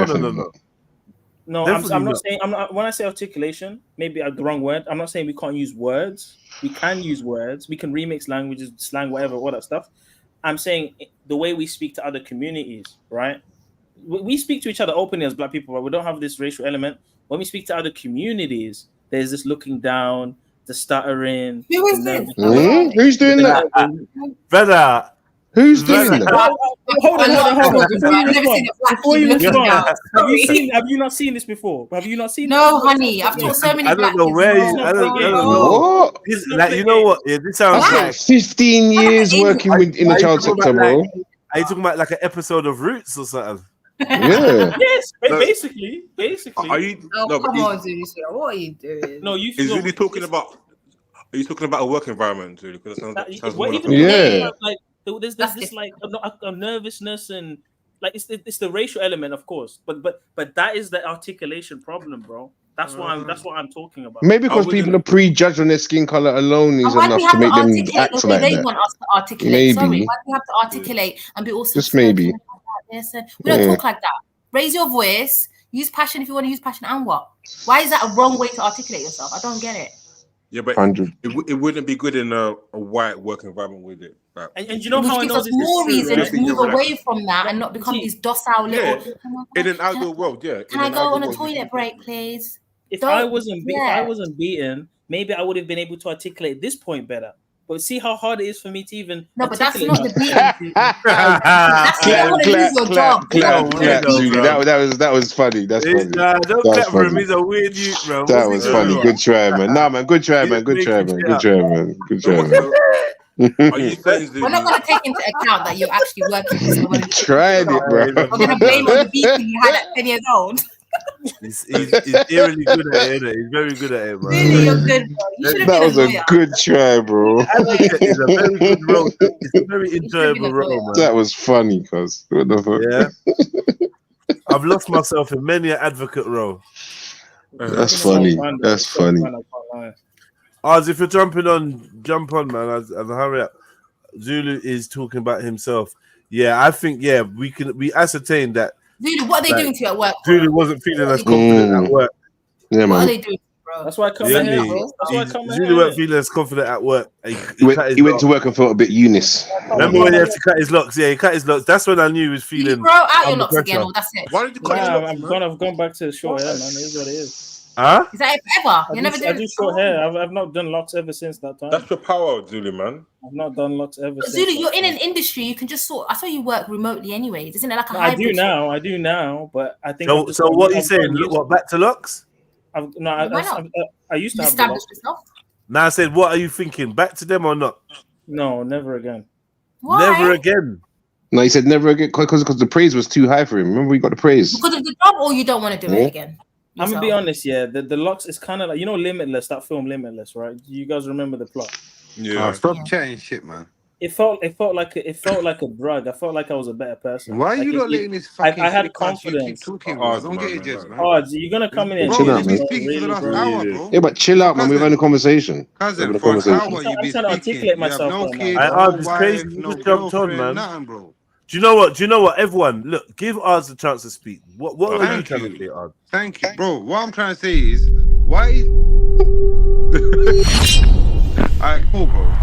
[SPEAKER 7] No, I'm not saying. I'm not. When I say articulation, maybe the wrong word. I'm not saying we can't use words. We can use words. We can remix languages, slang, whatever, all that stuff. I'm saying the way we speak to other communities, right? We speak to each other openly as Black people, but we don't have this racial element. When we speak to other communities, there's this looking down, the stuttering.
[SPEAKER 11] Who is this?
[SPEAKER 1] Who's doing that?
[SPEAKER 14] Brother.
[SPEAKER 1] Who's doing that?
[SPEAKER 7] Hold on. Before you respond, have you not seen this before? Have you not seen?
[SPEAKER 11] No, honey. I've taught so many.
[SPEAKER 14] I don't know where. I don't know. Like, you know what? Yeah, this sounds like
[SPEAKER 1] 15 years working in the child sector, bro.
[SPEAKER 14] Are you talking about like an episode of Roots or something?
[SPEAKER 1] Yeah.
[SPEAKER 7] Yes, basically.
[SPEAKER 19] Are you?
[SPEAKER 11] Oh, come on, Zulu. What are you doing?
[SPEAKER 7] No, you.
[SPEAKER 19] Is really talking about? Are you talking about a work environment, Zulu? Because it sounds more
[SPEAKER 7] like there's this like a nervousness and like it's the racial element, of course, but that is the articulation problem, bro. That's what I'm talking about.
[SPEAKER 1] Maybe because people are prejudged on their skin color alone is enough to make them act like
[SPEAKER 11] they
[SPEAKER 1] that.
[SPEAKER 11] want us to articulate.
[SPEAKER 1] Maybe.
[SPEAKER 11] Sorry, why do we have to articulate and be also
[SPEAKER 1] Just maybe.
[SPEAKER 11] We don't talk like that. Raise your voice. Use passion if you want to use passion. And what? Why is that a wrong way to articulate yourself? I don't get it.
[SPEAKER 19] Yeah, but it wouldn't be good in a white work environment, would it? Like,
[SPEAKER 7] and you know how I know this
[SPEAKER 11] more reason to move away from that and not become these docile little.
[SPEAKER 19] In an outdoor world, yeah.
[SPEAKER 11] Can I go on a toilet break, please?
[SPEAKER 7] If I wasn't beaten, maybe I would have been able to articulate this point better. But see how hard it is for me to even.
[SPEAKER 11] No, but that's not the beating. That's not want to lose your job.
[SPEAKER 1] That was funny. That's funny.
[SPEAKER 14] Don't clap for him. He's a weird youth, bro.
[SPEAKER 1] That was funny. Good try, man. Nah, man. Good try, man. Good try, man. Good try, man. Good try, man.
[SPEAKER 11] We're not going to take into account that you're actually working with someone.
[SPEAKER 1] Tried it, bro.
[SPEAKER 11] We're going to blame on the beating you had at 10 years old.
[SPEAKER 14] He's eerily good at it. He's very good at it, bro.
[SPEAKER 11] Really, you're good, bro. You should have
[SPEAKER 1] That
[SPEAKER 11] been
[SPEAKER 1] was
[SPEAKER 11] a
[SPEAKER 1] a
[SPEAKER 11] lawyer.
[SPEAKER 1] good try, bro.
[SPEAKER 14] It's a very good role. It's a very enjoyable role, man.
[SPEAKER 1] That was funny, cuz. What the fuck?
[SPEAKER 14] Yeah. I've lost myself in many an advocate role.
[SPEAKER 1] That's funny. That's funny.
[SPEAKER 14] Oz, if you're jump on, man, and hurry up. Zulu is talking about himself. Yeah, I think we ascertained that.
[SPEAKER 11] Zulu, what are they doing to you at work?
[SPEAKER 14] Zulu wasn't feeling as confident at work.
[SPEAKER 1] Yeah, man.
[SPEAKER 11] What are they doing, bro?
[SPEAKER 7] That's why I come here, bro. That's why I come here.
[SPEAKER 14] Zulu weren't feeling as confident at work.
[SPEAKER 1] He went to work and felt a bit Eunice.
[SPEAKER 14] Remember when he had to cut his locks? Yeah, he cut his locks. That's when I knew he was feeling.
[SPEAKER 11] You grow out your
[SPEAKER 14] under
[SPEAKER 11] locks again,
[SPEAKER 14] pressure.
[SPEAKER 11] or that's it.
[SPEAKER 19] Why did you cut your locks?
[SPEAKER 7] I've gone back to short hair, man. It is what it is.
[SPEAKER 14] Huh?
[SPEAKER 11] Is that it forever? You never
[SPEAKER 7] I
[SPEAKER 11] did
[SPEAKER 7] do short hair. I've not done locks ever since that time.
[SPEAKER 19] That's your power, Zulu, man.
[SPEAKER 7] I've not done locks ever since.
[SPEAKER 11] Zulu, you're in an industry. You can just I saw you work remotely, anyways. Isn't it like a
[SPEAKER 7] No, I
[SPEAKER 11] hybrid?
[SPEAKER 7] do now, but I think.
[SPEAKER 14] So what are you saying? Look, what, back to locks?
[SPEAKER 7] I used to have
[SPEAKER 11] Establish
[SPEAKER 7] the
[SPEAKER 11] yourself.
[SPEAKER 14] Now I said, what are you thinking? Back to them or not?
[SPEAKER 7] No, never again.
[SPEAKER 11] Why?
[SPEAKER 14] Never again.
[SPEAKER 1] No, he said never again because the praise was too high for him. Remember, we got the praise.
[SPEAKER 11] Because of the job, or you don't want to do it again?
[SPEAKER 7] I'm gonna be honest, the locks is kind of like, you know, Limitless, that film Limitless, right? You guys remember the plot?
[SPEAKER 19] Yeah.
[SPEAKER 20] Stop chatting shit, man.
[SPEAKER 7] It felt like a drug. I felt like I was a better person.
[SPEAKER 20] Why are
[SPEAKER 7] like
[SPEAKER 20] you not letting this fucking
[SPEAKER 7] I had
[SPEAKER 20] shit pass you?
[SPEAKER 7] confidence.
[SPEAKER 20] Keep talking, bro. Don't get it, Jez, man.
[SPEAKER 7] Oh, you're gonna come in and
[SPEAKER 1] Chill out, man.
[SPEAKER 20] Speaking for the last hour, bro.
[SPEAKER 1] Yeah, but chill out, man. We're having a conversation.
[SPEAKER 20] Cousin, for an hour you've
[SPEAKER 7] I'm
[SPEAKER 20] been
[SPEAKER 7] trying to articulate myself.
[SPEAKER 20] No
[SPEAKER 7] right
[SPEAKER 20] kids,
[SPEAKER 7] now.
[SPEAKER 20] no
[SPEAKER 14] It's
[SPEAKER 20] wife,
[SPEAKER 14] crazy.
[SPEAKER 20] no
[SPEAKER 14] You just jumped on,
[SPEAKER 20] girlfriend,
[SPEAKER 14] man.
[SPEAKER 20] nothing, bro.
[SPEAKER 14] Do you know what? Everyone, look, give Oz a chance to speak. What are you trying to say, Oz?
[SPEAKER 20] Thank you, bro. What I'm trying to say is, why? Alright, cool, bro.